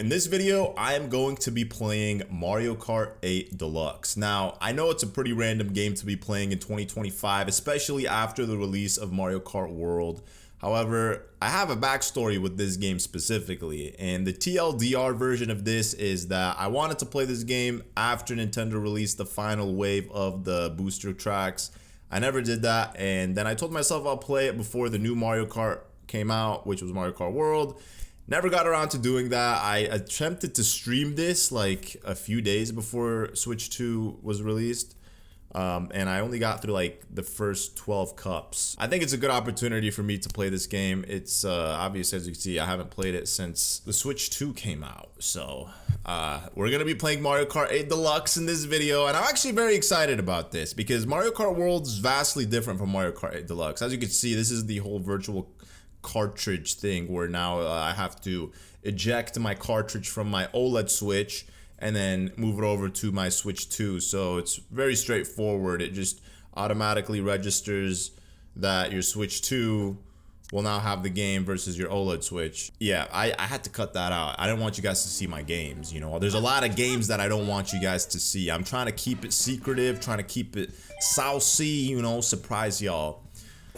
In this video, I am going to be playing Mario Kart 8 Deluxe. Now, I know it's a pretty random game to be playing in 2025, especially after the release of Mario Kart World. However, I have a backstory with this game specifically, and the TLDR version of this is that I wanted to play this game after Nintendo released the final wave of the booster tracks. I never did that, and then I told myself I'll play it before the new Mario Kart came out, which was Mario Kart World. Never got around to doing that. I attempted to stream this like a few days before Switch 2 was released. And I only got through like the first 12 cups. I think it's a good opportunity for me to play this game. It's obvious, as you can see, I haven't played it since the Switch 2 came out. So we're gonna be playing Mario Kart 8 Deluxe in this video, and I'm actually very excited about this because Mario Kart World is vastly different from Mario Kart 8 Deluxe. As you can see, this is the whole virtual cartridge thing where now I have to eject my cartridge from my OLED Switch and then move it over to my Switch 2. So it's very straightforward. It just automatically registers that your Switch 2 will now have the game versus your OLED Switch. Yeah, I had to cut that out. I didn't want you guys to see my games, you know. There's a lot of games that I don't want you guys to see. I'm trying to keep it secretive, trying to keep it saucy, you know, surprise y'all.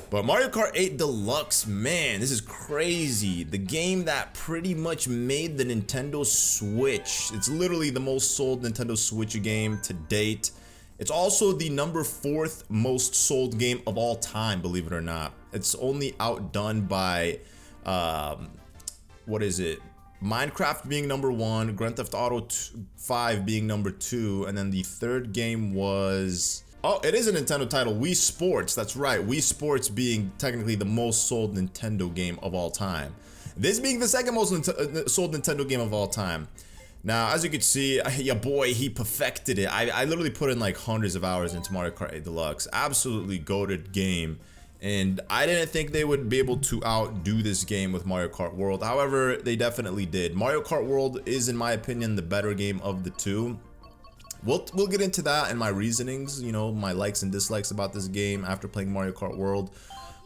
But Mario Kart 8 Deluxe, man, this is crazy. The game that pretty much made the Nintendo Switch. It's literally the most sold Nintendo Switch game to date. It's also the #4 most sold game of all time, believe it or not. It's only outdone by, what is it? Minecraft being #1, Grand Theft Auto 5 being #2, and then the third game was... Oh, it is a Nintendo title, Wii Sports. That's right, Wii Sports being technically the most sold Nintendo game of all time. This being the second most sold Nintendo game of all time. Now, as you can see, your boy, he perfected it. I literally put in like hundreds of hours into Mario Kart 8 Deluxe. Absolutely goated game. And I didn't think they would be able to outdo this game with Mario Kart World. However, they definitely did. Mario Kart World is, in my opinion, the better game of the two. We'll get into that and my reasonings, you know, my likes and dislikes about this game after playing Mario Kart World.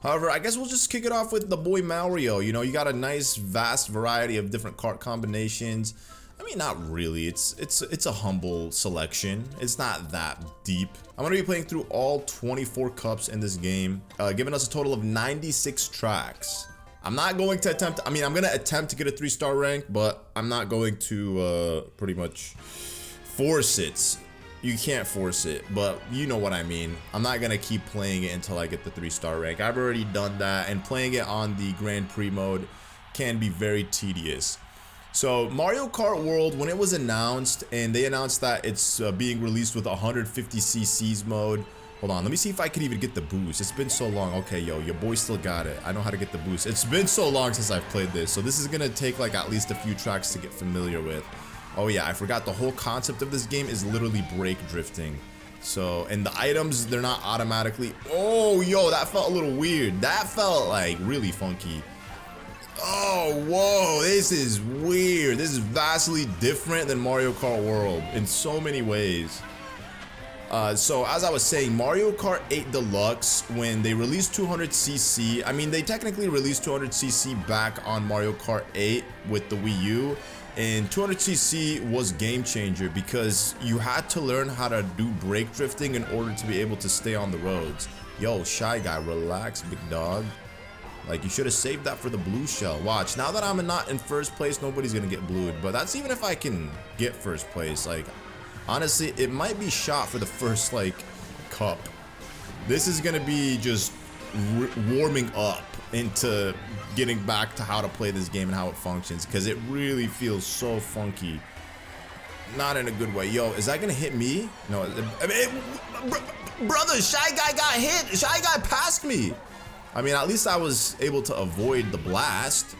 However, I guess we'll just kick it off with the boy Mario. You know, you got a nice vast variety of different kart combinations. I mean, not really. It's a humble selection. It's not that deep. I'm gonna be playing through all 24 cups in this game, giving us a total of 96 tracks. I'm not going to attempt, I mean, I'm gonna attempt to get a 3-star rank, but I'm not going to pretty much force it. You can't force it, but you know what I mean. I'm not gonna keep playing it until I get the 3-star rank. I've already done that, and playing it on the Grand Prix mode can be very tedious. So Mario Kart World, when it was announced, and they announced that it's being released with 150cc's mode. Hold on, let me see if I can even get the boost. It's been so long. Okay, yo, your boy still got it. I know how to get the boost. It's been so long since I've played this, so this is gonna take like at least a few tracks to get familiar with. Oh yeah, I forgot the whole concept of this game is literally brake drifting. So, and the items, they're not automatically... Oh, yo, that felt a little weird. That felt like really funky. Oh, whoa, this is weird. This is vastly different than Mario Kart World in so many ways. So as I was saying, Mario Kart 8 Deluxe, when they released 200cc, I mean, they technically released 200cc back on Mario Kart 8 with the Wii U. And 200cc was game changer because you had to learn how to do brake drifting in order to be able to stay on the roads. Yo, Shy Guy, relax, big dog. Like, you should have saved that for the blue shell. Watch, now that I'm not in first place, nobody's gonna get blued. But that's even if I can get first place. Like, honestly, it might be shot for the first, like, cup. This is gonna be just warming up into getting back to how to play this game and how it functions, because it really feels so funky. Not in a good way. Yo, is that gonna hit me? No, I mean, brother, Shy Guy got hit. Shy Guy passed me. I mean, at least I was able to avoid the blast.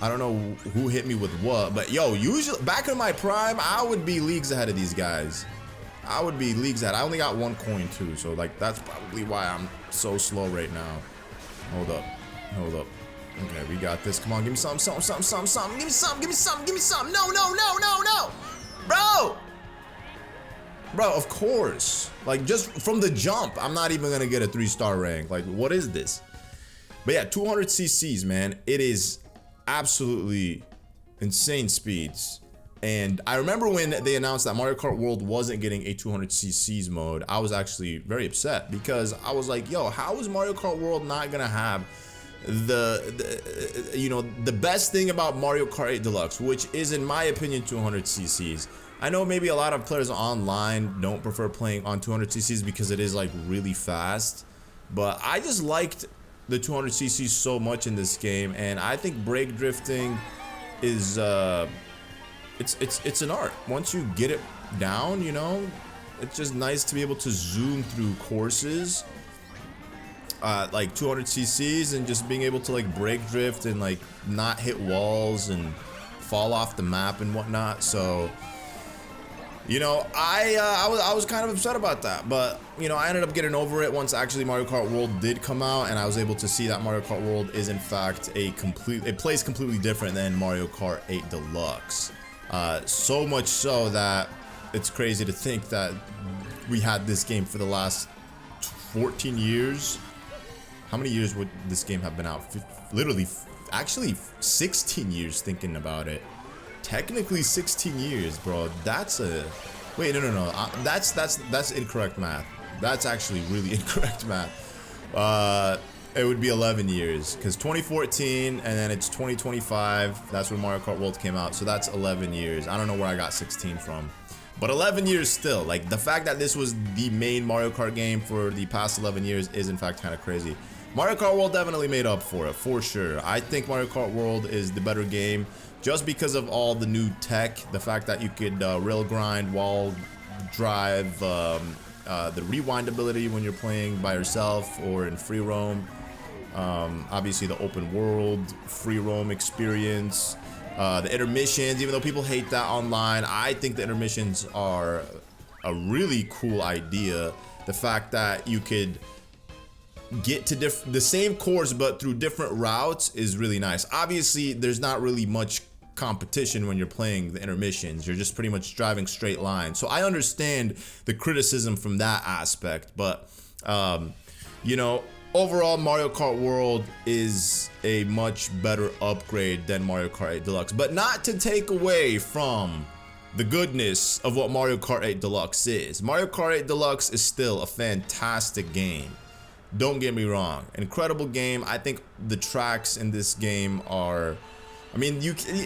I don't know who hit me with what, but yo, usually back in my prime, I would be leagues ahead of these guys. I would be leagues ahead. I only got 1 coin too, so like that's probably why I'm so slow right now. Hold up. Hold up. Okay, we got this. Come on, give me something. Give me something. Give me something. No. Bro, of course. Like, just from the jump, I'm not even gonna get a 3-star rank. Like, what is this? But yeah, 200cc's, man. It is absolutely insane speeds. And I remember when they announced that Mario Kart World wasn't getting a 200cc's mode, I was actually very upset because I was like, yo, how is Mario Kart World not gonna have the best thing about Mario Kart 8 Deluxe, which is in my opinion 200cc's. I know maybe a lot of players online don't prefer playing on 200cc's because it is like really fast, but I just liked the 200cc's so much in this game, and I think brake drifting is it's an art. Once you get it down, you know, it's just nice to be able to zoom through courses like 200cc's and just being able to like brake drift and like not hit walls and fall off the map and whatnot. So, you know, I was kind of upset about that, but you know, I ended up getting over it once actually Mario Kart World did come out, and I was able to see that Mario Kart World is in fact it plays completely different than Mario Kart 8 Deluxe. So much so that it's crazy to think that we had this game for the last 14 years. How many years would this game have been out? Literally, actually 16 years thinking about it. Technically 16 years, bro. That's a... Wait, no. That's incorrect math. That's actually really incorrect math. It would be 11 years, because 2014 and then it's 2025. That's when Mario Kart World came out, so that's 11 years. I don't know where I got 16 from, but 11 years still. Like, the fact that this was the main Mario Kart game for the past 11 years is in fact kind of crazy. Mario Kart World definitely made up for it, for sure. I think Mario Kart World is the better game just because of all the new tech, the fact that you could rail grind, wall drive, the rewind ability when you're playing by yourself or in free roam. Obviously the open world free roam experience, the intermissions. Even though people hate that online, I think the intermissions are a really cool idea. The fact that you could get to the same course but through different routes is really nice. Obviously there's not really much competition when you're playing the intermissions. You're just pretty much driving straight lines, so I understand the criticism from that aspect, but you know, overall, Mario Kart World is a much better upgrade than Mario Kart 8 Deluxe, but not to take away from the goodness of what Mario Kart 8 Deluxe is. Mario Kart 8 Deluxe is still a fantastic game. Don't get me wrong, incredible game. I think the tracks in this game are, I mean,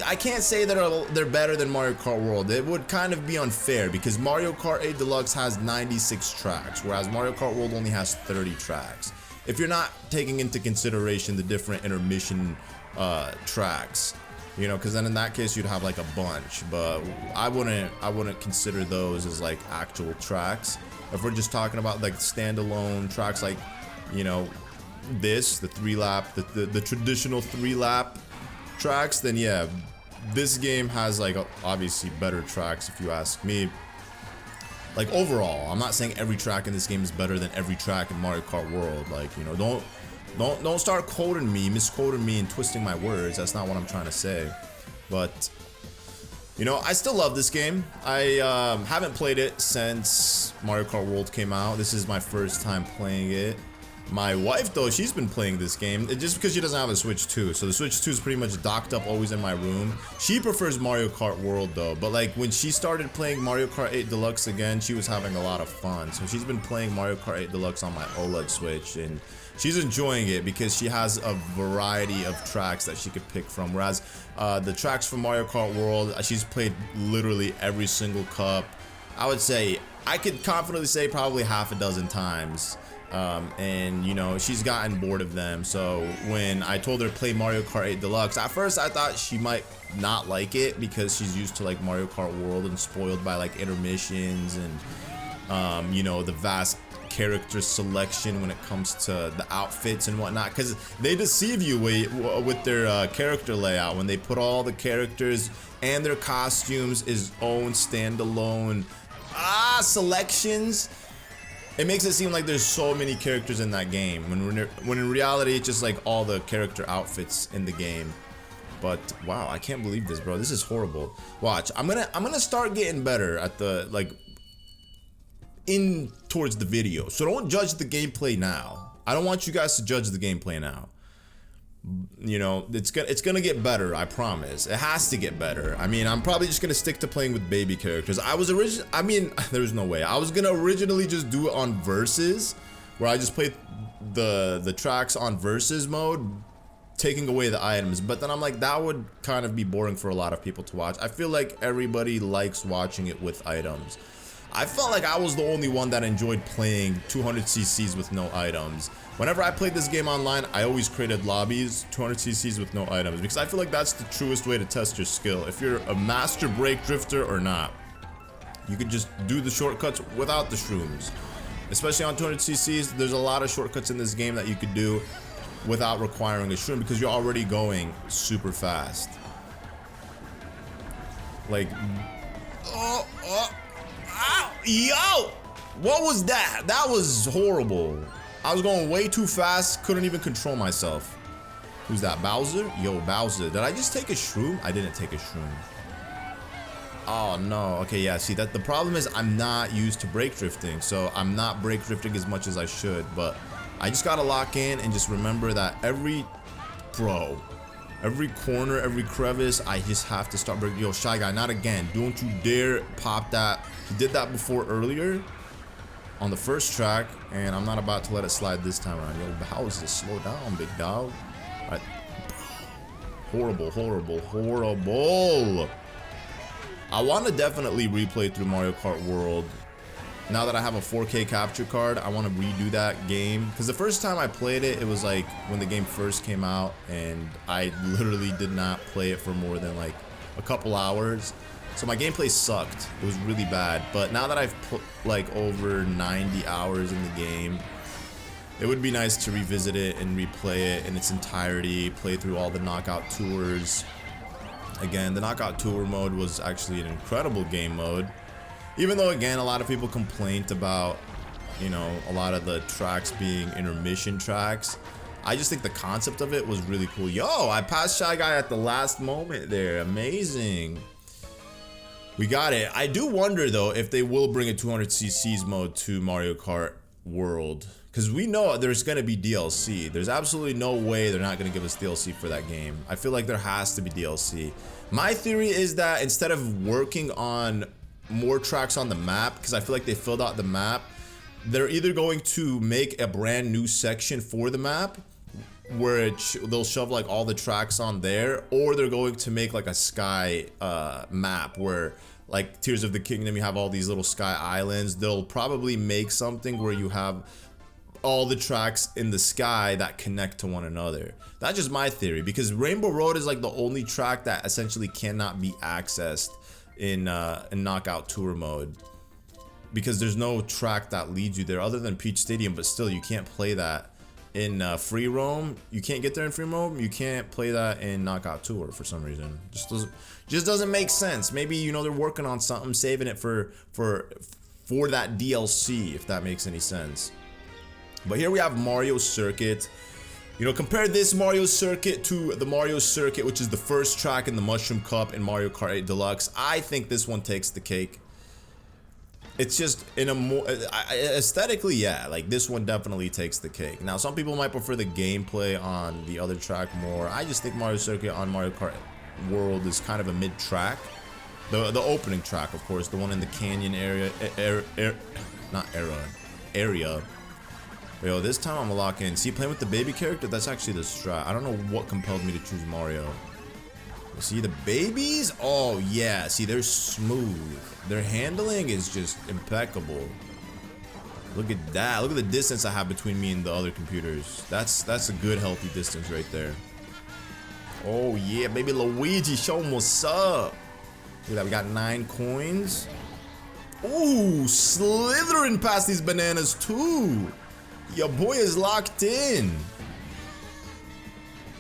I can't say that they're better than Mario Kart World. It would kind of be unfair because Mario Kart 8 Deluxe has 96 tracks, whereas Mario Kart World only has 30 tracks. If you're not taking into consideration the different intermission tracks, you know, because then in that case you'd have like a bunch. But I wouldn't consider those as like actual tracks. If we're just talking about like standalone tracks, like, you know, the 3-lap, the traditional 3-lap tracks, then yeah, this game has like obviously better tracks if you ask me. Like overall, I'm not saying every track in this game is better than every track in Mario Kart World. Like, you know, don't start quoting me, misquoting me and twisting my words. That's not what I'm trying to say. But you know, I still love this game. I haven't played it since Mario Kart World came out. This is my first time playing it. My wife, though, she's been playing this game just because she doesn't have a Switch 2. So the Switch 2 is pretty much docked up always in my room. She prefers Mario Kart World, though. But like when she started playing Mario Kart 8 Deluxe again, she was having a lot of fun. So she's been playing Mario Kart 8 Deluxe on my OLED Switch, and she's enjoying it because she has a variety of tracks that she could pick from. Whereas the tracks from Mario Kart World, she's played literally every single cup. I would say, I could confidently say probably half a dozen times. And you know, she's gotten bored of them. So when I told her to play Mario Kart 8 Deluxe, at first I thought she might not like it because she's used to like Mario Kart World and spoiled by like intermissions and you know, the vast character selection when it comes to the outfits and whatnot, because they deceive you with their character layout when they put all the characters and their costumes as own standalone selections. It makes it seem like there's so many characters in that game when in reality it's just like all the character outfits in the game. But wow, I can't believe this, bro. This is horrible. Watch, I'm gonna start getting better at the like in towards the video. So don't judge the gameplay now. I don't want you guys to judge the gameplay now. You know, it's gonna get better, I promise. It has to get better. I mean, I'm probably just gonna stick to playing with baby characters. I mean, there's no way. I was gonna originally just do it on versus, where I just played the tracks on versus mode, taking away the items, but then I'm like, that would kind of be boring for a lot of people to watch. I feel like everybody likes watching it with items. I felt like I was the only one that enjoyed playing 200 cc's with no items. Whenever I played this game online, I always created lobbies 200 cc's with no items, because I feel like that's the truest way to test your skill. If you're a master brake drifter or not, you could just do the shortcuts without the shrooms. Especially on 200 cc's, there's a lot of shortcuts in this game that you could do without requiring a shroom, because you're already going super fast. Like, ow, yo, what was that? That was horrible. I was going way too fast, couldn't even control myself. Who's that, Bowser? Yo, Bowser, did I just take a shroom? I didn't take a shroom. Oh no, okay, yeah, see, that the problem is I'm not used to brake drifting, so I'm not brake drifting as much as I should, but I just gotta lock in and just remember that every corner, every crevice, I just have to start braking. Yo, Shy Guy, not again. Don't you dare pop that. He did that before earlier on the first track, and I'm not about to let it slide this time around. Yo, Bowser, slow down, big dog. All right. Horrible, horrible, horrible. I want to definitely replay through Mario Kart World. Now that I have a 4K capture card, I want to redo that game. Because the first time I played it, it was like when the game first came out, and I literally did not play it for more than like a couple hours. So my gameplay sucked. It was really bad. But now that I've put like over 90 hours in the game, it would be nice to revisit it and replay it in its entirety, play through all the knockout tours. Again, the knockout tour mode was actually an incredible game mode. Even though, again, a lot of people complained about, you know, a lot of the tracks being intermission tracks, I just think the concept of it was really cool. Yo, I passed Shy Guy at the last moment there. Amazing. We got it. I do wonder, though, if they will bring a 200 cc's mode to Mario Kart World. Because we know there's going to be DLC. There's absolutely no way they're not going to give us DLC for that game. I feel like there has to be DLC. My theory is that instead of working on more tracks on the map, because I feel like they filled out the map, they're either going to make a brand new section for the map where they'll shove like all the tracks on there, or they're going to make like a sky map where like Tears of the Kingdom, you have all these little sky islands. They'll probably make something where you have all the tracks in the sky that connect to one another. That's just my theory, because Rainbow Road is like the only track that essentially cannot be accessed in knockout tour mode, because there's no track that leads you there other than Peach Stadium. But still, you can't play that in free roam. You can't get there in free roam. You can't play that in knockout tour for some reason. Just doesn't make sense. Maybe, you know, they're working on something, saving it for that DLC, if that makes any sense. But here we have Mario Circuit. You know, compare this Mario Circuit to the Mario Circuit, which is the first track in the Mushroom Cup in Mario Kart 8 Deluxe. I think this one takes the cake. It's just in a more aesthetically, yeah, like this one definitely takes the cake. Now, some people might prefer the gameplay on the other track more. I just think Mario Circuit on Mario Kart World is kind of a mid-track. The opening track, of course, the one in the canyon area, area. Yo, this time I'm gonna lock in. See, playing with the baby character, that's actually the strat. I don't know what compelled me to choose Mario. See the babies? Oh yeah, see, they're smooth. Their handling is just impeccable. Look at that. Look at the distance I have between me and the other computers. That's a good healthy distance right there. Oh yeah, baby Luigi, show him what's up. Look at that, we got 9 coins. Ooh, slithering past these bananas too. Your boy is locked in.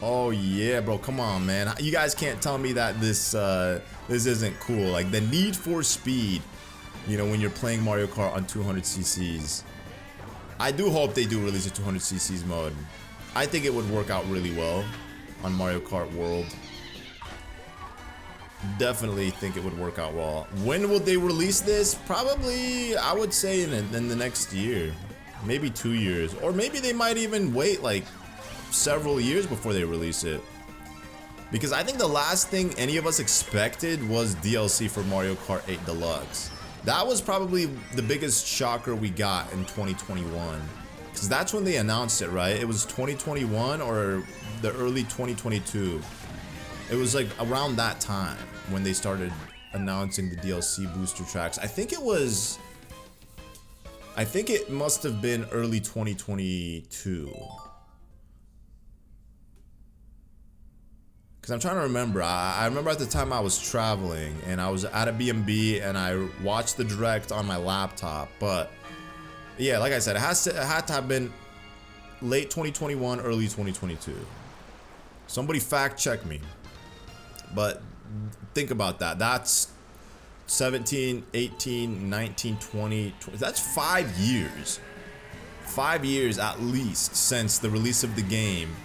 Oh yeah, bro, come on, man. You guys can't tell me that this isn't cool. Like the Need for Speed, you know, when you're playing Mario Kart on 200 cc's. I do hope they do release a 200 cc's mode. I think it would work out really well on Mario Kart World. Definitely think it would work out well. When will they release this? Probably, I would say in the next year. Maybe 2 years, or maybe they might even wait like several years before they release it. Because I think the last thing any of us expected was DLC for Mario Kart 8 Deluxe. That was probably the biggest shocker we got in 2021. Because that's when they announced it, right? It was 2021 or the early 2022. It was like around that time when they started announcing the DLC booster tracks. I think it must have been early 2022. Because I'm trying to remember. I remember at the time I was traveling and I was at a B&B and I watched the direct on my laptop. But yeah, like I said, it had to have been late 2021, early 2022. Somebody fact check me. But think about that. That's 17, 18, 19, 20. That's 5 years. 5 years at least since the release of the game.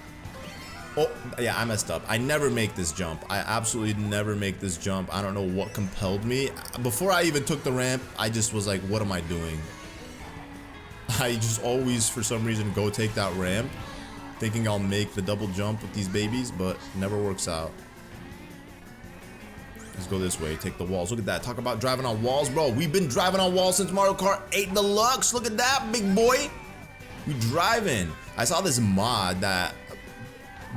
Oh, yeah, I messed up. I never make this jump. I absolutely never make this jump. I don't know what compelled me. Before I even took the ramp, I just was like, what am I doing? I just always, for some reason, go take that ramp, thinking I'll make the double jump with these babies, but never works out. Let's go this way, take the walls. Look at that. Talk about driving on walls, bro. We've been driving on walls since Mario Kart 8 Deluxe. Look at that, big boy. We driving. I saw this mod that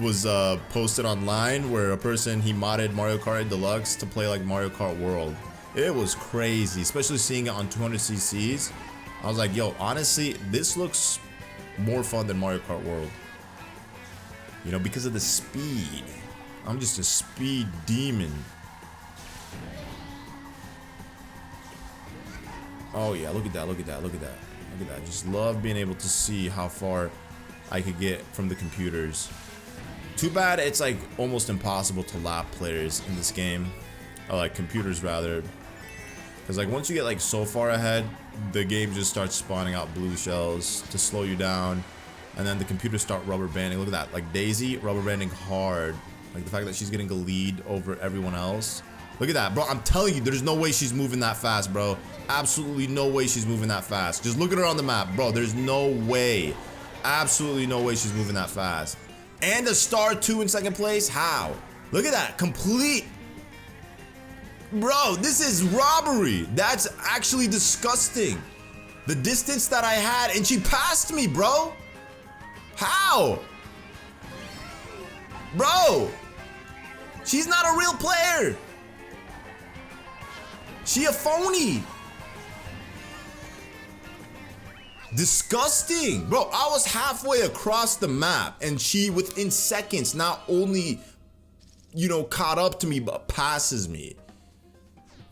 was posted online where a person, he modded Mario Kart 8 Deluxe to play like Mario Kart World. It was crazy, especially seeing it on 200cc's. I was like, yo, honestly, this looks more fun than Mario Kart World. You know, because of the speed. I'm just a speed demon. Oh yeah, look at that, look at that, look at that. Look at that. Just love being able to see how far I could get from the computers. Too bad it's like almost impossible to lap players in this game. Or like computers rather. Because like once you get like so far ahead, the game just starts spawning out blue shells to slow you down. And then the computers start rubber banding. Look at that, like Daisy rubber banding hard. Like the fact that she's getting a lead over everyone else. Look at that, bro. I'm telling you, there's no way she's moving that fast, bro. Absolutely no way she's moving that fast. Just look at her on the map, bro. There's no way. Absolutely no way she's moving that fast. And a star 2 in second place? How? Look at that. Complete. Bro, this is robbery. That's actually disgusting. The distance that I had, and she passed me, bro. How? Bro. She's not a real player. She a phony. Disgusting. Bro, I was halfway across the map and she within seconds not only, you know, caught up to me but passes me.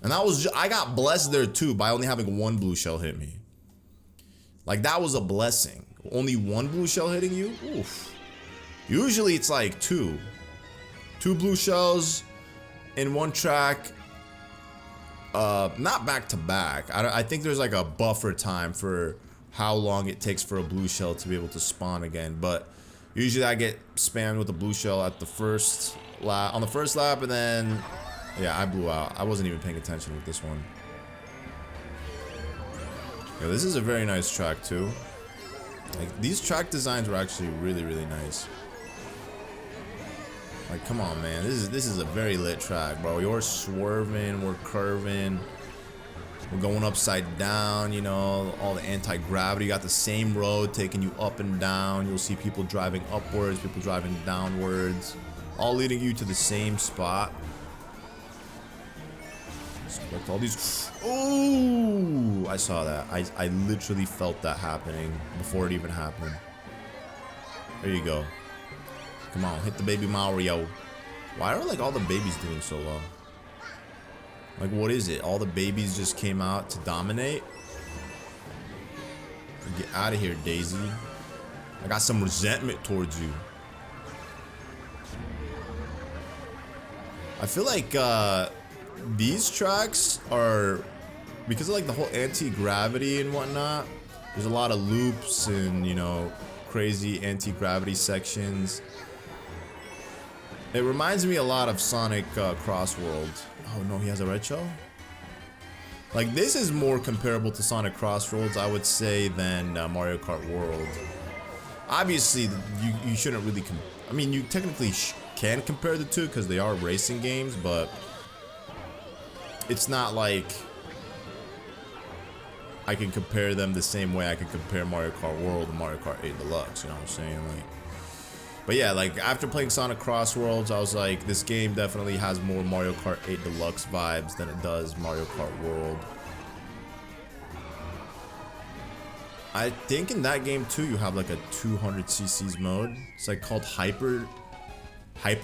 And I got blessed there too by only having one blue shell hit me. Like that was a blessing. Only one blue shell hitting you? Oof. Usually it's like two blue shells in one track. Not back to back. I think there's like a buffer time for how long it takes for a blue shell to be able to spawn again. But usually I get spammed with a blue shell at the first lap, on the first lap, and then yeah, I blew out. I wasn't even paying attention with this one. Yeah, this is a very nice track too. Like these track designs were actually really, really nice. Like, come on, man. This is a very lit track, bro. You're swerving, we're curving, we're going upside down, you know, all the anti-gravity. You got the same road taking you up and down. You'll see people driving upwards, people driving downwards, all leading you to the same spot. Select all these. Oh, I saw that. I literally felt that happening before it even happened. There you go. Come on, hit the baby Mario. Why are like all the babies doing so well? Like what is it? All the babies just came out to dominate? Get out of here, Daisy. I got some resentment towards you. I feel like these tracks are, because of like the whole anti-gravity and whatnot, there's a lot of loops and, you know, crazy anti-gravity sections. It reminds me a lot of Sonic Cross World. Oh no, he has a red shell? Like this is more comparable to Sonic Crossroads, I would say, than Mario Kart World. Obviously, you shouldn't really I mean, you technically can compare the two because they are racing games, but it's not like I can compare them the same way I can compare Mario Kart World and Mario Kart 8 Deluxe, you know what I'm saying? Like, but yeah, like after playing Sonic Cross Worlds, I was like, this game definitely has more Mario Kart 8 Deluxe vibes than it does Mario Kart World. I think in that game too, you have like a 200 cc's mode. It's like called Hyper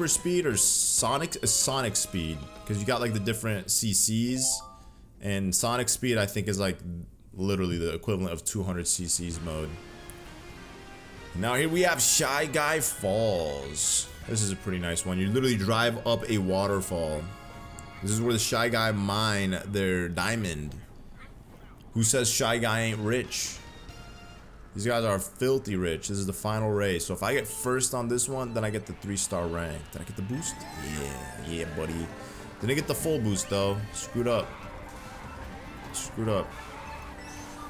Speed or Sonic Speed, because you got like the different cc's, and Sonic Speed I think is like literally the equivalent of 200 cc's mode. Now here we have Shy Guy Falls. This is a pretty nice one. You literally drive up a waterfall. This is where the Shy Guy mine their diamond. Who says Shy Guy ain't rich? These guys are filthy rich. This is the final race. So if I get first on this one, then I get the 3-star rank. Did I get the boost? Yeah, buddy. Didn't get the full boost though. Screwed up.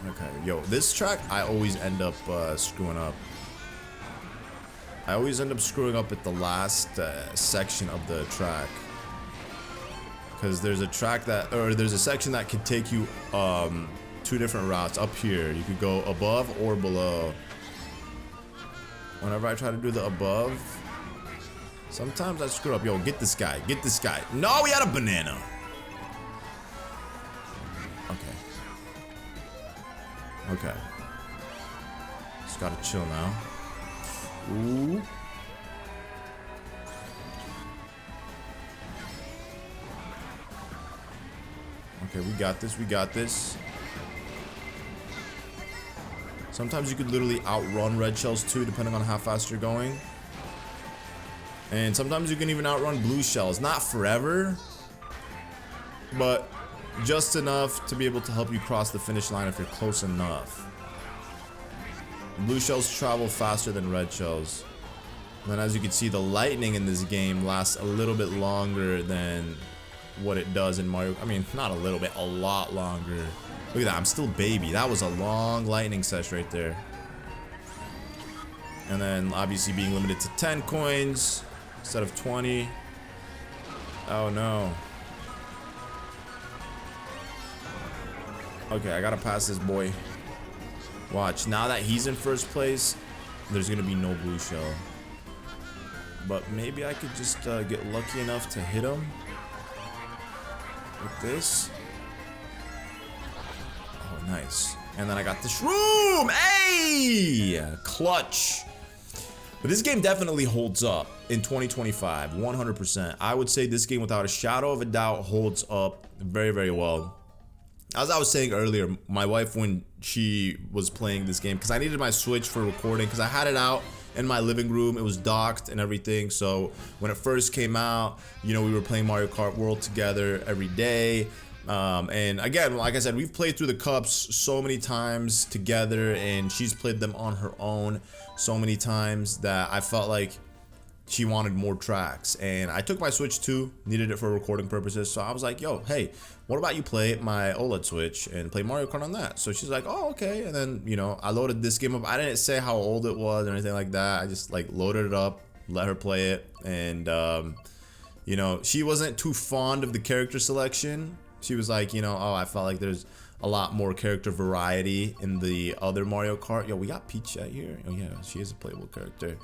Okay, yo, this track I always end up screwing up. I always end up screwing up at the last section of the track, because there's a track that, or there's a section that can take you two different routes. Up here you could go above or below. Whenever I try to do the above, sometimes I screw up. Yo, get this guy, no, we had a banana. Okay, just gotta chill now. Ooh. Okay, we got this. Sometimes you could literally outrun red shells too, depending on how fast you're going. And sometimes you can even outrun blue shells. Not forever, but just enough to be able to help you cross the finish line if you're close enough. Blue shells travel faster than red shells. And then as you can see, the lightning in this game lasts a little bit longer than what it does in Mario. I mean, not a little bit, a lot longer. Look at that, I'm still baby. That was a long lightning sesh right there. And then obviously being limited to 10 coins instead of 20. Oh no. Okay, I gotta pass this boy. Watch, now that he's in first place, there's gonna be no blue shell. But maybe I could just get lucky enough to hit him with this. Oh, nice. And then I got the shroom. Hey! Clutch. But this game definitely holds up in 2025, 100%. I would say this game, without a shadow of a doubt, holds up very, very well. As I was saying earlier, my wife, when she was playing this game, because I needed my Switch for recording, because I had it out in my living room, it was docked and everything. So when it first came out, you know, we were playing Mario Kart World together every day. And again, like I said, we've played through the cups so many times together, and she's played them on her own so many times that I felt like she wanted more tracks. And I took my Switch too, needed it for recording purposes. So I was like, yo, hey, what about you play my OLED Switch and play Mario Kart on that? So she's like, oh, okay. And then, you know, I loaded this game up. I didn't say how old it was or anything like that. I just like loaded it up, let her play it. And, you know, she wasn't too fond of the character selection. She was like, you know, oh, I felt like there's a lot more character variety in the other Mario Kart. Yo, we got Peach out here. Oh yeah, she is a playable character.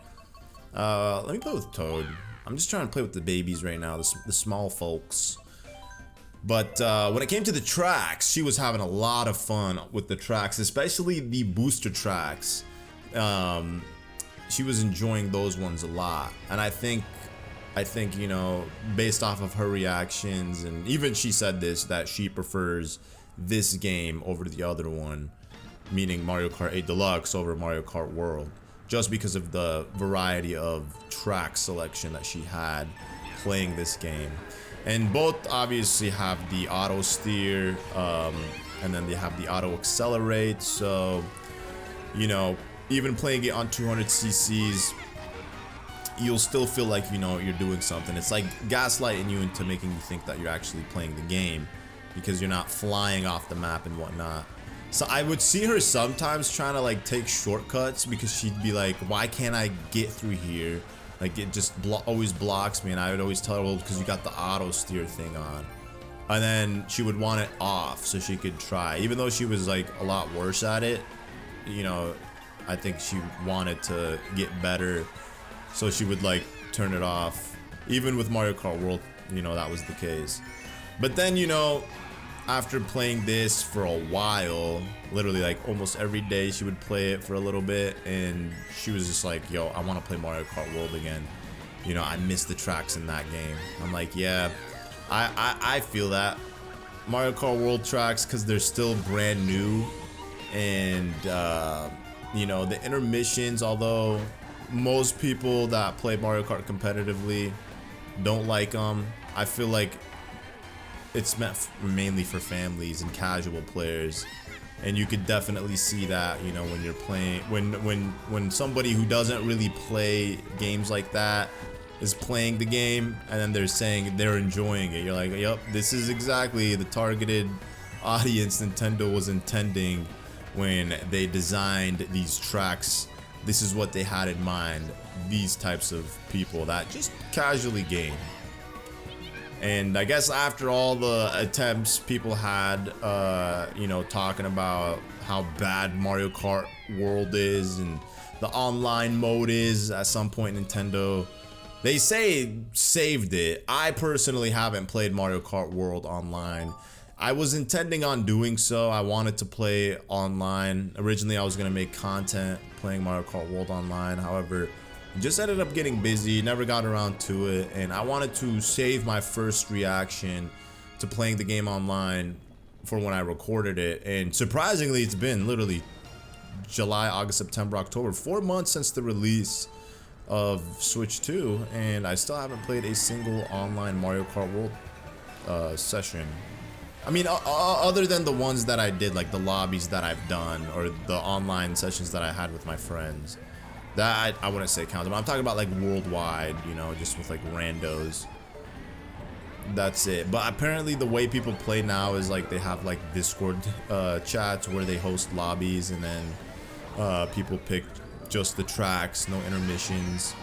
Let me play with Toad. I'm just trying to play with the babies right now, the small folks. But when it came to the tracks, she was having a lot of fun with the tracks, especially the booster tracks. She was enjoying those ones a lot, and I think, you know, based off of her reactions, and even she said this, that she prefers this game over the other one, meaning Mario Kart 8 Deluxe over Mario Kart World, just because of the variety of track selection that she had playing this game. And both obviously have the auto steer, and then they have the auto accelerate. So, you know, even playing it on 200 cc's, you'll still feel like, you know, you're doing something. It's like gaslighting you into making you think that you're actually playing the game, because you're not flying off the map and whatnot. So I would see her sometimes trying to like take shortcuts because she'd be like, why can't I get through here? Like it just always blocks me, and I would always tell her, well, because you got the auto steer thing on. And then she would want it off so she could try, even though she was like a lot worse at it. You know, I think she wanted to get better, so she would like turn it off. Even with Mario Kart World, you know, that was the case. But then, you know, after playing this for a while, literally like almost every day she would play it for a little bit, and she was just like, yo, I want to play Mario Kart World again. You know, I miss the tracks in that game. I'm like, yeah, I feel that. Mario Kart World tracks, because they're still brand new, and you know, the intermissions, although most people that play Mario Kart competitively don't like them, I feel like it's meant mainly for families and casual players, and you could definitely see that, you know, when you're playing, when somebody who doesn't really play games like that is playing the game, and then they're saying they're enjoying it. You're like, yep, this is exactly the targeted audience Nintendo was intending when they designed these tracks. This is what they had in mind, these types of people that just casually game. And I guess after all the attempts people had, you know, talking about how bad Mario Kart World is and the online mode is, at some point Nintendo, they say, saved it. I personally haven't played Mario Kart World online. I was intending on doing so. I wanted to play online. Originally, I was going to make content playing Mario Kart World online. However, just ended up getting busy, never got around to it, and I wanted to save my first reaction to playing the game online for when I recorded it. And surprisingly, it's been literally July, August, September, October, 4 months since the release of Switch 2, and I still haven't played a single online Mario Kart World session. I mean, other than the ones that I did, like the lobbies that I've done, or the online sessions that I had with my friends. That I wouldn't say counts, but I'm talking about like worldwide, you know, just with like randos. That's it. But apparently the way people play now is like they have like Discord chats where they host lobbies, and then people pick just the tracks, no intermissions.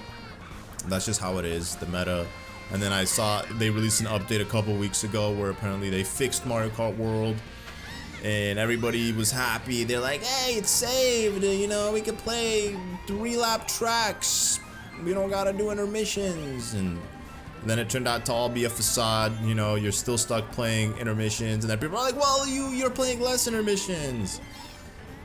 That's just how it is, the meta. And then I saw they released an update a couple weeks ago where apparently they fixed Mario Kart World, and everybody was happy. They're like, hey, it's saved, you know, we can play 3-lap tracks, we don't gotta do intermissions. And then it turned out to all be a facade. You know, you're still stuck playing intermissions, and then people are like, well, you're playing less intermissions.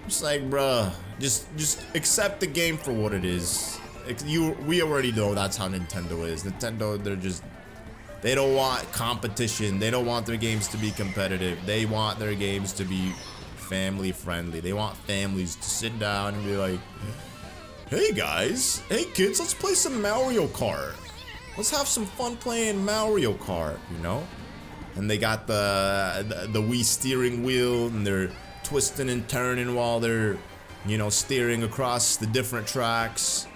It's like, bruh, just accept the game for what it is. We already know that's how Nintendo is. Nintendo, they don't want competition. They don't want their games to be competitive. They want their games to be family friendly. They want families to sit down and be like, hey guys, hey kids, let's play some Mario Kart. Let's have some fun playing Mario Kart, you know? And they got the Wii steering wheel, and they're twisting and turning while they're, you know, steering across the different tracks.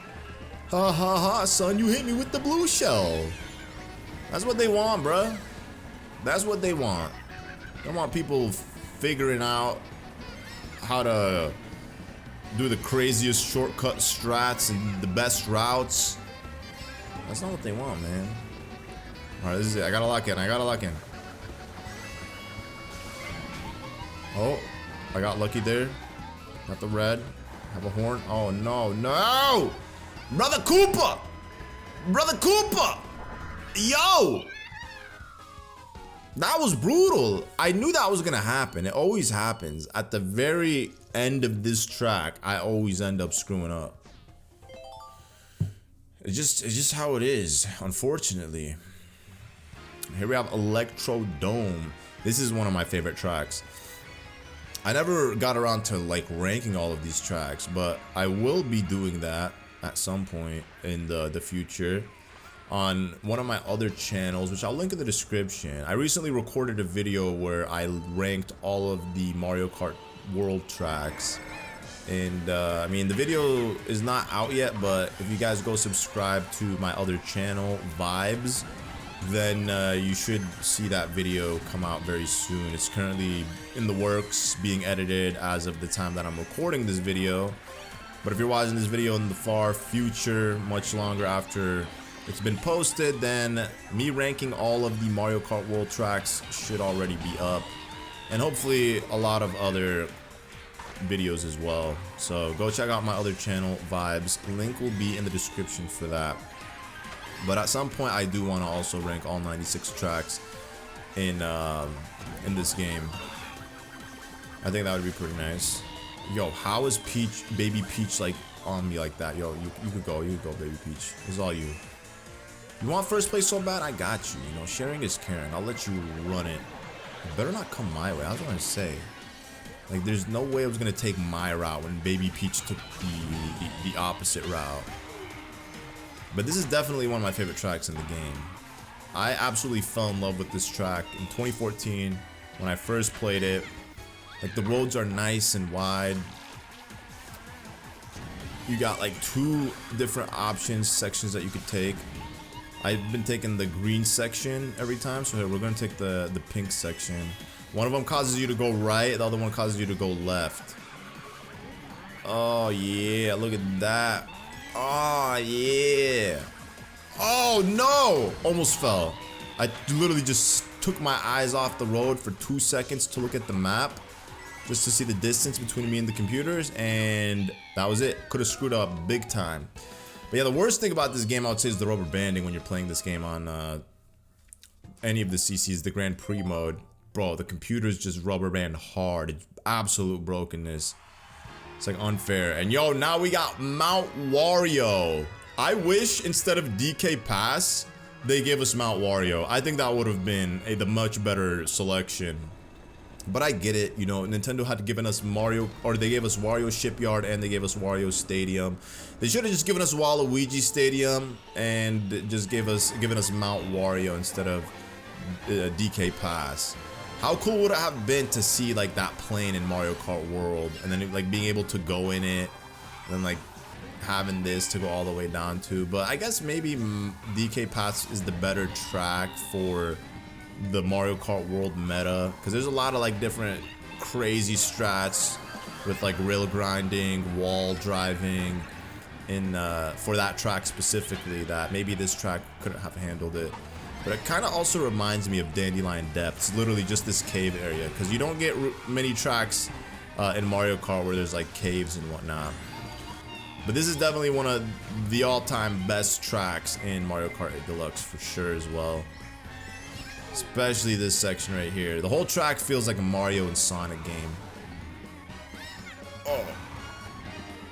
Ha ha ha, son, you hit me with the blue shell. That's what they want, bruh. That's what they want. They want people figuring out how to do the craziest shortcut strats and the best routes. That's not what they want, man. Alright, this is it. I gotta lock in. Oh, I got lucky there. Got the red. Have a horn. Oh, no, no! Brother Koopa! Brother Koopa! Yo! That was brutal. I knew that was gonna happen. It always happens. At the very end of this track, I always end up screwing up. It's just how it is, unfortunately. Here we have Electro Dome. This is one of my favorite tracks. I never got around to like ranking all of these tracks, but I will be doing that at some point in the future on one of my other channels, which I'll link in the description. I recently recorded a video where I ranked all of the Mario Kart World tracks, and I mean, the video is not out yet, but if you guys go subscribe to my other channel, Vibes, then you should see that video come out very soon. It's currently in the works, being edited as of the time that I'm recording this video. But if you're watching this video in the far future, much longer after it's been posted, then me ranking all of the Mario Kart World tracks should already be up. And hopefully a lot of other videos as well. So go check out my other channel, Vibes. Link will be in the description for that. But at some point I do want to also rank all 96 tracks in this game. I think that would be pretty nice. Yo, how is Peach, baby Peach, like on me like that? Yo, you could go, baby Peach. It's all you. You want first place so bad? I got you. You know, sharing is caring. I'll let you run it. It better not come my way. I was gonna say, like, there's no way I was gonna take my route when baby Peach took the opposite route. But this is definitely one of my favorite tracks in the game. I absolutely fell in love with this track in 2014 when I first played it. Like, the roads are nice and wide. You got like 2 different options, sections that you could take. I've been taking the green section every time, so here we're gonna take the pink section. One of them causes you to go right, the other one causes you to go left. Oh yeah, look at that. Oh yeah. Oh no! Almost fell. I literally just took my eyes off the road for 2 seconds to look at the map, just to see the distance between me and the computers, and that was it. Could have screwed up big time. But yeah, the worst thing about this game, I would say, is the rubber banding when you're playing this game on any of the CCs, the Grand Prix mode. Bro, the computers just rubber band hard. It's absolute brokenness. It's like unfair. And yo, now we got Mount Wario. I wish instead of DK Pass, they gave us Mount Wario. I think that would have been the much better selection. But I get it, you know, Nintendo had given us Mario, or they gave us Wario Shipyard and they gave us Wario Stadium. They should have just given us Waluigi Stadium and just given us Mount Wario instead of DK Pass. How cool would it have been to see like that plane in Mario Kart World, and then like being able to go in it, and then like having this to go all the way down to. But I guess maybe DK Pass is the better track for the Mario Kart World meta, because there's a lot of like different crazy strats with like rail grinding, wall driving in for that track specifically, that maybe this track couldn't have handled it. But it kind of also reminds me of Dandelion Depth. It's literally just this cave area, because you don't get many tracks in Mario Kart where there's like caves and whatnot. But this is definitely one of the all-time best tracks in Mario Kart 8 Deluxe for sure as well. Especially this section right here. The whole track feels like a Mario and Sonic game. Oh.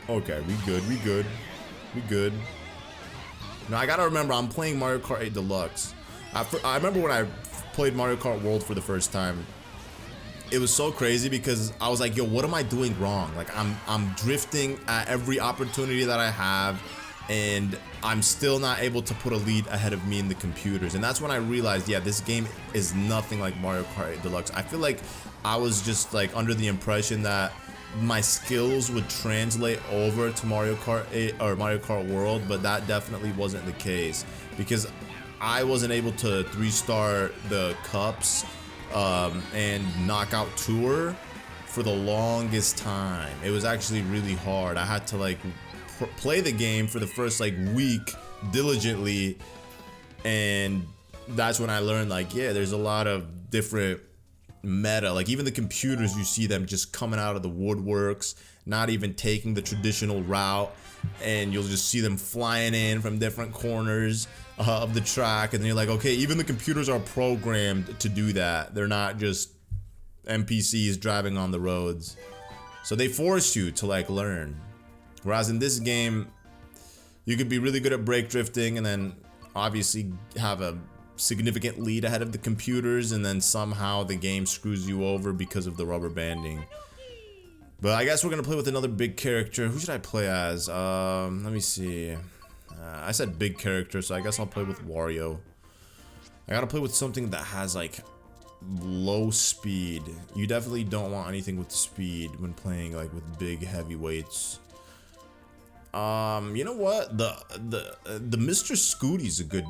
Okay, we good. Now I gotta remember, I'm playing Mario Kart 8 Deluxe. I remember when I played Mario Kart World for the first time, it was so crazy because I was like, yo, what am I doing wrong? Like, I'm drifting at every opportunity that I have, and I'm still not able to put a lead ahead of me in the computers. And that's when I realized, yeah, this game is nothing like Mario Kart 8 Deluxe. I feel like I was just like under the impression that my skills would translate over to Mario Kart 8 or Mario Kart World, but that definitely wasn't the case, because I wasn't able to 3-star the cups and knockout tour for the longest time. It was actually really hard. I had to like play the game for the first like week diligently, and that's when I learned, like, yeah, there's a lot of different meta. Like, even the computers, you see them just coming out of the woodworks, not even taking the traditional route, and you'll just see them flying in from different corners of the track, and then you're like, okay, even the computers are programmed to do that. They're not just NPCs driving on the roads. So they force you to like learn. Whereas in this game, you could be really good at brake drifting and then obviously have a significant lead ahead of the computers, and then somehow the game screws you over because of the rubber banding. But I guess we're gonna play with another big character. Who should I play as? Let me see. I said big character, so I guess I'll play with Wario. I gotta play with something that has like low speed. You definitely don't want anything with speed when playing like with big heavyweights. You know what? The Mr. Scooty's a good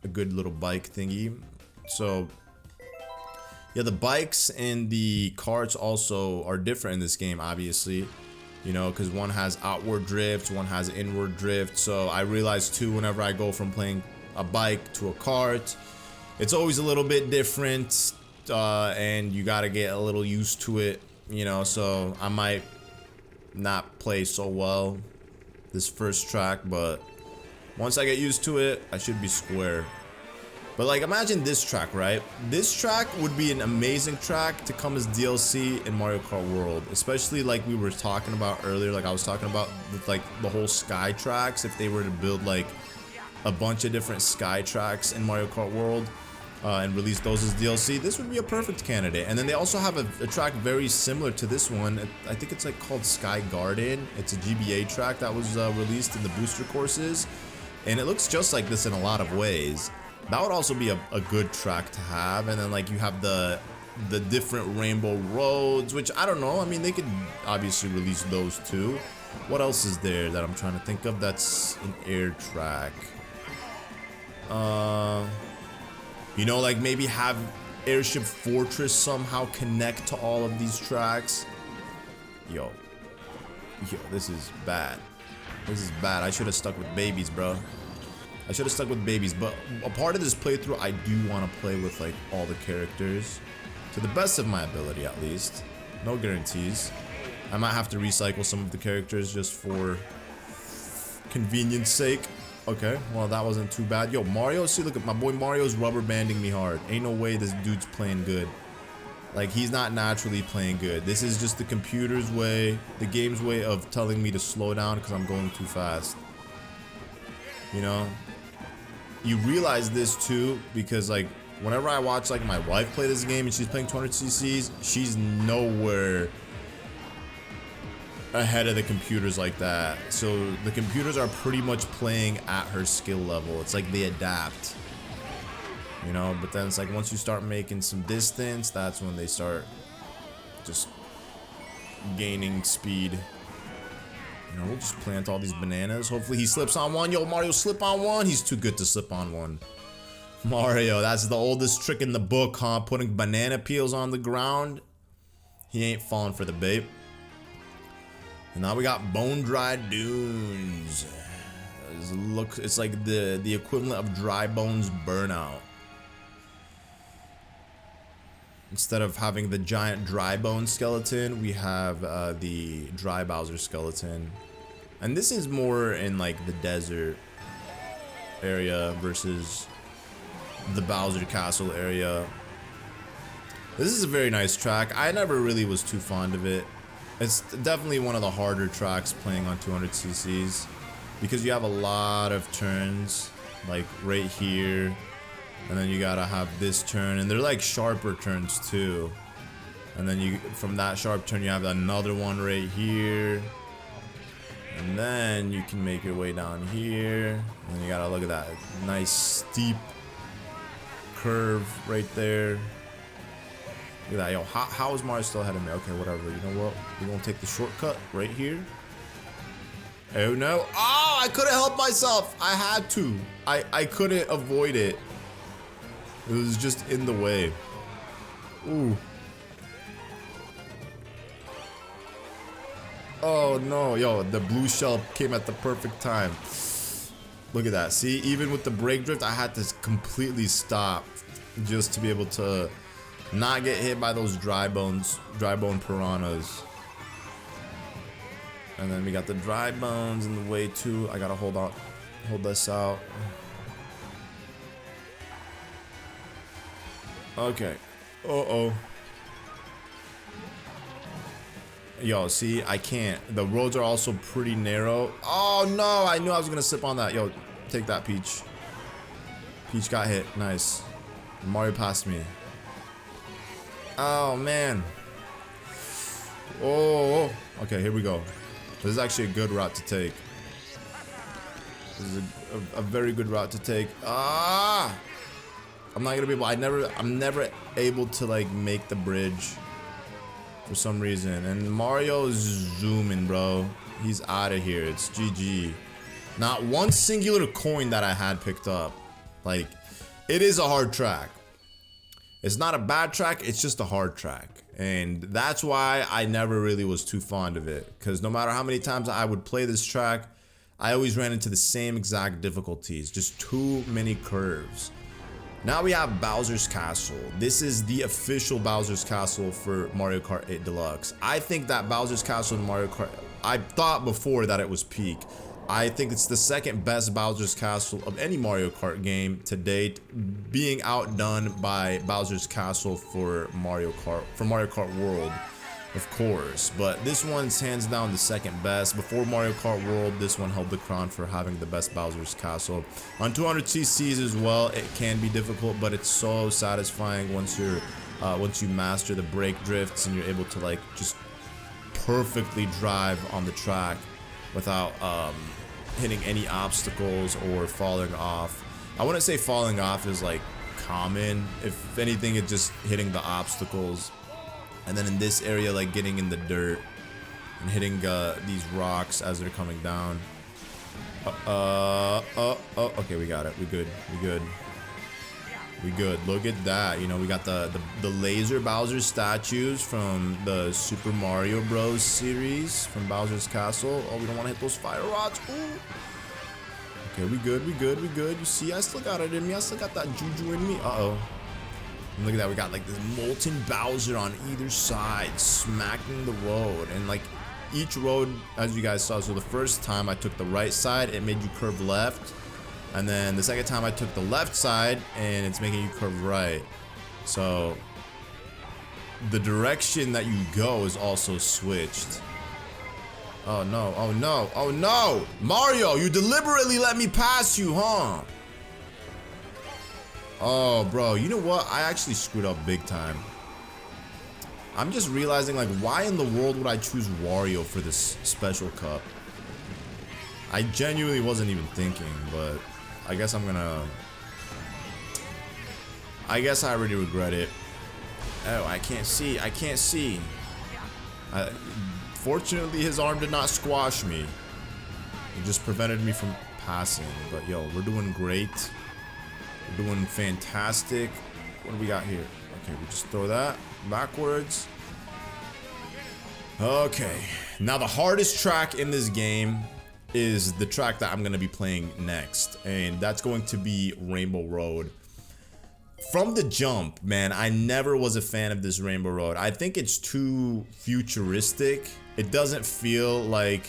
a good little bike thingy. So yeah, the bikes and the carts also are different in this game, obviously. You know, because one has outward drift, one has inward drift. So I realized too, whenever I go from playing a bike to a cart, it's always a little bit different, and you gotta get a little used to it, you know. So I might not play so well this first track, but once I get used to it, I should be square. But like, imagine this track, right? This track would be an amazing track to come as DLC in Mario Kart World, especially like we were talking about earlier. Like I was talking about with like the whole sky tracks. If they were to build like a bunch of different sky tracks in Mario Kart World and release those as DLC, this would be a perfect candidate. And then they also have a track very similar to this one. I think it's like called Sky Garden. It's a GBA track that was released in the booster courses, and it looks just like this in a lot of ways. That would also be a good track to have. And then like you have the different rainbow roads, which I don't know. I mean, they could obviously release those too. What else is there that I'm trying to think of that's an air track? You know, like maybe have Airship Fortress somehow connect to all of these tracks. Yo, this is bad. This is bad. I should have stuck with babies, bro. I should have stuck with babies, but a part of this playthrough, I do want to play with like all the characters to the best of my ability, at least. No guarantees. I might have to recycle some of the characters just for convenience sake. Okay, well that wasn't too bad. Yo, Mario, see, look at my boy Mario's rubber banding me hard. Ain't no way this dude's playing good. Like, he's not naturally playing good. This is just the computer's way, the game's way of telling me to slow down because I'm going too fast. You know? You realize this too because like whenever I watch like my wife play this game and she's playing 200cc's, she's nowhere ahead of the computers like that. So the computers are pretty much playing at her skill level. It's like they adapt, you know. But then it's like once you start making some distance, that's when they start just gaining speed. You know, we'll just plant all these bananas. Hopefully he slips on one. Yo, Mario, slip on one. He's too good to slip on one. Mario, that's the oldest trick in the book, huh? Putting banana peels on the ground. He ain't falling for the bait. And now we got bone-dry dunes. It's like the equivalent of Dry Bones Burnout. Instead of having the giant Dry Bone skeleton, we have the Dry Bowser skeleton. And this is more in like the desert area versus the Bowser Castle area. This is a very nice track. I never really was too fond of it. It's definitely one of the harder tracks playing on 200cc's because you have a lot of turns, like right here. And then you gotta have this turn, and they're like sharper turns too. And then you, from that sharp turn, you have another one right here. And then you can make your way down here. And you gotta look at that nice steep curve right there. Look at that, yo, how is Mario still ahead of me? Okay, whatever, you know what? We're gonna take the shortcut right here. Oh no, oh, I couldn't help myself. I had to, I couldn't avoid it. It was just in the way. Ooh. Oh no, yo, the blue shell came at the perfect time. Look at that. See, even with the brake drift, I had to completely stop just to be able to not get hit by those dry bone piranhas. And then we got the dry bones in the way too. I gotta hold this out. Okay. Uh-oh. Yo, see, I can't. The roads are also pretty narrow. Oh, no. I knew I was going to slip on that. Yo, take that, Peach. Peach got hit. Nice. Mario passed me. Oh, man. Oh. Okay, here we go. This is actually a good route to take. This is a very good route to take. Ah! I'm not gonna be able, I'm never able to like make the bridge for some reason. And Mario's zooming, bro. He's out of here. It's GG. Not one singular coin that I had picked up. Like, It is a hard track. It's not a bad track, it's just a hard track. And that's why I never really was too fond of it. Because no matter how many times I would play this track, I always ran into the same exact difficulties. Just too many curves. Now we have Bowser's Castle. This is the official Bowser's Castle for Mario Kart 8 Deluxe. I think that Bowser's Castle in Mario Kart, I thought before that it was peak. I think it's the second best Bowser's Castle of any Mario Kart game to date, being outdone by Bowser's Castle for Mario Kart World, of course. But this one's hands down the second best. Before Mario Kart World, this one held the crown for having the best Bowser's Castle. On 200cc's as well, it can be difficult, but it's so satisfying once you master the brake drifts and you're able to like just perfectly drive on the track without hitting any obstacles or falling off. I wouldn't say falling off is like common. If anything, it's just hitting the obstacles. And then in this area, like getting in the dirt and hitting these rocks as they're coming down. Okay, we got it. We good. We good. Look at that. You know, we got the laser Bowser statues from the Super Mario Bros. Series from Bowser's Castle. Oh, we don't want to hit those fire rods. Ooh. Okay, we good. You see, I still got it in me. I still got that juju in me. Uh-oh. And look at that. We got like this molten Bowser on either side smacking the road. And like each road, as you guys saw, so the first time I took the right side, it made you curve left. And then the second time I took the left side and it's making you curve right. So the direction that you go is also switched. Oh no, oh no, oh no! Mario, you deliberately let me pass you, huh? Oh bro, you know what? I actually screwed up big time. I'm just realizing like why in the world would I choose Wario for this special cup? I genuinely wasn't even thinking, but I guess I'm gonna... I guess I already regret it. Oh, I can't see. Fortunately, his arm did not squash me. It just prevented me from passing. But yo, we're doing great. We're doing fantastic. What do we got here? Okay, we just throw that backwards. Okay, now the hardest track in this game is the track that I'm going to be playing next, and that's going to be Rainbow Road. From the jump, man, I never was a fan of this Rainbow Road. I think it's too futuristic. It doesn't feel like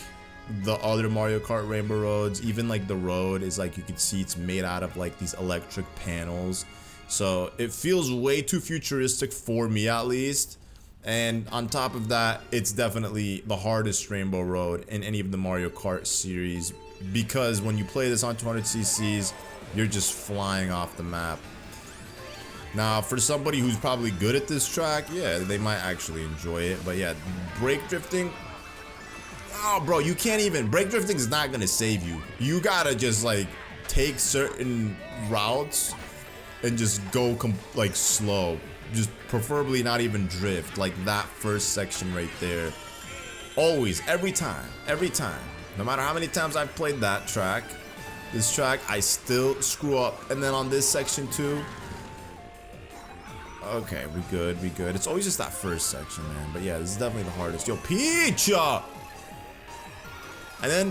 the other Mario Kart Rainbow Roads. Even like the road is like, you can see it's made out of like these electric panels. So it feels way too futuristic for me at least. And on top of that, it's definitely the hardest Rainbow Road in any of the Mario Kart series, because when you play this on 200cc's, you're just flying off the map. Now, for somebody who's probably good at this track, yeah, they might actually enjoy it. But yeah, brake drifting, oh bro, you can't even, brake drifting is not gonna save you. You gotta just like take certain routes and just go like slow. Just preferably not even drift, like that first section right there. Always, every time. No matter how many times I've played that track, this track, I still screw up. And then on this section too. Okay, we good. It's always just that first section, man. But yeah, this is definitely the hardest. Yo, Peach! And then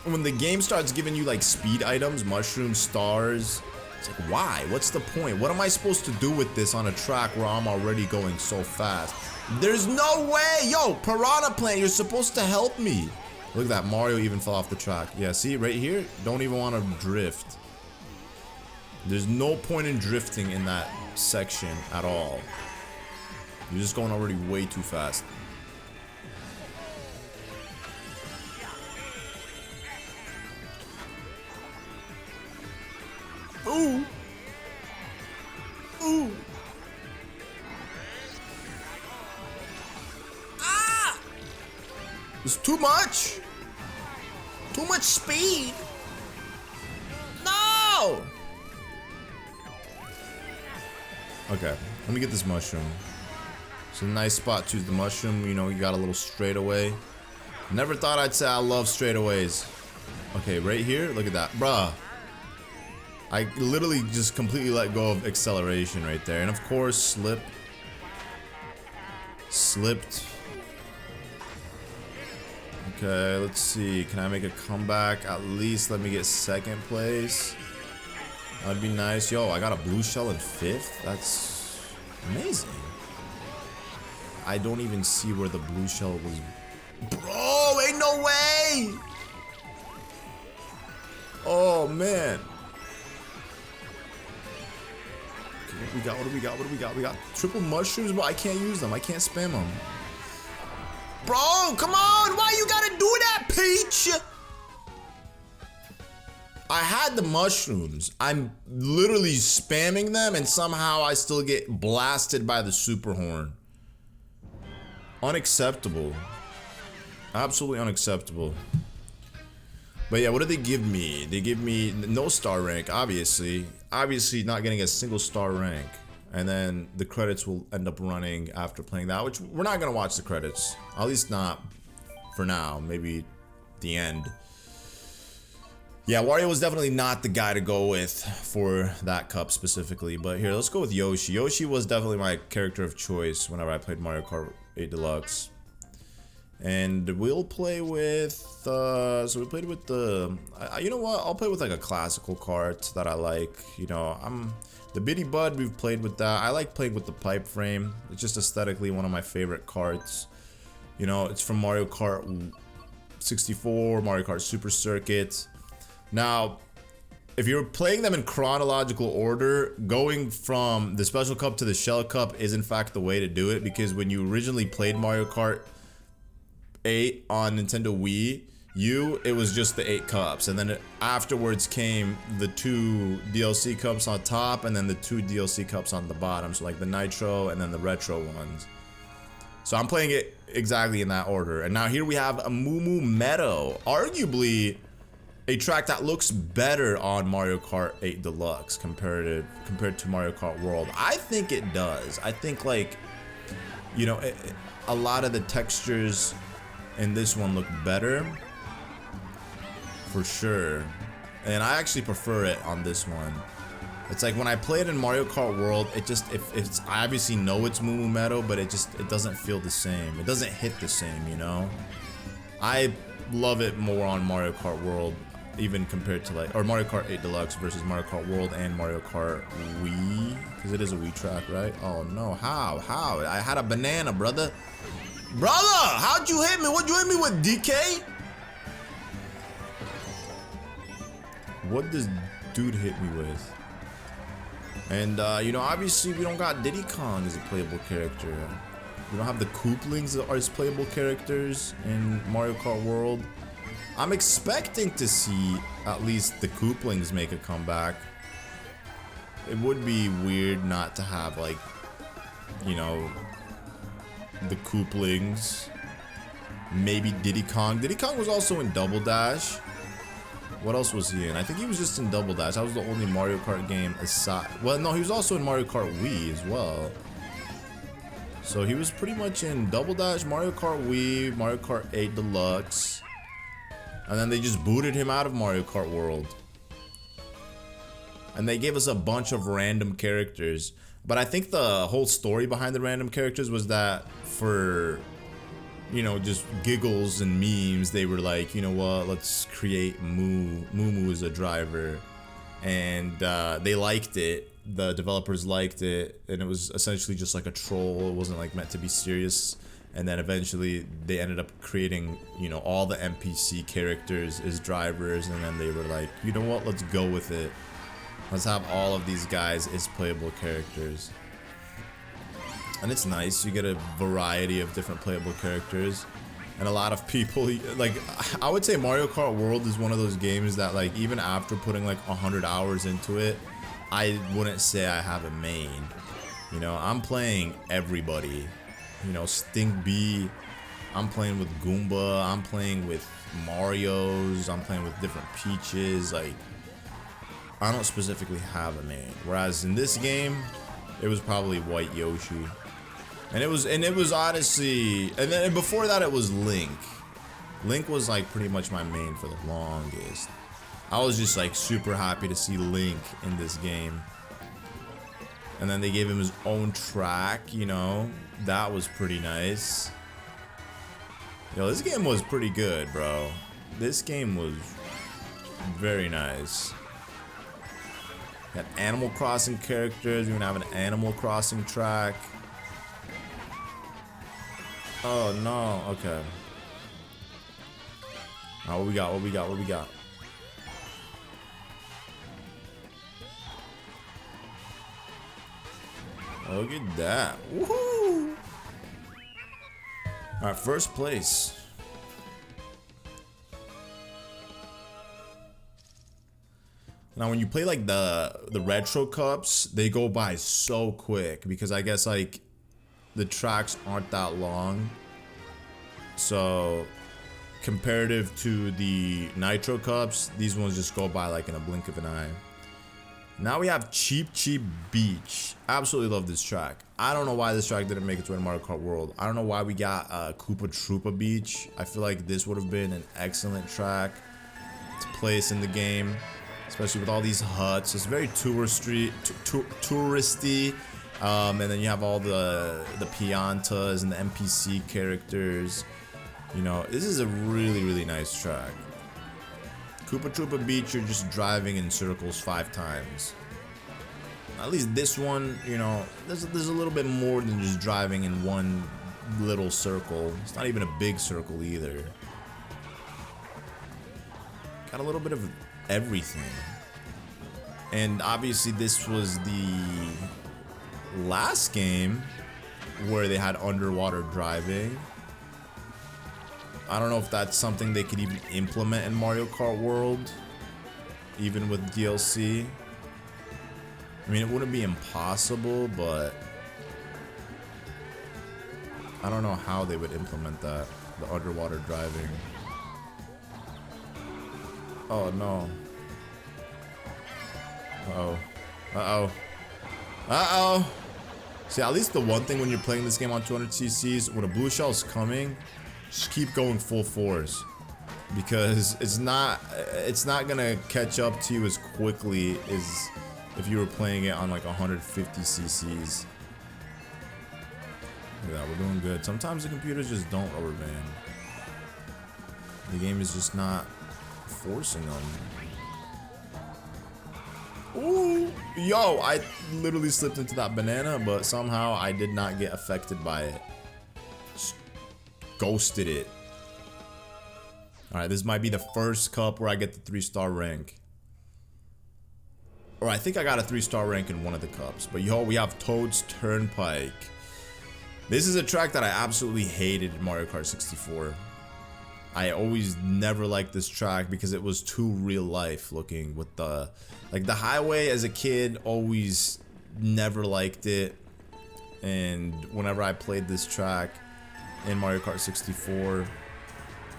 when the game starts giving you like speed items, mushroom stars, it's like, why? What's the point? What am I supposed to do with this on a track where I'm already going so fast? There's no way! Yo, Piranha Plant, you're supposed to help me. Look at that, Mario even fell off the track. Yeah, see, right here, don't even want to drift. There's no point in drifting in that section at all. You're just going already way too fast. Ooh. Ooh. Ah! It's too much. Too much speed. No! Okay, let me get this mushroom. It's a nice spot to use the mushroom. You know, you got a little straightaway. Never thought I'd say I love straightaways. Okay, right here, look at that. Bruh. I literally just completely let go of acceleration right there. And of course, slipped. Okay, let's see. Can I make a comeback? At least let me get second place. That'd be nice. Yo, I got a blue shell in 5th. That's amazing. I don't even see where the blue shell was. Bro, ain't no way! Oh, man. Okay, what do we got? What do we got? What do we got? We got triple mushrooms, but I can't use them. I can't spam them. Bro, come on! Why you gotta do that, Peach? I had the mushrooms. I'm literally spamming them, and somehow I still get blasted by the super horn. Unacceptable. Absolutely unacceptable. But yeah, what did they give me? They give me no star rank, obviously. Obviously not getting a single star rank. And then the credits will end up running after playing that, which we're not gonna watch the credits. At least not for now, maybe the end. Yeah, Wario was definitely not the guy to go with for that cup specifically, but here, let's go with Yoshi. Yoshi was definitely my character of choice whenever I played Mario Kart 8 Deluxe. And we'll play with, so we played with the, you know what, I'll play with like a classical cart that I like. You know, the Bitty Bud, we've played with that. I like playing with the pipe frame. It's just aesthetically one of my favorite carts. You know, it's from Mario Kart 64, Mario Kart Super Circuit. Now, if you're playing them in chronological order, going from the Special Cup to the Shell Cup is in fact the way to do it, because when you originally played Mario Kart 8 on Nintendo Wii U, it was just the 8 cups, and then afterwards came the 2 DLC cups on top, and then the 2 DLC cups on the bottom, so like the Nitro and then the Retro ones. So I'm playing it exactly in that order. And now here we have a Moo Moo Meadow, arguably a track that looks better on Mario Kart 8 Deluxe compared to Mario Kart World. I think it does. I think, like, you know, a lot of the textures in this one look better, for sure. And I actually prefer it on this one. It's like when I play it in Mario Kart World, it just, it's, I obviously know it's Moo Moo Meadow, but it doesn't feel the same. It doesn't hit the same, you know? I love it more on Mario Kart World, even compared to like, or Mario Kart 8 Deluxe versus Mario Kart World and Mario Kart Wii, because it is a Wii track, right? Oh no, how? I had a banana, brother. How'd you hit me? What'd you hit me with, DK? What does dude hit me with? And you know, obviously we don't got Diddy Kong as a playable character. We don't have the Kooplings as playable characters in Mario Kart World. I'm expecting to see at least the Kooplings make a comeback. It would be weird not to have, like, you know, the Kooplings. Maybe Diddy Kong. Diddy Kong was also in Double Dash. What else was he in? I think he was just in Double Dash. That was the only Mario Kart game aside. Well, no, he was also in Mario Kart Wii as well. So he was pretty much in Double Dash, Mario Kart Wii, Mario Kart 8 Deluxe. And then they just booted him out of Mario Kart World. And they gave us a bunch of random characters. But I think the whole story behind the random characters was that for, you know, just giggles and memes, they were like, you know what, let's create Moo Moo as a driver. And they liked it. The developers liked it. And it was essentially just like a troll. It wasn't like meant to be serious. And then eventually they ended up creating, you know, all the NPC characters as drivers. And then they were like, you know what, let's go with it. Let's have all of these guys as playable characters. And it's nice. You get a variety of different playable characters. And a lot of people, like, I would say Mario Kart World is one of those games that, like, even after putting like 100 hours into it, I wouldn't say I have a main. You know, I'm playing everybody. You know, Stink B, I'm playing with Goomba, I'm playing with Marios, I'm playing with different Peaches. Like, I don't specifically have a main. Whereas in this game, it was probably White Yoshi. And it was honestly, and then before that it was Link. Link was like pretty much my main for the longest. I was just like super happy to see Link in this game. And then they gave him his own track, you know. That was pretty nice. Yo, this game was pretty good, bro. This game was very nice. Got Animal Crossing characters. We're gonna have an Animal Crossing track. Oh no, okay. Alright, what we got? What we got? What we got? Look at that. Woohoo! Alright, first place. Now when you play like the retro cups, they go by so quick because I guess like the tracks aren't that long. So comparative to the nitro cups, these ones just go by like in a blink of an eye. Now we have Cheap Beach. Absolutely love this track. I don't know why this track didn't make its way to Mario Kart World. I don't know why we got Koopa Troopa Beach. I feel like this would have been an excellent track to place in the game, especially with all these huts. It's very touristy, and then you have all the Piantas and the NPC characters. You know, this is a really nice track. Koopa Troopa Beach, you're just driving in circles 5 times. At least this one, you know, there's a little bit more than just driving in one little circle. It's not even a big circle either. Got a little bit of everything. And obviously this was the last game where they had underwater driving. I don't know if that's something they could even implement in Mario Kart World, even with DLC. I mean, it wouldn't be impossible, but I don't know how they would implement that, the underwater driving. Oh no. Uh-oh. Uh-oh. Uh-oh. See, at least the one thing when you're playing this game on 200cc's, when a blue shell's coming, just keep going full force, because it's not gonna catch up to you as quickly as if you were playing it on like 150cc's. Look at that, we're doing good. Sometimes the computers just don't rubber band. The game is just not forcing them. Ooh, yo, I literally slipped into that banana, but somehow I did not get affected by it. Just ghosted it. Alright, this might be the first cup where I get the 3-star rank. Or I think I got a 3-star rank in one of the cups. But yo, we have Toad's Turnpike. This is a track that I absolutely hated in Mario Kart 64. I always never liked this track because it was too real life looking with the highway. As a kid, always never liked it, and whenever I played this track in Mario Kart 64,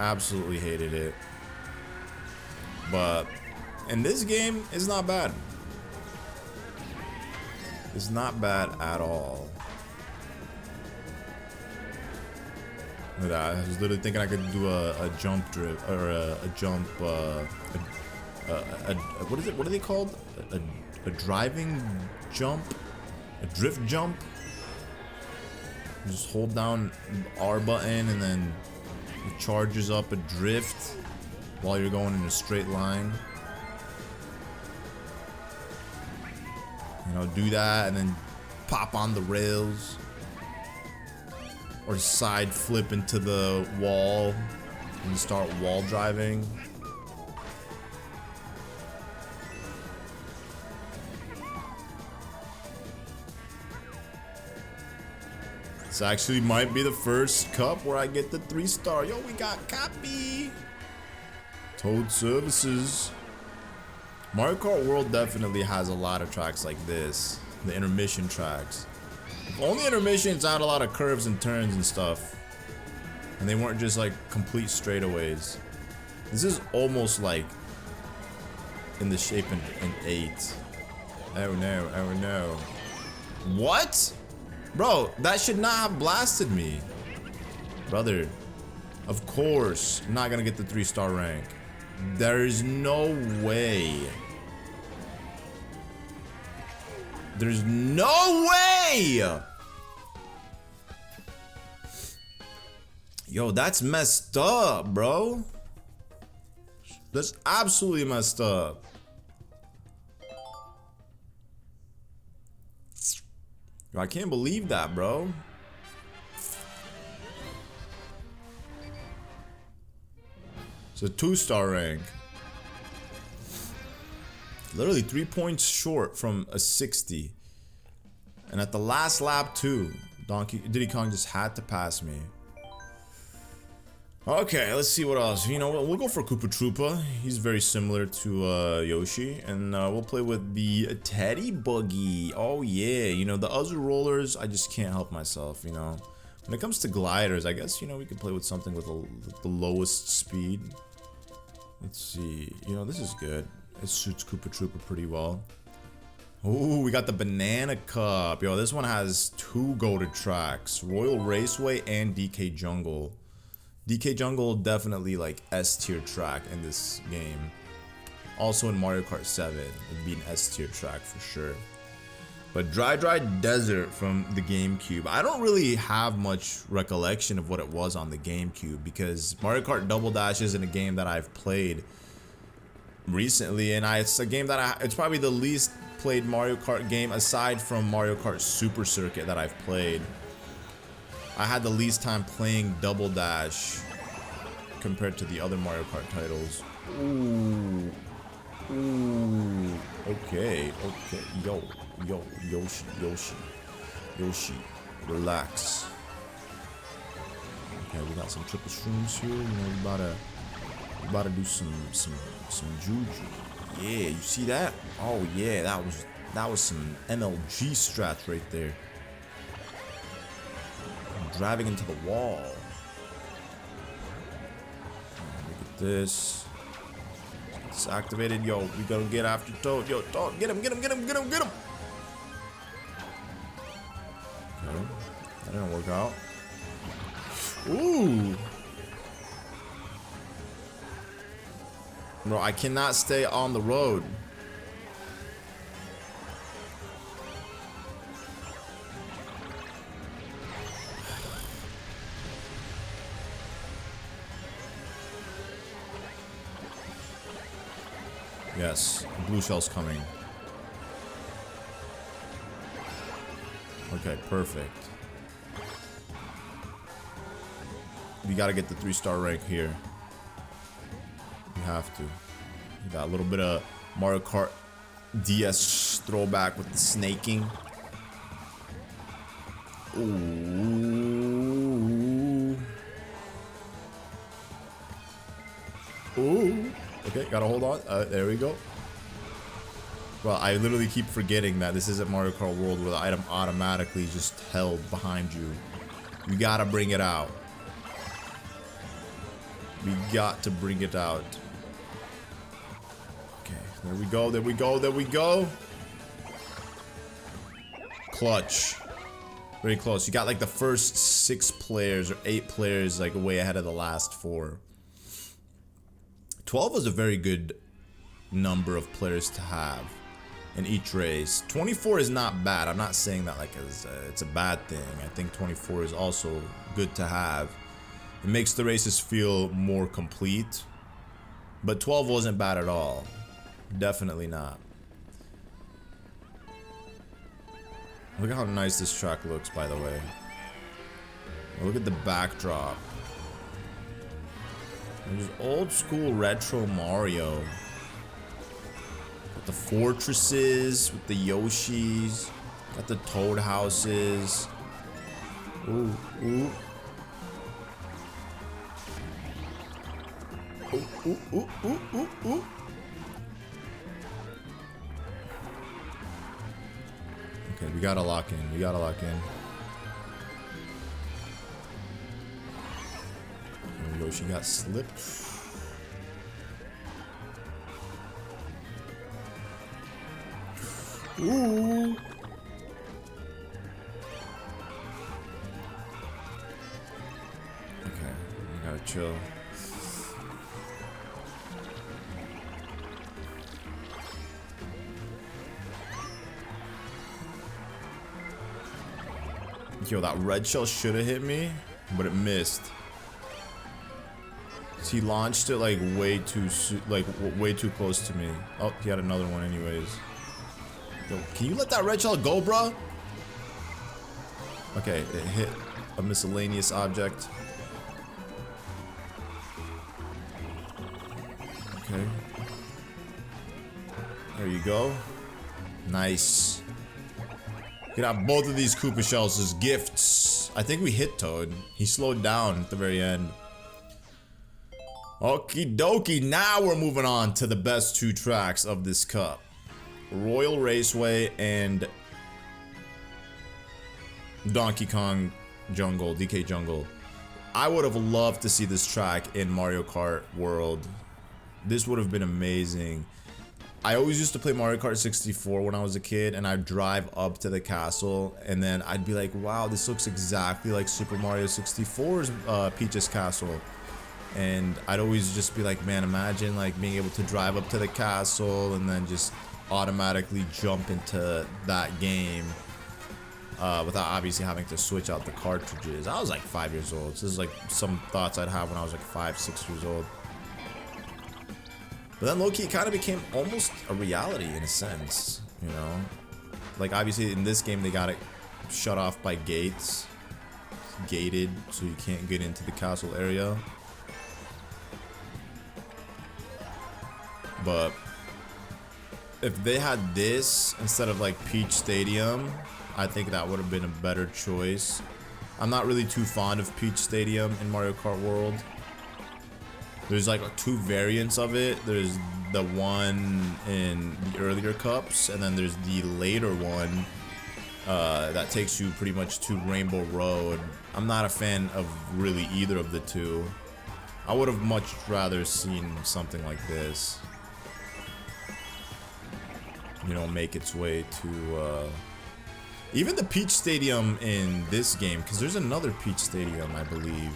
absolutely hated it. But in this game, it's not bad. It's not bad at all. Look at that. I was literally thinking I could do a jump drift, or a jump, what is it? What are they called? A driving jump? A drift jump? You just hold down R button and then it charges up a drift while you're going in a straight line. You know, do that and then pop on the rails. Or side flip into the wall and start wall driving. This actually might be the first cup where I get the 3-star. Yo, we got copy. Toad Services. Mario Kart World definitely has a lot of tracks like this. The intermission tracks. If only intermissions had a lot of curves and turns and stuff, and they weren't just like complete straightaways. This is almost like in the shape an 8. Oh no, oh no. What? Bro, that should not have blasted me. Brother, of course I'm not gonna get the 3-star rank. There's no way. There's no way! Yo, that's messed up, bro. That's absolutely messed up. Yo, I can't believe that, bro. It's a 2-star rank. Literally 3 points short from a 60. And at the last lap too, Diddy Kong just had to pass me. Okay, let's see what else. You know what, we'll go for Koopa Troopa. He's very similar to Yoshi. And we'll play with the Teddy Buggy. Oh yeah, you know, the other rollers, I just can't help myself, you know. When it comes to gliders, I guess, you know, we can play with something with the lowest speed. Let's see. You know, this is good. It suits Koopa Troopa pretty well. Oh, we got the Banana Cup. Yo, this one has 2 goated tracks. Royal Raceway and DK Jungle. DK Jungle, definitely like S-tier track in this game. Also in Mario Kart 7, it'd be an S-tier track for sure. But Dry Desert from the GameCube. I don't really have much recollection of what it was on the GameCube because Mario Kart Double Dash isn't a game that I've played recently, and it's a game that it's probably the least played Mario Kart game aside from Mario Kart Super Circuit that I've played. I had the least time playing Double Dash compared to the other Mario Kart titles. Ooh. Ooh. Okay. Yo, Yoshi. Relax. Okay, we got some triple shrooms here. You know, we about to do some juju. Yeah, you see that? Oh yeah, that was some MLG strats right there. I'm driving into the wall. Look at this. It's activated. Yo, we gotta get after Toad. Yo, Toad, get him. Okay, that didn't work out. Ooh. Bro, I cannot stay on the road. Yes, blue shell's coming. Okay, perfect. We gotta get the 3-star rank here. We have to. We got a little bit of Mario Kart DS throwback with the snaking. Ooh. Ooh. Okay, gotta hold on. There we go. Well, I literally keep forgetting that this isn't Mario Kart World where the item automatically just held behind you. You gotta bring it out. We got to bring it out. Okay, there we go. Clutch. Very close. You got like the first 6 players or 8 players like way ahead of the last 4. 12 was a very good number of players to have in each race. 24 is not bad. I'm not saying that like it's a bad thing. I think 24 is also good to have. It makes the races feel more complete. But 12 wasn't bad at all. Definitely not. Look at how nice this track looks, by the way. Look at the backdrop. There's old school retro Mario. With the fortresses, with the Yoshis, got the Toad houses. Ooh, ooh. Ooh. Okay, we gotta lock in. Yoshi got slipped. Ooh. Okay, we gotta chill. Yo, that red shell should have hit me, but it missed. He launched it like way too close to me. Oh, he had another one anyways. Yo, can you let that red shell go, bro? Okay, it hit a miscellaneous object. Okay. There you go. Nice. You can have both of these Koopa shells as gifts. I think we hit Toad. He slowed down at the very end. Okie dokie, now we're moving on to the best 2 tracks of this cup. Royal Raceway and Donkey Kong Jungle, DK Jungle. I would have loved to see this track in Mario Kart World. This would have been amazing. I always used to play Mario Kart 64 when I was a kid, and I'd drive up to the castle, and then I'd be like, wow, this looks exactly like Super Mario 64's Peach's Castle. And I'd always just be like, man, imagine like being able to drive up to the castle and then just automatically jump into that game without obviously having to switch out the cartridges. I was like 5 years old. This is like some thoughts I'd have when I was like 5, 6 years old. But then low-key it kind of became almost a reality in a sense, you know? Like obviously in this game they got it shut off by gates. It's gated, so you can't get into the castle area. But if they had this instead of like Peach Stadium, I think that would have been a better choice. I'm not really too fond of Peach Stadium in Mario Kart World. There's like 2 variants of it. There's the one in the earlier cups, and then there's the later one that takes you pretty much to Rainbow Road. I'm not a fan of really either of the 2. I would have much rather seen something like this, you know, make its way to even the Peach Stadium in this game, because there's another Peach Stadium, I believe.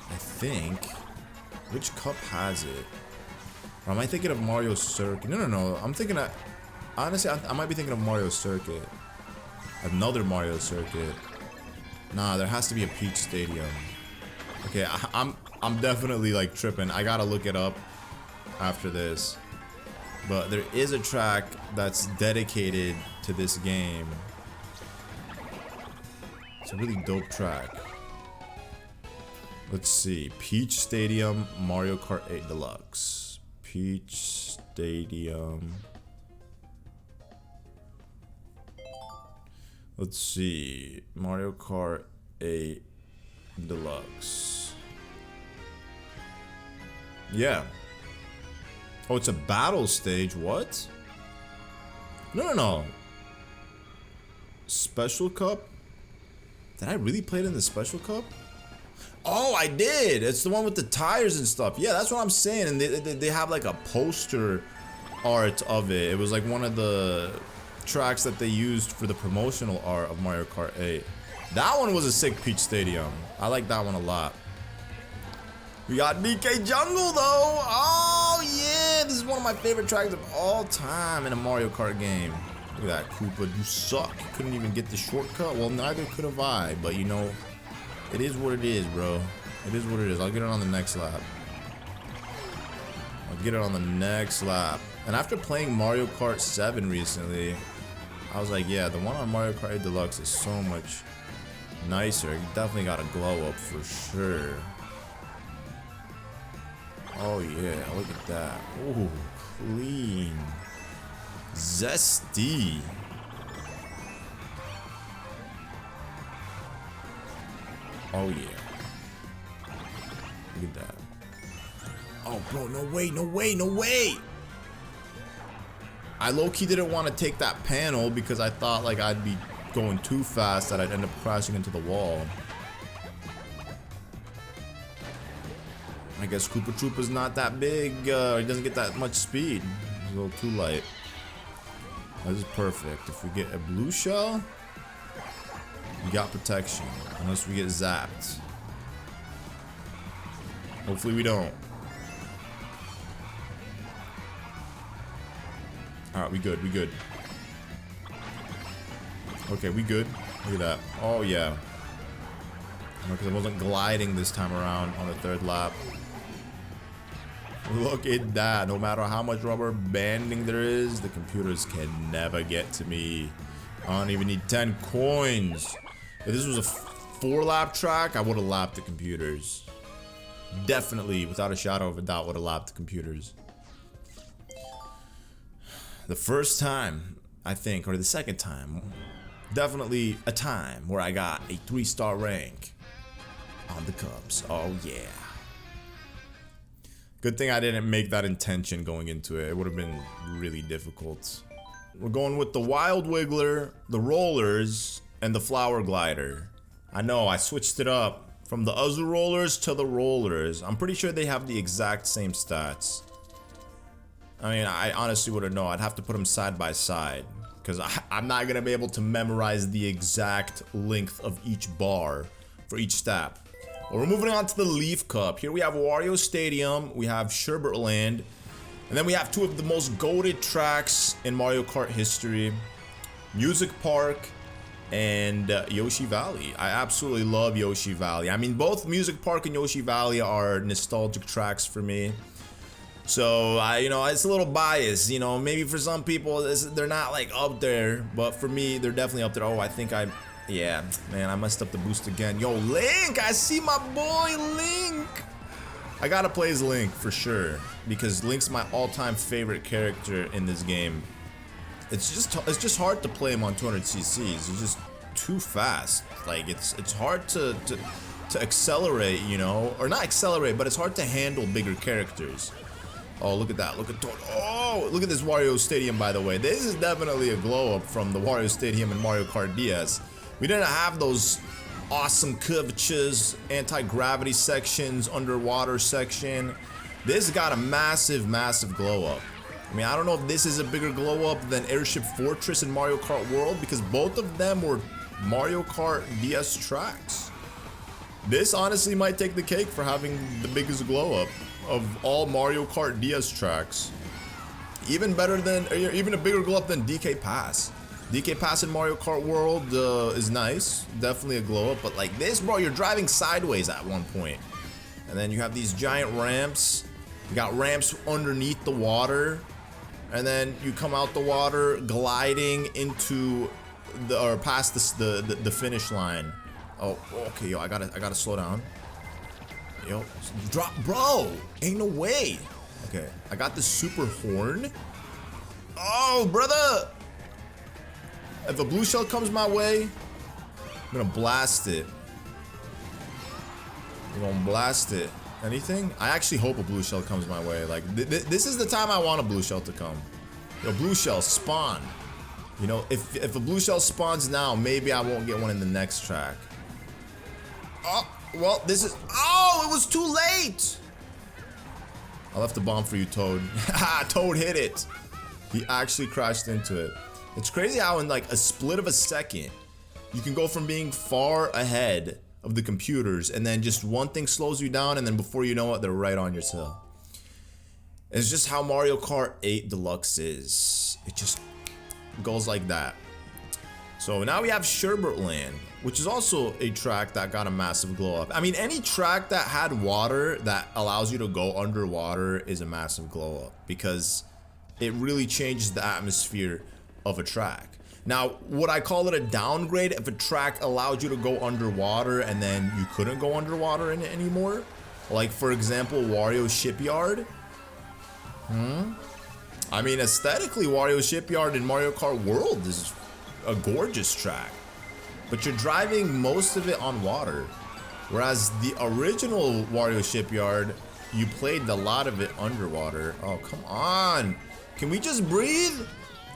I think. Which cup has it? Or am I thinking of Mario Circuit? No. I'm thinking of... Honestly, I might be thinking of Mario Circuit. Another Mario Circuit. Nah, there has to be a Peach Stadium. Okay, I'm definitely like tripping. I gotta look it up after this. But there is a track that's dedicated to this game. It's a really dope track. Let's see. Peach Stadium, Mario Kart 8 Deluxe. Peach Stadium. Let's see. Mario Kart 8 Deluxe. Yeah. Oh, it's a battle stage. What? No. Special Cup? Did I really play it in the Special Cup? Oh, I did. It's the one with the tires and stuff. Yeah, that's what I'm saying. And they have like a poster art of it. It was like one of the tracks that they used for the promotional art of Mario Kart 8. That one was a sick Peach Stadium. I like that one a lot. We got DK Jungle though. Oh yeah, this is one of my favorite tracks of all time in a Mario Kart game. Look at that, Koopa. You suck. You couldn't even get the shortcut. Well, neither could have I. But you know, it is what it is, bro. It is what it is. I'll get it on the next lap. And after playing Mario Kart 7 recently, I was like, yeah, the one on Mario Kart 8 Deluxe is so much nicer. You definitely got a glow up for sure. Oh yeah, look at that. Ooh, clean. Zesty. Oh yeah. Look at that. Oh bro, no way. I low-key didn't want to take that panel because I thought like I'd be going too fast that I'd end up crashing into the wall. I guess Koopa Troopa's not that big, he doesn't get that much speed. He's a little too light. This is perfect. If we get a blue shell, we got protection. Unless we get zapped. Hopefully we don't. Alright, we good. Okay, we good. Look at that. Oh, yeah. Because I wasn't gliding this time around on the third lap. Look at that. No matter how much rubber banding there is, the computers can never get to me. I don't even need 10 coins. If this was a 4-lap track, I would have lapped the computers. Definitely, without a shadow of a doubt, would have lapped the computers. The first time, I think, or the second time, definitely a time where I got a 3-star rank on the Cups. Oh, yeah. Good thing I didn't make that intention going into it. It would have been really difficult. We're going with the Wild Wiggler, the Rollers, and the Flower Glider. I know, I switched it up from the other Rollers to the Rollers. I'm pretty sure they have the exact same stats. I mean, I honestly wouldn't know. I'd have to put them side by side, because I'm not going to be able to memorize the exact length of each bar for each stat. Well, we're moving on to the Leaf Cup. Here we have Wario Stadium, we have Sherbert Land, and then we have two of the most goated tracks in Mario Kart history, Music Park and Yoshi Valley. I absolutely love Yoshi Valley. I mean, both Music Park and Yoshi Valley are nostalgic tracks for me. So, you know, it's a little biased, you know, maybe for some people they're not like up there, but for me, they're definitely up there. Oh, I think yeah, man, I messed up the boost again. Yo, Link, I see my boy Link. I gotta play as Link for sure, because Link's my all-time favorite character in this game. It's just hard to play him on 200cc's. He's just too fast. Like it's hard to accelerate, you know, or not accelerate, but it's hard to handle bigger characters. Oh, look at that. Look at Toad. Oh, look at this Wario Stadium, by the way. This is definitely a glow up from the Wario Stadium in Mario Kart DS. We didn't have those awesome curvatures, anti-gravity sections, underwater section. This got a massive, massive glow up. I mean, I don't know if this is a bigger glow up than Airship Fortress and Mario Kart World, because both of them were Mario Kart DS tracks. This honestly might take the cake for having the biggest glow up of all Mario Kart DS tracks. Even better than, even a bigger glow up than DK Pass. DK Pass in Mario Kart World is nice, definitely a glow up, but like this, bro, you're driving sideways at one point. And then you have these giant ramps. You got ramps underneath the water. And then you come out the water, gliding into the, or past the finish line. Oh, okay, yo, I gotta slow down. Yo, drop, bro, ain't no way. Okay, I got the super horn. Oh, brother. If a blue shell comes my way, I'm gonna blast it. I'm gonna blast it. Anything? I actually hope a blue shell comes my way. Like, this is the time I want a blue shell to come. Yo, blue shell, spawn. You know, if a blue shell spawns now, maybe I won't get one in the next track. Oh, well, this is... Oh, it was too late! I left the bomb for you, Toad. Toad hit it. He actually crashed into it. It's crazy how in like a split of a second, you can go from being far ahead of the computers, and then just one thing slows you down, and then before you know it, they're right on your tail. It's just how Mario Kart 8 Deluxe is. It just goes like that. So now we have Sherbert Land, which is also a track that got a massive glow up. I mean, any track that had water that allows you to go underwater is a massive glow up, because it really changes the atmosphere of a track. Now, would I call it a downgrade if a track allowed you to go underwater and then you couldn't go underwater in it anymore? Like, for example, Wario Shipyard? I mean, aesthetically, Wario Shipyard in Mario Kart World is a gorgeous track, but you're driving most of it on water. Whereas the original Wario Shipyard, you played a lot of it underwater. Oh, come on. Can we just breathe?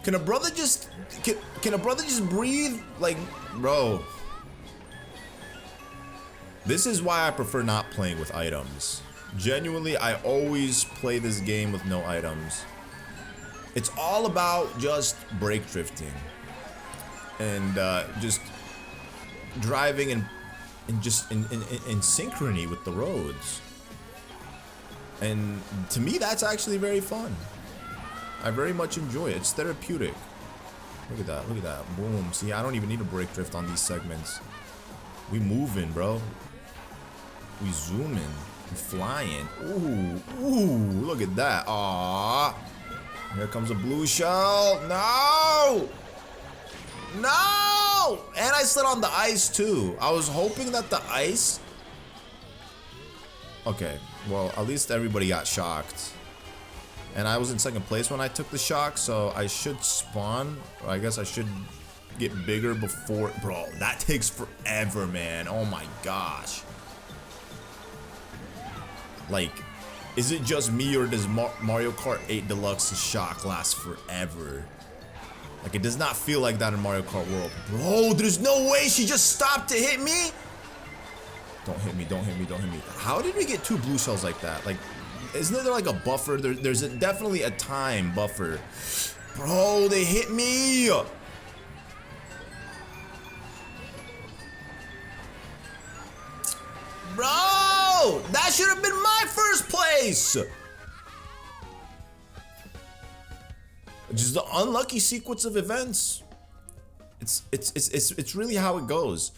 Can a brother just breathe? Like, bro. This is why I prefer not playing with items. Genuinely, I always play this game with no items. It's all about just brake drifting and just driving in synchrony with the roads. And to me, that's actually very fun. I very much enjoy it. It's therapeutic. Look at that. Look at that. Boom. See, I don't even need a brake drift on these segments. We moving, bro. We zooming. We flying. Ooh. Ooh. Look at that. Aww. Here comes a blue shell. No! No! And I slid on the ice, too. I was hoping that the ice... Okay. Well, at least everybody got shocked. And I was in second place when I took the shock, so I should spawn. Or I guess I should get bigger before... Bro, that takes forever, man. Oh my gosh. Like, is it just me or does Mario Kart 8 Deluxe's shock last forever? Like, it does not feel like that in Mario Kart World. Bro, there's no way she just stopped to hit me? Don't hit me, don't hit me, don't hit me. How did we get 2 blue shells like that? Like, isn't there like a buffer? There's definitely a time buffer. Bro, they hit me. Bro, that should have been my first place. Just the unlucky sequence of events. It's really how it goes.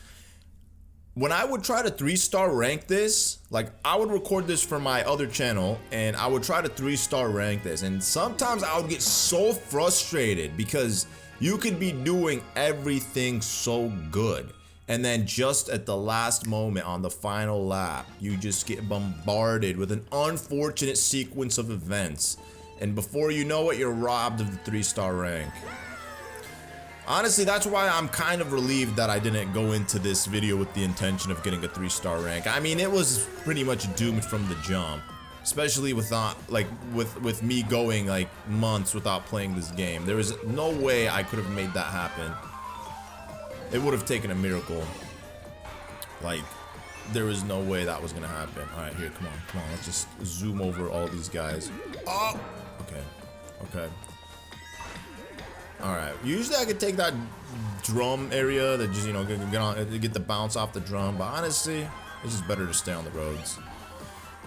When I would try to 3-star rank this, like I would record this for my other channel and I would try to 3-star rank this, and sometimes I would get so frustrated because you could be doing everything so good and then just at the last moment on the final lap you just get bombarded with an unfortunate sequence of events, and before you know it you're robbed of the 3-star rank. Honestly, that's why I'm kind of relieved that I didn't go into this video with the intention of getting a 3-star rank. I mean, it was pretty much doomed from the jump, especially without, like, with me going like months without playing this game. There was no way I could have made that happen. It would have taken a miracle. Like, there was no way that was gonna happen. All right, here, come on, let's just zoom over all these guys. Oh, okay. Alright, usually I could take that drum area that just, you know, get the bounce off the drum, but honestly, it's just better to stay on the roads.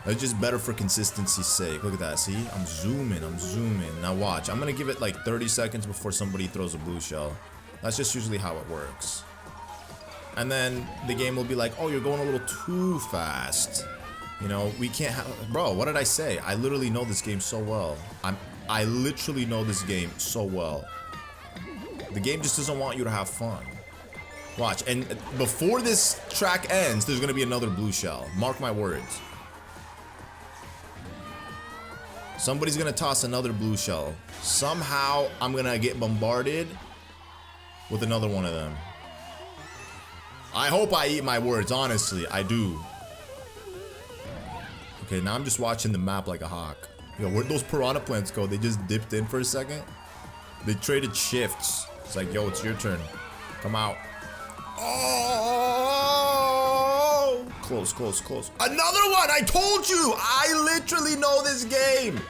It's just better for consistency's sake. Look at that, see? I'm zooming. Now watch, I'm gonna give it like 30 seconds before somebody throws a blue shell. That's just usually how it works. And then the game will be like, oh, you're going a little too fast. You know, we can't have... Bro, what did I say? I literally know this game so well. I literally know this game so well. The game just doesn't want you to have fun. Watch, and before this track ends, there's gonna be another blue shell. Mark my words. Somebody's gonna toss another blue shell. Somehow, I'm gonna get bombarded with another one of them. I hope I eat my words, honestly, I do. Okay, now I'm just watching the map like a hawk. Yo, where'd those piranha plants go? They just dipped in for a second. They traded shifts. It's like, yo, it's your turn. Come out. Oh! Close. Another one! I told you! I literally know this game!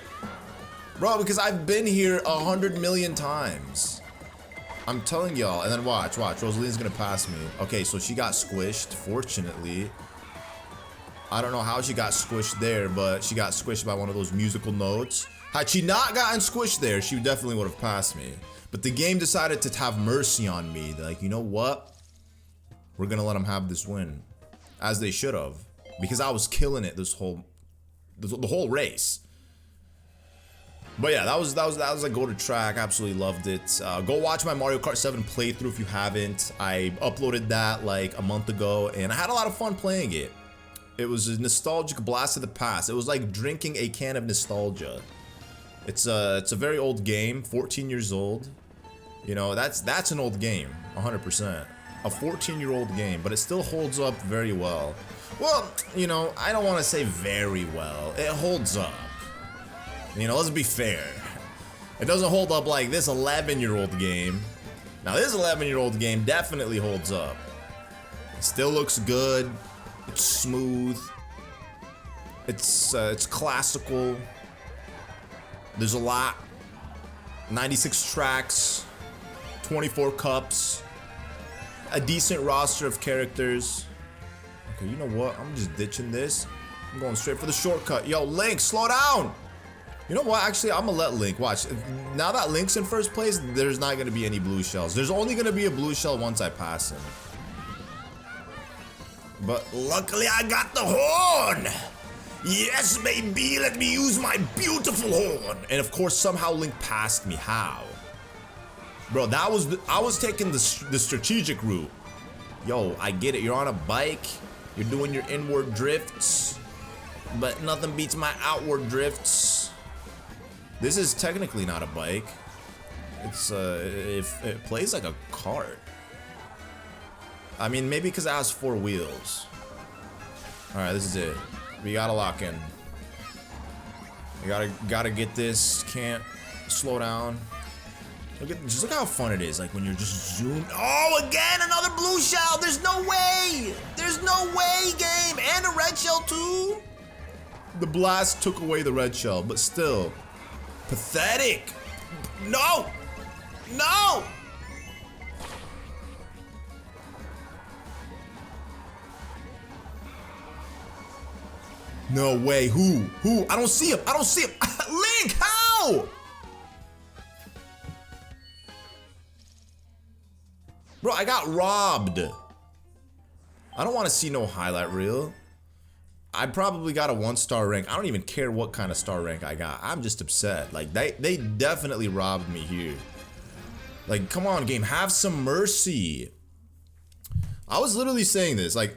Bro, because I've been here 100 million times. I'm telling y'all. And then watch. Rosaline's gonna pass me. Okay, so she got squished, fortunately. I don't know how she got squished there, but she got squished by one of those musical notes. Had she not gotten squished there, she definitely would have passed me. But the game decided to have mercy on me. They're like, you know what? We're gonna let them have this win. As they should have. Because I was killing it the whole race. But yeah, that was a go-to track. Absolutely loved it. Go watch my Mario Kart 7 playthrough if you haven't. I uploaded that like a month ago, and I had a lot of fun playing it. It was a nostalgic blast of the past. It was like drinking a can of nostalgia. It's a very old game, 14 years old. You know, that's an old game, 100%. A 14-year-old game, but it still holds up very well. Well, you know, I don't want to say very well. It holds up. You know, let's be fair. It doesn't hold up like this 11-year-old game. Now, this 11-year-old game definitely holds up. It still looks good. It's smooth. It's classical. There's a lot. 96 tracks, 24 cups, a decent roster of characters. Okay, you know what? I'm just ditching this. I'm going straight for the shortcut. Yo, Link, slow down! You know what? Actually, I'm gonna let Link watch. Now that Link's in first place, there's not gonna be any blue shells. There's only gonna be a blue shell once I pass him. But luckily, I got the horn. Yes, baby. Let me use my beautiful horn. And of course, somehow Link passed me. How? Bro, that was I was taking the strategic route. Yo, I get it. You're on a bike. You're doing your inward drifts. But nothing beats my outward drifts. This is technically not a bike. It's it plays like a cart. I mean, maybe because it has 4 wheels. All right, this is it. We gotta lock in. We gotta get this. Can't slow down. Just look how fun it is. Like when you're just zoomed. Oh, again another blue shell. There's no way. There's no way, game. And a red shell too. The blast took away the red shell, but still, pathetic. No, no. No way. Who? I don't see him. I don't see him. Link, how? Bro, I got robbed. I don't want to see no highlight reel. I probably got a 1-star rank. I don't even care what kind of star rank I got. I'm just upset. Like, they definitely robbed me here. Like, come on, game. Have some mercy. I was literally saying this. Like,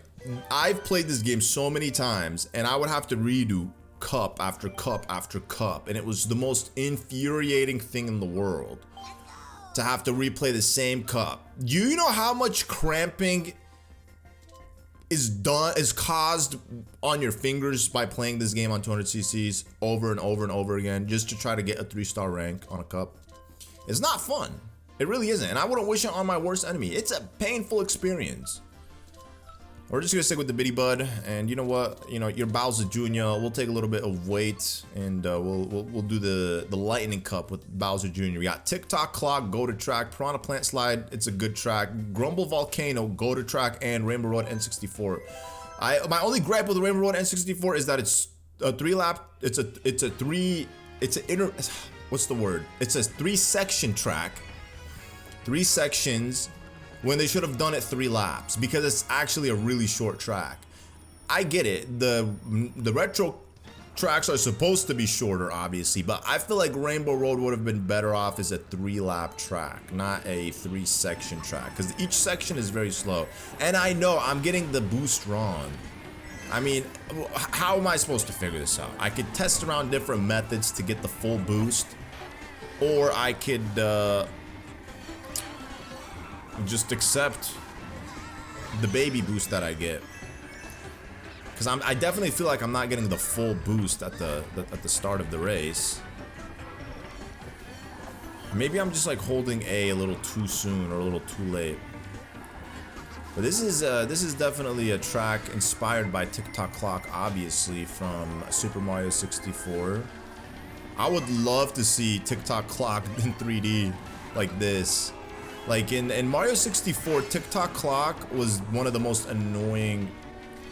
I've played this game so many times, and I would have to redo cup after cup after cup, and it was the most infuriating thing in the world to have to replay the same cup. Do you know how much cramping is caused on your fingers by playing this game on 200cc's over and over and over again just to try to get a 3-star rank on a cup? It's not fun. It really isn't, and I wouldn't wish it on my worst enemy. It's a painful experience. We're just gonna stick with the Bitty Bud, and you know what? You know, your Bowser Jr. We'll take a little bit of weight, and we'll do the Lightning Cup with Bowser Jr. We got TikTok Clock, Go to Track, Piranha Plant Slide. It's a good track. Grumble Volcano, Go to Track, and Rainbow Road N64. My only gripe with the Rainbow Road N64 is that it's a 3-lap. It's a 3-section track. 3 sections. When they should have done it 3 laps, because it's actually a really short track. I get it, the retro tracks are supposed to be shorter, obviously, but I feel like Rainbow Road would have been better off as a 3-lap track, not a 3-section track, because each section is very slow. And I know I'm getting the boost wrong. I mean, how am I supposed to figure this out? I could test around different methods to get the full boost, or I could just accept the baby boost that I get, because I definitely feel like I'm not getting the full boost at the start of the race. Maybe I'm just like holding a little too soon or a little too late. But this is definitely a track inspired by TikTok Clock, obviously from Super Mario 64. I would love to see TikTok Clock in 3D like this. Like in Mario 64, TikTok Clock was one of the most annoying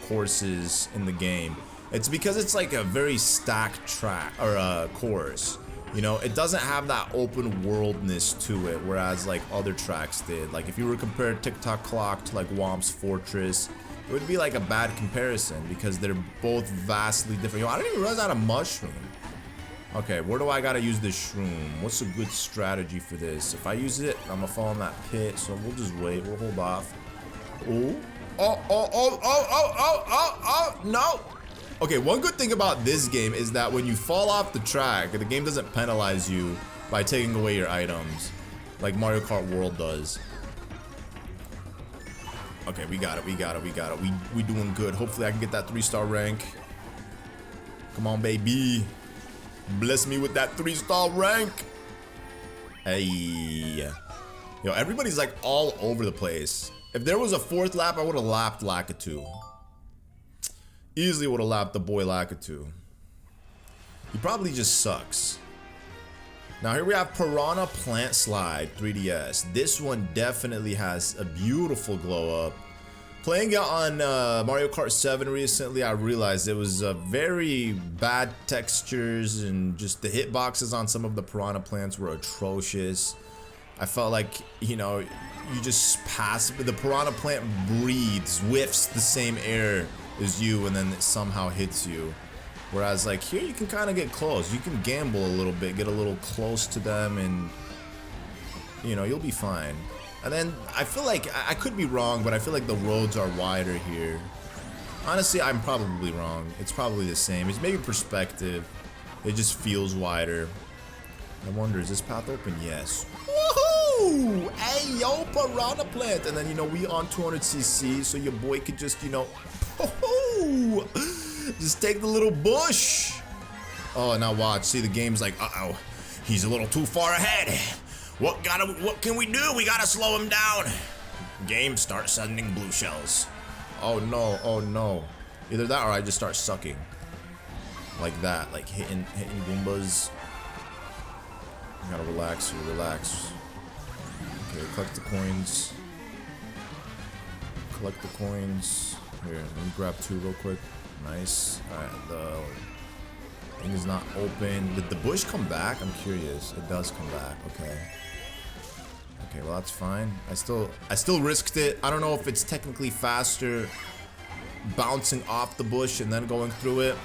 courses in the game. It's because it's like a very stacked track or course. You know, it doesn't have that open worldness to it, whereas like other tracks did. Like if you were to compare TikTok Clock to like Womp's Fortress, it would be like a bad comparison because they're both vastly different. Yo, I didn't even realize I had a mushroom. Okay, where do I gotta use this shroom? What's a good strategy for this? If I use it, I'm gonna fall in that pit, so we'll just wait. We'll hold off. Oh, no! Okay, one good thing about this game is that when you fall off the track, the game doesn't penalize you by taking away your items, like Mario Kart World does. Okay, we got it. We doing good. Hopefully I can get that 3-star rank. Come on, baby. Bless me with that 3-star rank. Hey. Yo, everybody's like all over the place. If there was a 4th lap, I would have lapped Lakitu. Easily would have lapped the boy Lakitu. He probably just sucks. Now here we have Piranha Plant Slide 3DS. This one definitely has a beautiful glow up. Playing it on Mario Kart 7 recently, I realized it was very bad textures and just the hitboxes on some of the piranha plants were atrocious. I felt like, you know, you just pass, the piranha plant breathes, whiffs the same air as you, and then it somehow hits you. Whereas like here you can kind of get close. You can gamble a little bit, get a little close to them, and you know, you'll be fine. And then I feel like, I could be wrong, but I feel like the roads are wider here. Honestly, I'm probably wrong. It's probably the same. It's maybe perspective. It just feels wider. I wonder, is this path open? Yes. Woohoo! Hey, yo, piranha plant. And then, you know, we on 200cc, so your boy could just, you know, just take the little bush. Oh, now watch. See, the game's like, uh-oh, he's a little too far ahead. What can we do? We gotta slow him down. Game, start sending blue shells. Oh no, oh no. Either that or I just start sucking. Like that, like hitting Goombas. You gotta relax here, relax. Okay, collect the coins. Collect the coins. Here, let me grab 2 real quick. Nice. Alright, the thing is not open. Did the bush come back? I'm curious. It does come back. Okay. Okay, well that's fine. I still risked it. I don't know if it's technically faster bouncing off the bush and then going through it.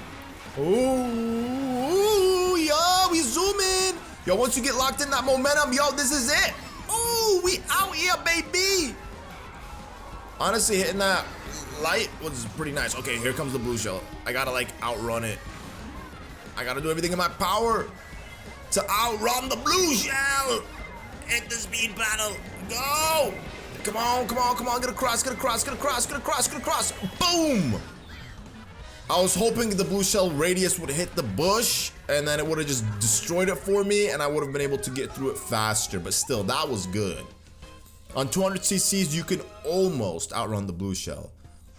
Ooh, yo, we zoom in. Yo, once you get locked in that momentum, yo, this is it. Ooh, we out here, baby. Honestly, hitting that light was pretty nice. Okay, here comes the blue shell. I gotta like outrun it. I gotta do everything in my power to outrun the blue shell. Hit the speed battle. Go! Come on, come on, come on. Get across, get across, get across, get across, get across. Boom! I was hoping the blue shell radius would hit the bush and then it would have just destroyed it for me and I would have been able to get through it faster. But still, that was good. On 200cc's, you can almost outrun the blue shell.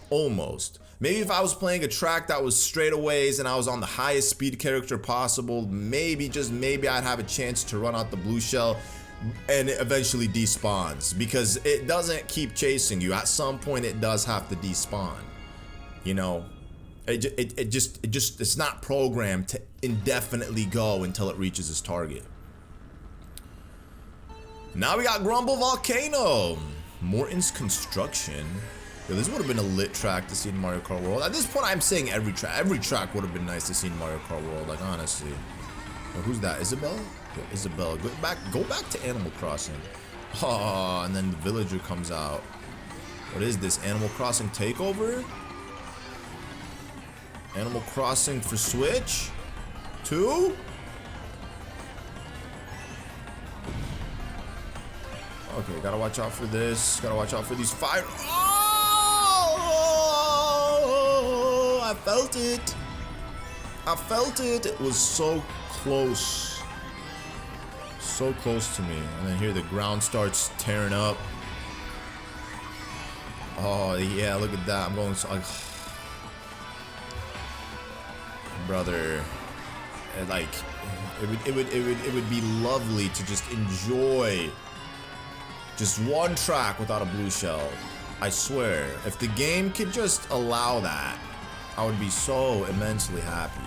Almost. Maybe if I was playing a track that was straightaways and I was on the highest speed character possible, maybe, just maybe, I'd have a chance to run out the blue shell and it eventually despawns, because it doesn't keep chasing you. At some point it does have to despawn, you know. It's not programmed to indefinitely go until it reaches its target. Now we got Grumble Volcano, Morton's Construction. Yo, this would have been a lit track to see in Mario Kart World. At this point, I'm saying every track would have been nice to see in Mario Kart World, like honestly. Yo, who's that? Isabel? Yeah, Isabel. Go back to Animal Crossing. Oh, and then the villager comes out. What is this? Animal Crossing Takeover? Animal Crossing for Switch? 2? Okay, gotta watch out for this. Gotta watch out for these fire. Oh! I felt it. I felt it. It was so close. So close to me. And then here the ground starts tearing up. Oh, yeah, look at that. I'm going so. Brother. Like, it would be lovely to just enjoy just one track without a blue shell. I swear, if the game could just allow that, I would be so immensely happy.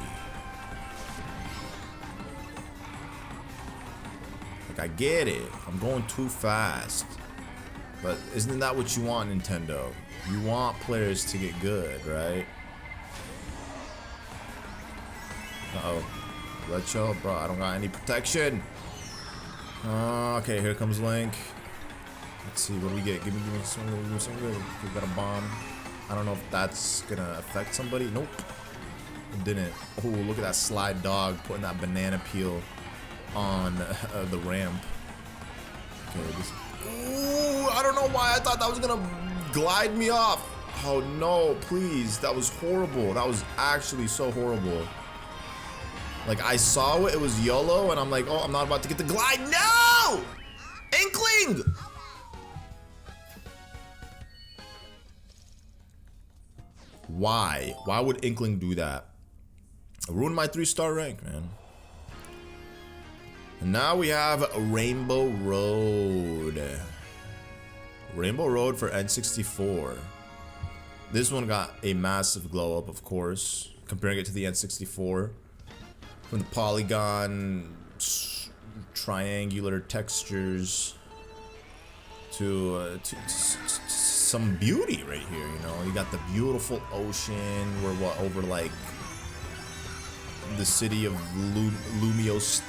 Like, I get it. I'm going too fast. But isn't that what you want, Nintendo? You want players to get good, right? Uh-oh. Red shell? Bro, I don't got any protection. Okay, here comes Link. Let's see, what do we get? Give me something good. We got a bomb. I don't know if that's gonna affect somebody. Nope. It didn't. Oh, look at that slide dog putting that banana peel on the ramp. Okay, this. Ooh, I don't know why I thought that was gonna glide me off. Oh no, please. That was horrible. That was actually so horrible. Like, I saw it was YOLO, and I'm like, oh, I'm not about to get the glide. No! Inkling! Why? Why would Inkling do that? I ruined my 3-star rank, man. And now we have Rainbow Road. Rainbow Road for N64. This one got a massive glow up, of course, comparing it to the N64. From the polygon, triangular textures to some beauty right here. You know, you got the beautiful ocean. We're what, over like the city of Lumios.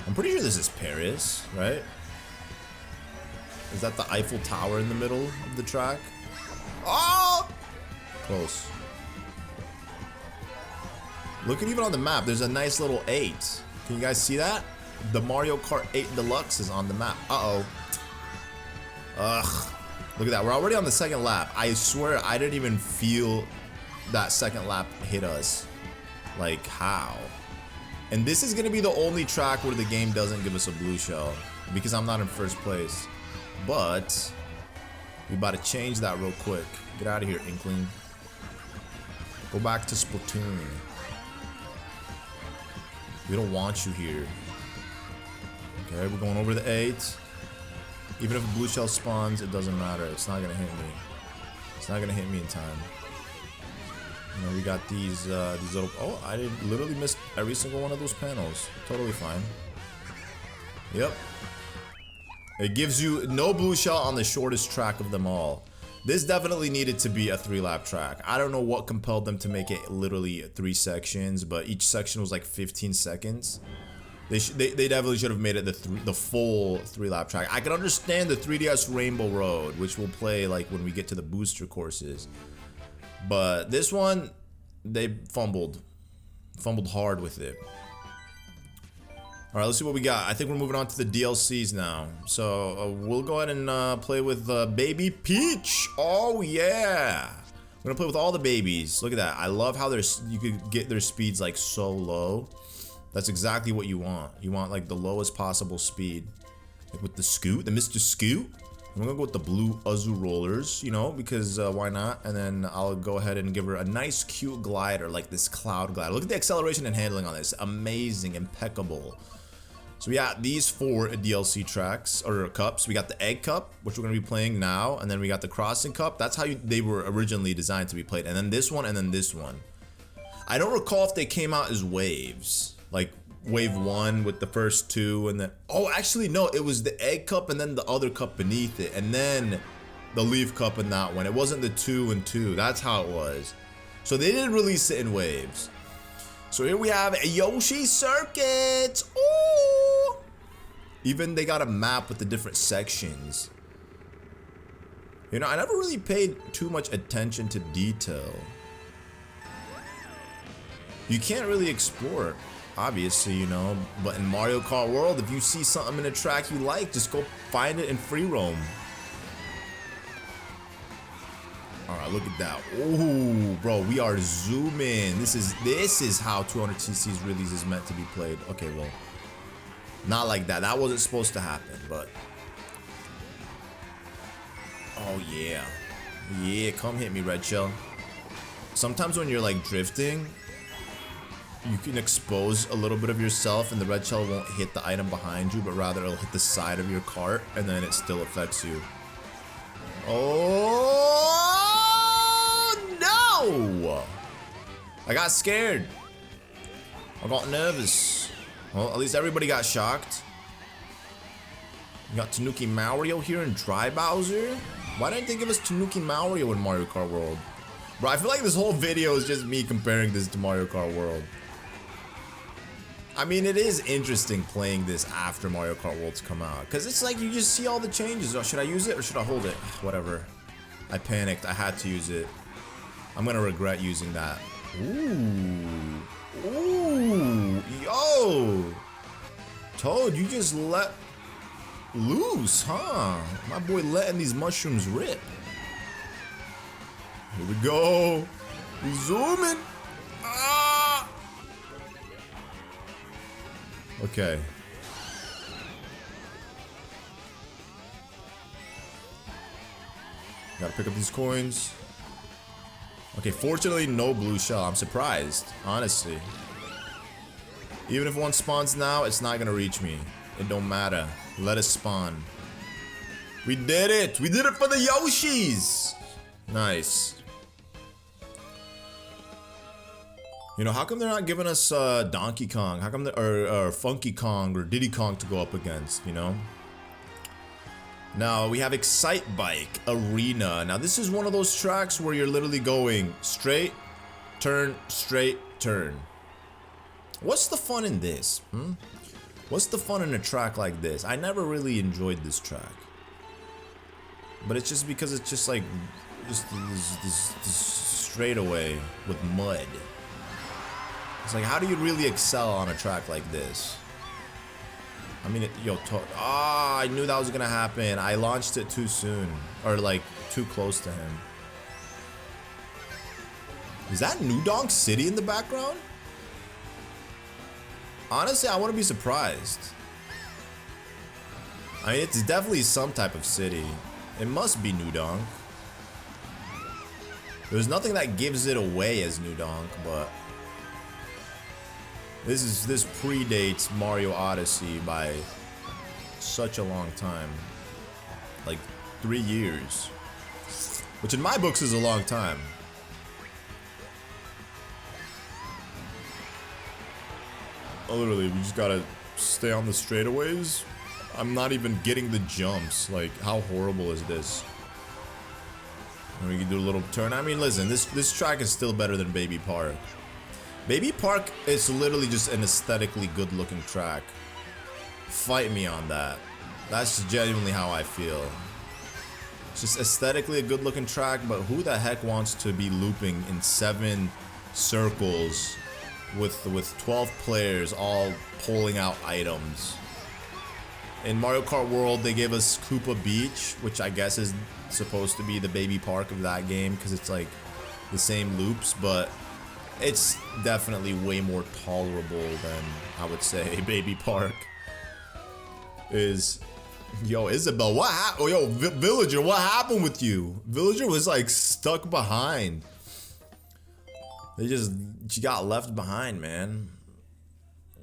I'm pretty sure this is Paris, right? Is that the Eiffel Tower in the middle of the track? Oh! Close. Look at even on the map, there's a nice little 8. Can you guys see that? The Mario Kart 8 Deluxe is on the map. Uh-oh. Ugh. Look at that, we're already on the second lap. I swear I didn't even feel that second lap hit us. Like, how? And this is gonna be the only track where the game doesn't give us a blue shell, because I'm not in first place. But we about to change that real quick. Get out of here, Inkling. Go back to Splatoon. We don't want you here. Okay, we're going over the 8. Even if a blue shell spawns, it doesn't matter. It's not gonna hit me. It's not gonna hit me in time. You know, we got these little. Oh, I literally missed every single one of those panels. Totally fine. Yep. It gives you no blue shell on the shortest track of them all. This definitely needed to be a 3-lap track. I don't know what compelled them to make it literally 3 sections, but each section was like 15 seconds. They definitely should have made it the full 3-lap track. I can understand the 3DS Rainbow Road, which we'll play like when we get to the booster courses. But this one, they fumbled hard with it. All right, let's see what we got. I think we're moving on to the DLCs now. So we'll go ahead and play with Baby Peach. Oh yeah, we're gonna play with all the babies. Look at that. I love how you could get their speeds like so low. That's exactly what you want. You want like the lowest possible speed. Like with the Scoot, the Mr. Scoot. I'm gonna go with the blue Uzu rollers, you know, because why not? And then I'll go ahead and give her a nice cute glider, like this cloud glider. Look at the acceleration and handling on this. Amazing, impeccable. So we got these 4 DLC tracks, or cups. We got the Egg Cup, which we're gonna be playing now. And then we got the Crossing Cup. That's how they were originally designed to be played. And then this one, and then this one. I don't recall if they came out as waves. Like wave 1 with the first 2 and then, oh actually no, it was the Egg Cup and then the other cup beneath it and then the Leaf Cup in that one. It wasn't the 2 and 2. That's how it was. So they didn't release it in waves. So here we have a Yoshi Circuit. Ooh! Even they got a map with the different sections. You know, I never really paid too much attention to detail. You can't really explore, obviously, you know, but in Mario Kart World, if you see something in a track you like, just go find it and free roam. All right, look at that. Oh, bro, we are zooming. This is how 200cc's release is meant to be played. Okay, well, not like that. That wasn't supposed to happen, but oh yeah, yeah, come hit me, Red Shell. Sometimes when you're like drifting, you can expose a little bit of yourself and the red shell won't hit the item behind you, but rather it'll hit the side of your cart and then it still affects you. Oh no! I got scared. I got nervous. Well, at least everybody got shocked. You got Tanuki Mario here and Dry Bowser? Why didn't they give us Tanuki Mario in Mario Kart World? Bro, I feel like this whole video is just me comparing this to Mario Kart World. I mean, it is interesting playing this after Mario Kart World's come out, because it's like you just see all the changes. Oh, should I use it or should I hold it? Whatever. I panicked. I had to use it. I'm gonna regret using that. Ooh. Ooh. Yo. Toad, you just let loose, huh? My boy letting these mushrooms rip. Here we go. We zooming. Ah. Okay. Gotta pick up these coins. Okay, fortunately no blue shell. I'm surprised, honestly. Even if one spawns now, it's not gonna reach me. It don't matter. Let it spawn. We did it! We did it for the Yoshis! Nice. You know, how come they're not giving us Donkey Kong? How come or Funky Kong or Diddy Kong to go up against, you know? Now, we have Excite Bike Arena. Now, this is one of those tracks where you're literally going straight, turn, straight, turn. What's the fun in this? What's the fun in a track like this? I never really enjoyed this track. But it's just because it's just like, just this straightaway with mud. It's like, how do you really excel on a track like this? I mean, I knew that was gonna happen. I launched it too soon, or like too close to him. Is that New Donk City in the background? Honestly, I wouldn't be surprised. I mean, it's definitely some type of city. It must be New Donk. There's nothing that gives it away as New Donk, but this predates Mario Odyssey by such a long time. Like 3 years. Which in my books is a long time. Literally, we just gotta stay on the straightaways. I'm not even getting the jumps. Like, how horrible is this? And we can do a little turn. I mean, listen, this track is still better than Baby Park. Baby Park is literally just an aesthetically good-looking track. Fight me on that. That's genuinely how I feel. It's just aesthetically a good-looking track, but who the heck wants to be looping in 7 circles with 12 players all pulling out items? In Mario Kart World, they gave us Koopa Beach, which I guess is supposed to be the Baby Park of that game because it's like the same loops, but it's definitely way more tolerable than, I would say, Baby Park is. Yo, Isabel, what happened? Oh, yo, Villager, what happened with you? Villager was like stuck behind. She got left behind, man.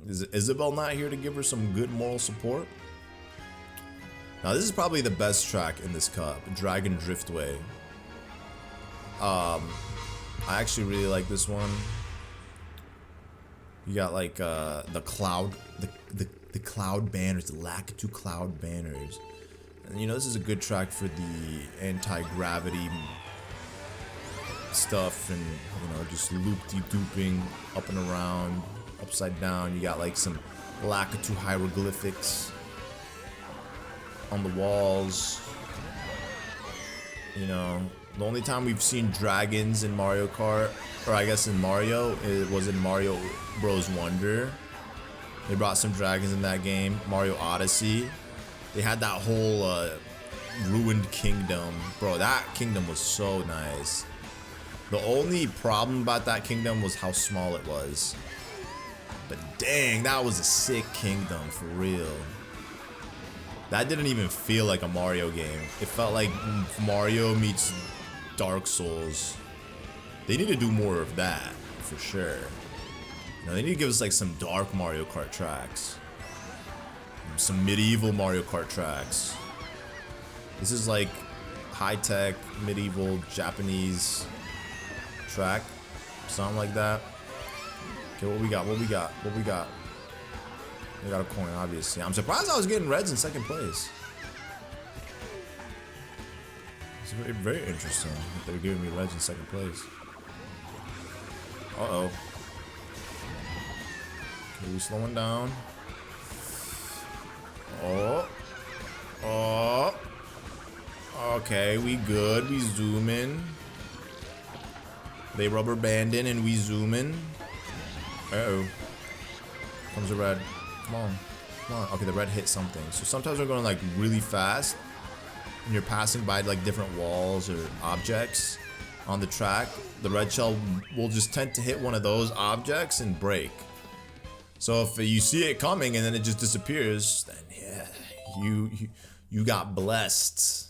Is Isabel not here to give her some good moral support? Now, this is probably the best track in this cup, Dragon Driftway. I actually really like this one. You got like the cloud banners, the Lakitu cloud banners. And you know, this is a good track for the anti-gravity stuff, and you know, just loop-de-dooping up and around, upside down. You got like some Lakitu hieroglyphics on the walls. You know, the only time we've seen dragons in Mario Kart, or I guess in Mario, it was in Mario Bros. Wonder. They brought some dragons in that game. Mario Odyssey, they had that whole ruined kingdom. Bro, that kingdom was so nice. The only problem about that kingdom was how small it was. But dang, that was a sick kingdom, for real. That didn't even feel like a Mario game. It felt like Mario meets Dark Souls. They need to do more of that, for sure. You know, they need to give us like some dark Mario Kart tracks. Some medieval Mario Kart tracks. This is like high-tech, medieval, Japanese track. Something like that. Okay, what we got? What we got? What we got? We got a coin, obviously. I'm surprised I was getting reds in second place. It's very, very interesting that they're giving me reds in second place. Uh-oh. Okay, we slowing down. Oh. Oh. Okay, we good. We zoom in. They rubber banding and we zoom in. Uh-oh. Comes a red. Come on. Come on. Okay, the red hit something. So sometimes we're going like really fast and you're passing by like different walls or objects on the track. The red shell will just tend to hit one of those objects and break. So if you see it coming and then it just disappears, then yeah, you got blessed.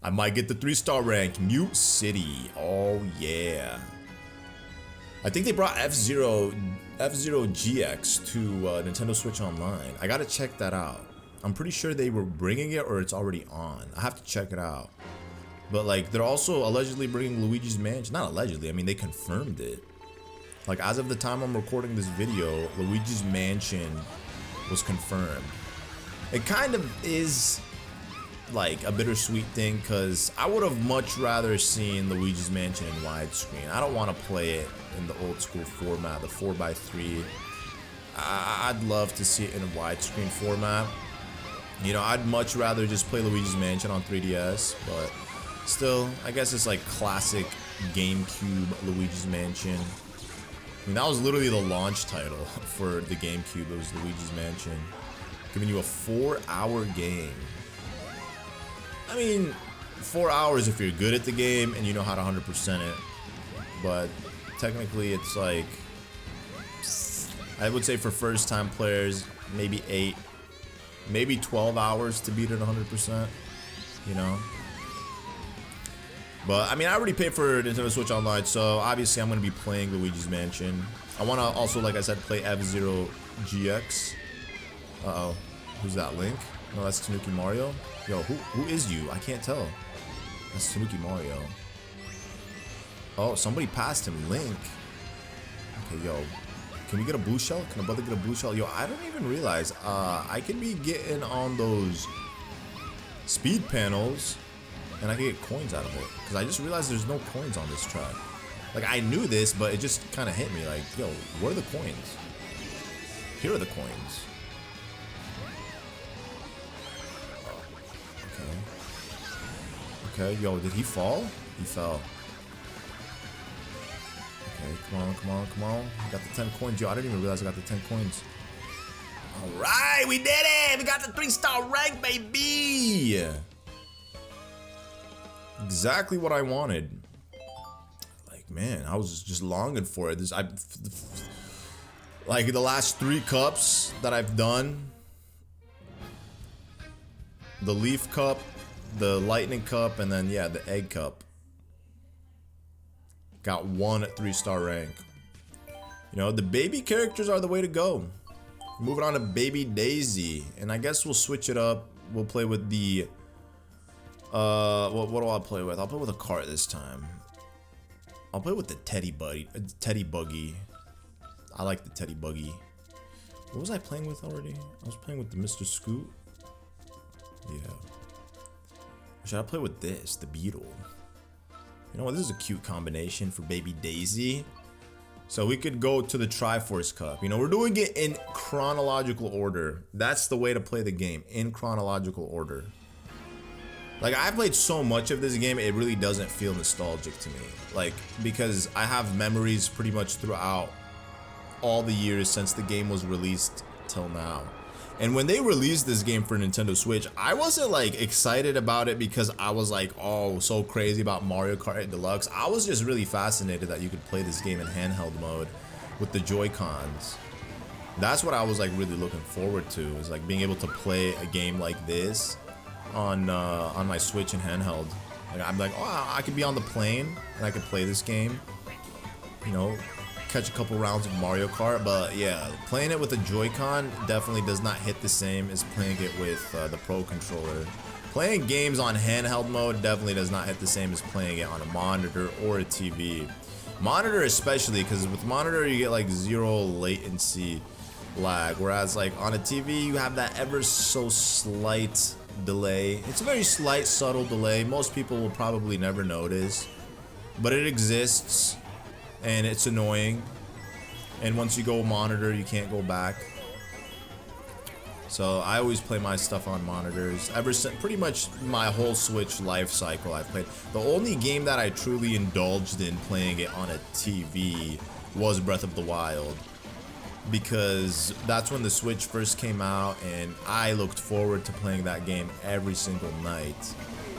I might get the 3-star rank. Mute City. Oh yeah. I think they brought F-Zero GX to Nintendo Switch Online. I gotta check that out. I'm pretty sure they were bringing it or it's already on. I have to check it out. But like, they're also allegedly bringing Luigi's Mansion. Not allegedly, I mean, they confirmed it. Like, as of the time I'm recording this video, Luigi's Mansion was confirmed. It kind of is like a bittersweet thing, because I would have much rather seen Luigi's Mansion in widescreen. I don't want to play it in the old school format, the 4x3. I'd love to see it in a widescreen format. You know, I'd much rather just play Luigi's Mansion on 3DS, but still, I guess it's like classic GameCube Luigi's Mansion. I mean, that was literally the launch title for the GameCube. It was Luigi's Mansion, giving you a 4-hour game. I mean, 4 hours if you're good at the game and you know how to 100% it. But technically, it's like, I would say for first-time players, maybe 8, maybe 12 hours to beat it 100%. You know. But I mean, I already paid for Nintendo Switch Online, so obviously I'm going to be playing Luigi's Mansion. I want to also, like I said, play F-Zero GX. Uh-oh. Who's that, Link? No, that's Tanuki Mario. Yo, who is you? I can't tell. That's Tanuki Mario. Oh, somebody passed him. Link. Okay, yo. Can we get a blue shell? Can a brother get a blue shell? Yo, I don't even realize I can be getting on those speed panels and I can get coins out of it. Because I just realized there's no coins on this track. Like, I knew this, but it just kind of hit me. Like, yo, where are the coins? Here are the coins. Okay, yo, did he fall? He fell. Okay, come on, come on, come on. We got the 10 coins. Yo, I didn't even realize I got the 10 coins. Alright, we did it! We got the 3-star rank, baby! Exactly what I wanted. Like, man, I was just longing for it. Like, the last 3 cups that I've done. The Leaf Cup, the Lightning Cup, and then, yeah, the Egg Cup. Got 1 at 3-star rank. You know, the baby characters are the way to go. Moving on to Baby Daisy. And I guess we'll switch it up. We'll play with the... what do I play with? I'll play with a cart this time. I'll play with the Teddy Buggy. I like the Teddy Buggy. What was I playing with already? I was playing with the Mr. Scoot. Yeah. Should I play with this, the Beetle? You know what, this is a cute combination for Baby Daisy. So we could go to the Triforce Cup. You know, we're doing it in chronological order. That's the way to play the game, in chronological order. Like, I played so much of this game, it really doesn't feel nostalgic to me. Like, because I have memories pretty much throughout all the years since the game was released till now. And when they released this game for Nintendo Switch, I wasn't like excited about it because I was like, oh, so crazy about Mario Kart Deluxe. I was just really fascinated that you could play this game in handheld mode with the Joy-Cons. That's what I was like really looking forward to, is like being able to play a game like this on my Switch in handheld. Like, I'm like, oh, I could be on the plane and I could play this game, you know, catch a couple rounds of Mario Kart. But yeah, playing it with a Joy-Con definitely does not hit the same as playing it with the Pro Controller. Playing games on handheld mode definitely does not hit the same as playing it on a monitor or a TV. Monitor especially, because with monitor you get like 0 latency lag, whereas like on a TV you have that ever so slight delay. It's a very slight, subtle delay. Most people will probably never notice, but it exists. And it's annoying, and once you go monitor you can't go back. So I always play my stuff on monitors ever since pretty much my whole Switch life cycle. I've played, the only game that I truly indulged in playing it on a TV was Breath of the Wild, because that's when the Switch first came out and I looked forward to playing that game every single night.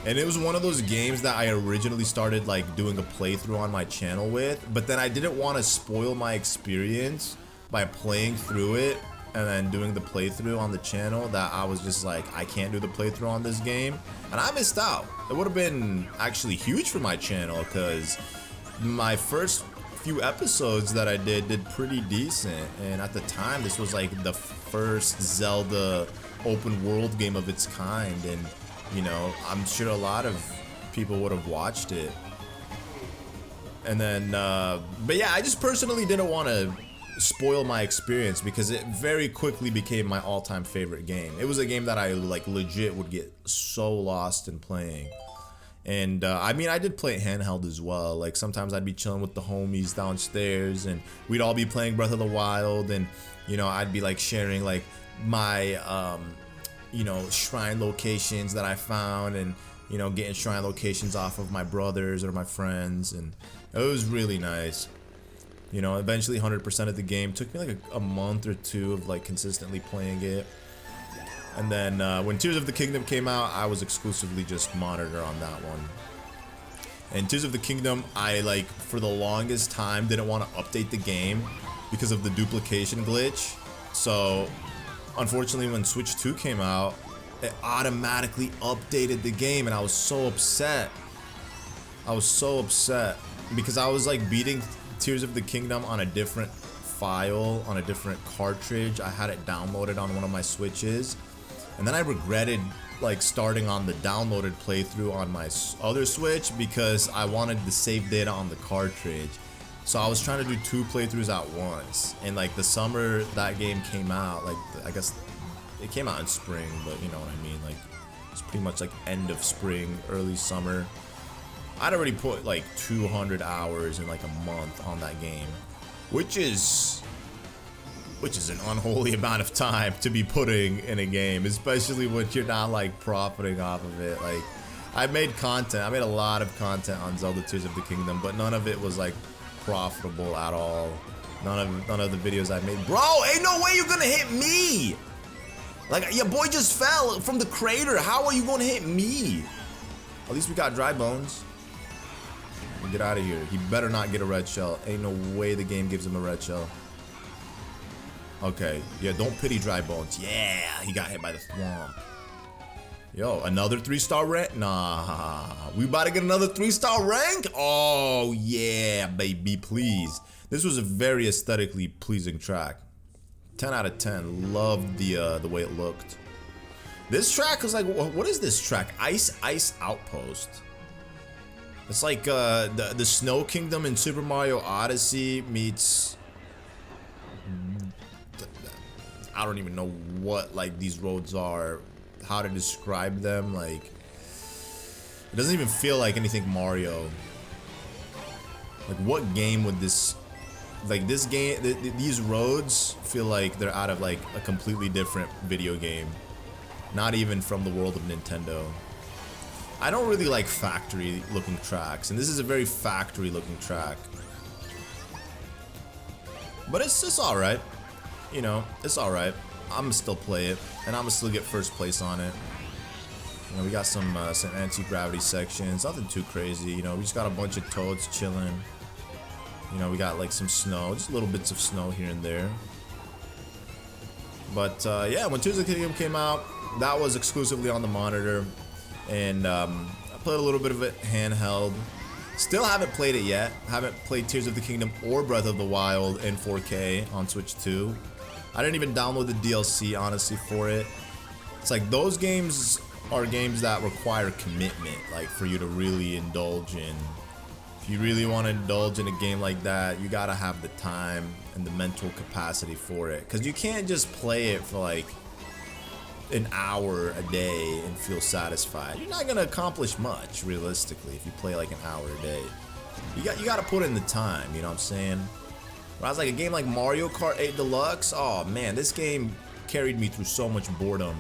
And it was one of those games that I originally started like doing a playthrough on my channel with, but then I didn't want to spoil my experience by playing through it and then doing the playthrough on the channel, that I was just like, I can't do the playthrough on this game. And I missed out. It would have been actually huge for my channel, because my first few episodes that I did pretty decent. And at the time, this was like the first Zelda open world game of its kind. And you know, I'm sure a lot of people would have watched it. And then, but yeah, I just personally didn't want to spoil my experience because it very quickly became my all-time favorite game. It was a game that I like legit would get so lost in playing. And I mean, I did play it handheld as well. Like sometimes I'd be chilling with the homies downstairs and we'd all be playing Breath of the Wild, and you know, I'd be like sharing like my you know, shrine locations that I found, and you know, getting shrine locations off of my brothers or my friends, and it was really nice. You know, eventually 100% of the game. Took me like a month or two of like consistently playing it. And then when Tears of the Kingdom came out, I was exclusively just monitor on that one. And Tears of the Kingdom, I like for the longest time didn't want to update the game because of the duplication glitch. So unfortunately when Switch 2 came out, it automatically updated the game, and I was so upset. I was so upset because I was like beating Tears of the Kingdom on a different file, on a different cartridge. I had it downloaded on one of my Switches, and then I regretted like starting on the downloaded playthrough on my other Switch because I wanted the save data on the cartridge. So I was trying to do 2 playthroughs at once, and like the summer that game came out, like I guess it came out in spring, but you know what I mean, like it's pretty much like end of spring, early summer. I'd already put like 200 hours in like a month on that game, which is an unholy amount of time to be putting in a game, especially when you're not like profiting off of it. Like I made a lot of content on Zelda Tears of the Kingdom, but none of it was like profitable at all. None of the videos I made. Bro, ain't no way you're gonna hit me! Like your boy just fell from the crater. How are you gonna hit me? At least we got dry bones. Get out of here. He better not get a red shell. Ain't no way the game gives him a red shell. Okay, yeah, don't pity dry bones. Yeah, he got hit by the swamp. Yo, another 3-star rank? Nah, we about to get another 3-star rank? Oh yeah, baby, please. This was a very aesthetically pleasing track. 10 out of 10. Loved the way it looked. This track was like, what is this track? Ice Outpost. It's like the Snow Kingdom in Super Mario Odyssey meets, I don't even know what like these roads are, how to describe them. Like it doesn't even feel like anything Mario. Like what game would this, like this game, these roads feel like they're out of like a completely different video game, not even from the world of Nintendo. I don't really like factory looking tracks, and this is a very factory looking track. But it's alright. You know, it's alright. I'm gonna still play it, and I'm gonna still get first place on it. You know, we got some anti-gravity sections, nothing too crazy. You know, we just got a bunch of toads chilling. You know, we got like some snow, just little bits of snow here and there. But yeah, when Tears of the Kingdom came out, that was exclusively on the monitor. And I played a little bit of it handheld. Still haven't played it yet. Haven't played Tears of the Kingdom or Breath of the Wild in 4K on Switch 2. I didn't even download the DLC, honestly, for it. It's like those games are games that require commitment, like for you to really indulge in. If you really want to indulge in a game like that, you gotta have the time and the mental capacity for it. Because you can't just play it for like an hour a day and feel satisfied. You're not gonna accomplish much realistically if you play like an hour a day. You gotta put in the time, you know what I'm saying? Whereas like a game like Mario Kart 8 Deluxe, oh man, this game carried me through so much boredom.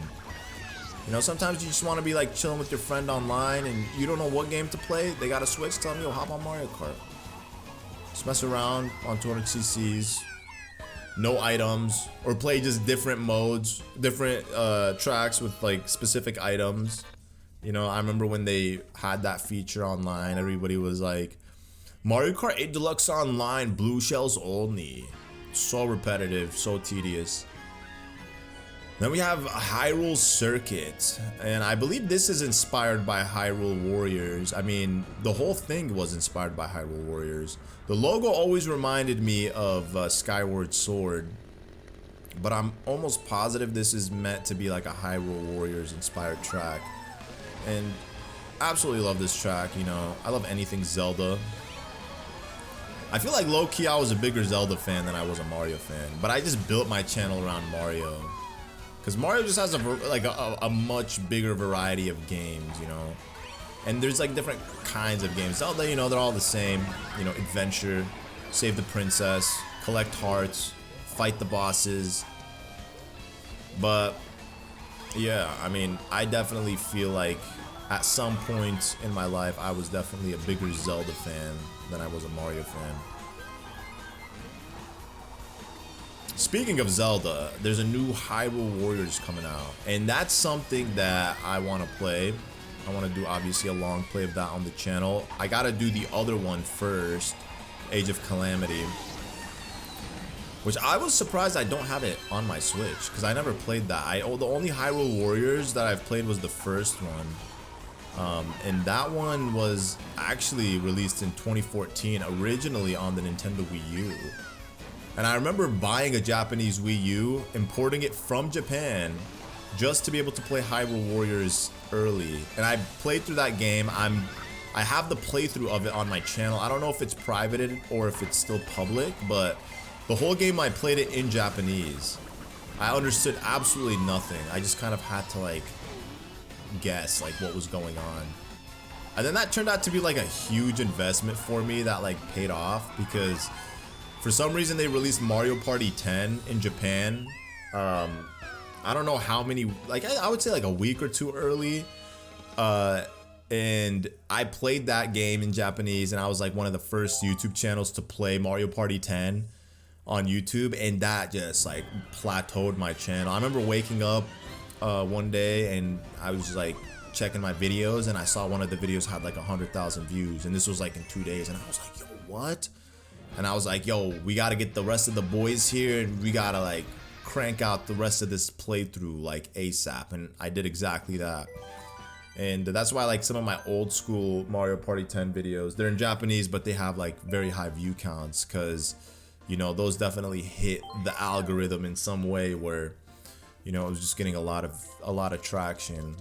You know, sometimes you just want to be like chilling with your friend online and you don't know what game to play. They got a Switch, tell me, yo, hop on Mario Kart. Just mess around on 200cc's. No items, or play just different modes, different tracks with like specific items. You know, I remember when they had that feature online, everybody was like, Mario Kart 8 Deluxe Online, blue shells only. So repetitive, so tedious. Then we have Hyrule Circuit, and I believe this is inspired by Hyrule Warriors. I mean, the whole thing was inspired by Hyrule Warriors. The logo always reminded me of Skyward Sword, but I'm almost positive this is meant to be like a Hyrule Warriors inspired track. And Absolutely love this track, you know. I love anything Zelda. I feel like low-key I was a bigger Zelda fan than I was a Mario fan, but I just built my channel around Mario. Because Mario just has a much bigger variety of games, you know. And there's like different kinds of games. Zelda, you know, they're all the same. You know, adventure, save the princess, collect hearts, fight the bosses. But yeah, I mean, I definitely feel like at some point in my life, I was definitely a bigger Zelda fan than I was a Mario fan. Speaking of Zelda, there's a new Hyrule Warriors coming out, and that's something that I want to play. I want to do obviously a long play of that on the channel. I gotta do the other one first, Age of Calamity, which I was surprised I don't have it on my Switch because I never played that. The only Hyrule Warriors that I've played was the first one. And that one was actually released in 2014, originally on the Nintendo Wii U. And I remember buying a Japanese Wii U, importing it from Japan, just to be able to play Hyrule Warriors early. And I played through that game. I have the playthrough of it on my channel. I don't know if it's privated or if it's still public, but the whole game I played it in Japanese. I understood absolutely nothing. I just kind of had to like guess like what was going on, and then that turned out to be like a huge investment for me that like paid off, because for some reason they released Mario Party 10 in Japan. I don't know how many, like I would say like a week or two early, and I played that game in Japanese, and I was like one of the first YouTube channels to play Mario Party 10 on YouTube, and that just like plateaued my channel. I remember waking up one day and I was like checking my videos, and I saw one of the videos had like 100,000 views, and this was like in 2 days, and I was like, yo, what? And I was like, yo, we gotta get the rest of the boys here, and we gotta like crank out the rest of this playthrough like ASAP. And I did exactly that, and that's why like some of my old school Mario Party 10 videos, they're in Japanese, but they have like very high view counts, because you know, those definitely hit the algorithm in some way where, you know, it was just getting a lot of traction.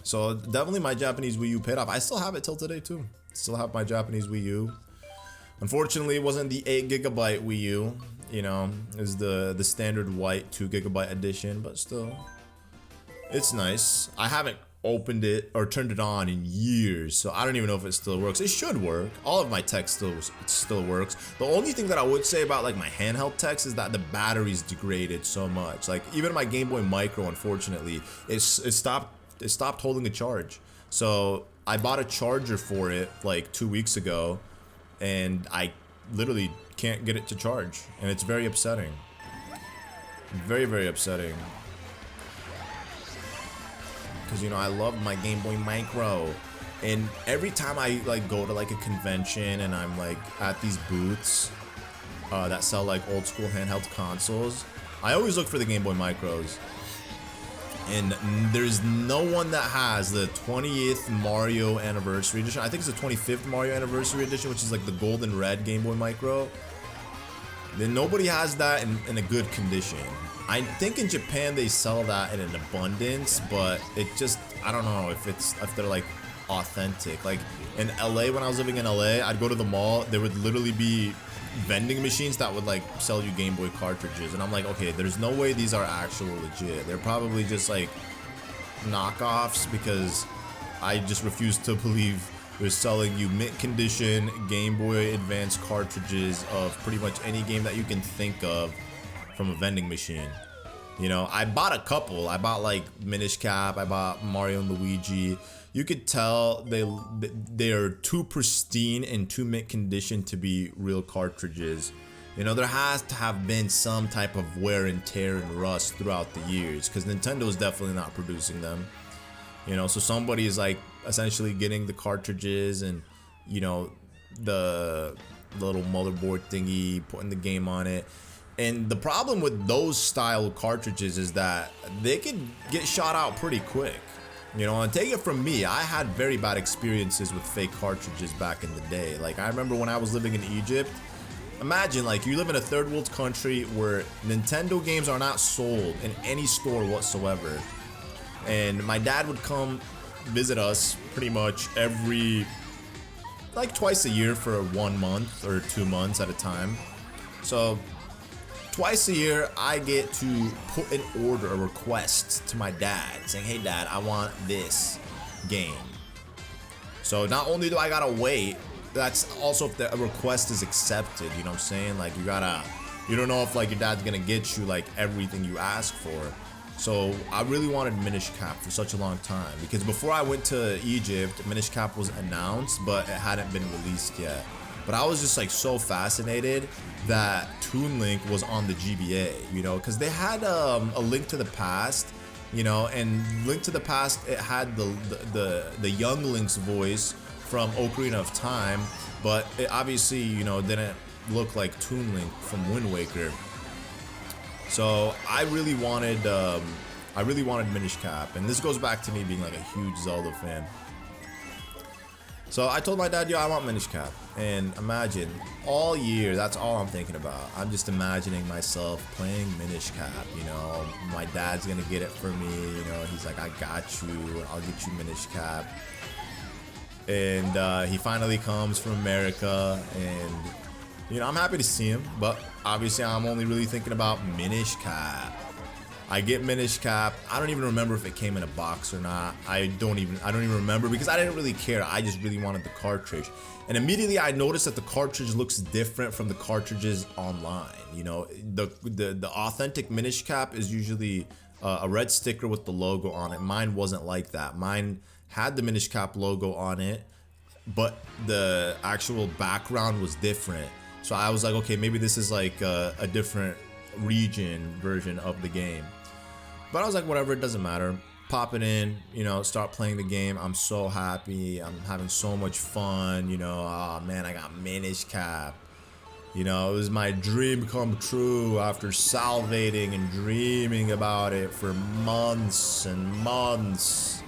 So definitely my Japanese Wii U paid off. I still have it till today too. Still have my Japanese Wii U. Unfortunately, it wasn't the 8GB Wii U. You know, it was the standard white 2GB edition, but still, it's nice. I haven't opened it or turned it on in years, so I don't even know if it still works. It should work. All of my tech still works. The only thing that I would say about like my handheld techs is that the battery's degraded so much. Like even my Game Boy Micro, unfortunately, it stopped holding a charge. So I bought a charger for it like 2 weeks ago, and I literally can't get it to charge, and it's very upsetting. Very, very upsetting. Because, you know, I love my Game Boy Micro, and every time I like go to like a convention and I'm like at these booths that sell like old school handheld consoles, I always look for the Game Boy Micros, and there's no one that has the 20th Mario Anniversary Edition. I think it's the 25th Mario Anniversary Edition, which is like the gold and red Game Boy Micro. Then nobody has that in a good condition. I think in Japan they sell that in an abundance, but it just, I don't know if they're like authentic. Like in LA, when I was living in LA, I'd go to the mall, there would literally be vending machines that would like sell you Game Boy cartridges, and I'm like, okay, there's no way these are actual legit. They're probably just like knockoffs, because I just refuse to believe they're selling you mint condition Game Boy Advance cartridges of pretty much any game that you can think of from a vending machine. You know, I bought a couple. I bought like Minish Cap, I bought Mario and Luigi. You could tell they are too pristine and too mint condition to be real cartridges. You know, there has to have been some type of wear and tear and rust throughout the years, because Nintendo is definitely not producing them. You know, so somebody is like essentially getting the cartridges and, you know, the little motherboard thingy, putting the game on it. And the problem with those style cartridges is that they can get shot out pretty quick. You know, and take it from me, I had very bad experiences with fake cartridges back in the day. Like, I remember when I was living in Egypt, imagine, like, you live in a third world country where Nintendo games are not sold in any store whatsoever. And my dad would come visit us pretty much like twice a year for 1 month or 2 months at a time. So twice a year I get to put an order, a request to my dad saying, hey dad, I want this game. So not only do I gotta wait, that's also if the request is accepted, you know what I'm saying? Like you don't know if like your dad's gonna get you like everything you ask for. So I really wanted Minish Cap for such a long time, because before I went to Egypt, Minish Cap was announced, but it hadn't been released yet. But I was just like so fascinated that Toon Link was on the GBA, you know, because they had a Link to the Past, you know, and Link to the Past, it had the young Link's voice from Ocarina of Time, but it obviously, you know, didn't look like Toon Link from Wind Waker. So I really wanted Minish Cap, and this goes back to me being like a huge Zelda fan. So I told my dad, yo, I want Minish Cap. And imagine, all year, that's all I'm thinking about. I'm just imagining myself playing Minish Cap, you know. My dad's gonna get it for me, you know. He's like, I got you, I'll get you Minish Cap. And he finally comes from America, and, you know, I'm happy to see him. But obviously, I'm only really thinking about Minish Cap. I get Minish Cap. I don't even remember if it came in a box or not. I don't even remember, because I didn't really care. I just really wanted the cartridge. And immediately I noticed that the cartridge looks different from the cartridges online. You know, the authentic Minish Cap is usually a red sticker with the logo on it. Mine wasn't like that. Mine had the Minish Cap logo on it, but the actual background was different. So I was like, okay, maybe this is like a different region version of the game. But I was like, whatever, it doesn't matter. Pop it in, you know, start playing the game. I'm so happy. I'm having so much fun, you know. Oh man, I got Minish Cap. You know, it was my dream come true after salivating and dreaming about it for months and months.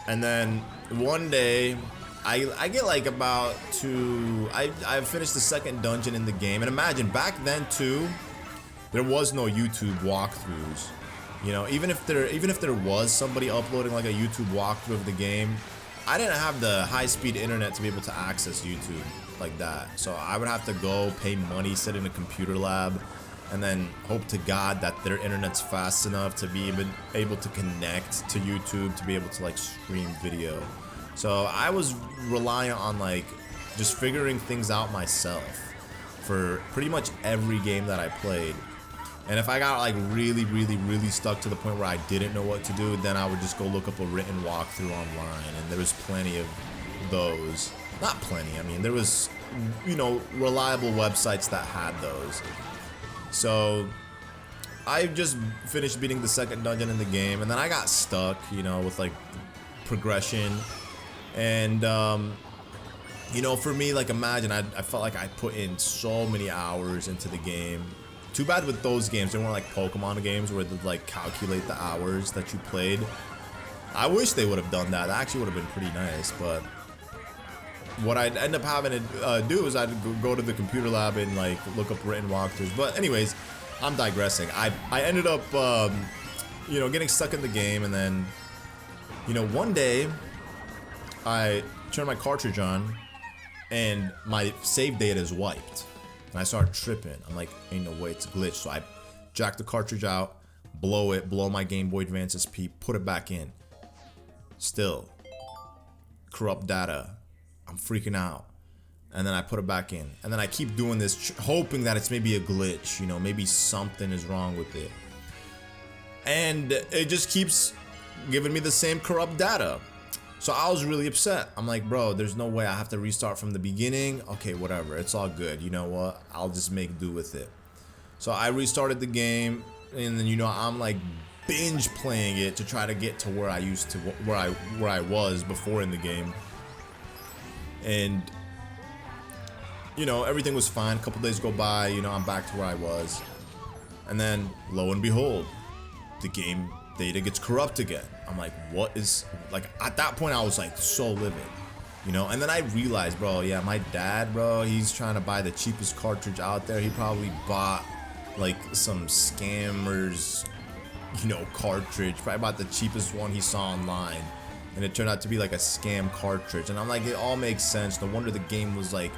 And then one day, I get like about to, I finished the second dungeon in the game. And imagine, back then too, there was no YouTube walkthroughs. You know, even if there was somebody uploading like a YouTube walkthrough of the game, I didn't have the high-speed internet to be able to access YouTube like that. So I would have to go pay money, sit in a computer lab, and then hope to God that their internet's fast enough to be able to connect to YouTube to be able to like stream video. So I was reliant on like just figuring things out myself for pretty much every game that I played. And if I got like really stuck to the point where I didn't know what to do, then I would just go look up a written walkthrough online, and there was plenty of those. Not plenty, I mean, there was, you know, reliable websites that had those. So I just finished beating the second dungeon in the game, and then I got stuck, you know, with like progression. And you know, for me, like, imagine I felt like I put in so many hours into the game. Too bad with those games, they weren't like Pokemon games where they'd like calculate the hours that you played. I wish they would have done that. That actually would have been pretty nice. But what I'd end up having to do is I'd go to the computer lab and like look up written walkthroughs. But anyways, I'm digressing. I ended up you know, getting stuck in the game, and then, you know, one day I turned my cartridge on and my save data is wiped. And I started tripping. I'm like, ain't no way, it's a glitch. So I jack the cartridge out, blow my Game Boy Advance SP, put it back in. Still, corrupt data. I'm freaking out. And then I put it back in. And then I keep doing this, hoping that it's maybe a glitch. You know, maybe something is wrong with it. And it just keeps giving me the same corrupt data. So I was really upset. I'm like, bro, there's no way I have to restart from the beginning. Okay, whatever, it's all good. You know what? I'll just make do with it. So I restarted the game, and then, you know, I'm like binge playing it to try to get to where I used to, where I was before in the game. And, you know, everything was fine. A couple days go by, you know, I'm back to where I was. And then, lo and behold, the game data gets corrupt again. I'm like, what is, like, at that point I was like so livid, you know. And then I realized, bro, yeah, my dad, bro, he's trying to buy the cheapest cartridge out there. He probably bought like some scammers you know, cartridge, probably about the cheapest one he saw online, and it turned out to be like a scam cartridge. And I'm like, it all makes sense. No wonder the game was like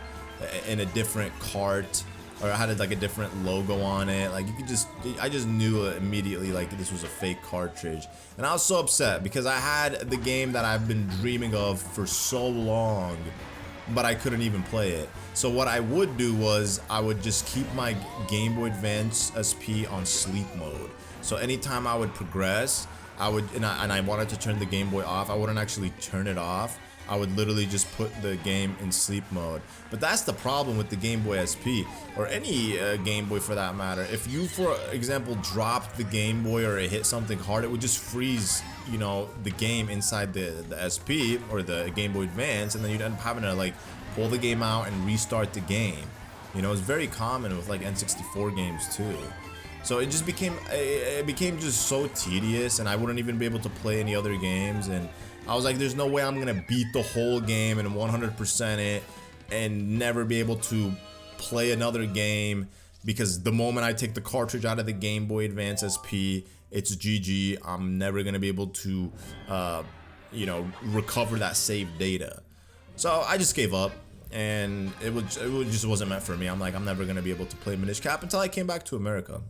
in a different cart, or it had like a different logo on it. Like, you could just, I just knew immediately like this was a fake cartridge. And I was so upset because I had the game that I've been dreaming of for so long, but I couldn't even play it. So what I would do was I would just keep my Game Boy Advance SP on sleep mode. So anytime I would progress, I would, and I wanted to turn the Game Boy off, I wouldn't actually turn it off. I would literally just put the game in sleep mode. But that's the problem with the Game Boy SP, or any Game Boy for that matter. If you, for example, dropped the Game Boy or it hit something hard, it would just freeze, you know, the game inside the SP or the Game Boy Advance, and then you'd end up having to like pull the game out and restart the game. You know, it's very common with like N64 games too. So it just became, it became just so tedious, and I wouldn't even be able to play any other games. And I was like, there's no way I'm gonna beat the whole game and 100% it and never be able to play another game, because the moment I take the cartridge out of the Game Boy Advance SP, it's GG. I'm never gonna be able to, you know, recover that saved data. So I just gave up, and it just wasn't meant for me. I'm like, I'm never gonna be able to play Minish Cap until I came back to America.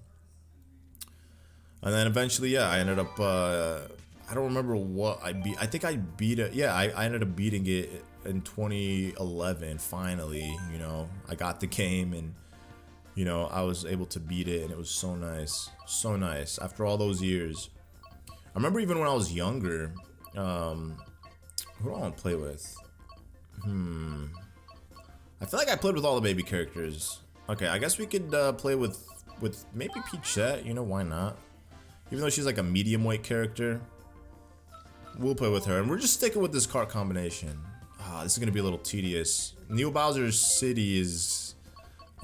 And then eventually, yeah, I ended up, I don't remember what I beat. I think I beat it. Yeah, I ended up beating it in 2011, finally. You know, I got the game, and, you know, I was able to beat it, and it was so nice. So nice. After all those years. I remember even when I was younger, who do I want to play with? I feel like I played with all the baby characters. Okay, I guess we could play with maybe Peachette, you know, why not? Even though she's like a medium weight character, we'll play with her. And we're just sticking with this cart combination. Ah, this is gonna be a little tedious. Neo Bowser's City is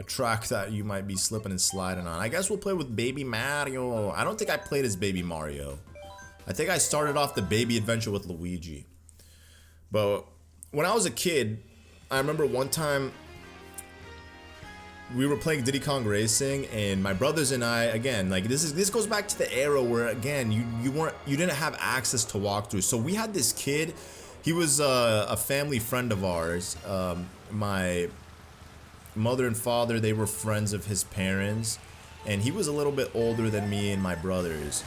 a track that you might be slipping and sliding on. I guess we'll play with Baby Mario. I don't think I played as Baby Mario. I think I started off the baby adventure with Luigi. But when I was a kid, I remember one time we were playing Diddy Kong Racing, and my brothers and I, again, like this goes back to the era where, again, you didn't have access to walkthroughs. So we had this kid, he was a family friend of ours. My mother and father, they were friends of his parents, and he was a little bit older than me and my brothers.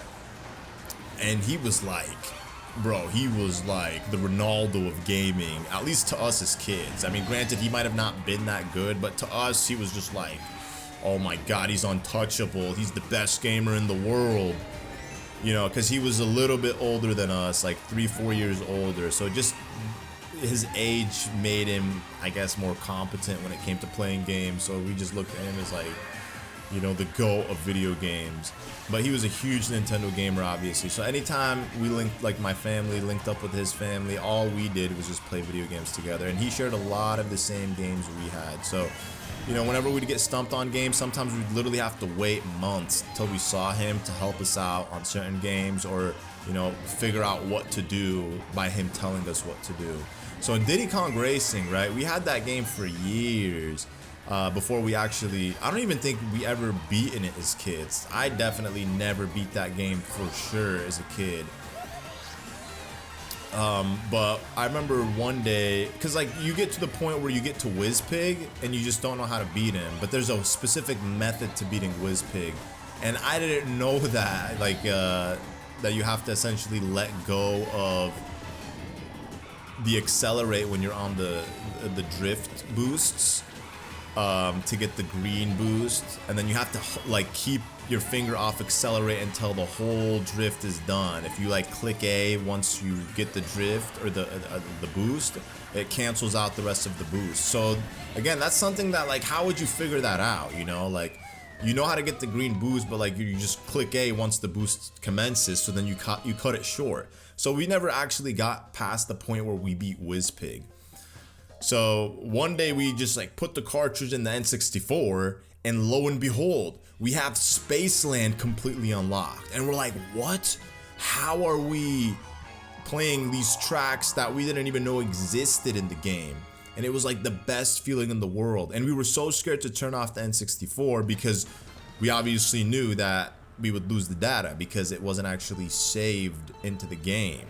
And he was like, bro, he was like the Ronaldo of gaming, at least to us as kids. I mean, granted, he might have not been that good, but to us, he was just like, oh my god, he's untouchable. He's the best gamer in the world. You know, because he was a little bit older than us, like 3-4 years older. So just his age made him, I guess, more competent when it came to playing games. So we just looked at him as like, you know, the GOAT of video games. But he was a huge Nintendo gamer, obviously. So anytime we linked, like my family linked up with his family, all we did was just play video games together. And he shared a lot of the same games we had. So, you know, whenever we'd get stumped on games, sometimes we'd literally have to wait months until we saw him to help us out on certain games, or, you know, figure out what to do by him telling us what to do. So in Diddy Kong Racing, right, we had that game for years. Before we actually, I don't even think we ever beaten it as kids. I definitely never beat that game for sure as a kid. But I remember one day, because like you get to the point where you get to Whizpig and you just don't know how to beat him, but there's a specific method to beating Whizpig, and I didn't know that, like that you have to essentially let go of the accelerate when you're on the drift boosts. To get the green boost, and then you have to like keep your finger off accelerate until the whole drift is done. If you like click A once you get the drift or the boost, it cancels out the rest of the boost. So again, that's something that, like, how would you figure that out? You know, like, you know how to get the green boost, but like you just click A once the boost commences, so then you cut it short. So we never actually got past the point where we beat Whizpig. So one day we just like put the cartridge in the N64, and lo and behold, we have Spaceland completely unlocked. And we're like, what? How are we playing these tracks that we didn't even know existed in the game? And it was like the best feeling in the world. And we were so scared to turn off the N64 because we obviously knew that we would lose the data because it wasn't actually saved into the game.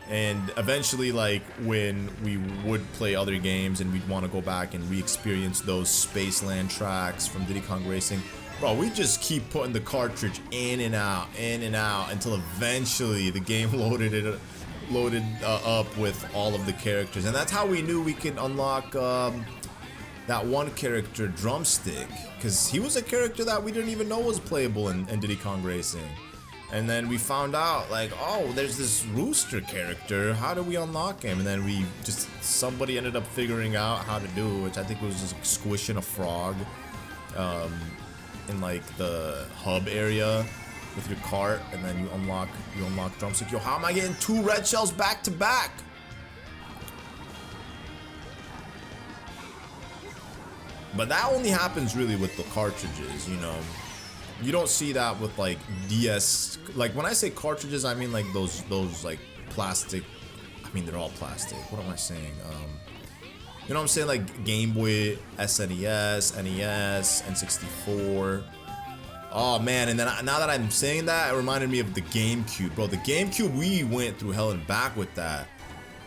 And eventually, like, when we would play other games and we'd want to go back and re-experience those Spaceland tracks from Diddy Kong Racing, bro, we just keep putting the cartridge in and out until eventually the game loaded up with all of the characters. And that's how we knew we could unlock that one character, Drumstick, because he was a character that we didn't even know was playable in Diddy Kong Racing. And then we found out, like, oh, there's this rooster character. How do we unlock him? And then somebody ended up figuring out how to do it, which I think was just squishing a frog in like the hub area with your cart, and then you unlock Drumstick. Yo, how am I getting 2 red shells back to back? But that only happens really with the cartridges, you know. You don't see that with like DS. Like when I say cartridges, I mean like those like plastic. I mean they're all plastic. What am I saying? You know what I'm saying? Like Game Boy, SNES, NES, N64. Oh man! And then now that I'm saying that, it reminded me of the GameCube, bro. The GameCube, we went through hell and back with that.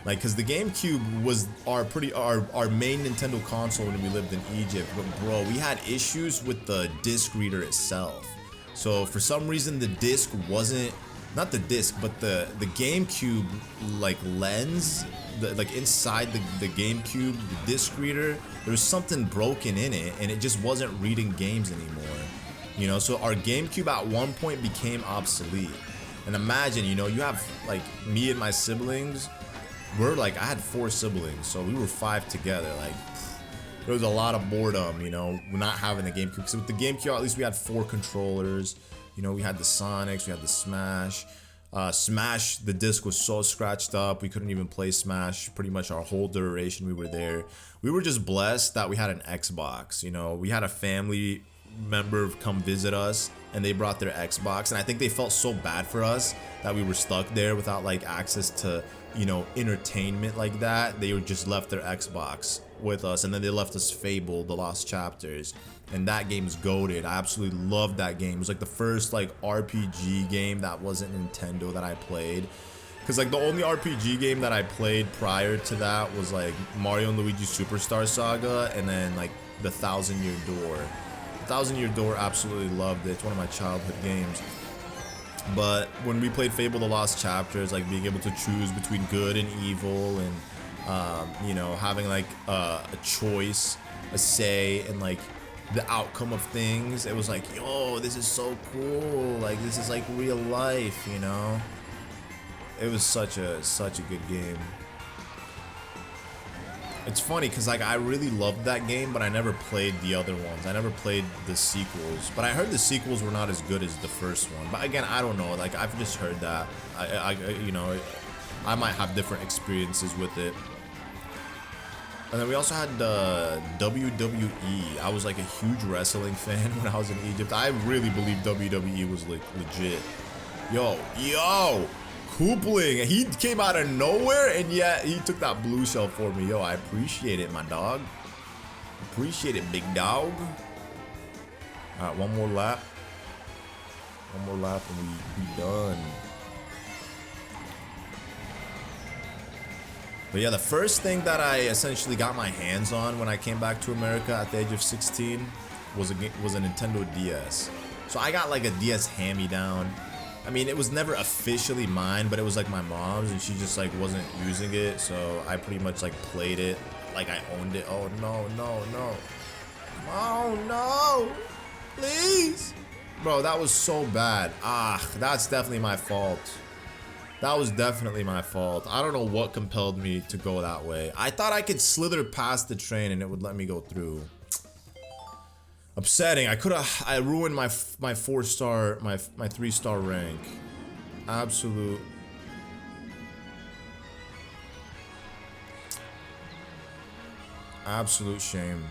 Like, cause the GameCube was our main Nintendo console when we lived in Egypt. But bro, we had issues with the disc reader itself. So for some reason, the disc wasn't, not the disc, but the GameCube like lens, like inside the GameCube, the disc reader, there was something broken in it, and it just wasn't reading games anymore. You know, so our GameCube at one point became obsolete. And imagine, you know, you have like me and my siblings. We're like, I had 4 siblings, so we were 5 together. Like, there was a lot of boredom, you know, not having the GameCube. So with the GameCube, at least we had 4 controllers. You know, we had the Sonics, we had the Smash. Smash, the disc was so scratched up, we couldn't even play Smash pretty much our whole duration we were there. We were just blessed that we had an Xbox, you know. We had a family member come visit us, and they brought their Xbox, and I think they felt so bad for us that we were stuck there without like access to, you know, entertainment like that. They just left their Xbox with us, and then they left us Fable, The Lost Chapters, and that game's goated. I absolutely loved that game. It was like the first like RPG game that wasn't Nintendo that I played, because like the only RPG game that I played prior to that was like Mario and Luigi Superstar Saga, and then like the Thousand Year Door. Thousand Year Door, absolutely loved it. It's one of my childhood games. But when we played Fable: The Lost Chapters, like being able to choose between good and evil, and you know, having like a choice, a say in like the outcome of things, it was like, yo, this is so cool. Like, this is like real life, you know. It was such a good game. It's funny because like I really loved that game, but I never played the other ones. I never played the sequels, but I heard the sequels were not as good as the first one. But again, I don't know. Like, I've just heard that. You know, I might have different experiences with it. And then we also had WWE. I was like a huge wrestling fan when I was in Egypt. I really believe WWE was like legit. Yo. Koopling, he came out of nowhere, and yet he took that blue shell for me. Yo, I appreciate it, my dog. Appreciate it, big dog. Alright, one more lap. One more lap and we done. But yeah, the first thing that I essentially got my hands on when I came back to America at the age of 16 was a Nintendo DS. So I got like a DS hand-me-down. I mean, it was never officially mine, but it was like my mom's, and she just like wasn't using it, so I pretty much like played it like I owned it. Oh no. Oh no, please. Bro, that was so bad. That's definitely my fault. That was definitely my fault. I don't know what compelled me to go that way. I thought I could slither past the train and it would let me go through. Upsetting. I ruined my 4-star, my 3-star rank. Absolute shame.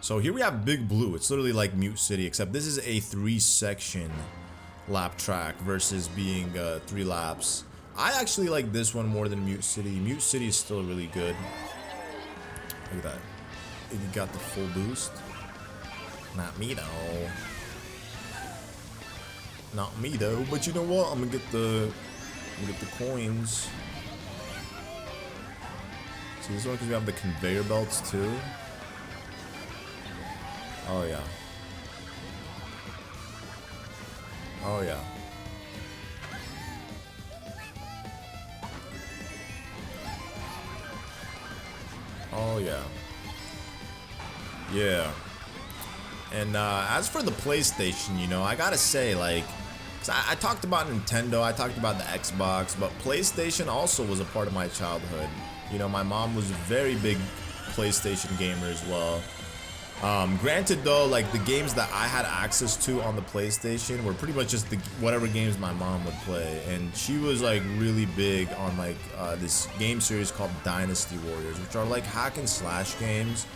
So here we have Big Blue. It's literally like Mute City, except this is a 3-section lap track versus being 3 laps. I actually like this one more than Mute City. Mute City is still really good. Look at that. You got the full boost. Not me though. Not me though, but you know what? I'm gonna get the coins. See this one because we have the conveyor belts too. Oh yeah. Oh yeah. Oh yeah. Yeah. And as for the PlayStation, you know, I gotta say, like, 'cause I talked about Nintendo, I talked about the Xbox, but PlayStation also was a part of my childhood. You know, my mom was a very big PlayStation gamer as well. Granted though, like the games that I had access to on the PlayStation were pretty much just whatever games my mom would play, and she was like really big on like this game series called Dynasty Warriors, which are like hack and slash games,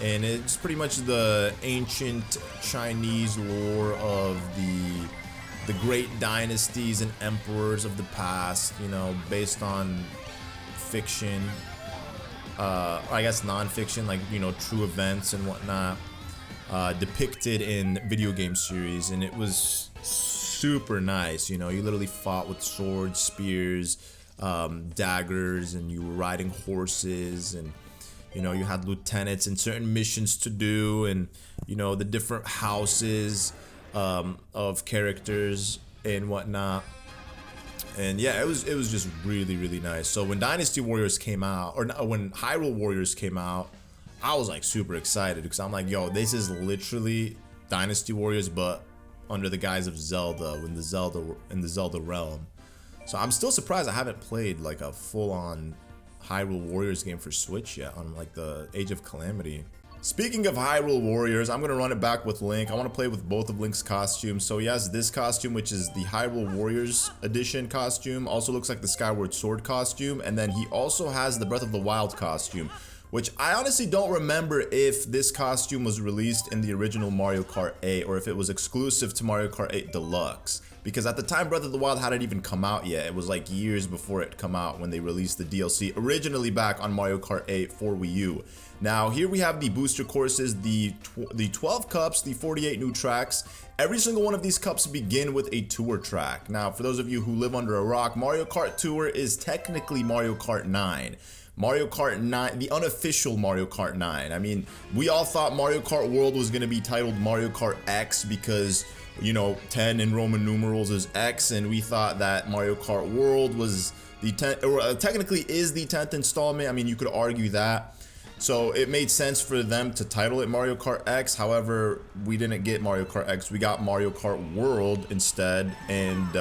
and it's pretty much the ancient Chinese lore of the great dynasties and emperors of the past, you know, based on fiction. I guess non-fiction, like, you know, true events and whatnot, depicted in video game series, and it was super nice. You know, you literally fought with swords, spears, daggers, and you were riding horses, and you know, you had lieutenants and certain missions to do, and you know, the different houses of characters and whatnot. And yeah, it was just really nice. So when Dynasty Warriors came out, or when Hyrule Warriors came out, I was like super excited because I'm like, yo, this is literally Dynasty Warriors, but under the guise of Zelda, in the Zelda realm. So I'm still surprised I haven't played like a full-on Hyrule Warriors game for Switch yet on like the Age of Calamity. Speaking of Hyrule Warriors, I'm going to run it back with Link. I want to play with both of Link's costumes. So he has this costume, which is the Hyrule Warriors edition costume. Also looks like the Skyward Sword costume. And then he also has the Breath of the Wild costume, which I honestly don't remember if this costume was released in the original Mario Kart 8 or if it was exclusive to Mario Kart 8 Deluxe. Because at the time Breath of the Wild hadn't even come out yet. It was like years before it come out when they released the DLC originally back on Mario Kart 8 for Wii U. Now here we have the booster courses, the 12 cups, the 48 new tracks. Every single one of these cups begin with a tour track. Now for those of you who live under a rock, Mario Kart Tour is technically Mario Kart 9. Mario Kart 9, the unofficial Mario Kart 9. I mean, we all thought Mario Kart World was going to be titled Mario Kart X because, you know, 10 in Roman numerals is X, and we thought that Mario Kart World was the 10th, or technically is the 10th installment. I mean, you could argue that. So it made sense for them to title it Mario Kart X. However, we didn't get Mario Kart X. We got Mario Kart World instead, and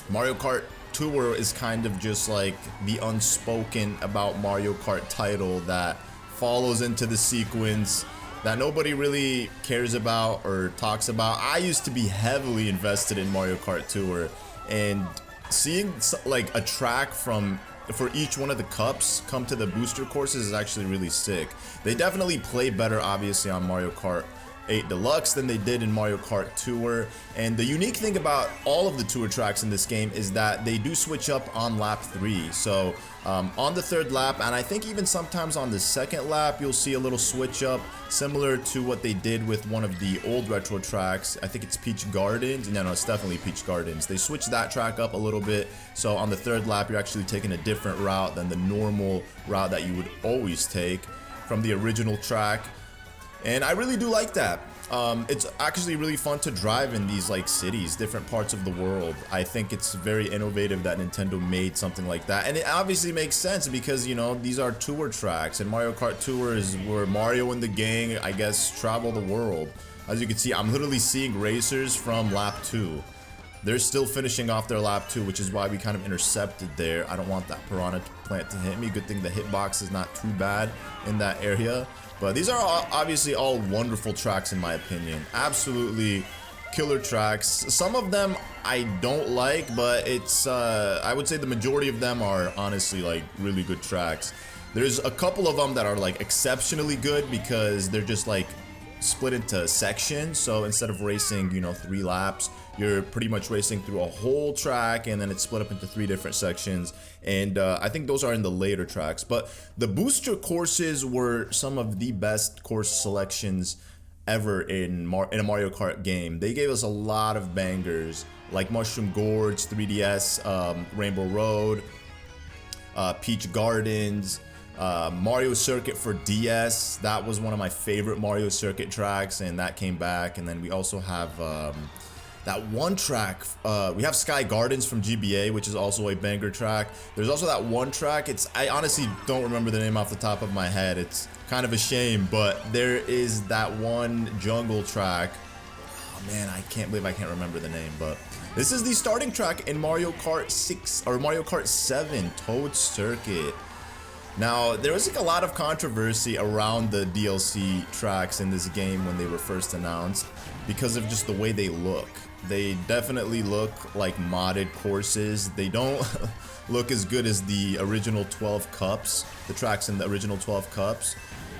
Mario Kart Tour is kind of just like the unspoken about Mario Kart title that follows into the sequence that nobody really cares about or talks about. I used to be heavily invested in Mario Kart Tour, and seeing like a track for each one of the cups come to the booster courses is actually really sick. They definitely play better obviously on Mario Kart 8 Deluxe than they did in Mario Kart Tour. And the unique thing about all of the tour tracks in this game is that they do switch up on lap 3. So on the 3rd lap, and I think even sometimes on the 2nd lap, you'll see a little switch up similar to what they did with one of the old retro tracks. I think it's Peach Gardens. No, it's definitely Peach Gardens. They switched that track up a little bit. So on the 3rd lap, you're actually taking a different route than the normal route that you would always take from the original track. And I really do like that. It's actually really fun to drive in these like cities, different parts of the world. I think it's very innovative that Nintendo made something like that. And it obviously makes sense because, you know, these are tour tracks, and Mario Kart Tour is where Mario and the gang, I guess, travel the world. As you can see, I'm literally seeing racers from lap 2. They're still finishing off their lap 2, which is why we kind of intercepted there. I don't want that piranha plant to hit me. Good thing the hitbox is not too bad in that area. But these are obviously all wonderful tracks in my opinion. Absolutely killer tracks. Some of them I don't like, but it's I would say the majority of them are honestly like really good tracks. There's a couple of them that are like exceptionally good because they're just like split into sections. So instead of racing, you know, 3 laps, you're pretty much racing through a whole track, and then it's split up into 3 different sections. And I think those are in the later tracks. But the booster courses were some of the best course selections ever in a Mario Kart game. They gave us a lot of bangers like Mushroom Gorge, 3DS, Rainbow Road, Peach Gardens, Mario Circuit for DS. That was one of my favorite Mario Circuit tracks, and that came back. And then we also have that one track. We have Sky Gardens from GBA, which is also a banger track. There's also that one track. I honestly don't remember the name off the top of my head. It's kind of a shame, but there is that one jungle track. Oh man, I can't believe I can't remember the name, but this is the starting track in Mario Kart 6 or Mario Kart 7 Toad Circuit. Now, there was like a lot of controversy around the DLC tracks in this game when they were first announced because of just the way they look. They definitely look like modded courses. They don't look as good as the original 12 cups, the tracks in the original 12 cups.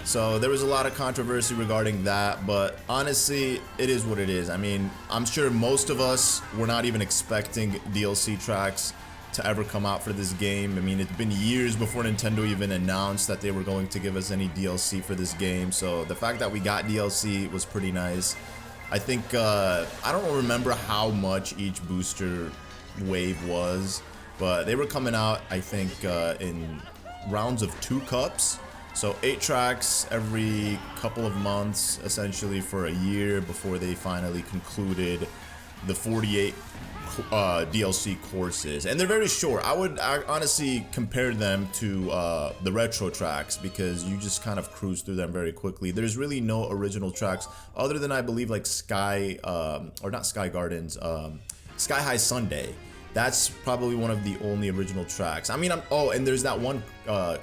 So there was a lot of controversy regarding that, but honestly, it is what it is. I mean, I'm sure most of us were not even expecting DLC tracks to ever come out for this game. I mean, it's been years before Nintendo even announced that they were going to give us any DLC for this game. So the fact that we got DLC was pretty nice. I think, I don't remember how much each booster wave was, but they were coming out, I think, in rounds of 2 cups. So 8 tracks every couple of months, essentially for a year before they finally concluded the 48 DLC courses. And they're very short. I would honestly compare them to the retro tracks because you just kind of cruise through them very quickly. There's really no original tracks other than I believe like Sky, or not Sky Gardens, Sky High Sunday. That's probably one of the only original tracks. I mean, oh, and there's that one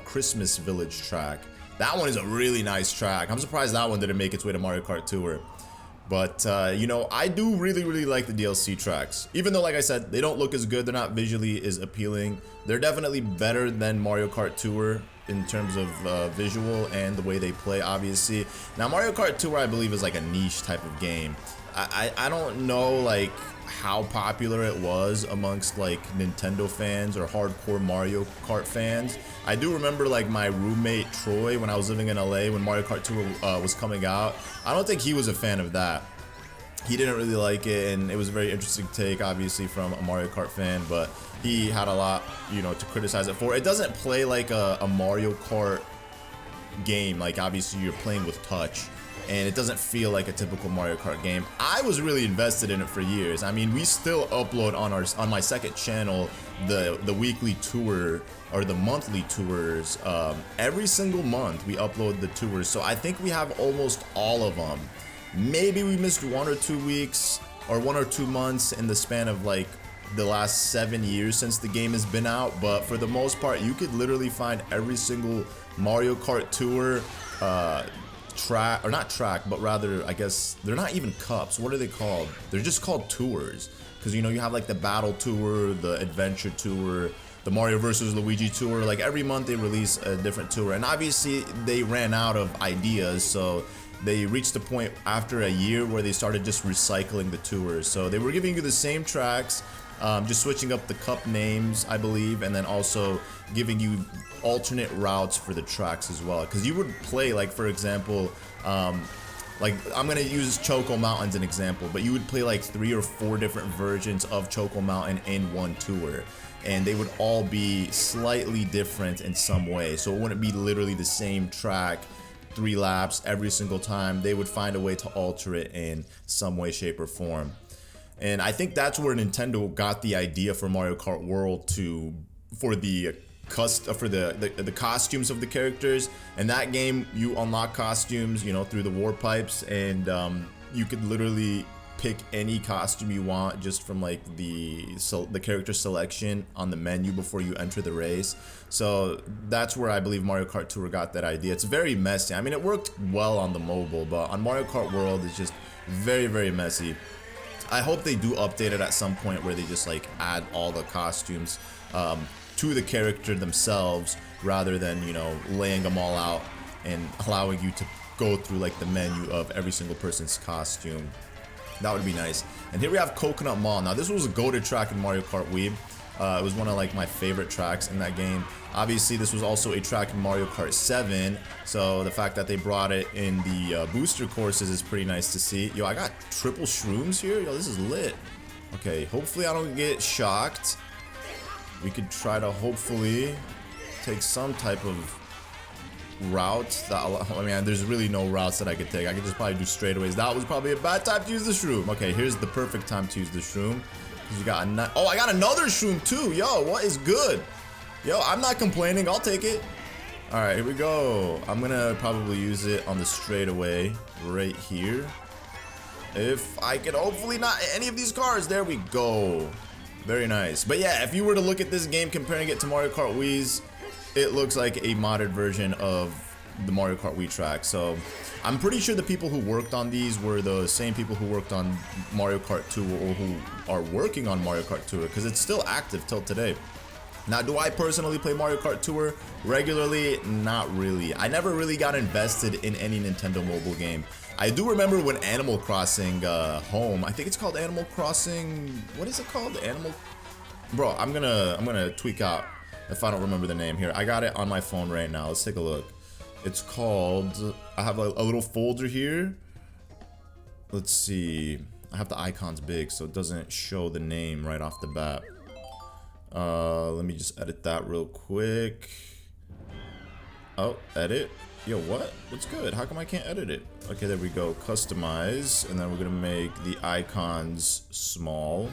Christmas Village track. That one is a really nice track. I'm surprised that one didn't make its way to Mario Kart Tour. But, you know, I do really like the DLC tracks. Even though, like I said, they don't look as good. They're not visually as appealing. They're definitely better than Mario Kart Tour in terms of visual and the way they play, obviously. Now, Mario Kart Tour, I believe, is like a niche type of game. I don't know, like, how popular it was amongst like Nintendo fans or hardcore Mario Kart fans. I do remember like my roommate Troy when I was living in LA when Mario Kart Tour was coming out. I don't think he was a fan of that. He didn't really like it, and it was a very interesting take, obviously, from a Mario Kart fan, but he had a lot, you know, to criticize it for. It doesn't play like a Mario Kart game. Like, obviously, you're playing with touch, and it doesn't feel like a typical Mario Kart game. I was really invested in it for years. I mean, we still upload on my second channel the weekly tour or the monthly tours. Every single month we upload the tours, so I think we have almost all of them. Maybe we missed 1 or 2 weeks or 1 or 2 months in the span of like the last 7 years since the game has been out, but for the most part, you could literally find every single Mario Kart Tour track, or not track, but rather, I guess, they're not even cups. What are they called? They're just called tours. Because, you know, you have like the Battle Tour, the Adventure Tour, the Mario vs. Luigi Tour. Like every month they release a different tour. And obviously they ran out of ideas, so they reached the point after a year where they started just recycling the tours. So they were giving you the same tracks, just switching up the cup names, I believe, and then also giving you alternate routes for the tracks as well. Because you would play, like, for example, like, I'm gonna use Choco Mountain as an example, but you would play like 3 or 4 different versions of Choco Mountain in one tour, and they would all be slightly different in some way. So it wouldn't be literally the same track 3 laps every single time. They would find a way to alter it in some way, shape, or form. And I think that's where Nintendo got the idea for Mario Kart World for the costumes of the characters. In that game, you unlock costumes, you know, through the warp pipes, and you could literally pick any costume you want just from like the character selection on the menu before you enter the race. So that's where I believe Mario Kart Tour got that idea. It's very messy. I mean, it worked well on the mobile, but on Mario Kart World, it's just very messy. I hope they do update it at some point where they just like add all the costumes to the character themselves rather than, you know, laying them all out and allowing you to go through like the menu of every single person's costume. That would be nice. And here we have Coconut Mall. Now this was a goated track in Mario Kart Wii. It was one of like my favorite tracks in that game. Obviously, this was also a track in Mario Kart 7, so the fact that they brought it in the booster courses is pretty nice to see. Yo, I got triple shrooms here. Yo, this is lit. Okay, hopefully I don't get shocked. We could try to hopefully take some type of route. I mean, there's really no routes that I could take. I could just probably do straightaways. That was probably a bad time to use the shroom. Okay, here's the perfect time to use the shroom. Because you got a oh, I got another shroom too. Yo, what is good? Yo, I'm not complaining. I'll take it. All right, here we go. I'm gonna probably use it on the straightaway right here. If I can hopefully not hit any of these cars. There we go. Very nice. But yeah, if you were to look at this game, comparing it to Mario Kart Wii's, it looks like a modded version of the Mario Kart Wii track. So I'm pretty sure the people who worked on these were the same people who worked on Mario Kart Tour, or who are working on Mario Kart Tour, because it's still active till today. Now, do I personally play Mario Kart Tour regularly? Not really. I never really got invested in any Nintendo mobile game. I do remember when Animal Crossing Home, I think it's called Animal Crossing, what is it called? Bro, I'm gonna tweak out if I don't remember the name here. I got it on my phone right now. Let's take a look. It's called, I have a little folder here. Let's see. I have the icons big, so it doesn't show the name right off the bat. Let me just edit that real quick. Oh, edit. Yo, what? What's good? How come I can't edit it? Okay, there we go. Customize, and then we're gonna make the icons small.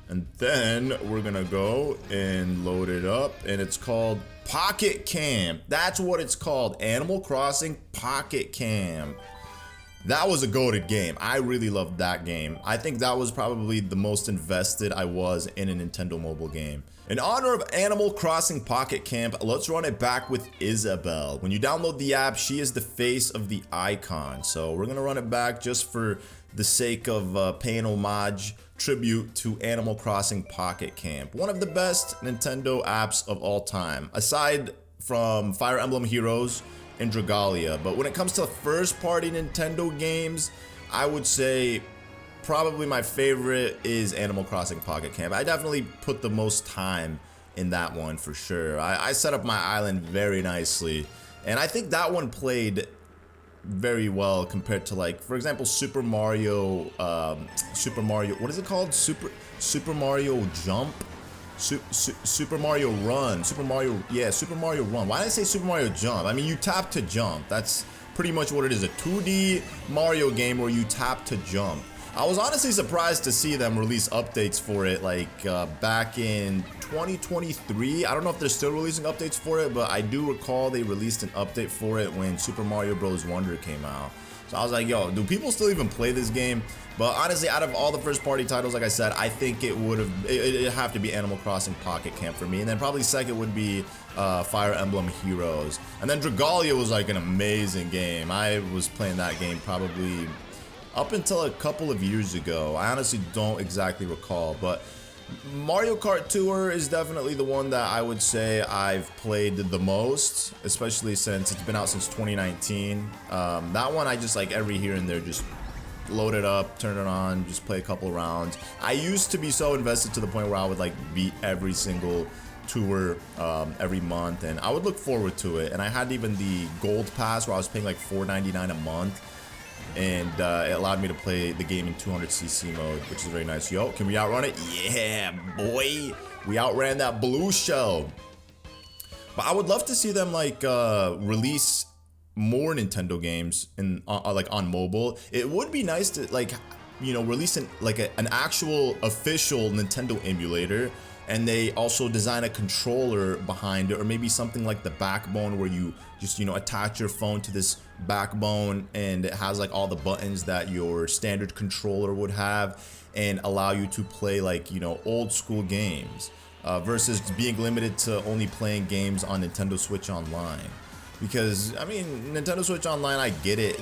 And then we're gonna go and load it up, and it's called Pocket Camp. That's what it's called. Animal Crossing Pocket Camp. That was a goated game. I really loved that game. I think that was probably the most invested I was in a Nintendo mobile game. In honor of Animal Crossing Pocket Camp, let's run it back with Isabelle. When you download the app, she is the face of the icon. So we're gonna run it back just for the sake of paying homage, tribute to Animal Crossing Pocket Camp. One of the best Nintendo apps of all time, aside from Fire Emblem Heroes and Dragalia. But when it comes to first party Nintendo games, I would say probably my favorite is Animal Crossing Pocket Camp. I definitely put the most time in that one for sure. I set up my island very nicely, and I think that one played very well compared to, like, for example, Super Mario, what is it called? Super Mario Jump? Super Mario Run. Super Mario Run. Why did I say Super Mario Jump? I mean, you tap to jump. That's pretty much what it is. A 2D Mario game where you tap to jump. I was honestly surprised to see them release updates for it, like back in 2023. I don't know if they're still releasing updates for it, but I do recall they released an update for it when Super Mario Bros. Wonder came out. So I was like, yo, do people still even play this game? But honestly, out of all the first party titles, like I said, I think it'd have to be Animal Crossing Pocket Camp for me. And then probably second would be Fire Emblem Heroes. And then Dragalia was like an amazing game. I was playing that game probably up until a couple of years ago. I honestly don't exactly recall, but Mario Kart Tour is definitely the one that I would say I've played the most, especially since it's been out since 2019. That one I just, like, every here and there just load it up, turn it on, just play a couple rounds. I used to be so invested to the point where I would, like, beat every single tour every month, and I would look forward to it. And I had even the gold pass where I was paying like $4.99 a month, and it allowed me to play the game in 200cc mode, which is very nice. Yo, can we outrun it? Yeah, boy, we outran that blue shell. But I would love to see them, like, release more Nintendo games in like on mobile. It would be nice to, like, you know, release an actual official Nintendo emulator, and they also design a controller behind it, or maybe something like the Backbone, where you just, you know, attach your phone to this Backbone and it has like all the buttons that your standard controller would have, and allow you to play, like, you know, old school games versus being limited to only playing games on Nintendo Switch Online. Because, I mean, Nintendo Switch Online, I get it.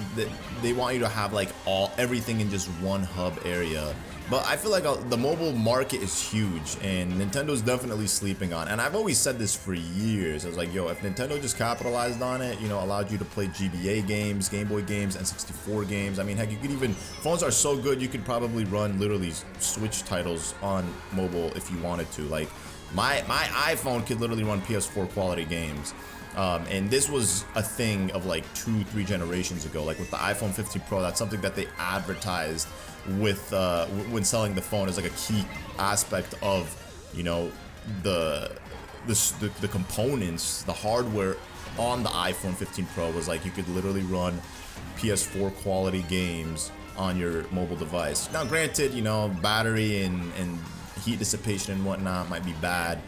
They want you to have, like, everything in just one hub area. But I feel like the mobile market is huge, and Nintendo's definitely sleeping on it. And I've always said this for years. I was like, yo, if Nintendo just capitalized on it, you know, allowed you to play GBA games, Game Boy games, N64 games. I mean, heck, you could even, phones are so good, you could probably run literally Switch titles on mobile if you wanted to. Like, My iPhone could literally run PS4 quality games. And this was a thing of like 2-3 generations ago. Like with the iPhone 15 Pro, that's something that they advertised with when selling the phone as like a key aspect of, you know, the components, the hardware on the iPhone 15 Pro was like you could literally run PS4 quality games on your mobile device. Now granted, you know, battery and heat dissipation and whatnot might be bad,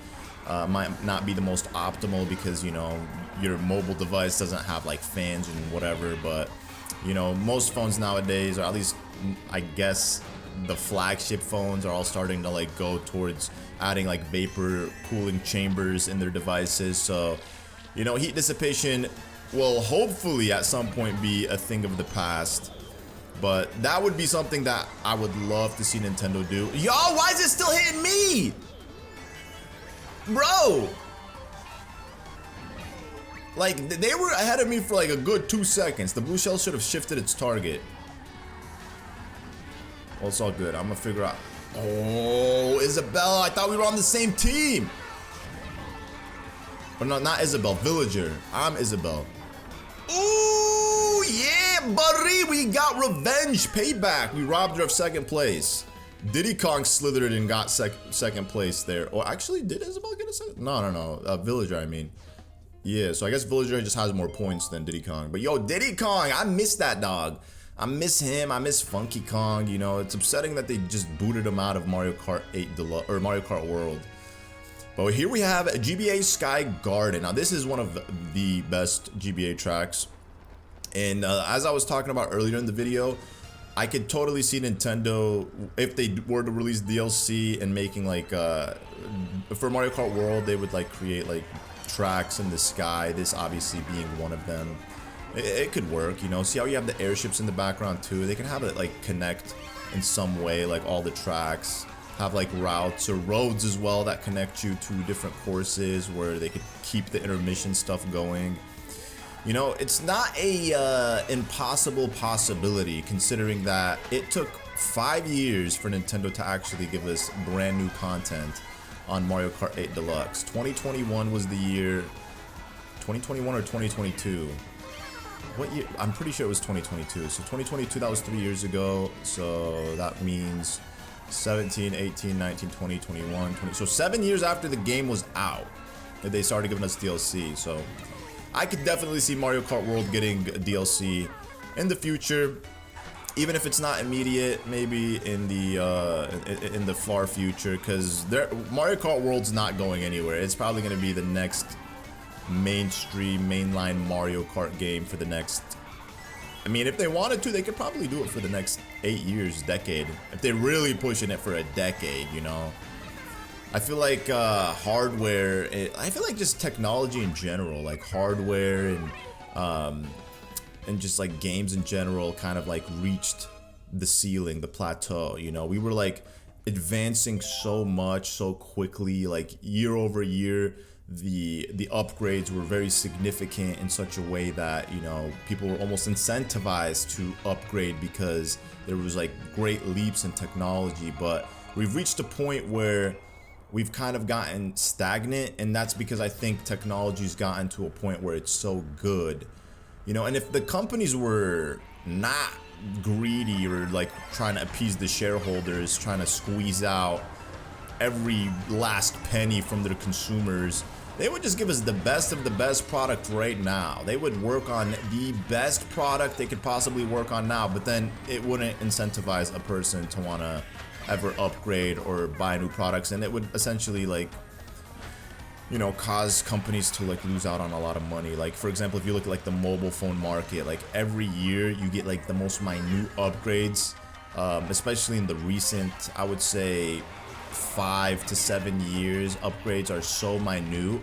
might not be the most optimal because, you know, your mobile device doesn't have like fans and whatever, but you know, most phones nowadays, or at least I guess the flagship phones, are all starting to like go towards adding like vapor cooling chambers in their devices. So, you know, heat dissipation will hopefully at some point be a thing of the past. But that would be something that I would love to see Nintendo do. Yo, why is it still hitting me? Bro! Like, they were ahead of me for like a good 2 seconds. The blue shell should have shifted its target. Well, it's all good. I'm gonna figure out. Oh, Isabella, I thought we were on the same team. But no, not Isabel, Villager. I'm Isabel. Ooh, yeah, buddy, we got revenge, payback. We robbed her of second place. Diddy Kong slithered and got second place there. Or actually, did Isabel get a second? No. Villager, I mean. Yeah, so I guess Villager just has more points than Diddy Kong. But yo, Diddy Kong, I miss that dog. I miss him. I miss Funky Kong. You know, it's upsetting that they just booted him out of Mario Kart 8 Deluxe or Mario Kart World. But here we have GBA Sky Garden. Now, this is one of the best GBA tracks. And as I was talking about earlier in the video, I could totally see Nintendo, if they were to release DLC and making like, for Mario Kart World, they would like create like tracks in the sky, this obviously being one of them. It could work, you know. See how you have the airships in the background too? They can have it like connect in some way, like all the tracks. Have like routes or roads as well that connect you to different courses where they could keep the intermission stuff going. You know, it's not a impossible possibility considering that it took 5 years for Nintendo to actually give us brand new content on Mario Kart 8 Deluxe. 2021 was the year. 2021 or 2022? What year? I'm pretty sure it was 2022. So 2022, that was 3 years ago. So that means 17, 18, 19, 20, 21, 20. So 7 years after the game was out, they started giving us DLC. So I could definitely see Mario Kart World getting DLC in the future, even if it's not immediate, maybe in the far future, because Mario Kart World's not going anywhere. It's probably going to be the next mainstream, mainline Mario Kart game for the next, I mean, if they wanted to, they could probably do it for the next 8 years, decade. If they're really pushing it for a decade, you know. I feel like hardware, I feel like just technology in general, like hardware and just like games in general kind of like reached the ceiling, the plateau, you know. We were like advancing so much, so quickly, like year over year. The upgrades were very significant in such a way that, you know, people were almost incentivized to upgrade because there was like great leaps in technology. But we've reached a point where we've kind of gotten stagnant, and that's because I think technology's gotten to a point where it's so good, you know. And if the companies were not greedy or like trying to appease the shareholders, trying to squeeze out every last penny from their consumers, they would just give us the best of the best product right now. They would work on the best product they could possibly work on now, but then it wouldn't incentivize a person to want to ever upgrade or buy new products, and it would essentially like, you know, cause companies to like lose out on a lot of money. Like for example, if you look at like the mobile phone market, like every year you get like the most minute upgrades, especially in the recent, I would say 5 to 7 years, upgrades are so minute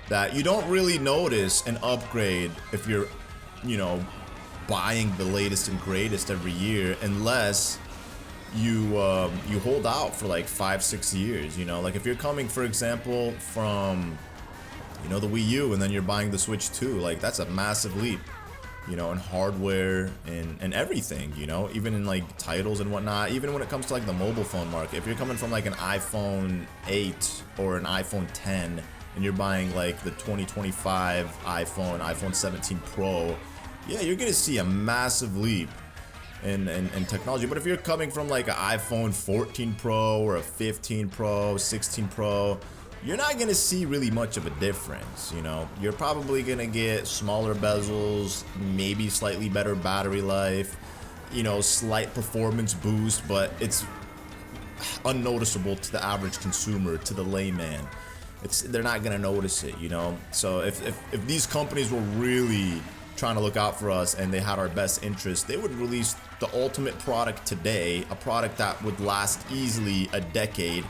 that you don't really notice an upgrade if you're, you know, buying the latest and greatest every year, unless you hold out for like 5-6 years, you know. Like if you're coming, for example, from, you know, the Wii U and then you're buying the Switch 2, like that's a massive leap. you know, and hardware and everything, you know, even in like titles and whatnot. Even when it comes to like the mobile phone market, if you're coming from like an iPhone 8 or an iPhone 10 and you're buying like the 2025 iPhone 17 Pro, yeah, you're gonna see a massive leap in technology. But if you're coming from like an iPhone 14 Pro or a 15 Pro, 16 Pro, you're not gonna see really much of a difference. You know, you're probably gonna get smaller bezels, maybe slightly better battery life, you know, slight performance boost, but it's unnoticeable to the average consumer, to the layman. They're not gonna notice it, you know. So if these companies were really trying to look out for us and they had our best interest, they would release the ultimate product today, a product that would last easily a decade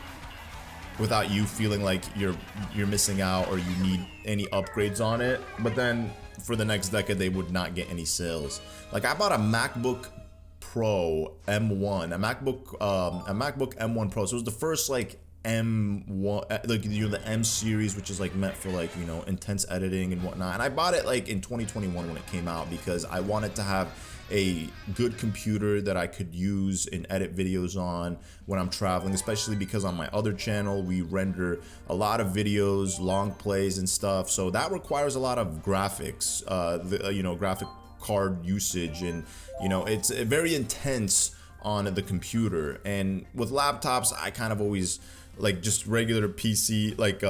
without you feeling like you're missing out or you need any upgrades on it. But then for the next decade, they would not get any sales. Like, I bought a MacBook Pro M1, a MacBook M1 Pro. So it was the first like M1, like, you know, the M series, which is like meant for like, you know, intense editing and whatnot. And I bought it like in 2021 when it came out because I wanted to have a good computer that I could use and edit videos on when I'm traveling, especially because on my other channel we render a lot of videos, long plays and stuff, so that requires a lot of graphics, you know, graphic card usage, and you know, it's very intense on the computer. And with laptops, I kind of always, like, just regular PC, like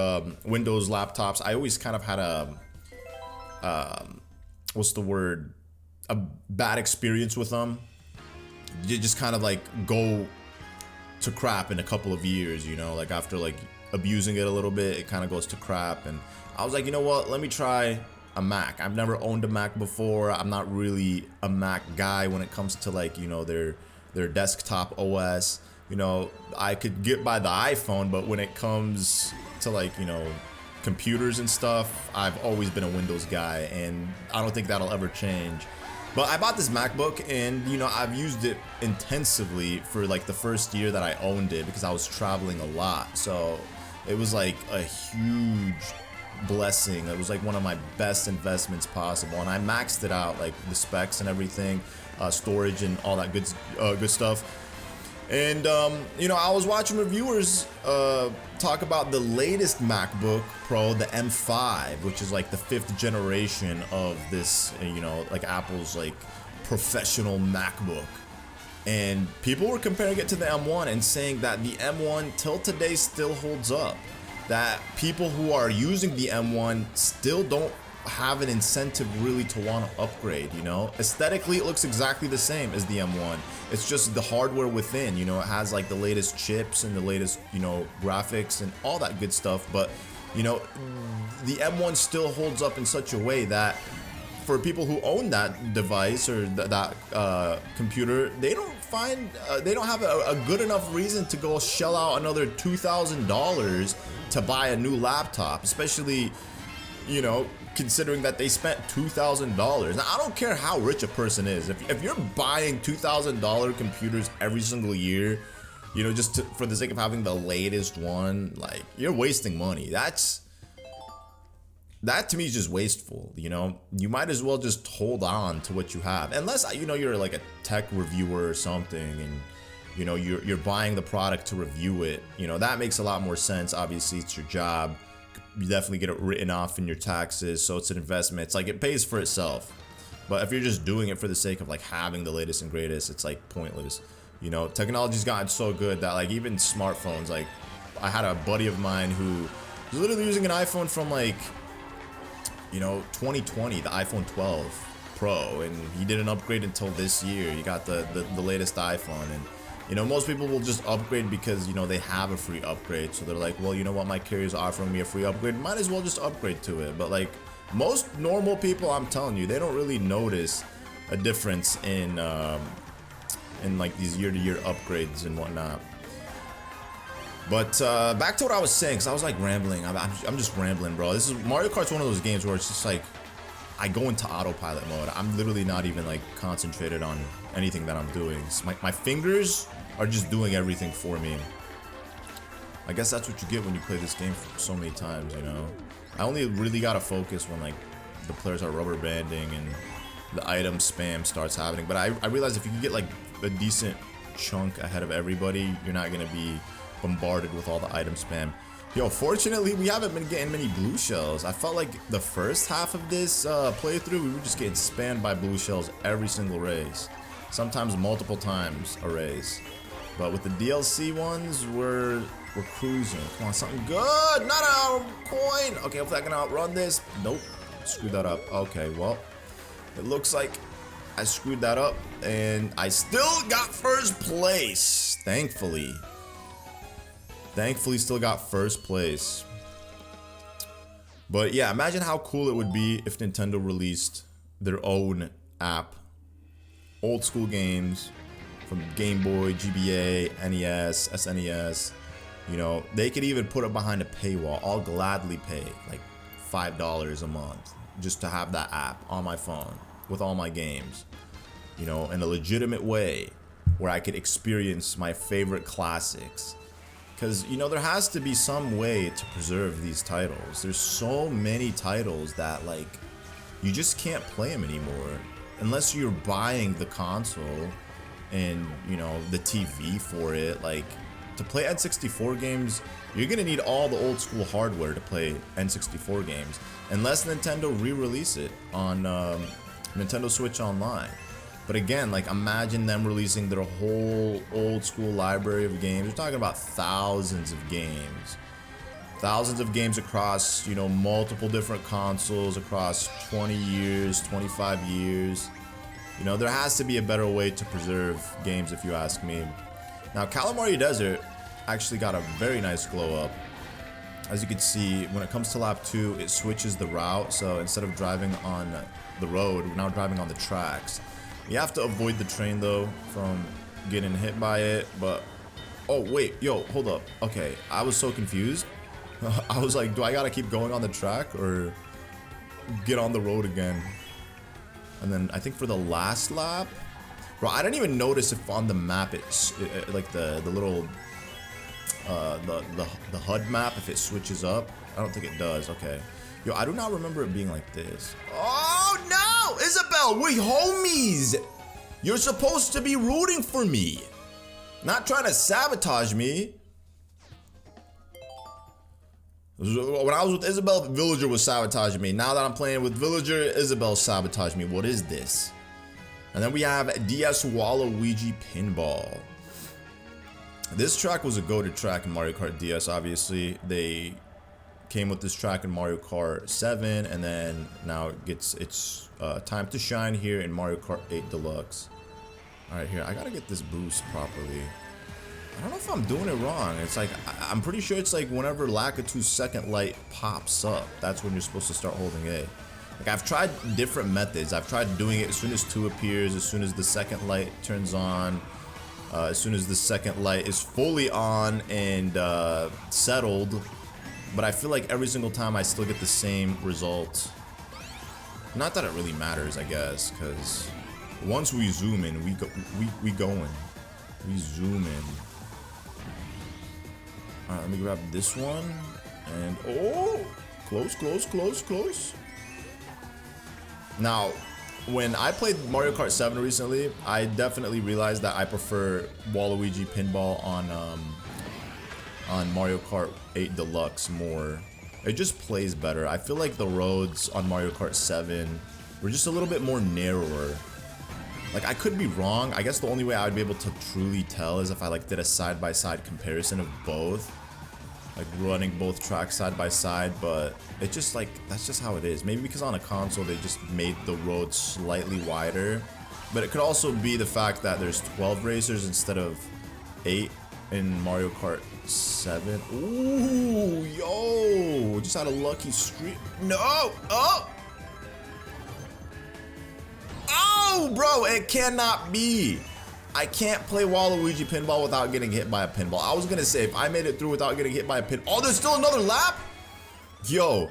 Windows laptops, I always kind of had a what's the word, a bad experience with them. You just kind of like go to crap in a couple of years, you know, like after like abusing it a little bit, it kind of goes to crap. And I was like, you know what, let me try a Mac. I've never owned a Mac before. I'm not really a Mac guy when it comes to like, you know, their desktop OS. You know, I could get by the iPhone, but when it comes to like, you know, computers and stuff, I've always been a Windows guy, and I don't think that'll ever change. But I bought this MacBook, and you know, I've used it intensively for like the first year that I owned it because I was traveling a lot. So it was like a huge blessing. It was like one of my best investments possible, and I maxed it out, like the specs and everything, storage and all that good stuff. And you know, I was watching reviewers talk about the latest MacBook Pro, the M5, which is like the 5th generation of this, you know, like Apple's like professional MacBook. And people were comparing it to the M1 and saying that the M1 till today still holds up. That people who are using the M1 still don't have an incentive really to want to upgrade, you know? Aesthetically, it looks exactly the same as the M1. It's just the hardware within, you know, it has like the latest chips and the latest, you know, graphics and all that good stuff. But, you know, the M1 still holds up in such a way that for people who own that device or that computer, they don't find, they don't have a good enough reason to go shell out another $2,000 to buy a new laptop, especially, you know, considering that they spent $2,000. Now, I don't care how rich a person is. If you're buying $2,000 computers every single year, you know, just for the sake of having the latest one, like, you're wasting money. That to me is just wasteful, you know? You might as well just hold on to what you have. Unless, you know, you're like a tech reviewer or something, and, you know, you're buying the product to review it. You know, that makes a lot more sense. Obviously, it's your job. You definitely get it written off in your taxes, so it's an investment. It's like, it pays for itself. But if you're just doing it for the sake of like having the latest and greatest, it's like pointless. You know, technology's gotten so good that like even smartphones, like I had a buddy of mine who was literally using an iPhone from like, you know, 2020, the iPhone 12 Pro, and he didn't upgrade until this year. He got the latest iPhone. And you know, most people will just upgrade because, you know, they have a free upgrade. So they're like, well, you know what, my carrier's offering me a free upgrade, might as well just upgrade to it. But like most normal people, I'm telling you, they don't really notice a difference in like these year-to-year upgrades and whatnot. But back to what I was saying, because I was like rambling. I'm just rambling, bro. This is Mario Kart's one of those games where it's just like I go into autopilot mode. I'm literally not even like concentrated on anything that I'm doing. My fingers are just doing everything for me. I guess that's what you get when you play this game so many times, you know? I only really gotta focus when like the players are rubber banding and, the item spam starts happening. But I realized if you can get like a decent chunk ahead of everybody, you're not gonna be bombarded with all the item spam. Yo, fortunately, we haven't been getting many blue shells. I felt like the first half of this playthrough, we were just getting spammed by blue shells every single race. Sometimes multiple times a race. But with the DLC ones, we're cruising. Come on, something good! Not a coin! Okay, hopefully I can outrun this. Nope. Screwed that up. Okay, well, it looks like I screwed that up, and I still got first place, thankfully. Thankfully, still got first place. But yeah, imagine how cool it would be if Nintendo released their own app. Old school games from Game Boy, GBA, NES, SNES. You know, they could even put it behind a paywall. I'll gladly pay like $5 a month just to have that app on my phone with all my games. You know, in a legitimate way where I could experience my favorite classics. Because, you know, there has to be some way to preserve these titles. There's so many titles that, like, you just can't play them anymore. Unless you're buying the console and, you know, the TV for it. Like, to play N64 games, you're going to need all the old school hardware to play N64 games. Unless Nintendo re-release it on Nintendo Switch Online. But again, like, imagine them releasing their whole old school library of games. We're talking about thousands of games. Thousands of games across, you know, multiple different consoles across 20 years, 25 years. You know, there has to be a better way to preserve games, if you ask me. Now, Calamari Desert actually got a very nice glow up. As you can see, when it comes to lap 2, it switches the route. So instead of driving on the road, we're now driving on the tracks. You have to avoid the train though from getting hit by it, but oh wait, yo, hold up. Okay, I was so confused. I was like, do I gotta keep going on the track or get on the road again? And then I think for the last lap, bro, I didn't even notice if on the map it's like the little the HUD map, if it switches up. I don't think it does. Okay. Yo, I do not remember it being like this. Oh no! Isabel, we're homies! You're supposed to be rooting for me. Not trying to sabotage me. When I was with Isabel, Villager was sabotaging me. Now that I'm playing with Villager, Isabel sabotaged me. What is this? And then we have DS Waluigi Pinball. This track was a go-to track in Mario Kart DS, obviously. They came with this track in Mario Kart 7, and then now it gets its time to shine here in Mario Kart 8 Deluxe. Alright, here, I gotta get this boost properly. I don't know if I'm doing it wrong. It's like, I'm pretty sure it's like whenever Lakitu's second light pops up, that's when you're supposed to start holding A. Like, I've tried different methods. I've tried doing it as soon as 2 appears, as soon as the second light turns on, as soon as the second light is fully on and settled. But I feel like every single time I still get the same result. Not that it really matters, I guess, because once we zoom in, we going. We zoom in. Alright, let me grab this one. And oh, close, close, close, close. Now, when I played Mario Kart 7 recently, I definitely realized that I prefer Waluigi Pinball on Mario Kart 8 Deluxe more. It just plays better. I feel like the roads on Mario Kart 7 were just a little bit more narrower. Like, I could be wrong. I guess the only way I would be able to truly tell is if I like did a side-by-side comparison of both. Like running both tracks side by side, but it just like, that's just how it is. Maybe because on a console they just made the road slightly wider. But it could also be the fact that there's 12 racers instead of 8 in Mario Kart 7. Ooh, yo, just had a lucky streak. No, oh! Oh, bro, it cannot be. I can't play Waluigi Pinball without getting hit by a pinball. I was gonna say, if I made it through without getting hit by a pin. Oh, there's still another lap? Yo,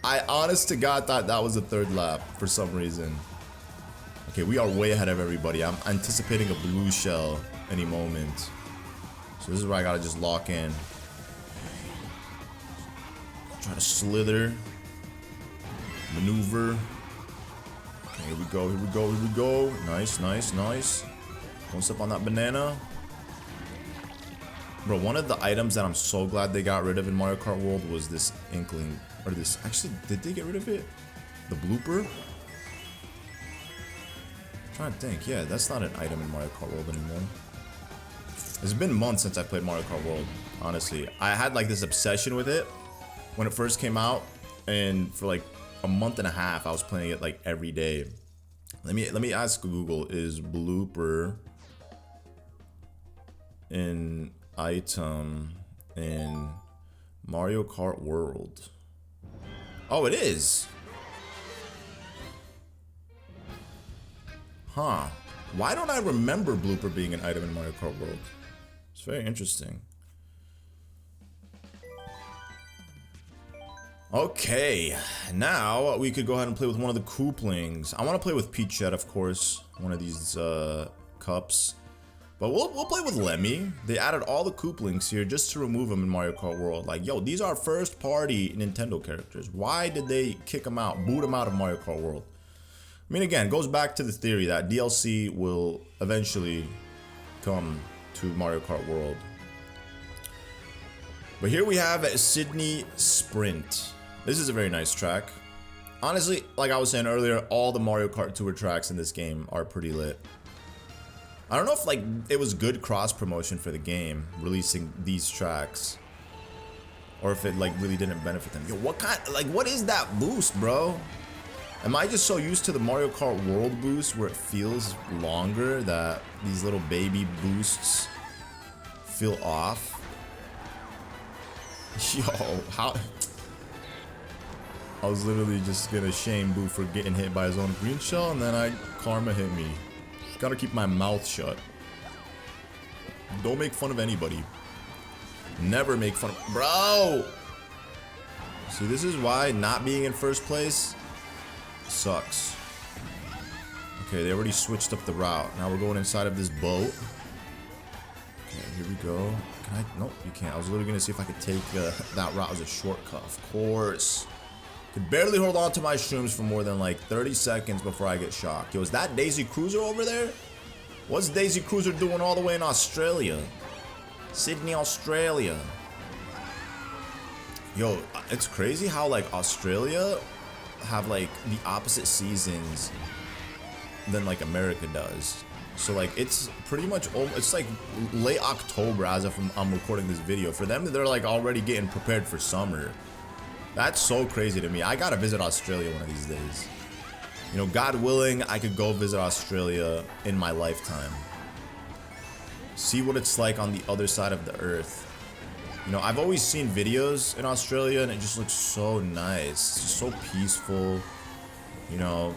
I honest to God thought that was the 3rd lap for some reason. Okay, we are way ahead of everybody. I'm anticipating a blue shell any moment. So this is where I gotta just lock in. Try to slither. Maneuver. Okay, Here we go, here we go, here we go. Nice, nice, nice. Don't step on that banana. Bro, one of the items that I'm so glad they got rid of in Mario Kart World was this Inkling. Or this, actually, did they get rid of it? The blooper? I'm trying to think. Yeah, that's not an item in Mario Kart World anymore. It's been months since I played Mario Kart World, honestly. I had like this obsession with it when it first came out, and for like a month and a half I was playing it like every day. Let me ask Google, is blooper an item in Mario Kart World? Oh, it is. Huh. Why don't I remember blooper being an item in Mario Kart World? It's very interesting. Okay, now we could go ahead and play with one of the Kooplings. I want to play with Peachette, of course, one of these cups. But we'll play with Lemmy. They added all the Kooplings here just to remove them in Mario Kart World. Like, yo, these are first-party Nintendo characters. Why did they kick them out, boot them out of Mario Kart World? I mean, again, goes back to the theory that DLC will eventually come to Mario Kart World. But here we have Sydney Sprint. This is a very nice track. Honestly, like I was saying earlier, all the Mario Kart Tour tracks in this game are pretty lit. I don't know if like it was good cross promotion for the game releasing these tracks, or if it like really didn't benefit them. Yo, what is that boost, bro? Am I just so used to the Mario Kart World boost where it feels longer that these little baby boosts feel off? Yo, how? I was literally just gonna shame Boo for getting hit by his own green shell, and then karma hit me. Just gotta keep my mouth shut. Don't make fun of anybody. Never make fun of, bro. See, this is why not being in first place sucks. Okay, they already switched up the route. Now we're going inside of this boat. Okay, here we go. Can I? Nope, you can't. I was literally gonna see if I could take that route as a shortcut. Of course. Could barely hold on to my shrooms for more than like 30 seconds before I get shocked. Yo, is that Daisy Cruiser over there? What's Daisy Cruiser doing all the way in Australia? Sydney, Australia. Yo, it's crazy how like Australia have like the opposite seasons than like America does. So like it's pretty much, it's like late October as if I'm recording this video. For them, they're like already getting prepared for summer. That's so crazy to me. I gotta visit Australia one of these days. You know, God willing, I could go visit Australia in my lifetime. See what it's like on the other side of the earth. You know, I've always seen videos in Australia and it just looks so nice. It's just so peaceful. You know,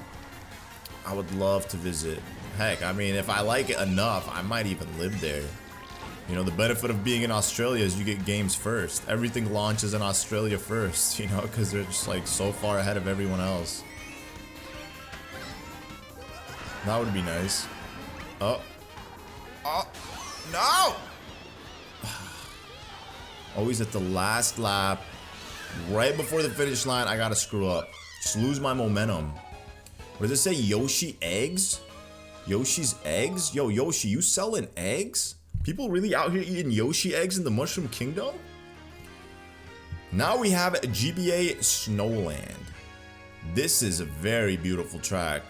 I would love to visit. Heck, I mean, if I like it enough, I might even live there. You know, the benefit of being in Australia is you get games first. Everything launches in Australia first, you know, because they're just like so far ahead of everyone else. That would be nice. Oh. Oh. No! Always at the last lap, right before the finish line, I gotta screw up. Just lose my momentum. What does it say? Yoshi eggs? Yoshi's eggs? Yo, Yoshi, you selling eggs? People really out here eating Yoshi eggs in the Mushroom Kingdom? Now we have GBA Snowland. This is a very beautiful track.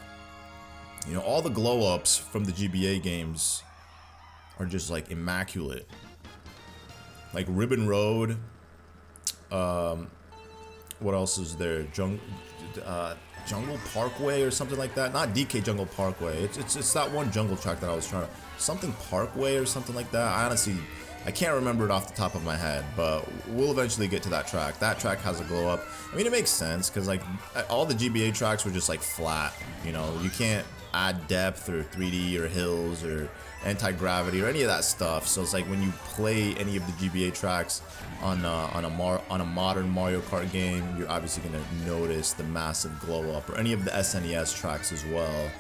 You know, all the glow-ups from the GBA games are just like immaculate. Like Ribbon Road. What else is there? Jungle Parkway or something like that. Not DK Jungle Parkway. It's that one jungle track that I was trying to. Something Parkway or something like that. I can't remember it off the top of my head, but we'll eventually get to that track. That track has a glow up. I mean, it makes sense because like all the GBA tracks were just like flat. You know, you can't add depth or 3D or hills or anti-gravity or any of that stuff. So it's like when you play any of the GBA tracks on a modern Mario Kart game, you're obviously gonna notice the massive glow up, or any of the SNES tracks as well.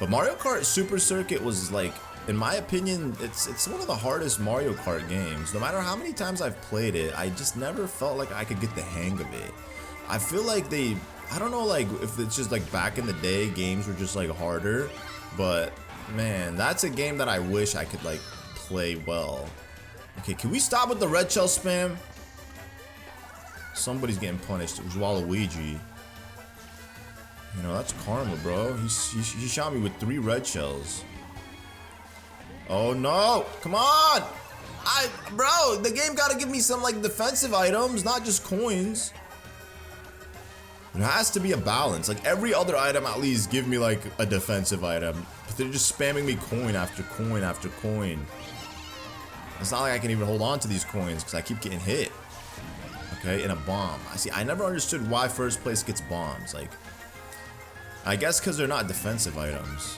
But Mario Kart Super Circuit was like, in my opinion, it's one of the hardest Mario Kart games. No matter how many times I've played it, I just never felt like I could get the hang of it. I feel like they I don't know, like, if it's just like back in the day, games were just like harder, but man, that's a game that I wish I could like play well. Okay, can we stop with the red shell spam? Somebody's getting punished. It was Waluigi. You know, that's karma, bro. He shot me with 3 red shells. Oh no! Come on! Bro, the game gotta give me some like defensive items, not just coins. There has to be a balance. Like every other item at least give me like a defensive item. But they're just spamming me coin after coin after coin. It's not like I can even hold on to these coins because I keep getting hit. Okay, and a bomb. I never understood why first place gets bombs. Like, I guess because they're not defensive items.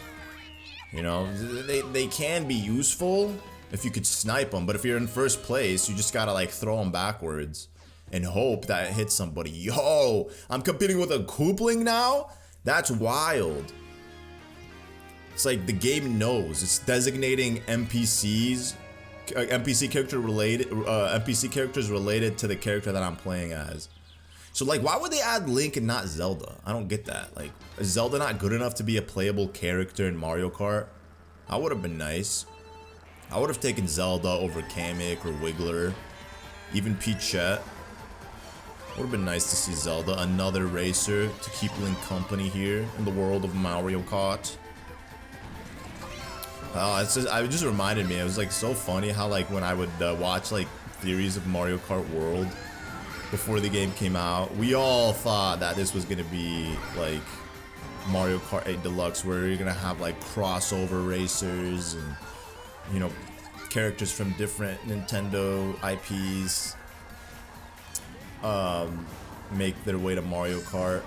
You know, they can be useful if you could snipe them, but if you're in first place, you just gotta like throw them backwards and hope that it hits somebody. Yo, I'm competing with a Koopling now? That's wild. It's like the game knows. It's designating NPCs, NPC characters related to the character that I'm playing as. So like, why would they add Link and not Zelda? I don't get that. Like, is Zelda not good enough to be a playable character in Mario Kart? That would have been nice. I would have taken Zelda over Kamek or Wiggler, even Peachette. Would have been nice to see Zelda, another racer to keep Link company here in the world of Mario Kart. It just reminded me. It was like so funny how like when I would watch like theories of Mario Kart World before the game came out, we all thought that this was gonna be like Mario Kart 8 Deluxe, where you're gonna have like crossover racers and, you know, characters from different Nintendo IPs make their way to Mario Kart.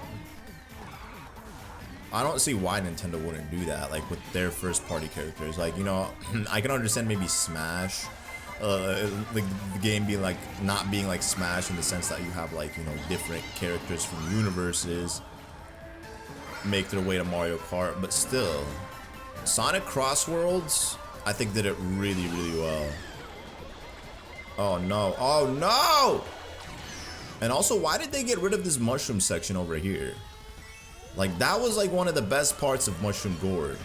I don't see why Nintendo wouldn't do that, like with their first party characters. Like, you know, I can understand maybe Smash, like the game being like not being like Smash in the sense that you have like, you know, different characters from universes make their way to Mario Kart, but still, Sonic Cross Worlds, I think did it really, really well. Oh no, oh no! And also, why did they get rid of this mushroom section over here? Like, that was like one of the best parts of Mushroom Gorge.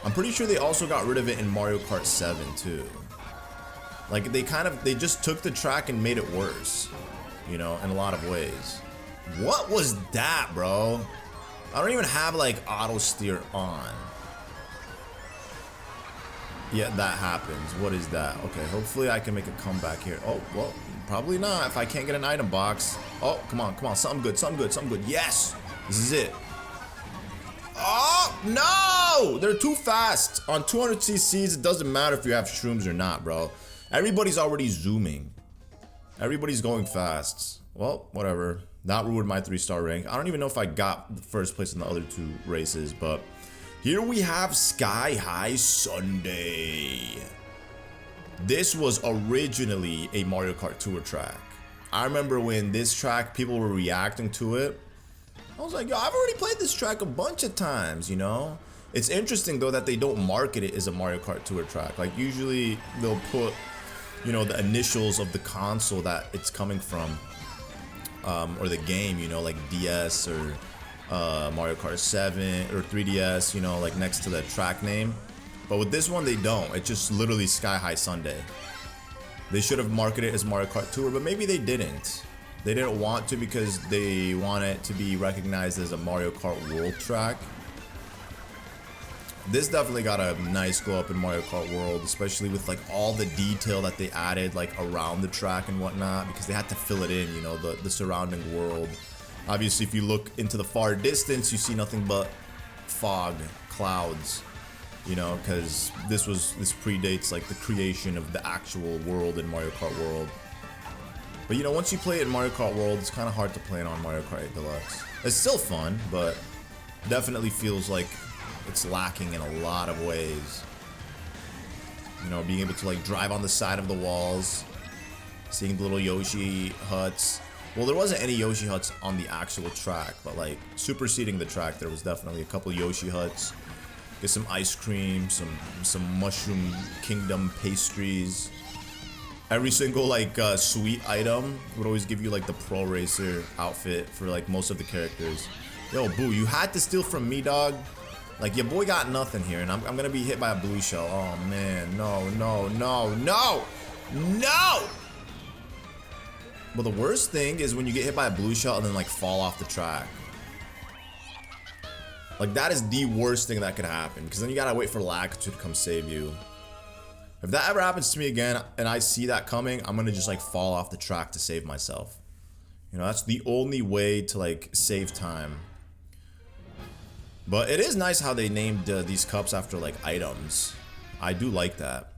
I'm pretty sure they also got rid of it in Mario Kart 7 too. Like, they just took the track and made it worse, you know, in a lot of ways. What was that, bro? I don't even have like auto steer on. Yeah, that happens. What is that? Okay, hopefully I can make a comeback here. Oh, well, probably not if I can't get an item box. Oh, come on, come on, something good, something good, something good. Yes, this is it. Oh, no! They're too fast. On 200 cc's, it doesn't matter if you have shrooms or not, bro. Everybody's already zooming. Everybody's going fast. Well, whatever. That ruined my 3-star rank. I don't even know if I got the first place in the other 2 races, but here we have Sky High Sunday. This was originally a Mario Kart Tour track. I remember when this track, people were reacting to it. I was like, yo, I've already played this track a bunch of times, you know? It's interesting, though, that they don't market it as a Mario Kart Tour track. Like, usually they'll put, you know, the initials of the console that it's coming from, or the game, you know, like DS or Mario Kart 7 or 3DS, you know, like next to the track name. But with this one, they don't. It's just literally Sky High Sunday. They should have marketed it as Mario Kart Tour, but maybe they didn't. They didn't want to because they want it to be recognized as a Mario Kart World track. This definitely got a nice glow up in Mario Kart World, especially with like all the detail that they added like around the track and whatnot, because they had to fill it in, you know, the surrounding world. Obviously, if you look into the far distance, you see nothing but fog, clouds, you know, because this predates like the creation of the actual world in Mario Kart World. But you know, once you play it in Mario Kart World, it's kind of hard to play it on Mario Kart 8 Deluxe. It's still fun, but definitely feels like it's lacking in a lot of ways. You know, being able to like drive on the side of the walls, seeing the little Yoshi huts. Well, there wasn't any Yoshi huts on the actual track, but like superseding the track, there was definitely a couple Yoshi huts. Get some ice cream, some Mushroom Kingdom pastries. Every single like sweet item would always give you like the Pro Racer outfit for like most of the characters. Yo, Boo, you had to steal from me, dog. Like, your boy got nothing here, and I'm gonna be hit by a blue shell. Oh, man. No, no, no, no! No! But the worst thing is when you get hit by a blue shell and then, like, fall off the track. Like, that is the worst thing that could happen, because then you gotta wait for Lakitu to come save you. If that ever happens to me again, and I see that coming, I'm gonna just, like, fall off the track to save myself. You know, that's the only way to, like, save time. But it is nice how they named these cups after, like, items. I do like that.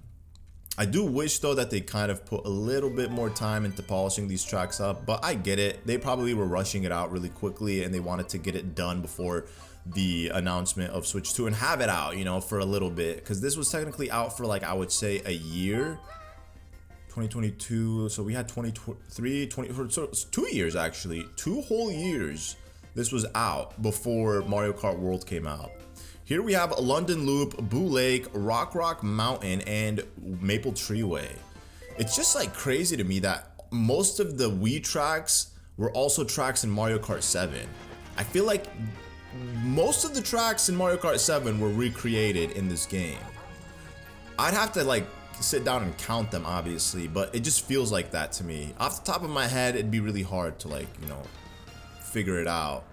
I do wish, though, that they kind of put a little bit more time into polishing these tracks up. But I get it. They probably were rushing it out really quickly, and they wanted to get it done before the announcement of Switch 2 and have it out, you know, for a little bit. Because this was technically out for, like, I would say a year. 2022. So we had 23, 20, so it's 2 years, actually. 2 whole years. This was out before Mario Kart World came out. Here we have London Loop, Boo Lake, Rock Mountain, and Maple Treeway. It's just like crazy to me that most of the Wii tracks were also tracks in Mario Kart 7. I feel like most of the tracks in Mario Kart 7 were recreated in this game. I'd have to like sit down and count them, obviously, but it just feels like that to me. Off the top of my head, it'd be really hard to, like, you know, figure it out.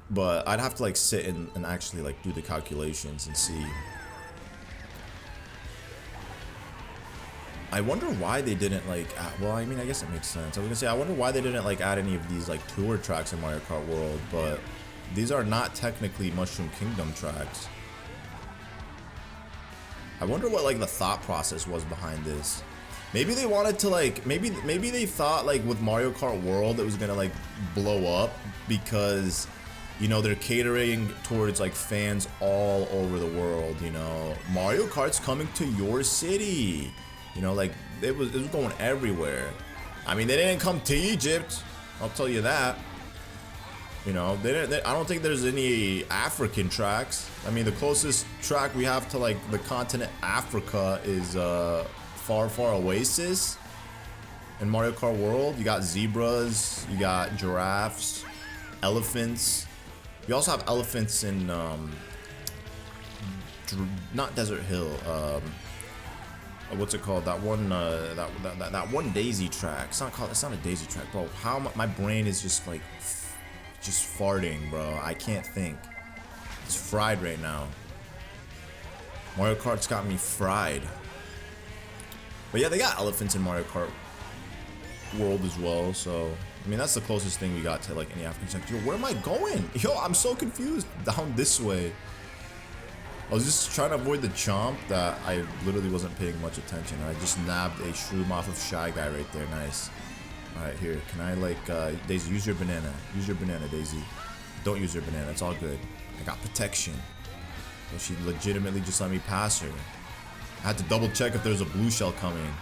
But I'd have to like sit and actually like do the calculations and see. I wonder why they didn't like add, well, I mean, I guess it makes sense. I was gonna say, I wonder why they didn't like add any of these like tour tracks in Mario Kart World, but these are not technically Mushroom Kingdom tracks. I wonder what like the thought process was behind this. Maybe they wanted to like, maybe they thought like with Mario Kart World it was gonna like blow up because, you know, they're catering towards like fans all over the world, you know. Mario Kart's coming to your city. You know, like it was going everywhere. I mean, they didn't come to Egypt, I'll tell you that. You know, I don't think there's any African tracks. I mean, the closest track we have to like the continent Africa is Far Oasis in Mario Kart World. You got zebras, you got giraffes, elephants. You also have elephants in not Desert Hill. What's it called? That one that one Daisy track. It's not a Daisy track, bro. How my brain is just like just farting, bro. I can't think. It's fried right now. Mario Kart's got me fried. But yeah, they got elephants in Mario Kart World as well, so I mean that's the closest thing we got to like any African track. Yo, where am I going? Yo, I'm so confused. Down this way. I was just trying to avoid the chomp that I literally wasn't paying much attention. I just nabbed a shroom off of Shy Guy right there. Nice. Alright, here. Can I like Daisy, use your banana. Use your banana, Daisy. Don't use your banana, it's all good. I got protection. So she legitimately just let me pass her. I had to double check if there's a blue shell coming.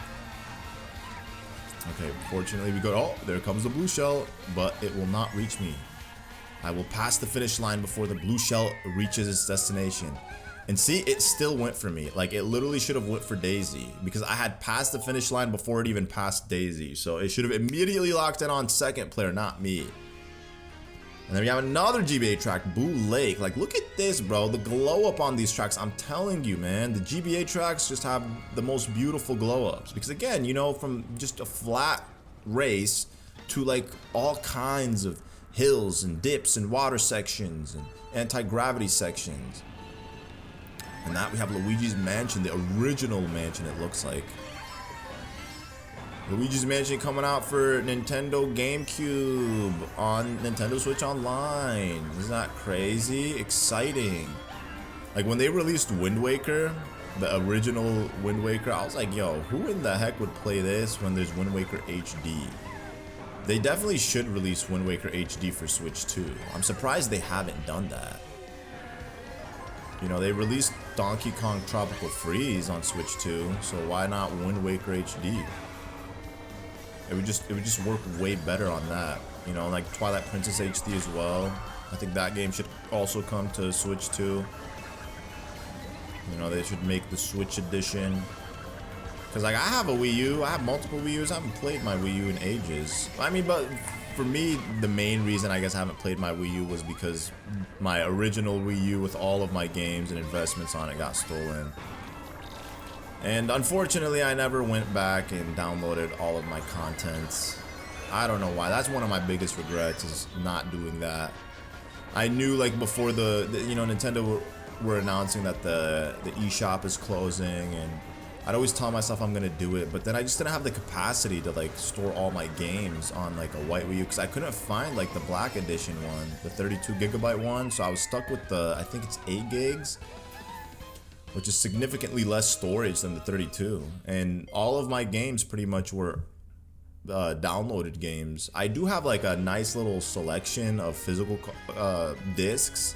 Okay, fortunately we go, oh, there comes the blue shell, but it will not reach me. I will pass the finish line before the blue shell reaches its destination. And see, it still went for me. Like, it literally should have went for Daisy because I had passed the finish line before it even passed Daisy. So it should have immediately locked in on second player, not me. And then we have another GBA track, Boo Lake. Like, look at this, bro. The glow up on these tracks. I'm telling you, man, the GBA tracks just have the most beautiful glow ups. Because again, you know, from just a flat race to like all kinds of hills and dips and water sections and anti-gravity sections. And that we have Luigi's Mansion, the original mansion it looks like. Luigi's Mansion coming out for Nintendo GameCube on Nintendo Switch Online. Isn't that crazy? Exciting. Like when they released Wind Waker, the original Wind Waker, I was like, yo, who in the heck would play this when there's Wind Waker HD? They definitely should release Wind Waker HD for Switch 2. I'm surprised they haven't done that. You know, they released Donkey Kong Tropical Freeze on Switch 2, so why not Wind Waker HD? It would just work way better on that. You know, like Twilight Princess HD as well. I think that game should also come to Switch 2. You know, they should make the Switch edition. Cause like I have a Wii U, I have multiple Wii U's. I haven't played my Wii U in ages. I mean, but for me, the main reason I guess I haven't played my Wii U was because my original Wii U with all of my games and investments on it got stolen. And unfortunately, I never went back and downloaded all of my contents. I don't know why. That's one of my biggest regrets, is not doing that. I knew, like, before you know, Nintendo were announcing that the eShop is closing, and I'd always tell myself I'm gonna do it, but then I just didn't have the capacity to like store all my games on like a white Wii U, because I couldn't find like the black edition one, the 32 gigabyte one, so I was stuck with the, I think it's 8 gigs, which is significantly less storage than the 32, and all of my games pretty much were downloaded games. I do have like a nice little selection of physical discs,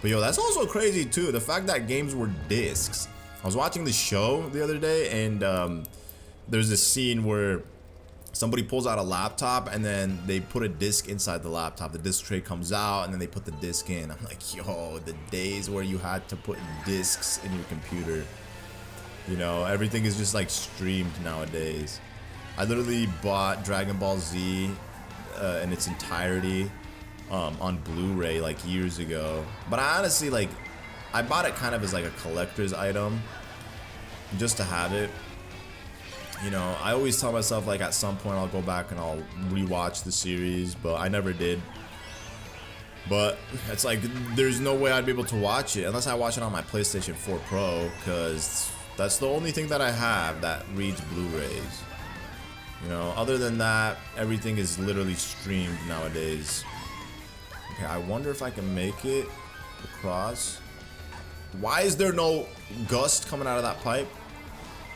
but yo, that's also crazy too, the fact that games were discs. I was watching the show the other day, and there's this scene where somebody pulls out a laptop and then they put a disc inside the laptop. The disc tray comes out and then they put the disc in. I'm like, yo, the days where you had to put discs in your computer. You know, everything is just like streamed nowadays. I literally bought Dragon Ball Z in its entirety on Blu-ray like years ago. But I honestly, like, I bought it kind of as like a collector's item, just to have it. You know, I always tell myself like at some point I'll go back and I'll rewatch the series, but I never did. But it's like there's no way I'd be able to watch it unless I watch it on my PlayStation 4 Pro, because that's the only thing that I have that reads Blu-rays. You know, other than that, everything is literally streamed nowadays. Okay, I wonder if I can make it across. Why is there no gust coming out of that pipe?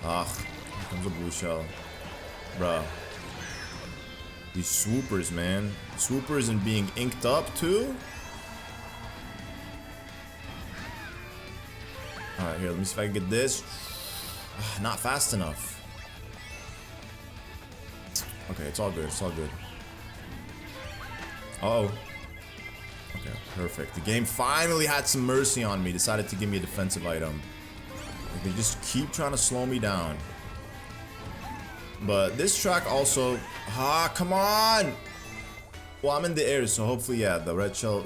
Ugh, here comes a blue shell. Bruh. These swoopers, man. Swoopers and being inked up, too? Alright, here, let me see if I can get this. Not fast enough. Okay, it's all good, it's all good. Uh-oh. Okay, perfect. The game finally had some mercy on me. Decided to give me a defensive item. Like, they just keep trying to slow me down. But this track also... come on! Well, I'm in the air, so hopefully, yeah, the red shell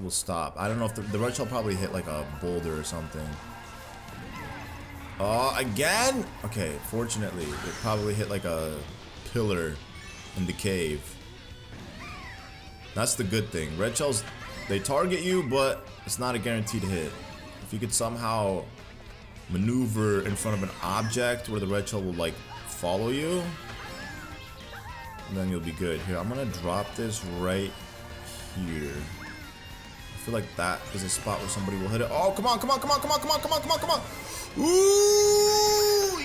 will stop. I don't know if the red shell probably hit like a boulder or something. Again? Okay, fortunately, it probably hit like a pillar in the cave. That's the good thing. Red shells, they target you, but it's not a guaranteed hit. If you could somehow maneuver in front of an object where the red shell will like follow you, then you'll be good. Here, I'm gonna drop this right here. I feel like that is a spot where somebody will hit it. Oh, come on, come on, come on, come on, come on, come on, come on, come on. Ooh,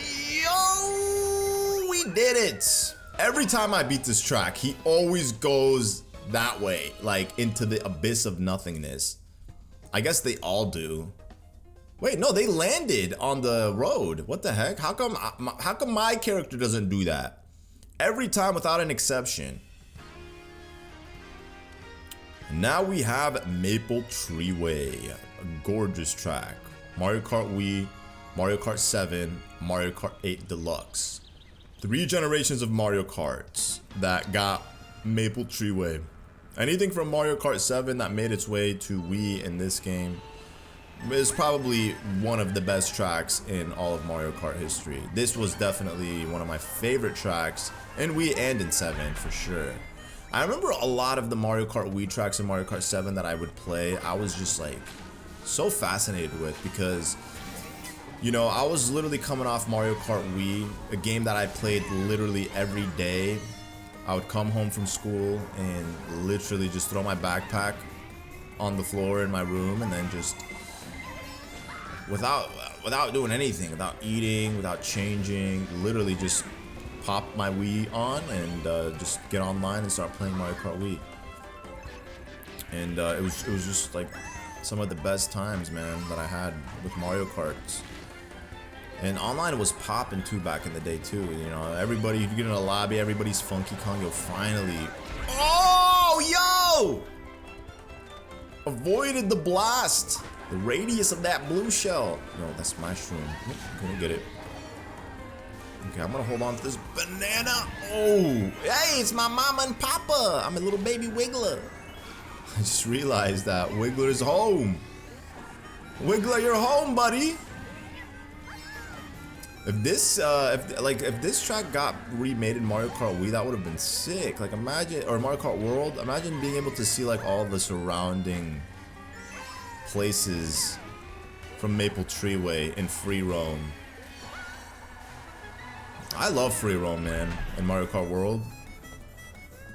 yo, we did it. Every time I beat this track, he always goes that way, like into the abyss of nothingness. I guess they all do. Wait, no, they landed on the road. What the heck? How come my character doesn't do that? Every time without an exception. Now we have Maple Tree Way, a gorgeous track. Mario Kart Wii, Mario Kart 7, Mario Kart 8 Deluxe. 3 generations of Mario Karts that got Maple Tree Way. Anything from Mario Kart 7 that made its way to Wii in this game is probably one of the best tracks in all of Mario Kart history. This was definitely one of my favorite tracks in Wii and in 7 for sure. I remember a lot of the Mario Kart Wii tracks in Mario Kart 7 that I would play. I was just like so fascinated with, because you know, I was literally coming off Mario Kart Wii, a game that I played literally every day. I would come home from school and literally just throw my backpack on the floor in my room, and then just without doing anything, without eating, without changing, literally just pop my Wii on and just get online and start playing Mario Kart Wii. And it was just like some of the best times, man, that I had with Mario Karts. And online was popping too back in the day too. You know, everybody, if you get in a lobby, everybody's Funky Kong. You'll finally. Oh, yo! Avoided the blast. The radius of that blue shell. No, that's my shroom. Couldn't get it. Okay, I'm gonna hold on to this banana. Oh, hey, it's my mama and papa. I'm a little baby Wiggler. I just realized that Wiggler's home. Wiggler, you're home, buddy. If this track got remade in Mario Kart Wii, that would have been sick. Like imagine, or Mario Kart World, imagine being able to see like all the surrounding places from Maple Treeway in free roam. I love free roam, man, in Mario Kart World.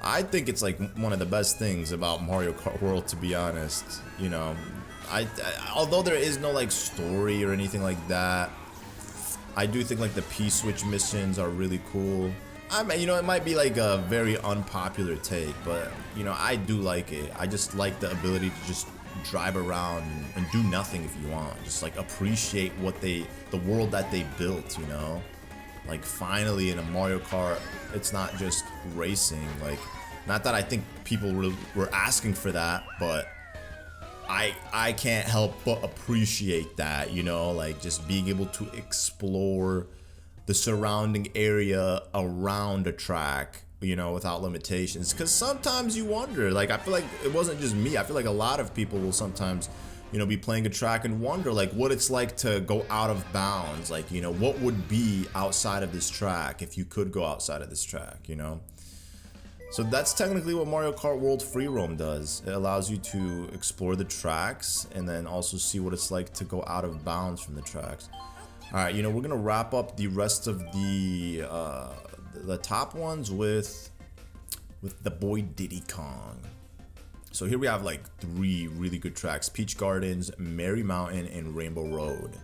I think it's like one of the best things about Mario Kart World, to be honest. You know, although there is no like story or anything like that, I do think like the P-switch missions are really cool. I mean, you know, it might be like a very unpopular take, but you know, I do like it. I just like the ability to just drive around and do nothing if you want. Just like appreciate what the world that they built, you know? Like finally in a Mario Kart, it's not just racing. Like, not that I think people were asking for that, but I can't help but appreciate that, you know, like just being able to explore the surrounding area around a track, you know, without limitations. Because sometimes you wonder, like, I feel like it wasn't just me. I feel like a lot of people will sometimes, you know, be playing a track and wonder like what it's like to go out of bounds. Like, you know, what would be outside of this track if you could go outside of this track, you know? So that's technically what Mario Kart World Free Roam does. It allows you to explore the tracks and then also see what it's like to go out of bounds from the tracks. All right, you know, we're gonna wrap up the rest of the top ones with the boy Diddy Kong. So here we have like 3 really good tracks: Peach Gardens, Merry Mountain, and Rainbow Road.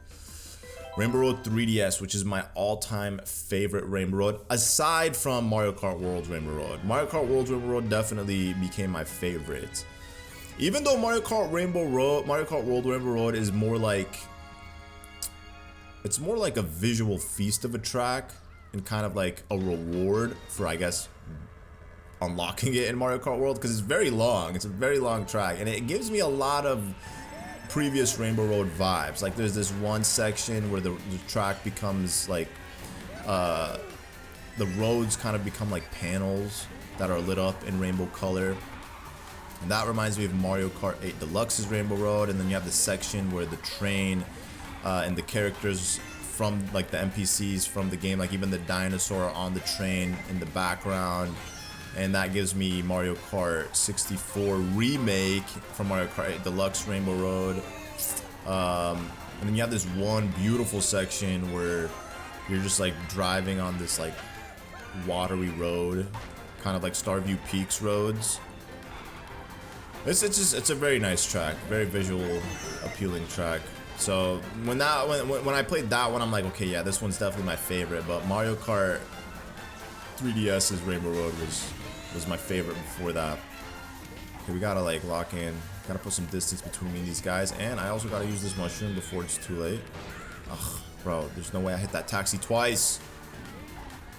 Rainbow Road 3DS, which is my all-time favorite Rainbow Road, aside from Mario Kart World Rainbow Road. Mario Kart World Rainbow Road definitely became my favorite. Even though Mario Kart World Rainbow Road is more like, it's more like a visual feast of a track and kind of like a reward for, I guess, unlocking it in Mario Kart World, because it's very long. It's a very long track, and it gives me a lot of previous Rainbow Road vibes. Like there's this one section where the track becomes like the roads kind of become like panels that are lit up in rainbow color, and that reminds me of Mario Kart 8 Deluxe's Rainbow Road. And then you have the section where the train and the characters from like the NPCs from the game, like even the dinosaur on the train in the background. And that gives me Mario Kart 64 remake from Mario Kart 8 Deluxe Rainbow Road. And then you have this one beautiful section where you're just like driving on this like watery road, kind of like Starview Peaks roads. It's a very nice track, very visual, appealing track. So when I played that one, I'm like, okay, yeah, this one's definitely my favorite. But Mario Kart 3DS's Rainbow Road was my favorite before that. Okay, we gotta like lock in, gotta put some distance between me and these guys, and I also gotta use this mushroom before it's too late. Ugh, bro, there's no way I hit that taxi twice.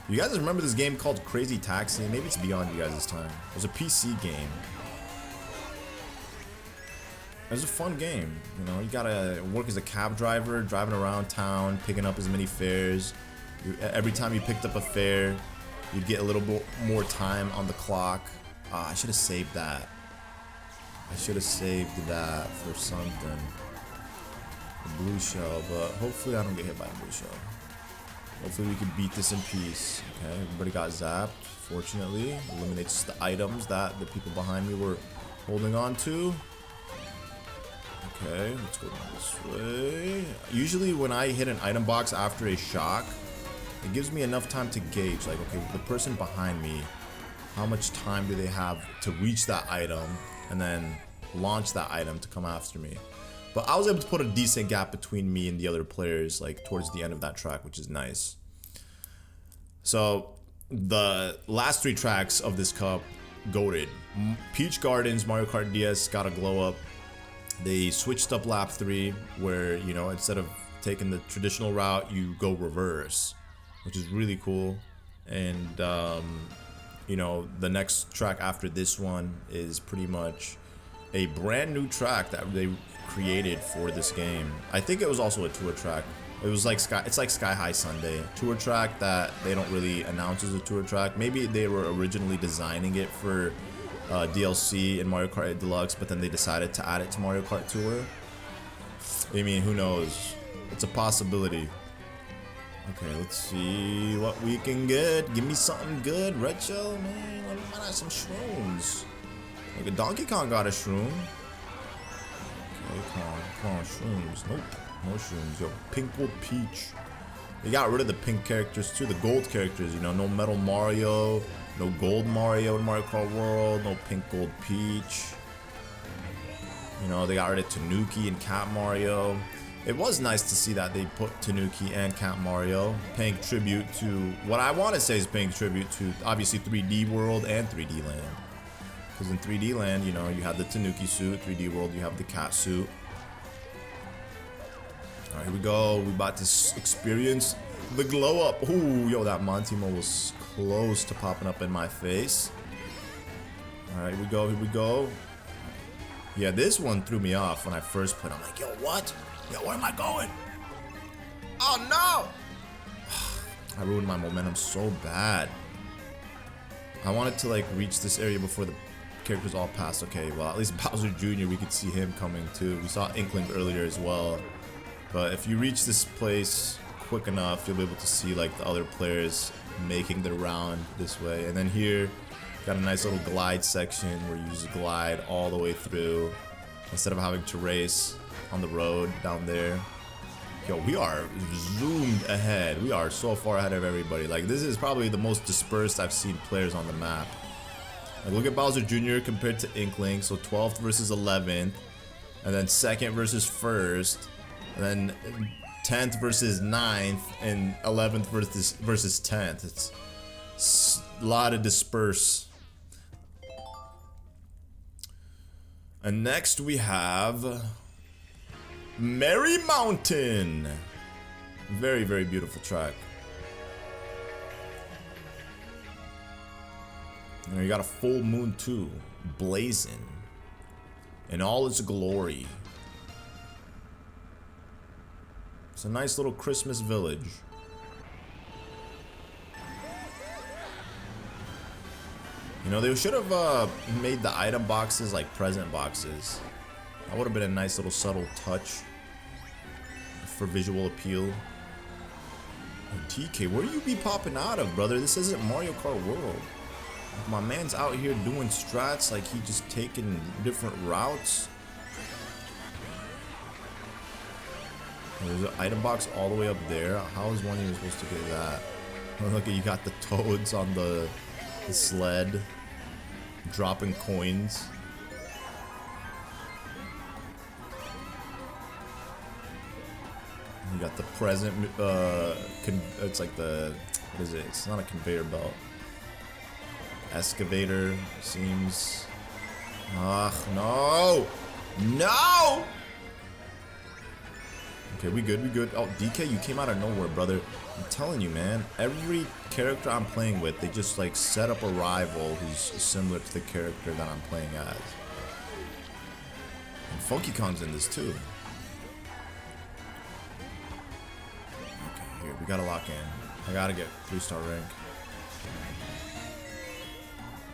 You guys remember this game called Crazy Taxi? Maybe it's beyond you guys' time. It was a PC game. It was a fun game, you know. You gotta work as a cab driver, driving around town, picking up as many fares. Every time you picked up a fare, you'd get a little bit more time on the clock. I should have saved that. I should have saved that for something. A blue shell, but hopefully I don't get hit by a blue shell. Hopefully we can beat this in peace. Okay, everybody got zapped, fortunately. Eliminates the items that the people behind me were holding on to. Okay, let's go down this way. Usually when I hit an item box after a shock, it gives me enough time to gauge, like, okay, the person behind me, how much time do they have to reach that item and then launch that item to come after me. But I was able to put a decent gap between me and the other players, like, towards the end of that track, which is nice. So, the last 3 tracks of this cup, goated. Peach Gardens, Mario Kart DS got a glow up. They switched up lap 3, where, you know, instead of taking the traditional route, you go reverse, which is really cool. And you know, the next track after this one is pretty much a brand new track that they created for this game. I think it was also a tour track. It was like it's like Sky High Sunday, tour track that they don't really announce as a tour track. Maybe they were originally designing it for DLC in Mario Kart 8 Deluxe, but then they decided to add it to Mario Kart Tour. I mean, who knows? It's a possibility. Okay, let's see what we can get. Give me something good, Red Shell, man. Let me find out some shrooms. Like a Donkey Kong got a shroom. Okay, come on, shrooms. Nope, no shrooms. Yo, Pink Gold Peach. They got rid of the pink characters too, the gold characters. You know, no Metal Mario, no Gold Mario in Mario Kart World, no Pink Gold Peach. You know, they got rid of Tanuki and Cat Mario. It was nice to see that they put Tanuki and Cat Mario, paying tribute to what I want to say is paying tribute to obviously 3D World and 3D Land. Because in 3D Land, you know, you have the Tanuki suit, 3D World, you have the cat suit. Alright, here we go. We about to experience the glow up. Ooh, yo, that Montimo was close to popping up in my face. Alright, here we go, here we go. Yeah, this one threw me off when I first played. I'm like, yo, what? Yo, where am I going? Oh, no! I ruined my momentum so bad. I wanted to, like, reach this area before the characters all passed. Okay, well, at least Bowser Jr., we could see him coming, too. We saw Inkling earlier as well. But if you reach this place quick enough, you'll be able to see, like, the other players making their round this way. And then here, got a nice little glide section where you just glide all the way through instead of having to race on the road down there. Yo, we are zoomed ahead. We are so far ahead of everybody. Like, this is probably the most dispersed I've seen players on the map. Like, look at Bowser Jr. compared to Inkling. So 12th versus 11th, and then 2nd versus 1st, and then 10th versus 9th, and 11th versus 10th. It's a lot of disperse. And next we have Merry Mountain. Very, very beautiful track. And you got a full moon too, blazing in all its glory. It's a nice little Christmas village. You know, they should have made the item boxes like present boxes. That would have been a nice little subtle touch for visual appeal. Oh, TK, where you be popping out of, brother? This isn't Mario Kart World. My man's out here doing strats like he just taking different routes. There's an item box all the way up there. How is one even supposed to get that? Oh, look, you got the toads on the sled dropping coins. You got the present, it's like the, what is it? It's not a conveyor belt. Excavator, seems. Ugh, no! No! Okay, we good, we good. Oh, DK, you came out of nowhere, brother. I'm telling you, man. Every character I'm playing with, they just like set up a rival who's similar to the character that I'm playing as. And Funky Kong's in this too. Okay, here, we gotta lock in. I gotta get 3-star rank.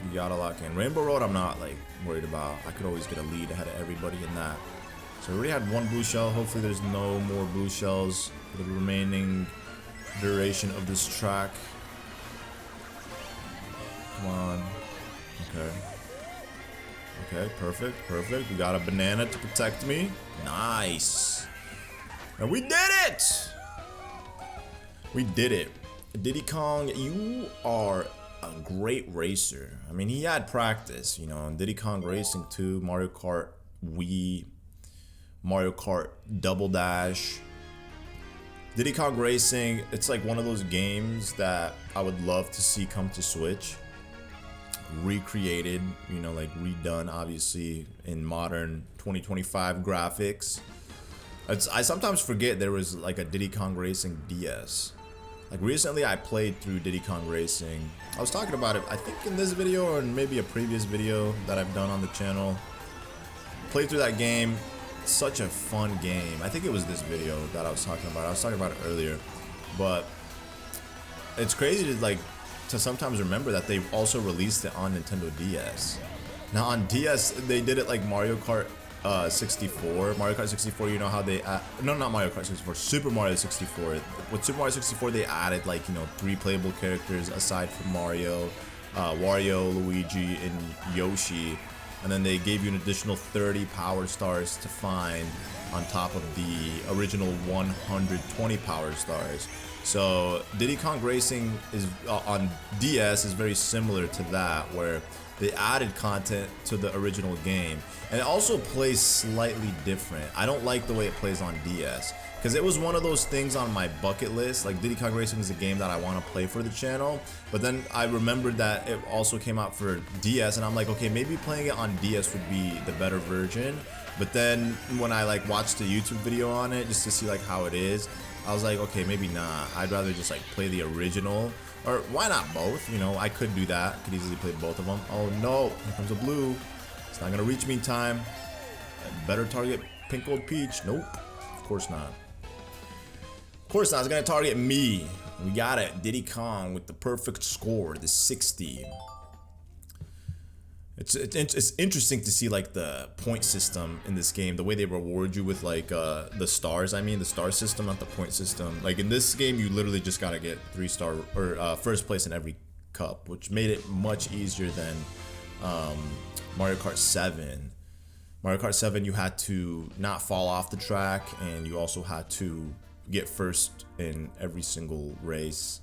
You gotta lock in. Rainbow Road, I'm not like worried about. I could always get a lead ahead of everybody in that. So we already had one blue shell. Hopefully there's no more blue shells for the remaining duration of this track. Come on. Okay. Okay, perfect, perfect. We got a banana to protect me. Nice. And we did it! We did it. Diddy Kong, you are a great racer. I mean, he had practice, you know, Diddy Kong Racing 2, Mario Kart Wii, Mario Kart Double Dash. Diddy Kong Racing, it's like one of those games that I would love to see come to Switch. Recreated, you know, like redone, obviously, in modern 2025 graphics. I sometimes forget there was like a Diddy Kong Racing DS. Like recently I played through Diddy Kong Racing. I was talking about it, I think in this video or in maybe a previous video that I've done on the channel. Played through that game. such a fun game. I think it was this video that I was talking about. I was talking about it earlier, but it's crazy to sometimes remember that they've also released it on Nintendo DS. Now on DS, they did it like Mario Kart 64. Mario Kart 64, you know how they no, not Mario Kart 64, Super Mario 64. With Super Mario 64, they added 3 playable characters aside from Mario, Wario, Luigi, and Yoshi. And then they gave you an additional 30 power stars to find on top of the original 120 power stars. So Diddy Kong Racing is on DS is very similar to that, where they added content to the original game, and it also plays slightly different. I don't like the way it plays on DS, because it was one of those things on my bucket list. Like, Diddy Kong Racing is a game that I want to play for the channel, but then I remembered that it also came out for DS, and I'm like, okay, maybe playing it on DS would be the better version. But then when I watched a YouTube video on it just to see how it is, I was like, okay, maybe not. I'd rather just play the original. Or why not both? You know, I could do that. I could easily play both of them. Oh no, here comes a blue. It's not gonna reach me in time. I better target Pink Gold Peach. Nope, of course not. Of course not, it's gonna target me. We got it, Diddy Kong with the perfect score, the 60. It's interesting to see the point system in this game, the way they reward you with the stars. I mean the star system, not the point system. In this game, you literally just gotta get 3-star or first place in every cup, which made it much easier than Mario Kart 7. Mario Kart 7, you had to not fall off the track, and you also had to get first in every single race.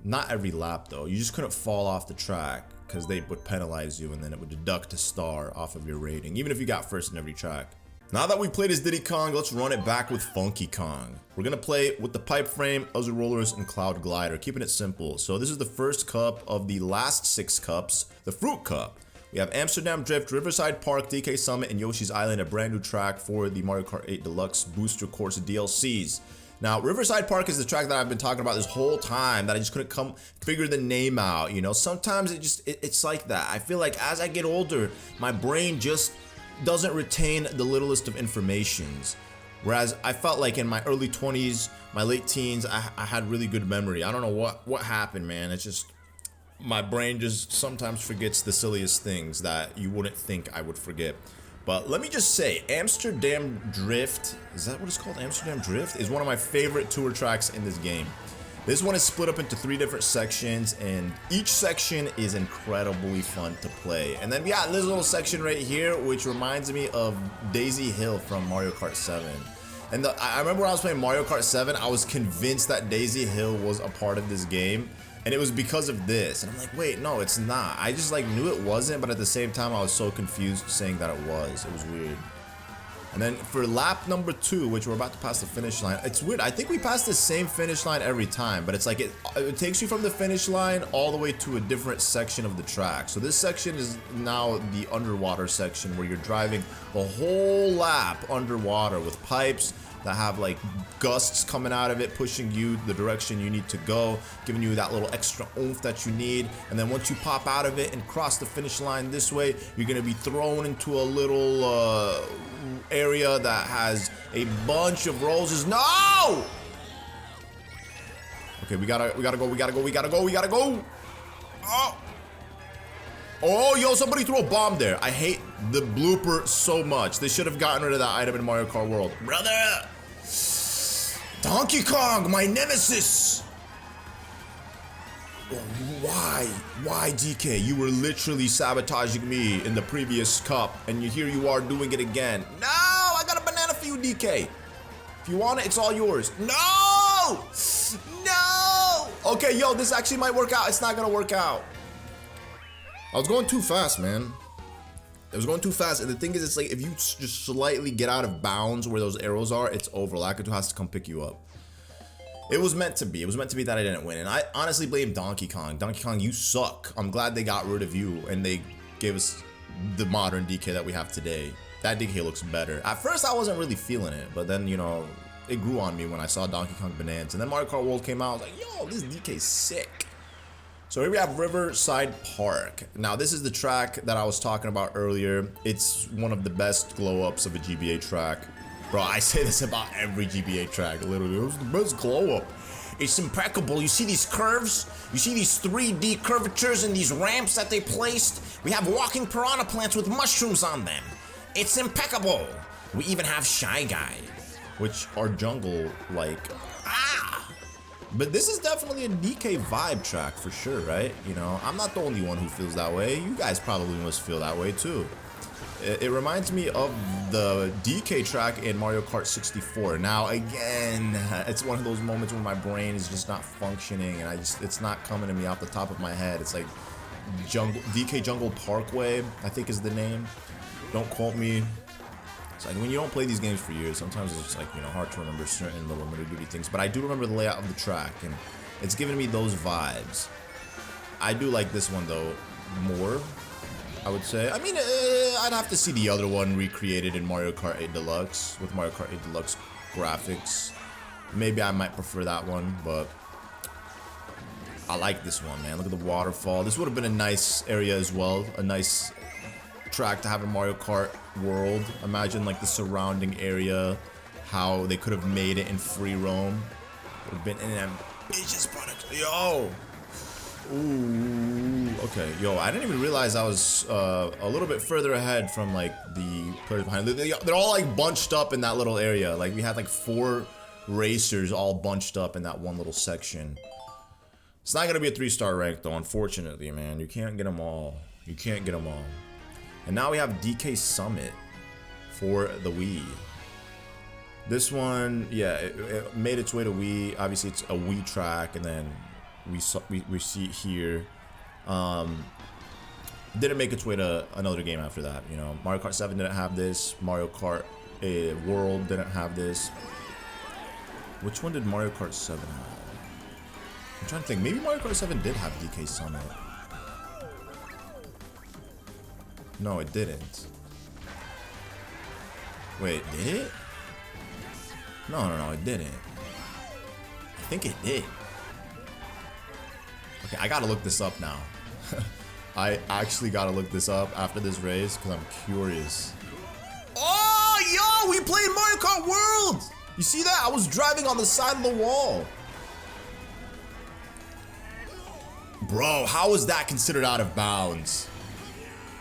Not every lap though. You just couldn't fall off the track, because they would penalize you, and then it would deduct a star off of your rating, even if you got first in every track. Now that we played as Diddy Kong, let's run it back with Funky Kong. We're gonna play with the Pipe Frame, Other Rollers, and Cloud Glider, keeping it simple. So this is the first cup of the last 6 cups, the Fruit Cup. We have Amsterdam Drift, Riverside Park, DK Summit, and Yoshi's Island, a brand new track for the Mario Kart 8 Deluxe Booster Course DLCs. Now, Riverside Park is the track that I've been talking about this whole time that I just couldn't figure the name out, you know? Sometimes it's like that. I feel like as I get older, my brain just doesn't retain the littlest of informations. Whereas I felt like in my early 20s, my late teens, I had really good memory. I don't know what happened, man. It's just, my brain just sometimes forgets the silliest things that you wouldn't think I would forget. But let me just say, Amsterdam Drift, is that what it's called? Amsterdam Drift is one of my favorite tour tracks in this game. This one is split up into 3 different sections, and each section is incredibly fun to play. And then we got this little section right here, which reminds me of Daisy Hill from Mario Kart 7. And I remember when I was playing Mario Kart 7, I was convinced that Daisy Hill was a part of this game. And it was because of this. And I'm like, wait, no, it's not. I just knew it wasn't, but at the same time, I was so confused saying that it was. It was weird. And then for lap number 2, which we're about to pass the finish line, it's weird. I think we pass the same finish line every time, but it's it takes you from the finish line all the way to a different section of the track. So this section is now the underwater section, where you're driving the whole lap underwater with pipes that have gusts coming out of it, pushing you the direction you need to go, giving you that little extra oomph that you need. And then once you pop out of it and cross the finish line this way, you're gonna be thrown into a little area that has a bunch of roses. No! Okay, we gotta go. Oh, yo, somebody threw a bomb there. I hate the blooper so much. They should have gotten rid of that item in Mario Kart World. Brother! Donkey Kong, my nemesis! Why? Why, DK? You were literally sabotaging me in the previous cup, and here you are doing it again. No! I got a banana for you, DK. If you want it, it's all yours. No! No! Okay, yo, this actually might work out. It's not gonna work out. I was going too fast, man. It was going too fast, and the thing is, it's if you just slightly get out of bounds where those arrows are, it's over. Lakitu has to come pick you up. It was meant to be. It was meant to be that I didn't win, and I honestly blame Donkey Kong. Donkey Kong, you suck. I'm glad they got rid of you, and they gave us the modern DK that we have today. That DK looks better. At first, I wasn't really feeling it, but then, you know, it grew on me when I saw Donkey Kong Bonanza. And then Mario Kart World came out. I was like, yo, this DK's sick. So here we have Riverside Park. Now this is the track that I was talking about earlier. It's one of the best glow-ups of a GBA track. Bro, I say this about every GBA track, literally. It was the best glow-up. It's impeccable. You see these curves? You see these 3D curvatures and these ramps that they placed? We have walking piranha plants with mushrooms on them. It's impeccable. We even have Shy Guy, which are jungle-like. But this is definitely a DK vibe track for sure, right? You know, I'm not the only one who feels that way. You guys probably must feel that way too. It reminds me of the DK track in Mario Kart 64. Now, again, it's one of those moments where my brain is just not functioning and it's not coming to me off the top of my head. It's like DK Jungle Parkway, I think is the name. Don't quote me. It's like when you don't play these games for years, sometimes it's just like, you know, hard to remember certain little nitty-gritty things. But I do remember the layout of the track, and it's giving me those vibes. I do like this one though more, I would say. I mean, I'd have to see the other one recreated in Mario Kart 8 Deluxe with Mario Kart 8 Deluxe graphics. Maybe I might prefer that one, but I like this one, man. Look at the waterfall. This would have been a nice area as well, a nice track to have in Mario Kart world. Imagine like the surrounding area, how they could have made it in free roam. Would have been an ambitious product. Yo! Ooh, okay. Yo, I didn't even realize I was a little bit further ahead from like the players behind. They're all like bunched up in that little area. Like we had like 4 racers all bunched up in that one little section. It's not gonna be a 3-star rank though, unfortunately, man. You can't get them all. You can't get them all. And now we have DK Summit for the Wii. This one, yeah, it made its way to Wii. Obviously, it's a Wii track, and then we see it here. Didn't make its way to another game after that. You know, Mario Kart 7 didn't have this. Mario Kart World didn't have this. Which one did Mario Kart 7 have? I'm trying to think. Maybe Mario Kart 7 did have DK Summit. No, it didn't. Wait, did it? No, it didn't. I think it did. Okay, I gotta look this up now. I actually gotta look this up after this race because I'm curious. Oh, yo, we played Mario Kart World! You see that? I was driving on the side of the wall. Bro, how is that considered out of bounds?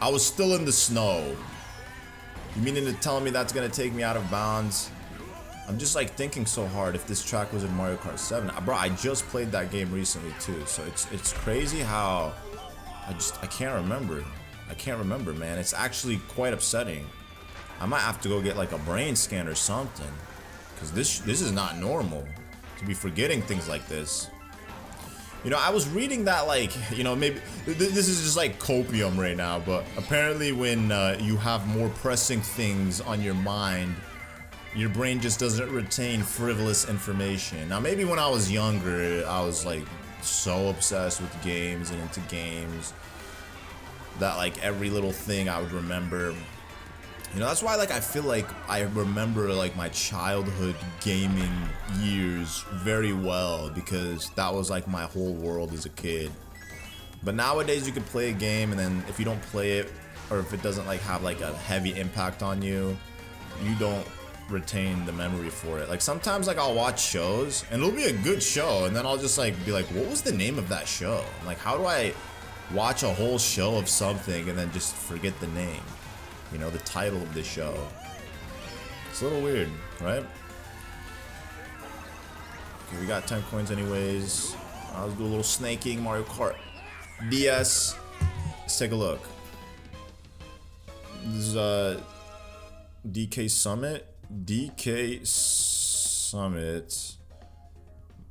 I was still in the snow. You meaning to tell me that's gonna take me out of bounds? I'm just like thinking so hard if this track was in Mario Kart 7. Bro, I just played that game recently too, so it's crazy how I can't remember. I can't remember, man. It's actually quite upsetting. I might have to go get like a brain scan or something, because this is not normal to be forgetting things like this. You know, I was reading that, like, you know, maybe this is just like copium right now, but apparently when you have more pressing things on your mind, your brain just doesn't retain frivolous information. Now, maybe when I was younger, I was like so obsessed with games and into games that like every little thing I would remember. You know, that's why like I feel like I remember like my childhood gaming years very well, because that was like my whole world as a kid. But nowadays you can play a game and then if you don't play it, or if it doesn't like have like a heavy impact on you, you don't retain the memory for it. Like sometimes like I'll watch shows and it'll be a good show and then I'll just like be like, what was the name of that show? Like, how do I watch a whole show of something and then just forget the name? You know, the title of the show. It's a little weird, right? Okay, we got 10 coins anyways. Let's do a little snaking. Mario Kart DS. Let's take a look. This is DK Summit. DK Summit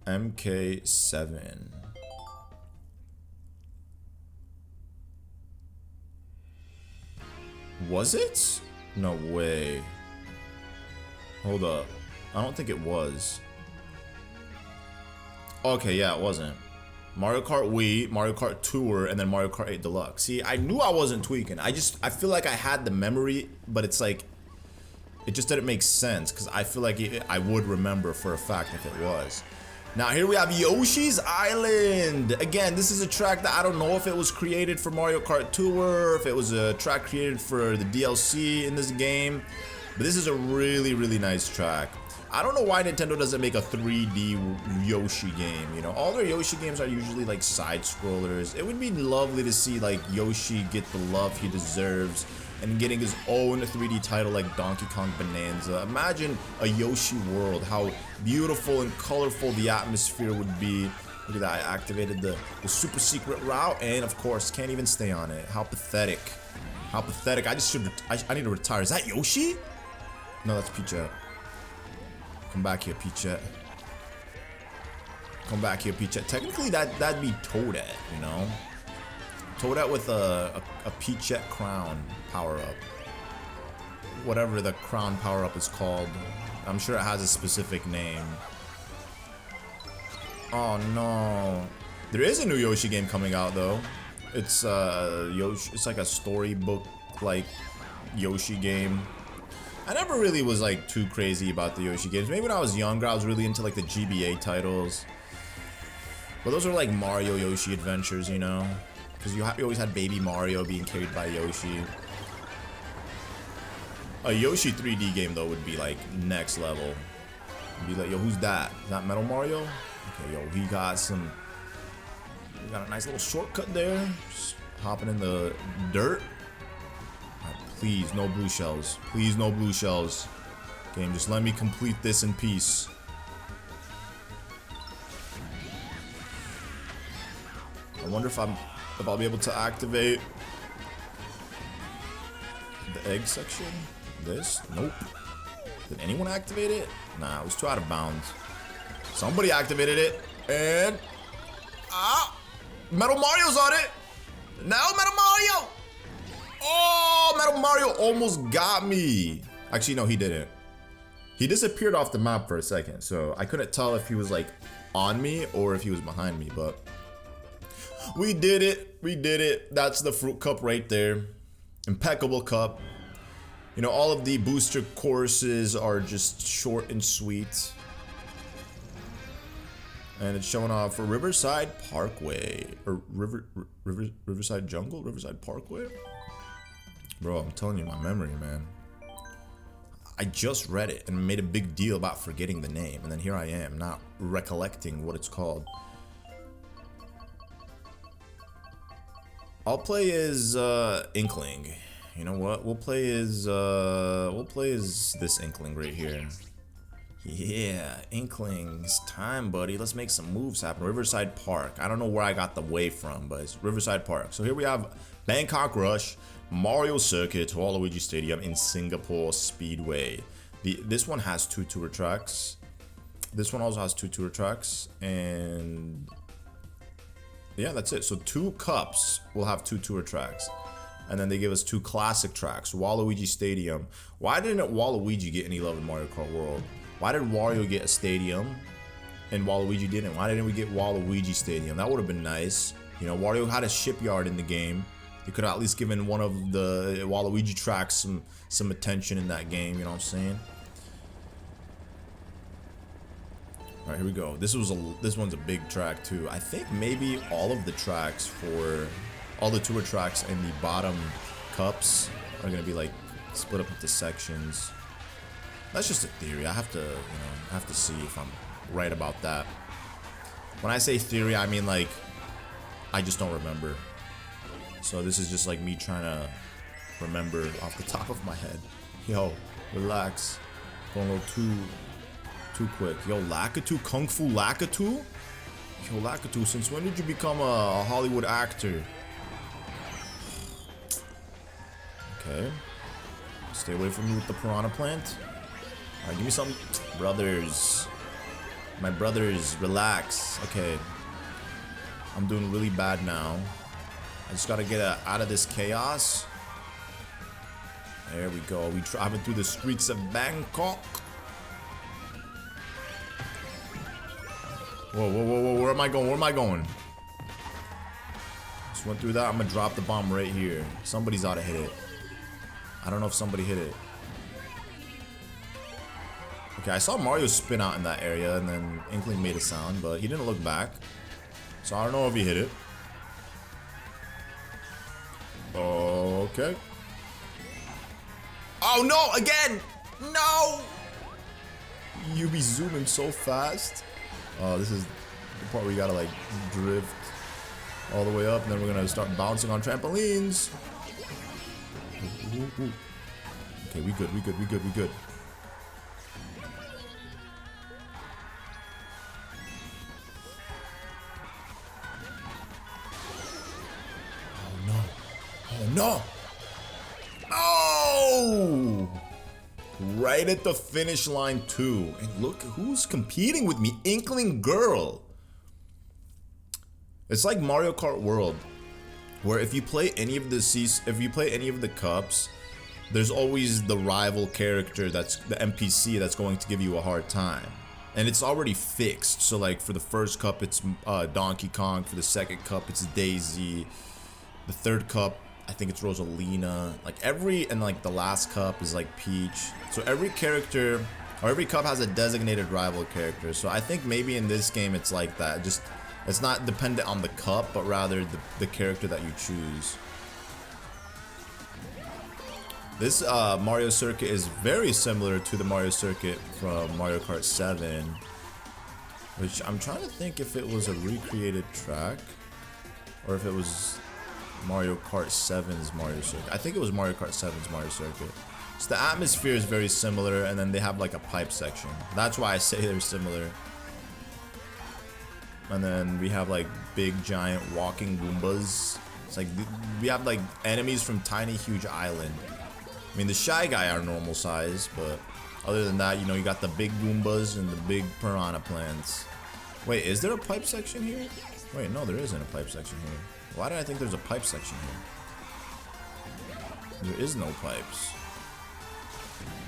MK7. Was it? No way. Hold up. I don't think it was. Okay, yeah, it wasn't. Mario Kart Wii, Mario Kart Tour, and then Mario Kart 8 Deluxe. See, I knew I wasn't tweaking. I feel like I had the memory, but it's like, it just didn't make sense, because I feel like I would remember for a fact if it was. Now here we have Yoshi's Island. Again, this is a track that I don't know if it was created for Mario Kart Tour, if it was a track created for the DLC in this game. But this is a really, really nice track. I don't know why Nintendo doesn't make a 3D Yoshi game, you know? All their Yoshi games are usually like side scrollers. It would be lovely to see like Yoshi get the love he deserves and getting his own 3D title like Donkey Kong Bonanza. Imagine a Yoshi world, how beautiful and colorful the atmosphere would be. Look at that, I activated the super secret route and of course can't even stay on it. How pathetic. How pathetic. I need to retire. Is that Yoshi? No, that's Peachette. Come back here, Peachette. Come back here, Peachette. Technically that'd be Toadette, you know? Toadette with a Peachette crown power-up. Whatever the crown power-up is called. I'm sure it has a specific name. Oh no. There is a new Yoshi game coming out though. It's Yoshi, it's like a storybook like Yoshi game. I never really was like too crazy about the Yoshi games. Maybe when I was younger I was really into like the GBA titles. But those are like Mario Yoshi adventures, you know? Because you always had Baby Mario being carried by Yoshi. A Yoshi 3D game though would be like next level. It'd be like, yo, who's that? Is that Metal Mario? Okay, yo, he got a nice little shortcut there. Just hopping in the dirt. Right, please, no blue shells. Please, no blue shells. Game, just let me complete this in peace. I wonder if I'll be able to activate the egg section. This? Nope. Did anyone activate it? Nah, it was too out of bounds. Somebody activated it, and Metal Mario's on it. Now Metal Mario. Oh, Metal Mario almost got me. Actually, no, he didn't. He disappeared off the map for a second, so I couldn't tell if he was like on me or if he was behind me, but we did it. We did it. That's the Fruit Cup right there. Impeccable cup. You know, all of the booster courses are just short and sweet. And it's showing off for Riverside Parkway. Or Riverside Jungle? Riverside Parkway? Bro, I'm telling you, my memory, man. I just read it and made a big deal about forgetting the name. And then here I am, not recollecting what it's called. I'll play as Inkling. You know what? We'll play as this Inkling right here. Yeah, Inkling's time, buddy. Let's make some moves happen. Riverside Park. I don't know where I got the way from, but it's Riverside Park. So here we have Bangkok Rush, Mario Circuit, Waluigi Stadium in Singapore Speedway. This one has 2 tour tracks. This one also has 2 tour tracks, and yeah, that's it. So 2 cups will have 2 tour tracks. And then they give us 2 classic tracks. Waluigi Stadium. Why didn't Waluigi get any love in Mario Kart World? Why did Wario get a stadium and Waluigi didn't? Why didn't we get Waluigi Stadium? That would have been nice. You know, Wario had a shipyard in the game. They could have at least given one of the Waluigi tracks some attention in that game, you know what I'm saying? Alright, here we go. This one's a big track too. I think maybe all of the tracks for all the tour tracks and the bottom cups are gonna be like split up into sections. That's just a theory. I have to, you know, I have to see if I'm right about that. When I say theory, I mean like I just don't remember. So this is just like me trying to remember off the top of my head. Yo, relax. Going a little too quick. Yo, Lakitu, Kung Fu Lakitu? Yo, Lakitu, since when did you become a Hollywood actor? Okay. Stay away from me with the piranha plant. Alright, give me some. Brothers. My brothers, relax. Okay. I'm doing really bad now. I just gotta get out of this chaos. There we go. We driving through the streets of Bangkok. Whoa, whoa, whoa, whoa. Where am I going? Where am I going? Just went through that. I'm gonna drop the bomb right here. Somebody's ought to hit it. I don't know if somebody hit it. Okay, I saw Mario spin out in that area, and then Inkling made a sound, but he didn't look back. So I don't know if he hit it. Okay. Oh no, again! No! You be zooming so fast. Oh, this is the part where you gotta like drift all the way up, and then we're gonna start bouncing on trampolines. Ooh. Okay, we good. Oh no! Oh! Right at the finish line too. And look who's competing with me, Inkling Girl. It's like Mario Kart World, where if you play any of the cups, there's always the rival character that's the NPC that's going to give you a hard time. And it's already fixed. So like for the first cup it's Donkey Kong, for the second cup it's Daisy, the third cup I think it's Rosalina, like the last cup is like Peach. So every character, or every cup has a designated rival character. So I think maybe in this game it's like that. Just, it's not dependent on the cup, but rather the character that you choose. This Mario Circuit is very similar to the Mario Circuit from Mario Kart 7. Which I'm trying to think if it was a recreated track, or if it was Mario Kart 7's Mario Circuit. I think it was Mario Kart 7's Mario Circuit. So the atmosphere is very similar, and then they have like a pipe section. That's why I say they're similar. And then we have like big giant walking Goombas. It's like we have like enemies from Tiny Huge Island. I mean, the Shy Guy are normal size, but other than that, you know, you got the big Goombas and the big Piranha Plants. Wait, is there a pipe section here? Wait, no, there isn't a pipe section here. Why did I think there's a pipe section here? There is no pipes.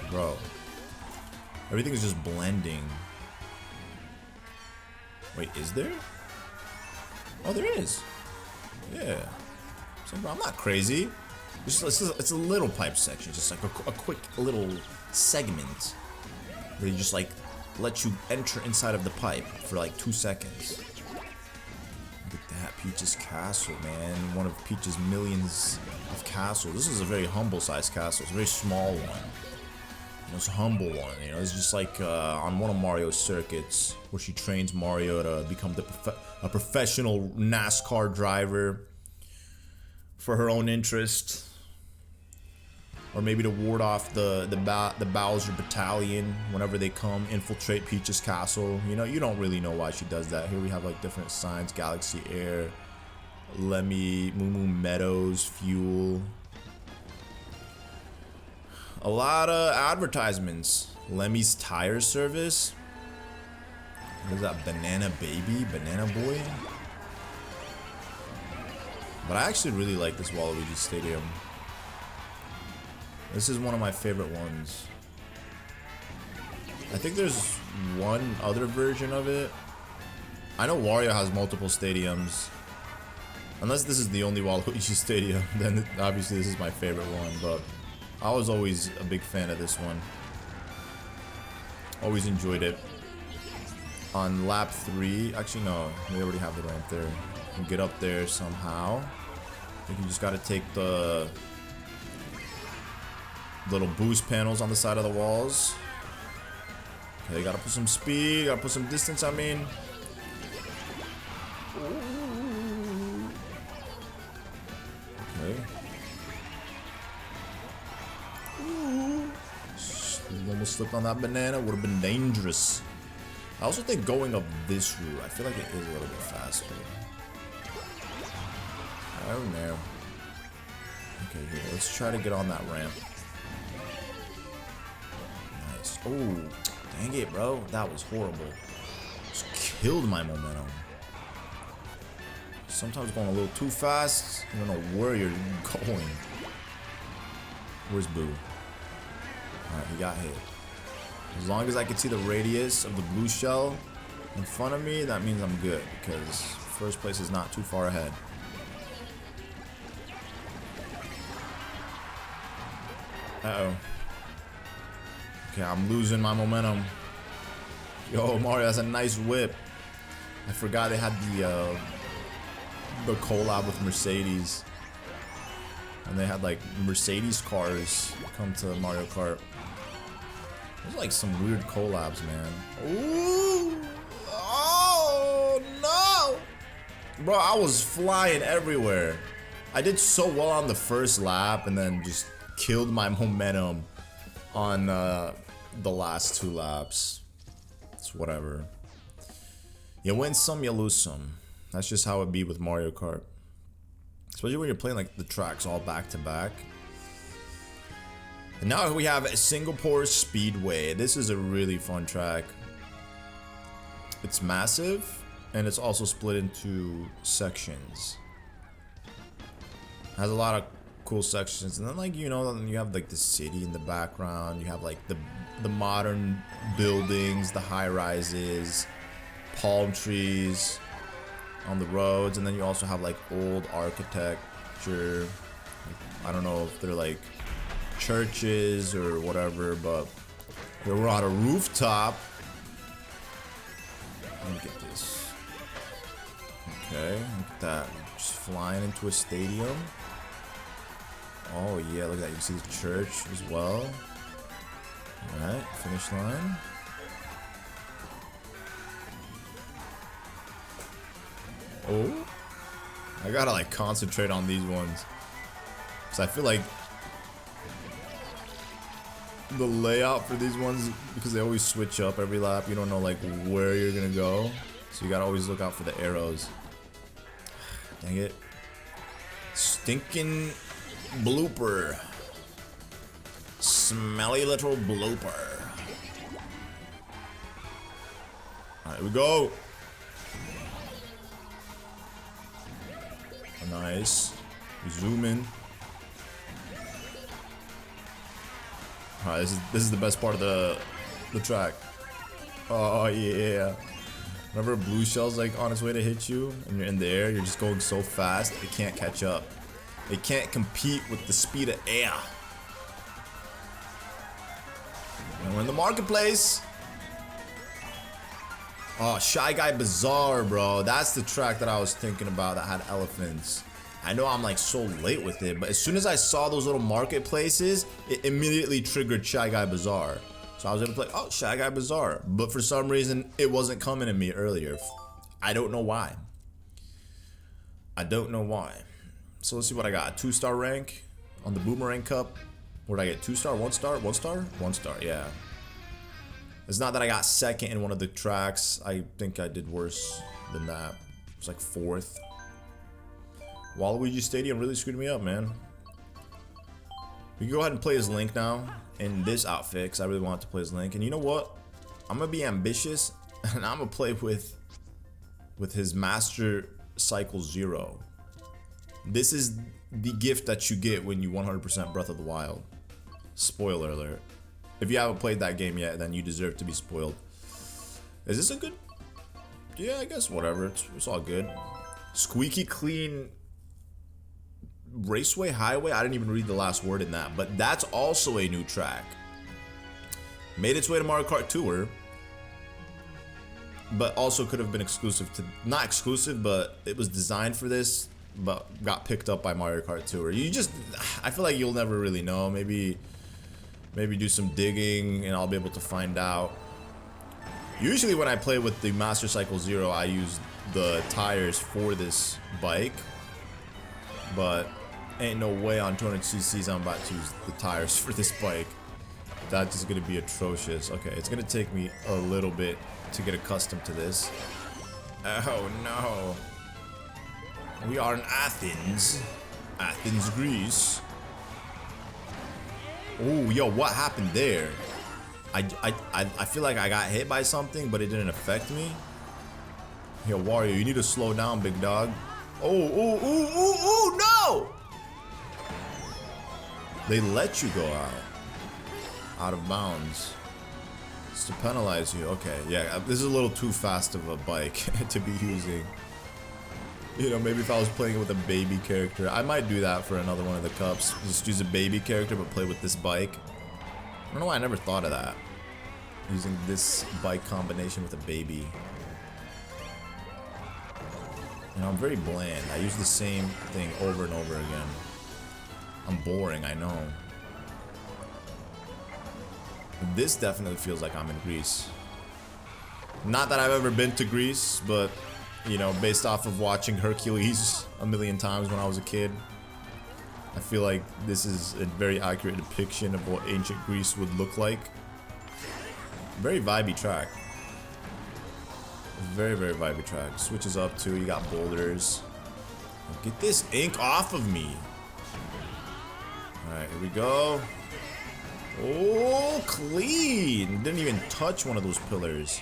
Bro. Everything is just blending. Wait, is there? Oh, there is. Yeah. So, bro, I'm not crazy. It's a little pipe section. Just like a quick little segment. They just like let you enter inside of the pipe for like 2 seconds. Look at that, Peach's castle, man. One of Peach's millions of castles. This is a very humble sized castle. It's a very small one. It's a humble one, you know. It's just like on one of Mario's circuits where she trains Mario to become a professional NASCAR driver for her own interest, or maybe to ward off the Bowser Battalion whenever they come infiltrate Peach's castle. You know, you don't really know why she does that. Here we have like different signs: Galaxy Air, Lemmy, Moo Moo Meadows, Fuel. A lot of advertisements. Lemmy's Tire Service. What is that? Banana Baby? Banana Boy? But I actually really like this Waluigi Stadium. This is one of my favorite ones. I think there's one other version of it. I know Wario has multiple stadiums. Unless this is the only Waluigi Stadium, then obviously this is my favorite one, but I was always a big fan of this one. Always enjoyed it. On lap 3, actually no, we already have the ramp there. You can get up there somehow. I think you just gotta take the little boost panels on the side of the walls. Okay, gotta put some speed, gotta put some distance, I mean. Okay. Almost slipped on that banana, would have been dangerous. I also think going up this route, I feel like it is a little bit faster. I don't know. Okay, here, let's try to get on that ramp. Nice. Oh, dang it, bro. That was horrible. Just killed my momentum. Sometimes going a little too fast. You don't know where you're going. Where's Boo? Alright, he got hit. As long as I can see the radius of the blue shell in front of me, that means I'm good, because first place is not too far ahead. Uh-oh. Okay, I'm losing my momentum. Yo, Mario, that's a nice whip. I forgot they had the collab with Mercedes. And they had like Mercedes cars come to Mario Kart. There's like some weird collabs, man. Ooh! Oh no! Bro, I was flying everywhere. I did so well on the first lap and then just killed my momentum on the last 2 laps. It's whatever. You win some, you lose some. That's just how it be with Mario Kart. Especially when you're playing like the tracks all back to back. And now we have Singapore Speedway. This is a really fun track. It's massive and it's also split into sections. Has a lot of cool sections, and then like you know you have like the city in the background. You have like the modern buildings, the high rises, palm trees on the roads, and then you also have like old architecture. I don't know if they're like churches or whatever, but we're on a rooftop. Let me get this. Okay, look at that. Just flying into a stadium. Oh yeah, look at that. You can see the church as well. Alright, finish line. Oh, I gotta like concentrate on these ones, because I feel like the layout for these ones, because they always switch up every lap, you don't know like where you're gonna go, so you gotta always look out for the arrows. Dang it. Stinking blooper. Smelly little blooper. Alright, here we go. Nice. We zoom in. Alright, this is the best part of the track. Oh yeah. Whenever a blue shell's like on its way to hit you and you're in the air, you're just going so fast it can't catch up. It can't compete with the speed of air. And we're in the marketplace. Oh, Shy Guy Bazaar, bro. That's the track that I was thinking about that had elephants. I know I'm like so late with it, but as soon as I saw those little marketplaces, it immediately triggered Shy Guy Bazaar. So I was able to play, oh, Shy Guy Bazaar. But for some reason, it wasn't coming to me earlier. I don't know why. I don't know why. So let's see what I got. 2-star rank on the Boomerang Cup. What did I get? 2-star, 1-star, 1-star? 1-star, yeah. It's not that I got second in one of the tracks. I think I did worse than that. It's like 4th. Waluigi Stadium really screwed me up, man. We can go ahead and play as Link now in this outfit, because I really want to play as Link. And you know what? I'm going to be ambitious, and I'm going to play with his Master Cycle 0. This is the gift that you get when you 100% Breath of the Wild. Spoiler alert. If you haven't played that game yet, then you deserve to be spoiled. Is this a good... Yeah, I guess whatever. It's all good. Squeaky clean... Raceway Highway? I didn't even read the last word in that. But that's also a new track. Made its way to Mario Kart Tour. But also could have been exclusive to... Not exclusive, but it was designed for this. But got picked up by Mario Kart Tour. You just... I feel like you'll never really know. Maybe do some digging and I'll be able to find out. Usually when I play with the Master Cycle 0, I use the tires for this bike. But ain't no way on 200cc's I'm about to use the tires for this bike. That's just gonna be atrocious. Okay, it's gonna take me a little bit to get accustomed to this. Oh no. We are in Athens. Athens, Greece. Oh, yo, what happened there? I feel like I got hit by something, but it didn't affect me. Yo, Wario, you need to slow down, big dog. Oh, no! They let you go out of bounds. It's to penalize you. Okay, yeah, this is a little too fast of a bike to be using. You know, maybe if I was playing with a baby character, I might do that for another one of the cups. Just use a baby character, but play with this bike. I don't know why I never thought of that. Using this bike combination with a baby. You know, I'm very bland. I use the same thing over and over again. I'm boring, I know. This definitely feels like I'm in Greece. Not that I've ever been to Greece, but, you know, based off of watching Hercules a million times when I was a kid, I feel like this is a very accurate depiction of what ancient Greece would look like. Very vibey track. Very, very vibey track. Switches up too. You got boulders. Get this ink off of me. Alright, here we go. Oh, clean. Didn't even touch one of those pillars.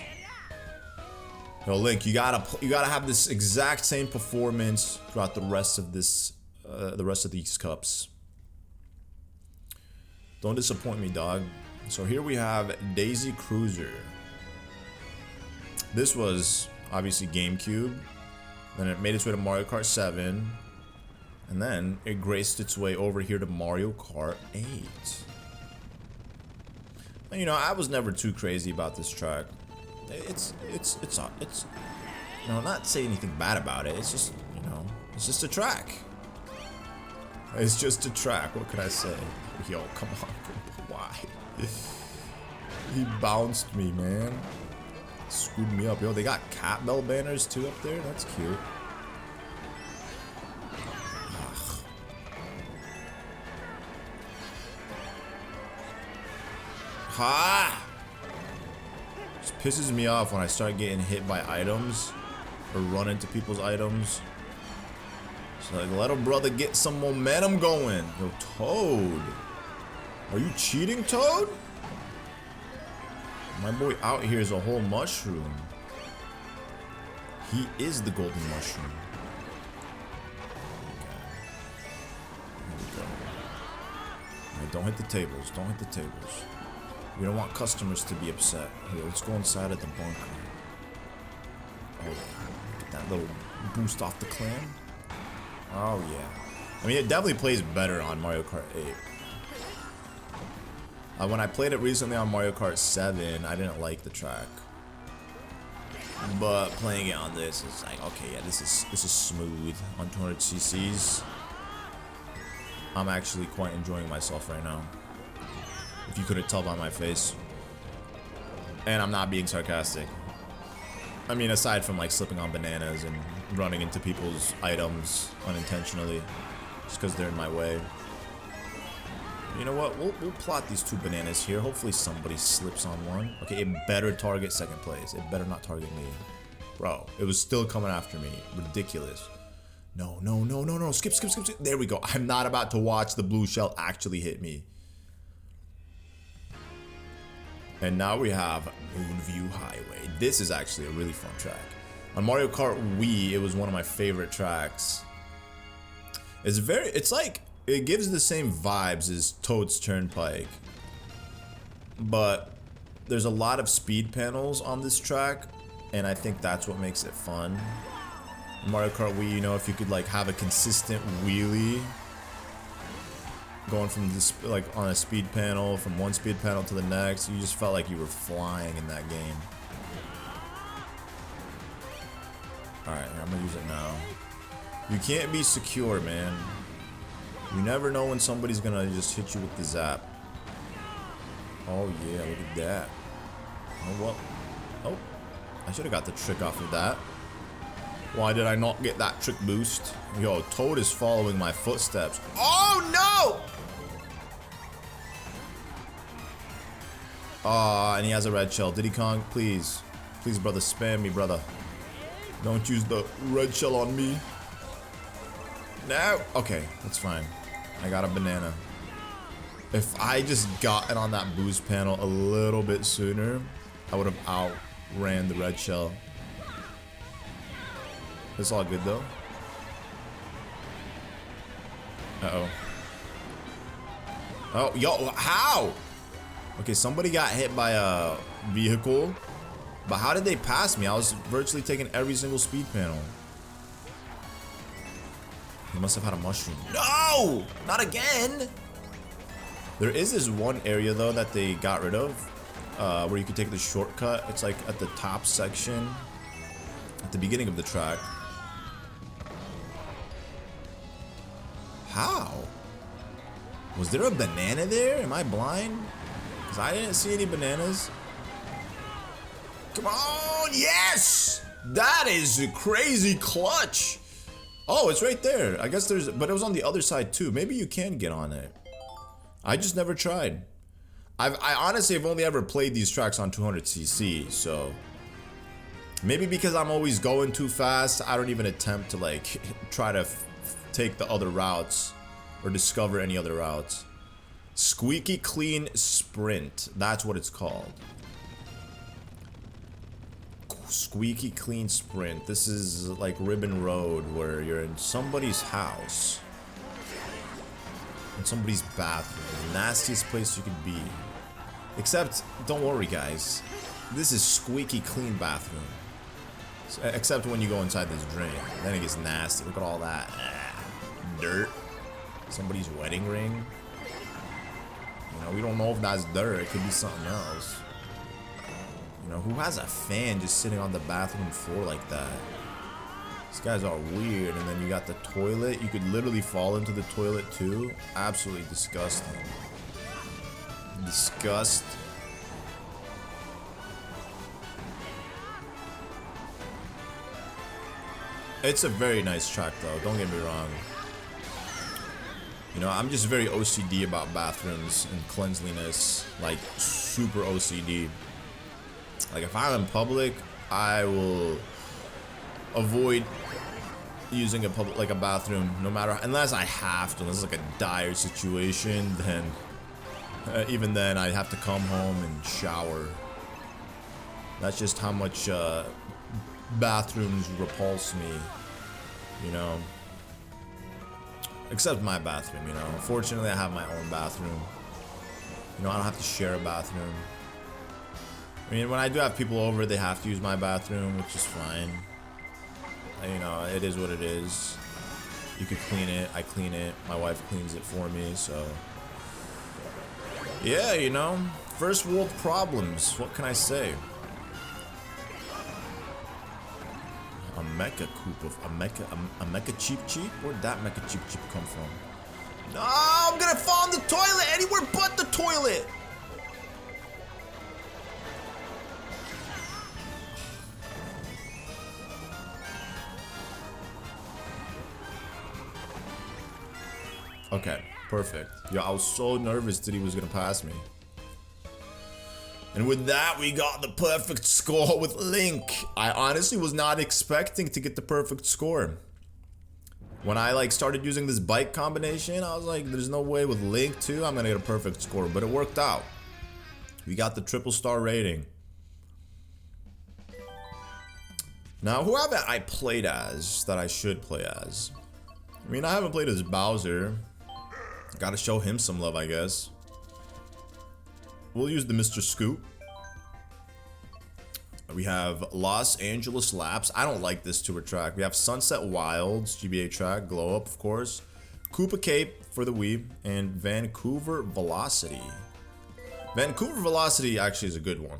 Yo, Link, you gotta have this exact same performance throughout the rest of this, the rest of these cups. Don't disappoint me, dog. So here we have Daisy Cruiser. This was obviously GameCube. Then it made its way to Mario Kart 7. And then it graced its way over here to Mario Kart 8. And, you know, I was never too crazy about this track. It's you know, not say anything bad about it. It's just, you know, it's just a track. It's just a track. What could I say? Yo, come on. Why? He bounced me, man. Screwed me up. Yo, they got cat bell banners too up there. That's cute. Ugh. Ha! Just pisses me off when I start getting hit by items or run into people's items. So like, let a brother get some momentum going. Yo, Toad. Are you cheating, Toad? My boy out here is a whole mushroom. He is the golden mushroom. Okay. Here we go. Right, don't hit the tables. Don't hit the tables. We don't want customers to be upset. Here, let's go inside of the bunker. Oh yeah. Get that little boost off the clam. Oh yeah. I mean, it definitely plays better on Mario Kart 8. When I played it recently on Mario Kart 7, I didn't like the track. But playing it on this is like, okay, yeah, this is smooth on 200cc's. I'm actually quite enjoying myself right now. If you couldn't tell by my face. And I'm not being sarcastic. I mean, aside from like slipping on bananas and running into people's items unintentionally, just because they're in my way. You know what? We'll plot these two bananas here. Hopefully somebody slips on one. Okay, it better target second place. It better not target me. Bro, it was still coming after me. Ridiculous. No, no, no, no, no. Skip, skip, skip, skip. There we go. I'm not about to watch the blue shell actually hit me. And now we have Moonview Highway. This is actually a really fun track. On Mario Kart Wii, it was one of my favorite tracks. It's like, it gives the same vibes as Toad's Turnpike, but there's a lot of speed panels on this track, and I think that's what makes it fun. In Mario Kart Wii, you know, if you could like have a consistent wheelie going from this, like on a speed panel, from one speed panel to the next, you just felt like you were flying in that game. Alright, I'm gonna use it now. You can't be secure, man. You never know when somebody's gonna just hit you with the zap. Oh yeah, look at that. Oh well. Oh, I should have got the trick off of that. Why did I not get that trick boost? Yo, Toad is following my footsteps. Oh no! Ah, and he has a red shell. Diddy Kong, please. Please, brother, spam me, brother. Don't use the red shell on me. No. Okay, that's fine. I got a banana. If I just gotten on that boost panel a little bit sooner, I would have outran the red shell. It's all good though. Uh-oh. Oh, yo, how? Okay, somebody got hit by a vehicle, but how did they pass me? I was virtually taking every single speed panel. He must have had a mushroom. No! Not again! There is this one area though that they got rid of. where you can take the shortcut. It's like at the top section, at the beginning of the track. How? Was there a banana there? Am I blind? Because I didn't see any bananas. Come on, yes! That is a crazy clutch. Oh, it's right there. I guess there's, but it was on the other side too. Maybe you can get on it. I just never tried. I honestly have only ever played these tracks on 200cc, so maybe because I'm always going too fast, I don't even attempt to like try to take the other routes or discover any other routes. Squeaky clean sprint. That's what it's called. Squeaky clean sprint. This is like Ribbon Road, where you're in somebody's house, in somebody's bathroom, the nastiest place you could be. Except, don't worry guys, this is squeaky clean bathroom. Except when you go inside this drain, then it gets nasty. Look at all that dirt. Somebody's wedding ring. You know, we don't know if that's dirt. It could be something else. You know, who has a fan just sitting on the bathroom floor like that? These guys are weird. And then you got the toilet. You could literally fall into the toilet too. Absolutely disgusting. Disgust. It's a very nice track though, don't get me wrong. You know, I'm just very OCD about bathrooms and cleanliness. Like, super OCD. Like, if I'm in public, I will avoid using a public, like a bathroom, no matter, unless I have to, unless it's like a dire situation, then even then I have to come home and shower. That's just how much bathrooms repulse me, you know. Except my bathroom, you know. Fortunately, I have my own bathroom. You know, I don't have to share a bathroom. I mean, when I do have people over, they have to use my bathroom, which is fine. You know, it is what it is. You could clean it, I clean it, my wife cleans it for me, so. Yeah, you know, first world problems, what can I say? A mecha coop of a mecha cheap cheap? Where'd that mecha cheap cheap come from? No, I'm gonna fall in the toilet anywhere but the toilet. Okay, perfect. Yo, I was so nervous that he was gonna pass me. And with that, we got the perfect score with Link. I honestly was not expecting to get the perfect score. When I like started using this bike combination, I was like, there's no way with Link too I'm gonna get a perfect score, but it worked out. We got the triple star rating. Now, who haven't I played as that I should play as? I mean, I haven't played as Bowser. Gotta show him some love, I guess. We'll use the Mr. Scoop. We have Los Angeles Laps. I don't like this tour track. We have Sunset Wilds, GBA track, Glow Up, of course. Koopa Cape for the Wii, and Vancouver Velocity. Vancouver Velocity actually is a good one,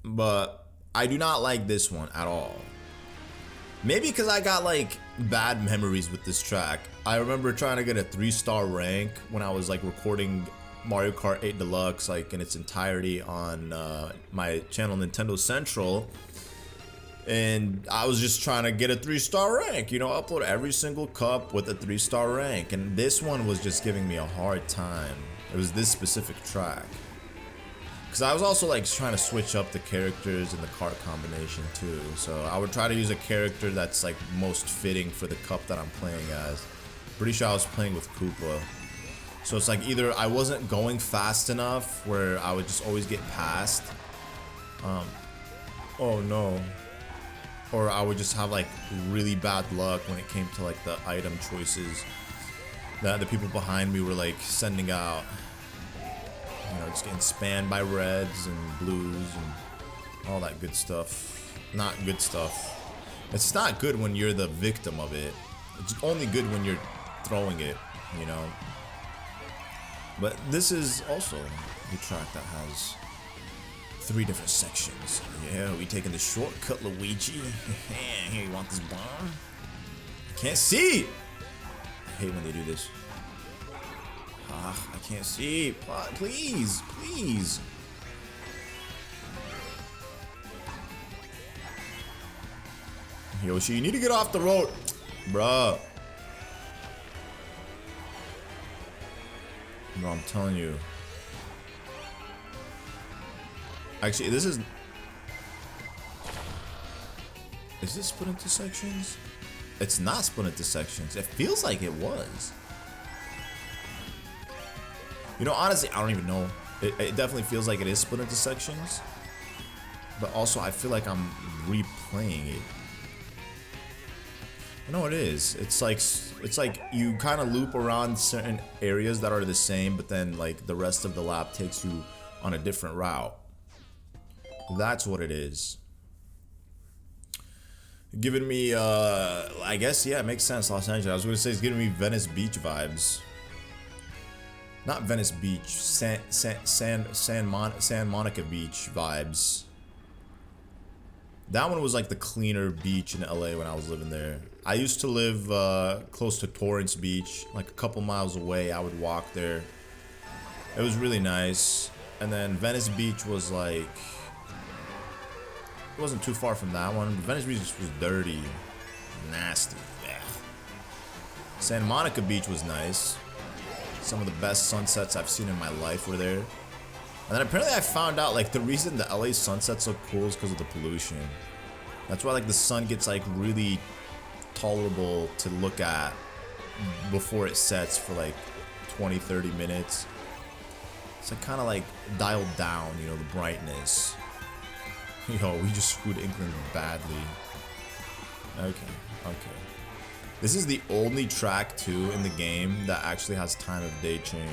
but I do not like this one at all. Maybe because I got like bad memories with this track. I remember trying to get a 3-star rank when I was like recording Mario Kart 8 Deluxe like in its entirety on my channel Nintendo Central, and I was just trying to get a 3-star rank, you know, upload every single cup with a 3-star rank, and this one was just giving me a hard time. It was this specific track. Because I was also like trying to switch up the characters and the cart combination too. So I would try to use a character that's like most fitting for the cup that I'm playing as. Pretty sure I was playing with Koopa. So it's like either I wasn't going fast enough where I would just always get passed. Oh no. Or I would just have like really bad luck when it came to like the item choices that the people behind me were like sending out. You know, just getting spammed by reds and blues and all that good stuff. Not good stuff. It's not good when you're the victim of it. It's only good when you're throwing it, you know. But this is also a track that has 3 different sections. Yeah, we taking the shortcut, Luigi. Here, you want this bomb? Can't see! I hate when they do this. I can't see. Please, please. Yoshi, you need to get off the road. Bruh. Bro, I'm telling you. Actually, this is... Is this split into sections? It's not split into sections. It feels like it was. You know, honestly, I don't even know. It definitely feels like it is split into sections. But also, I feel like I'm replaying it. No, it is. It's like you kind of loop around certain areas that are the same, but then like the rest of the lap takes you on a different route. That's what it is. Giving me, I guess, yeah, it makes sense. Los Angeles. I was gonna say it's giving me Venice Beach vibes. Not Venice Beach, San Monica Beach vibes. That one was like the cleaner beach in LA when I was living there. I used to live close to Torrance Beach, like a couple miles away. I would walk there. It was really nice. And then Venice Beach was like, it wasn't too far from that one. But Venice Beach was dirty, nasty. Yeah. Santa Monica Beach was nice. Some of the best sunsets I've seen in my life were there. And then apparently I found out like the reason the LA sunsets look cool is because of the pollution. That's why like the sun gets like really tolerable to look at before it sets for like 20-30 minutes. It's like kind of like dialed down, you know, the brightness. Yo, we just screwed England badly. Okay. This is the only track too in the game that actually has time of day change.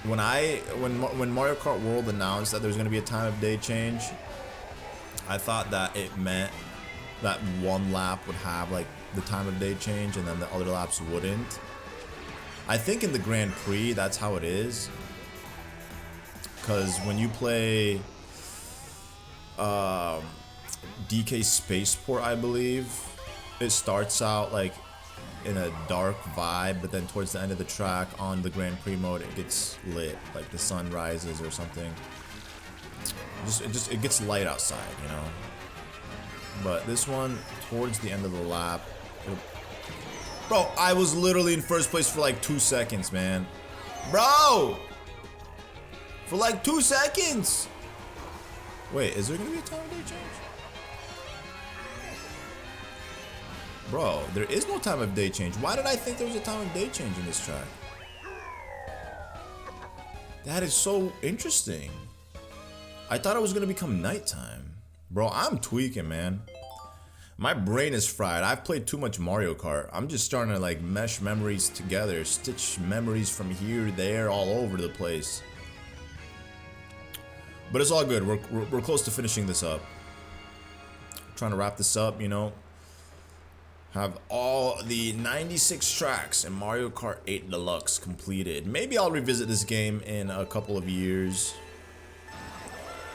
When Mario Kart World announced that there's gonna be a time of day change, I thought that it meant that one lap would have like the time of day change and then the other laps wouldn't. I think in the Grand Prix that's how it is, because when you play DK Spaceport, I believe, it starts out like in a dark vibe, but then towards the end of the track on the Grand Prix mode it gets lit, like the sun rises or something. It gets light outside, you know. But this one, towards the end of the lap, bro, I was literally in first place for like 2 seconds, man. Bro, for like 2 seconds. Wait, is there gonna be a time of day change? Bro, there is no time of day change. Why did I think there was a time of day change in this track? That is so interesting. I thought it was gonna become nighttime. Bro, I'm tweaking, man. My brain is fried. I've played too much Mario Kart. I'm just starting to like mesh memories together, stitch memories from here, there, all over the place. But it's all good. We're close to finishing this up. Trying to wrap this up, you know. Have all the 96 tracks in Mario Kart 8 Deluxe completed. Maybe I'll revisit this game in a couple of years,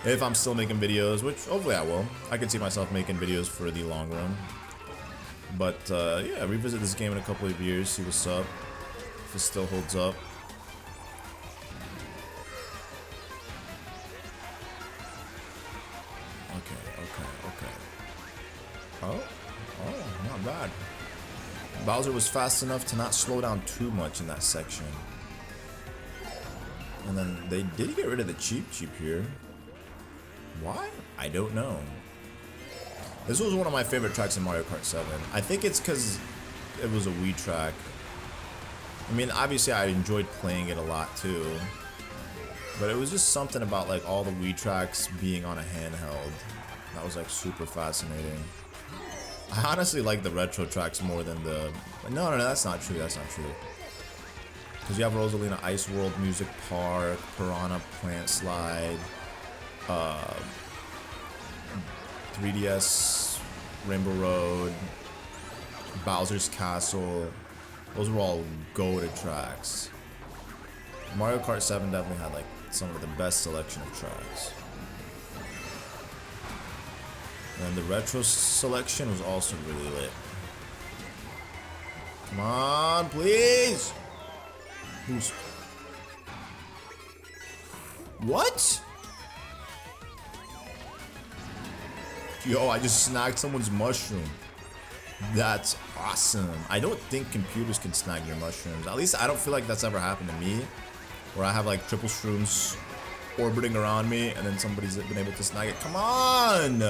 if I'm still making videos, which hopefully I will. I can see myself making videos for the long run. But yeah, revisit this game in a couple of years, see what's up, if it still holds up. Okay. Oh, not bad. Bowser was fast enough to not slow down too much in that section. And then they did get rid of the cheap here. Why? I don't know. This was one of my favorite tracks in Mario Kart 7. I think it's because it was a Wii track. I mean, obviously I enjoyed playing it a lot too. But it was just something about like all the Wii tracks being on a handheld that was like super fascinating. I honestly like the retro tracks more than the... No, that's not true. That's not true. Because you have Rosalina Ice World, Music Park, Piranha Plant Slide, 3DS, Rainbow Road, Bowser's Castle. Those were all goated tracks. Mario Kart 7 definitely had like some of the best selection of tracks. And the retro selection was also really lit. Come on, please! Boost. What? Yo, I just snagged someone's mushroom. That's awesome. I don't think computers can snag your mushrooms. At least I don't feel like that's ever happened to me. Where I have like triple shrooms orbiting around me and then somebody's been able to snag it. Come on!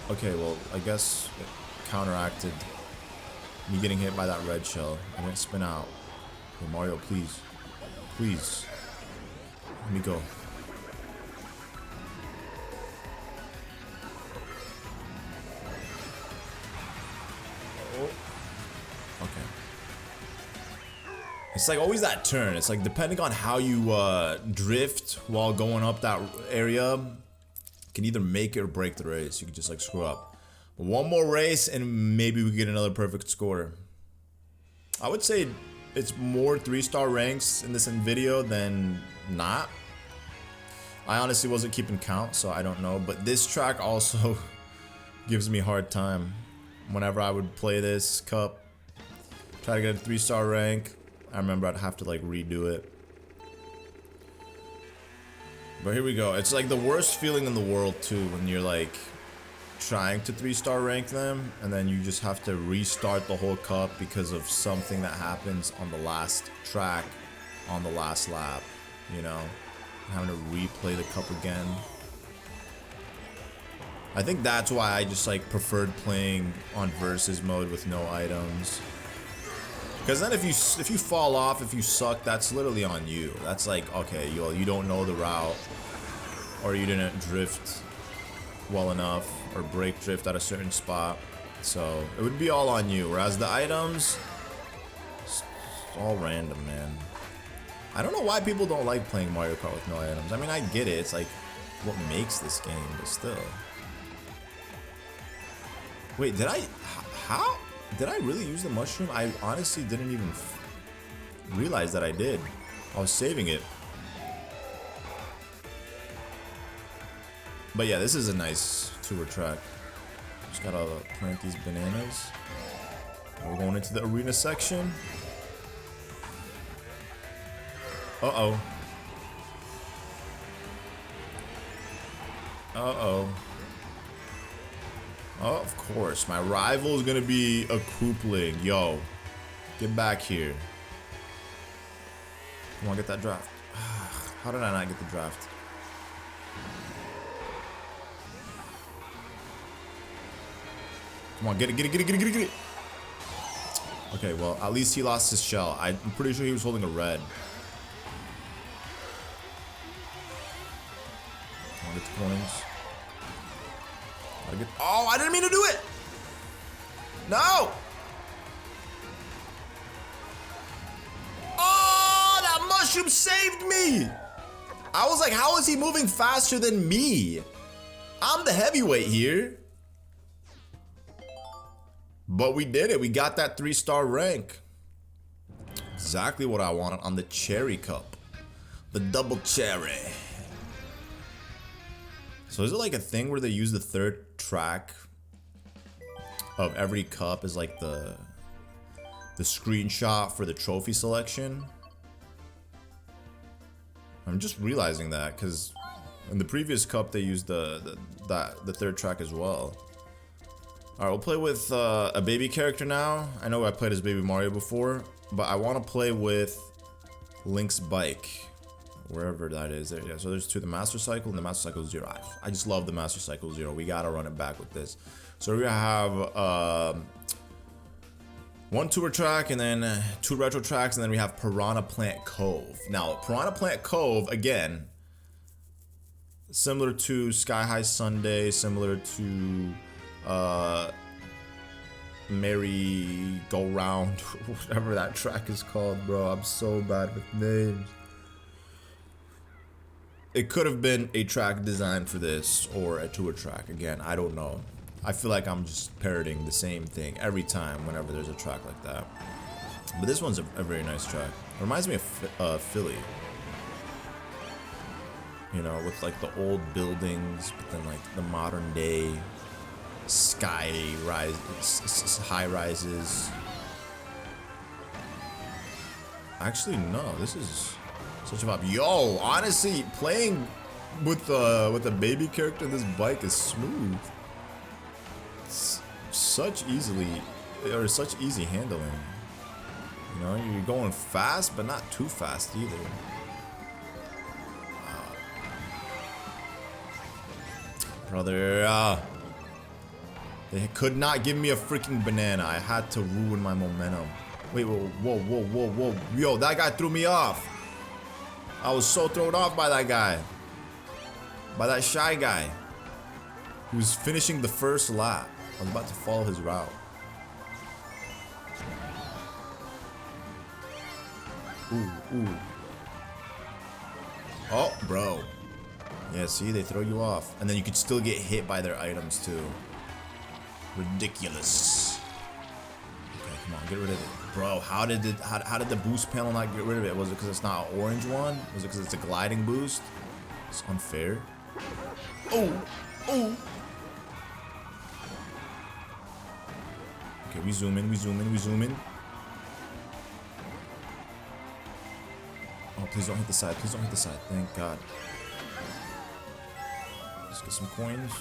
Okay, well, I guess it counteracted me getting hit by that red shell. I went spin out. Okay, Mario, please. Please. Let me go. Okay. It's like always that turn. It's like depending on how you drift while going up that area, can either make it or break the race. You can just like screw up. But one more race and maybe we get another perfect score. I would say it's more 3-star ranks in this video than not. I honestly wasn't keeping count, so I don't know. But this track also gives me a hard time. Whenever I would play this cup, try to get a 3-star rank, I remember I'd have to like redo it. But here we go. It's like the worst feeling in the world too when you're like trying to 3-star rank them and then you just have to restart the whole cup because of something that happens on the last track on the last lap, you know, having to replay the cup again. I think that's why I just like preferred playing on versus mode with no items. Because then if you fall off, if you suck, that's literally on you. That's like, okay, you don't know the route, or you didn't drift well enough, or break drift at a certain spot. So it would be all on you. Whereas the items, it's all random, man. I don't know why people don't like playing Mario Kart with no items. I mean, I get it. It's like what makes this game, but still. Wait, how? Did I really use the mushroom? I honestly didn't even realize that I did. I was saving it. But yeah, this is a nice tour track. Just gotta plant these bananas. We're going into the arena section. Uh-oh. Uh-oh. Oh, of course. My rival is gonna be a Koopling. Yo, get back here. Come on, get that draft. How did I not get the draft? Come on, get it, get it, get it, get it, get it, get it. Okay, well, at least he lost his shell. I'm pretty sure he was holding a red. Come on, get the coins. Oh, I didn't mean to do it! No! Oh, that mushroom saved me! I was like, how is he moving faster than me? I'm the heavyweight here. But we did it. We got that 3-star rank. Exactly what I wanted on the Cherry Cup. The double cherry. So is it like a thing where they use the third track of every cup as like the screenshot for the trophy selection? I'm just realizing that because in the previous cup they used the third track as well. All right, we'll play with a baby character now. I know I played as Baby Mario before, but I want to play with Link's bike. Wherever that is. There, yeah, so there's two, the Master Cycle and the Master Cycle Zero. I just love the Master Cycle Zero. We gotta run it back with this. So we're gonna have one tour track and then 2 retro tracks, and then we have Piranha Plant Cove. Now, Piranha Plant Cove, again, similar to Sky High Sunday, similar to Merry Go Round, whatever that track is called, bro. I'm so bad with names. It could have been a track designed for this or a tour track. Again, I don't know. I feel like I'm just parroting the same thing every time whenever there's a track like that. But this one's a very nice track. Reminds me of Philly. You know, with like the old buildings, but then like the modern day high rises. Actually, no, this is such a vibe. Yo, honestly, playing with a baby character in this bike is smooth. It's such easy handling. You know, you're going fast, but not too fast either. Brother, they could not give me a freaking banana. I had to ruin my momentum. Wait, whoa. Yo, that guy threw me off. I was so thrown off by that guy. By that shy guy. He was finishing the first lap. I was about to follow his route. Ooh. Oh, bro. Yeah, see, they throw you off. And then you could still get hit by their items, too. Ridiculous. Okay, come on, get rid of it. Bro, how did the boost panel not get rid of it? Was it because it's not an orange one? Was it because it's a gliding boost? It's unfair. Oh! Okay, we zoom in. Oh, please don't hit the side. Thank God. Let's get some coins.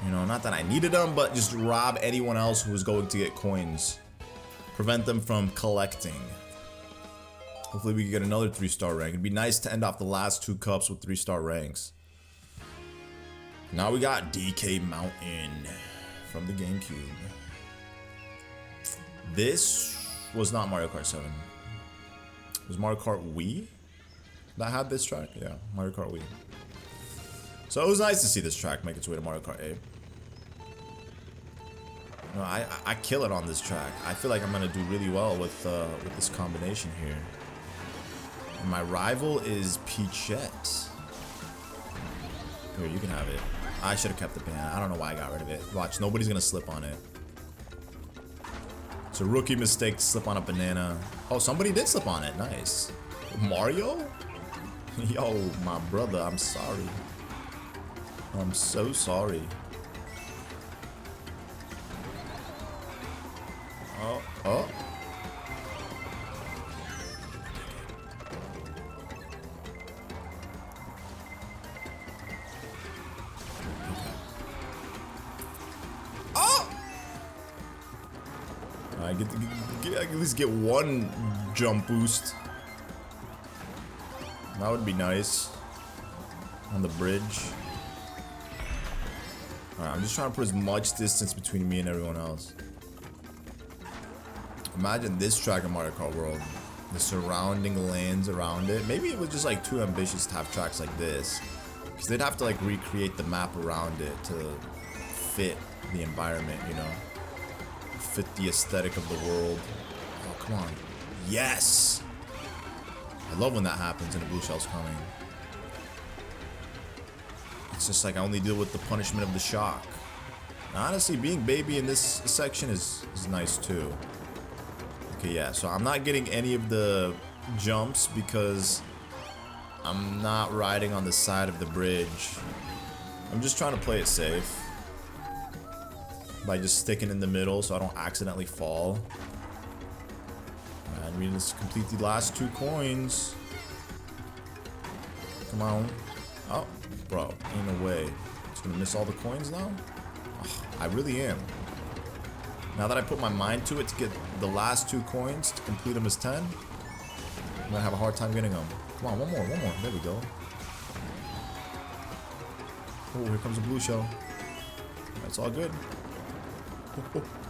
You know, not that I needed them, but just rob anyone else who was going to get coins. Prevent them from collecting. Hopefully we can get another 3-star rank. It'd be nice to end off the last 2 cups with 3-star ranks. Now we got DK Mountain from the GameCube. This was not Mario Kart 7. It was Mario Kart Wii that had this track? Yeah, Mario Kart Wii. So it was nice to see this track make its way to Mario Kart 8. No, I kill it on this track. I feel like I'm gonna do really well with this combination here. And my rival is Peachette. Here, you can have it. I should have kept the banana. I don't know why I got rid of it. Watch, nobody's gonna slip on it. It's a rookie mistake to slip on a banana. Oh, somebody did slip on it. Nice. Mario? Yo, my brother, I'm sorry. I'm so sorry. Oh. I get to at least get one jump boost. That would be nice. On the bridge. Alright, I'm just trying to put as much distance between me and everyone else. Imagine this track in Mario Kart World. The surrounding lands around it. Maybe it was just like too ambitious to have tracks like this. Because they'd have to like recreate the map around it to fit the environment, you know. Fit the aesthetic of the world. Oh, come on. Yes! I love when that happens and a blue shell's coming. It's just like I only deal with the punishment of the shock. Now, honestly, being baby in this section is nice too. Okay, yeah, so I'm not getting any of the jumps because I'm not riding on the side of the bridge. I'm just trying to play it safe by just sticking in the middle so I don't accidentally fall. And we just complete the last 2 coins. Come on. Oh, bro, ain't no way. Just gonna miss all the coins now? Oh, I really am. Now that I put my mind to it to get the last 2 coins to complete them as 10, I'm gonna have a hard time getting them. Come on, one more. There we go. Oh, here comes a blue shell. That's all good.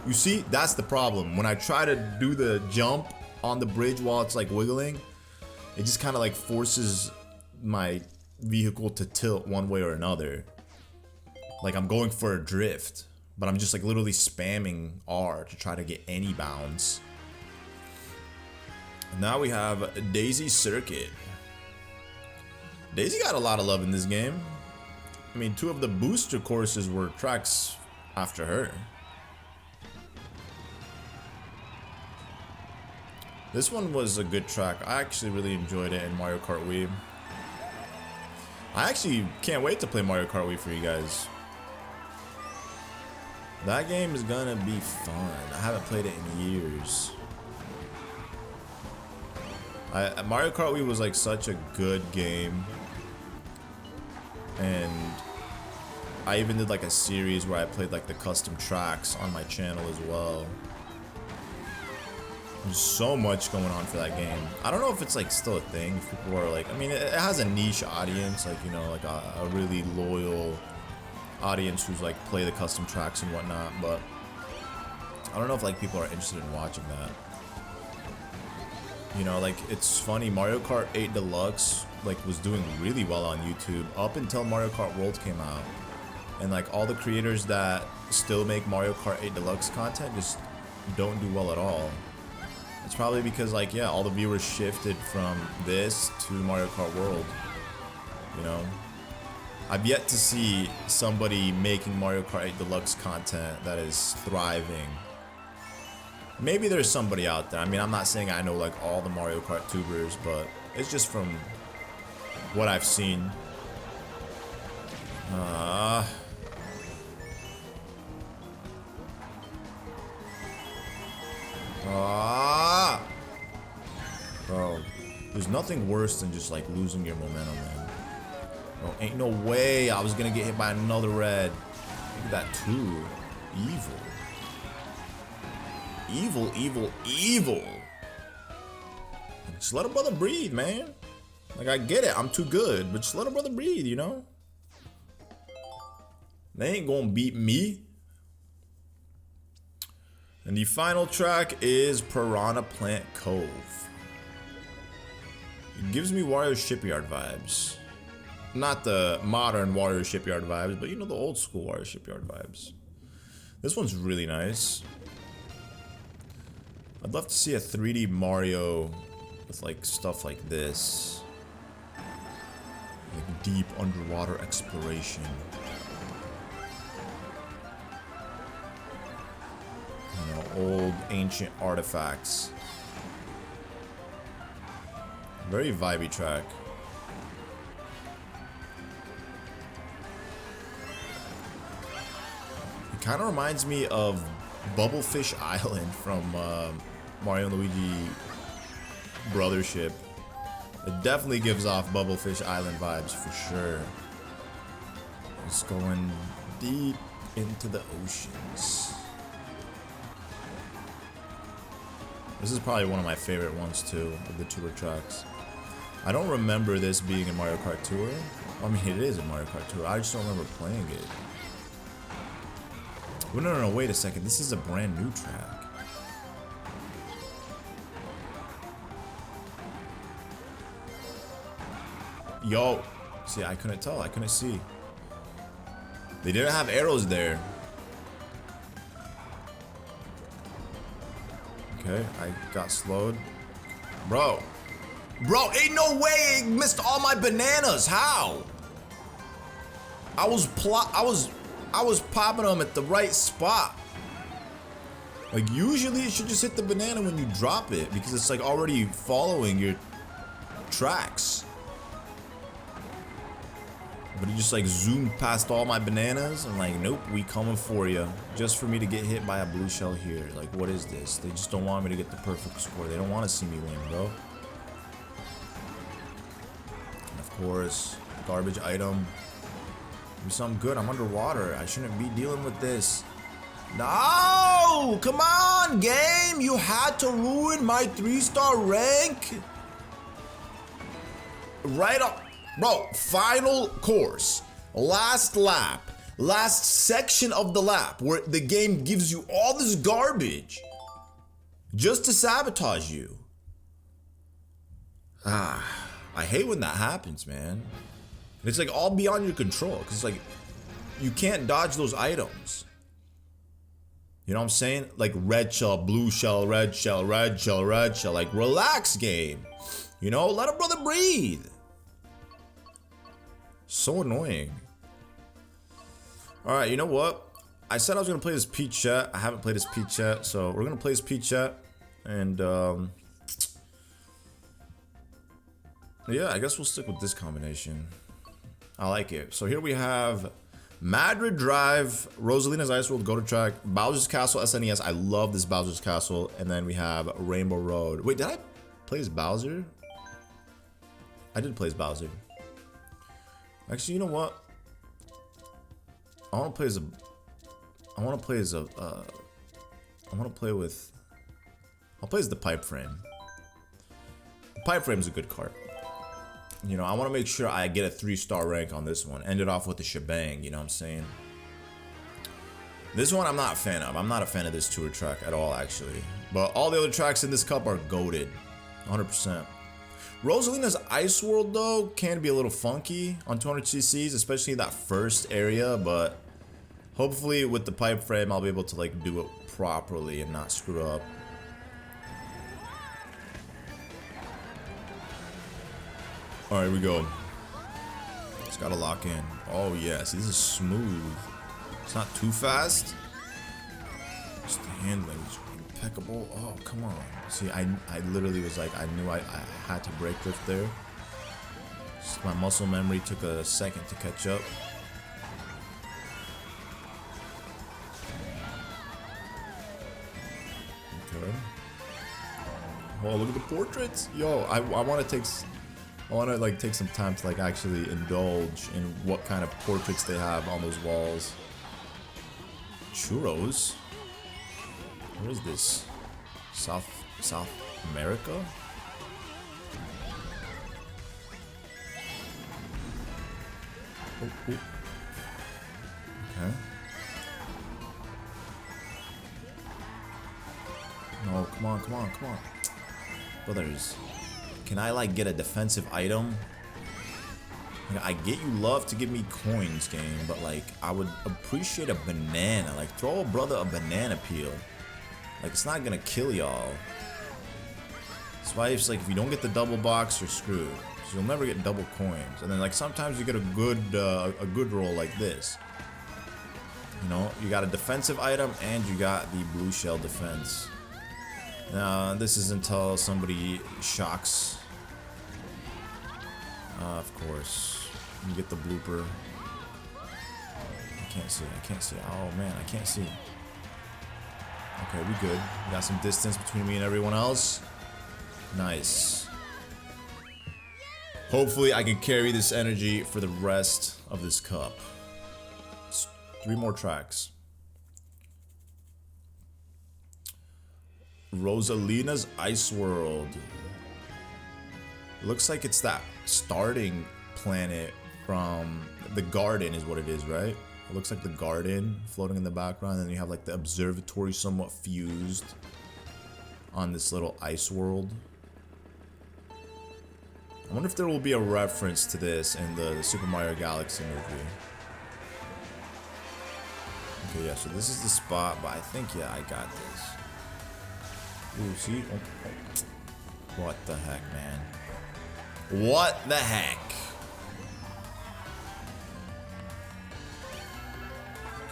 You see, that's the problem. When I try to do the jump on the bridge while it's like wiggling, it just kind of like forces my vehicle to tilt one way or another. Like I'm going for a drift, but I'm just like literally spamming R to try to get any bounds. Now we have Daisy Circuit. Daisy got a lot of love in this game. I mean, 2 of the booster courses were tracks after her. This one was a good track. I actually really enjoyed it in Mario Kart Wii. I actually can't wait to play Mario Kart Wii for you guys. That game is gonna be fun. I haven't played it in years. Mario Kart Wii was like such a good game. And I even did like a series where I played like the custom tracks on my channel as well. There's so much going on for that game. I don't know if it's like still a thing. If people are like, I mean, it has a niche audience, like, you know, like a really loyal audience who's like play the custom tracks and whatnot. But I don't know if like people are interested in watching that. You know, like it's funny. Mario Kart 8 Deluxe like was doing really well on YouTube up until Mario Kart World came out, and like all the creators that still make Mario Kart 8 Deluxe content just don't do well at all. It's probably because, like, yeah, all the viewers shifted from this to Mario Kart World. You know, I've yet to see somebody making Mario Kart 8 Deluxe content that is thriving. Maybe there's somebody out there. I mean, I'm not saying I know like all the Mario Kart tubers, but it's just from what I've seen. Bro, there's nothing worse than just like losing your momentum, man. Bro, ain't no way I was gonna get hit by another red. Look at that too. Evil. Evil, evil, evil. Just let a brother breathe, man. Like, I get it, I'm too good, but just let a brother breathe, you know? They ain't gonna beat me. And the final track is Piranha Plant Cove. It gives me Wario Shipyard vibes. Not the modern Wario Shipyard vibes, but you know, the old school Wario Shipyard vibes. This one's really nice. I'd love to see a 3D Mario with like stuff like this. Like deep underwater exploration. You know, old ancient artifacts. Very vibey track. It kind of reminds me of Bubblefish Island from Mario and Luigi Brothership. It definitely gives off Bubblefish Island vibes for sure. It's going deep into the oceans. This is probably one of my favorite ones too, of the tour tracks. I don't remember this being in Mario Kart Tour. I mean, it is in Mario Kart Tour. I just don't remember playing it. Well, no, wait a second. This is a brand new track. Yo. See, I couldn't tell. I couldn't see. They didn't have arrows there. Okay, I got slowed. Bro, ain't no way it missed all my bananas. How? I was popping them at the right spot. Like, usually it should just hit the banana when you drop it because it's like already following your tracks. But he just like zoomed past all my bananas. I'm like, nope, we coming for you. Just for me to get hit by a blue shell here. Like, what is this? They just don't want me to get the perfect score. They don't want to see me win, bro. And of course, garbage item. Do something good. I'm underwater. I shouldn't be dealing with this. No! Come on, game! You had to ruin my 3-star rank? Right up. Bro, final course, last lap, last section of the lap where the game gives you all this garbage just to sabotage you. I hate when that happens, man. It's like all beyond your control because it's like you can't dodge those items. You know what I'm saying? Like red shell, blue shell, red shell, red shell, red shell. Like, relax, game. You know, let a brother breathe. So annoying. Alright, you know what? I said I was gonna play this Peach Chat. I haven't played this Peach Chat, so we're gonna play this Peach Chat. And Yeah, I guess we'll stick with this combination. I like it. So here we have Madrid Drive, Rosalina's Ice World, Go to Track, Bowser's Castle, SNES. I love this Bowser's Castle. And then we have Rainbow Road. Wait, did I play as Bowser? I did play as Bowser. Actually, you know what? I want to play as a. I want to play as a. I want to play with. I'll play as the Pipe Frame. The Pipe Frame's a good card. You know, I want to make sure I get a 3-star rank on this one. End it off with a shebang, you know what I'm saying? This one I'm not a fan of. I'm not a fan of this tour track at all, actually. But all the other tracks in this cup are goated. 100%. Rosalina's Ice World, though, can be a little funky on 200cc's, especially that first area. But hopefully with the Pipe Frame, I'll be able to, like, do it properly and not screw up. All right, here we go. Just gotta lock in. Oh yeah, see, this is smooth. It's not too fast. Just the handling is impeccable. Oh, come on. See, I literally was like, I knew I had to brake drift there. Just my muscle memory took a second to catch up. Okay. Oh, look at the portraits. Yo, I want to take... I want to like take some time to like actually indulge in what kind of portraits they have on those walls. Churros? Where is this? South America? Oh, oh. Okay. No, come on, come on, come on. Brothers. Can I like get a defensive item? Like, I get you love to give me coins, game, but like I would appreciate a banana. Like throw a brother a banana peel. Like it's not gonna kill y'all. That's why it's like if you don't get the double box, you're screwed. So you'll never get double coins. And then like sometimes you get a good roll like this. You know, you got a defensive item and you got the blue shell defense. This is until somebody shocks. Of course. You get the blooper. I can't see. I can't see. Oh man, I can't see. Okay, we good. We got some distance between me and everyone else. Nice. Hopefully I can carry this energy for the rest of this cup. 3 more tracks. Rosalina's Ice World. Looks like it's that starting planet from the garden is what it is, right? It looks like the garden floating in the background, and then you have like the observatory somewhat fused on this little ice world. I wonder if there will be a reference to this in the Super Mario Galaxy movie. Okay, yeah, so this is the spot, but I think, yeah, I got this. Ooh, see? Oh. What the heck, man? What the heck?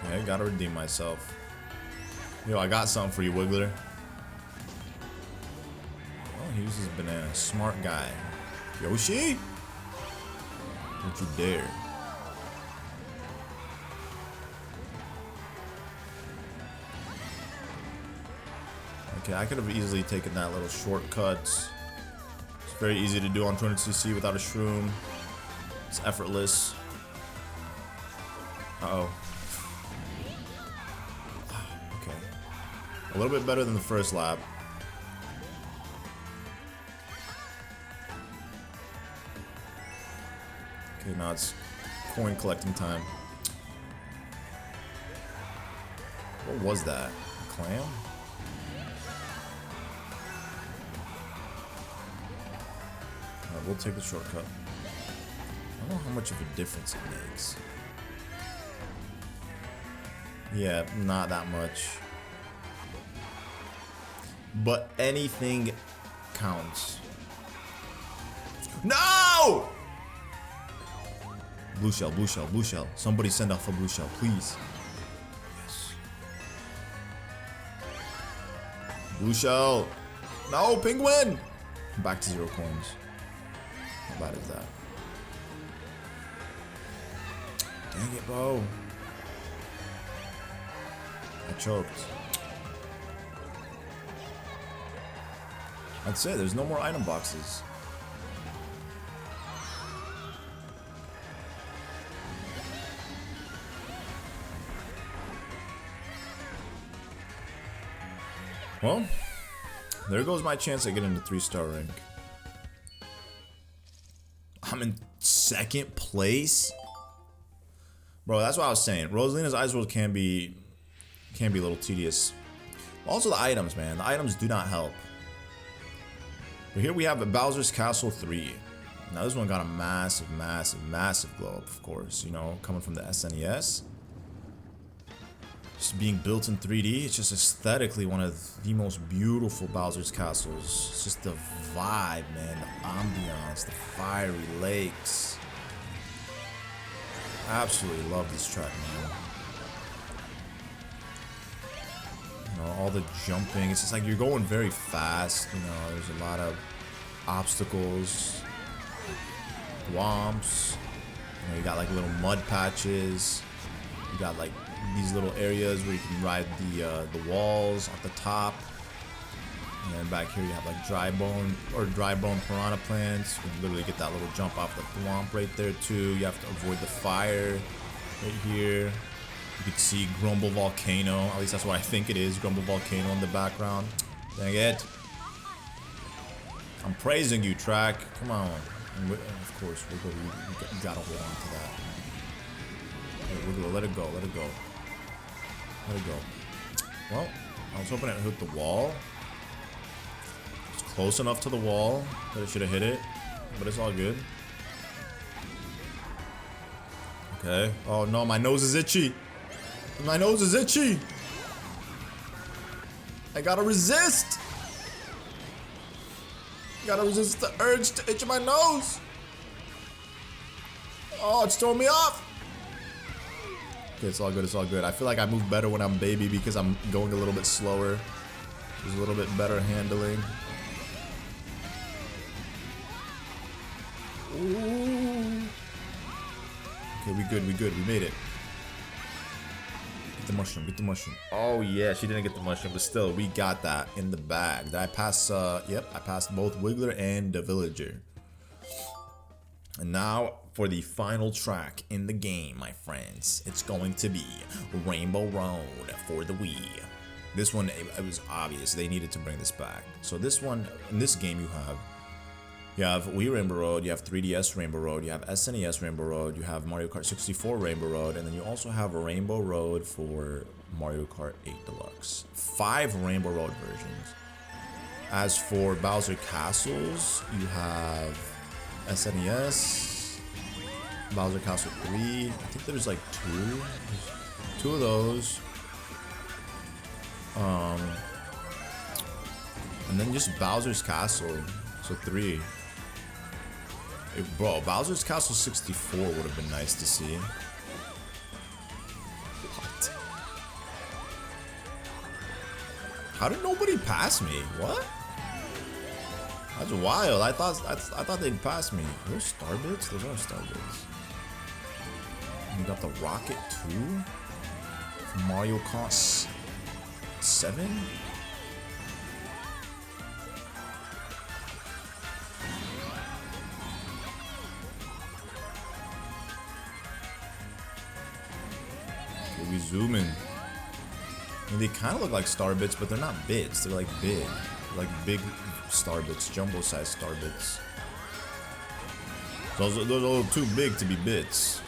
Okay, gotta redeem myself. Yo, I got something for you, Wiggler. Oh, he uses banana. Smart guy. Yoshi? Don't you dare. Okay, I could have easily taken that little shortcut. It's very easy to do on 200cc without a shroom. It's effortless. Uh-oh. Okay. A little bit better than the first lap. Okay, now it's coin collecting time. What was that? A clam? Alright, we'll take the shortcut. I don't know how much of a difference it makes. Yeah, not that much. But anything counts. No! Blue shell, blue shell, blue shell. Somebody send off a blue shell, please. Yes. Blue shell. No, penguin! Back to 0 coins. How bad is that? Dang it, bro. I choked. That's it. There's no more item boxes. Well, there goes my chance at getting the 3-star rank. I'm in 2nd place? Bro, that's what I was saying. Rosalina's Ice World can be a little tedious. Also the items, man. The items do not help. But here we have a Bowser's Castle 3. Now this one got a massive, massive, massive glow up, of course. You know, coming from the SNES. Just being built in 3D, it's just aesthetically one of the most beautiful Bowser's Castles. It's just the vibe, man, the ambiance, the fiery lakes. Absolutely love this track, man. You know, all the jumping, it's just like you're going very fast, you know, there's a lot of obstacles, swamps, you know, you got like little mud patches, you got like these little areas where you can ride the walls at the top, and then back here you have like dry bone piranha plants. You can literally get that little jump off the swamp right there too. You have to avoid the fire right here. You can see Grumble Volcano, at least that's what I think it is, Grumble Volcano in the background. Dang it. I'm praising you, track. Come on. And of course, you gotta hold on to that. Hey, Wiggler, let it go, let it go. Let it go. Well, I was hoping it hit the wall. It's close enough to the wall that it should have hit it, but it's all good. Okay. Oh no, my nose is itchy. My nose is itchy. I gotta resist. Gotta resist the urge to itch my nose. Oh, it's throwing me off. Okay, it's all good, it's all good. I feel like I move better when I'm baby because I'm going a little bit slower. There's a little bit better handling. Ooh. Okay, we good, we made it. Get the mushroom, get the mushroom. Oh yeah, she didn't get the mushroom, but still, we got that in the bag. Did I pass, yep, I passed both Wiggler and the Villager. And now, for the final track in the game, my friends, it's going to be Rainbow Road for the Wii. This one, it was obvious they needed to bring this back. So this one, in this game you have Wii Rainbow Road, you have 3DS Rainbow Road, you have SNES Rainbow Road, you have Mario Kart 64 Rainbow Road, and then you also have a Rainbow Road for Mario Kart 8 Deluxe. 5 Rainbow Road versions. As for Bowser Castles, you have SNES, Bowser Castle 3, I think there's like 2 of those. And then just Bowser's Castle, so 3. Bro, Bowser's Castle 64 would have been nice to see. What? How did nobody pass me? What? That's wild. I thought they'd pass me. Those star bits? Those are star bits. And you got the rocket too? Mario Kart 7? Okay, we zoom in. I mean, they kind of look like star bits, but they're not bits. They're like big. They're like big star bits, jumbo sized star bits. Those are a little too big to be bits.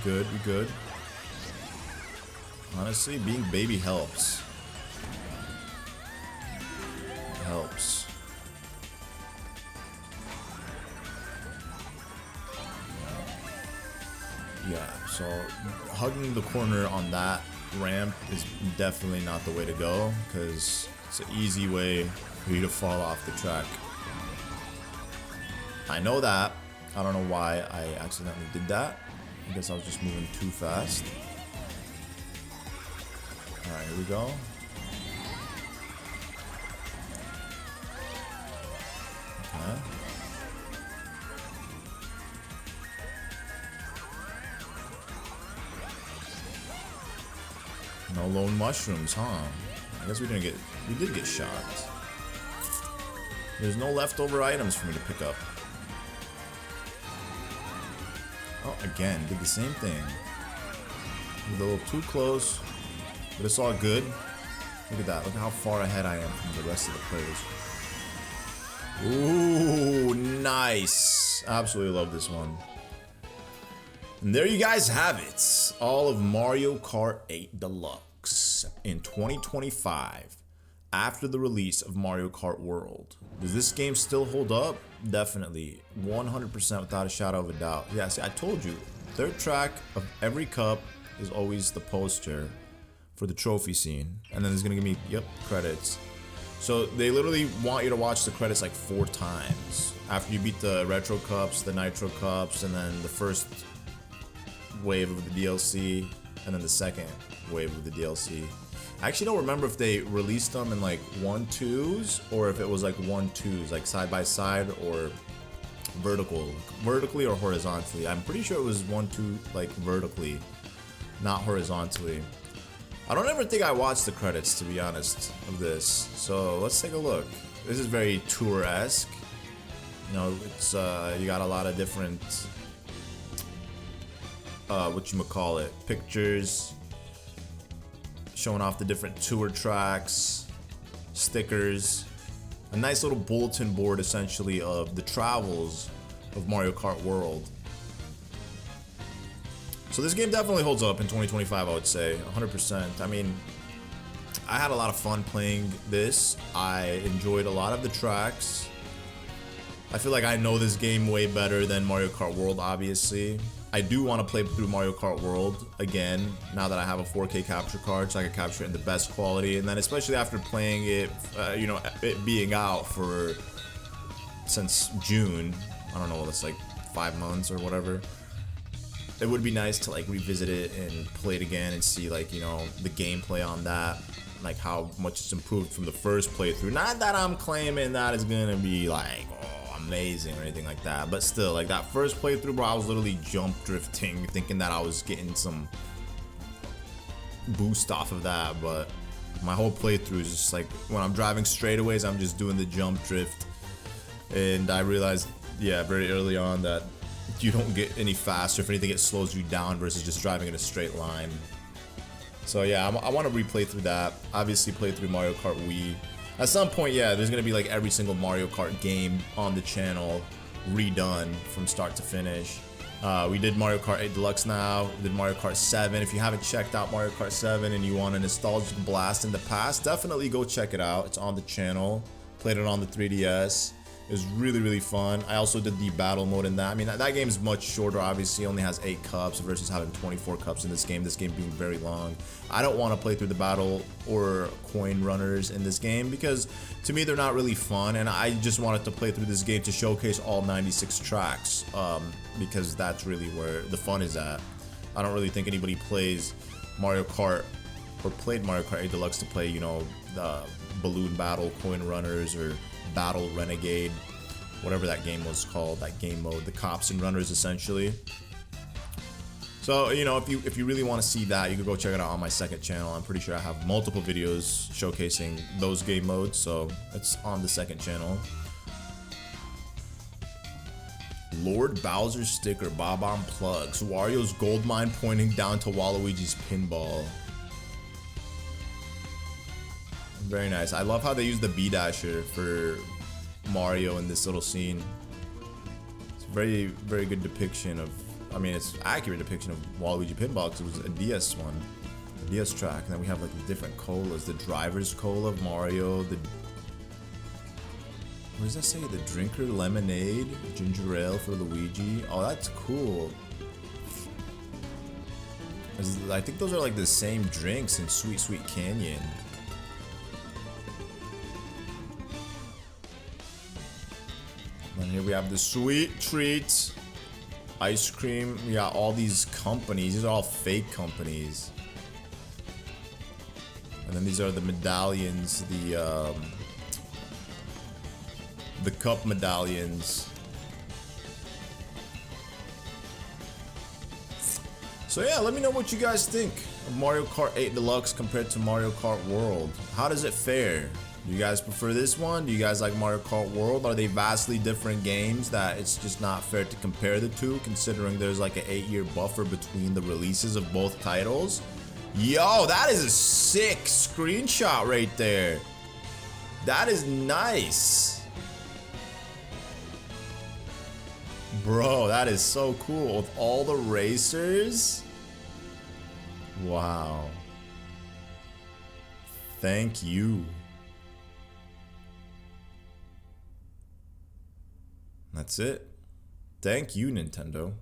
Okay, we good. Honestly, being baby helps. It helps. Yeah, so hugging the corner on that ramp is definitely not the way to go, because it's an easy way for you to fall off the track. I know that. I don't know why I accidentally did that. I guess I was just moving too fast. Alright, here we go. huh? No lone mushrooms, huh? I guess we did get shot. There's no leftover items for me to pick up. Oh, again, did the same thing. A little too close, but it's all good. Look at that. Look at how far ahead I am from the rest of the players. Ooh, nice. Absolutely love this one. And there you guys have it. All of Mario Kart 8 Deluxe in 2025 after the release of Mario Kart World. Does this game still hold up? Definitely. 100% without a shadow of a doubt. Yeah, see, I told you. Third track of every cup is always the poster for the trophy scene. And then there's going to give me, yep, credits. So they literally want you to watch the credits like 4 times. After you beat the Retro Cups, the Nitro Cups, and then the first wave of the DLC, and then the second wave of the DLC. I actually don't remember if they released them in like 1-2s or if it was like 1-2s, like side by side or vertically or horizontally. I'm pretty sure it was 1-2 like vertically, not horizontally. I don't ever think I watched the credits, to be honest, of this. So let's take a look. This is very tour-esque. You know, it's you got a lot of different whatchamacallit, pictures showing off the different tour tracks, stickers, a nice little bulletin board essentially of the travels of Mario Kart World. So this game definitely holds up in 2025, I would say, 100%. I mean, I had a lot of fun playing this. I enjoyed a lot of the tracks. I feel like I know this game way better than Mario Kart World, obviously. I do want to play through Mario Kart World again, now that I have a 4K capture card, so I can capture it in the best quality. And then especially after playing it, you know, it being out for, since June, I don't know, that's like 5 months or whatever. It would be nice to like revisit it and play it again and see like, you know, the gameplay on that, like how much it's improved from the first playthrough. Not that I'm claiming that it's gonna be like, oh, amazing or anything like that, but still, like that first playthrough, bro, I was literally jump drifting, thinking that I was getting some boost off of that, but my whole playthrough is just like, when I'm driving straightaways, I'm just doing the jump drift, and I realized, yeah, very early on that you don't get any faster. If anything, it slows you down versus just driving in a straight line. So yeah, I want to replay through that. Obviously play through Mario Kart Wii. At some point, yeah, there's gonna be like every single Mario Kart game on the channel redone from start to finish. We did Mario Kart 8 Deluxe now, we did Mario Kart 7. If you haven't checked out Mario Kart 7 and you want a nostalgic blast in the past, definitely go check it out. It's on the channel. Played it on the 3DS. It was really, really fun. I also did the battle mode in that. I mean, that game is much shorter, obviously. It only has 8 cups versus having 24 cups in this game being very long. I don't want to play through the battle or coin runners in this game because to me, they're not really fun. And I just wanted to play through this game to showcase all 96 tracks because that's really where the fun is at. I don't really think anybody plays Mario Kart or played Mario Kart 8 Deluxe to play, you know, the balloon battle, coin runners, or Battle Renegade, whatever that game was called, that game mode, the cops and runners essentially. So, you know, if you really want to see that, you can go check it out on my second channel. I'm pretty sure I have multiple videos showcasing those game modes, so it's on the second channel. Lord Bowser's sticker, Bob-omb plugs, Wario's gold mine pointing down to Waluigi's pinball. Very nice. I love how they use the B-dasher for Mario in this little scene. It's a very, very good depiction of, I mean, it's accurate depiction of Waluigi pinball because it was a DS one, a DS track. And then we have like the different colas, the driver's cola of Mario, the, what does that say? The drinker lemonade, ginger ale for Luigi. Oh, that's cool. I think those are like the same drinks in Sweet Sweet Canyon. And here we have the sweet treats, ice cream. We got all these companies. These are all fake companies. And then these are the medallions, the the cup medallions. So yeah, let me know what you guys think of Mario Kart 8 Deluxe compared to Mario Kart World. How does it fare? Do you guys prefer this one? Do you guys like Mario Kart World? Are they vastly different games that it's just not fair to compare the two, considering there's like an 8-year buffer between the releases of both titles? Yo, that is a sick screenshot right there. That is nice. Bro, that is so cool. With all the racers. Wow. Thank you. That's it. Thank you, Nintendo.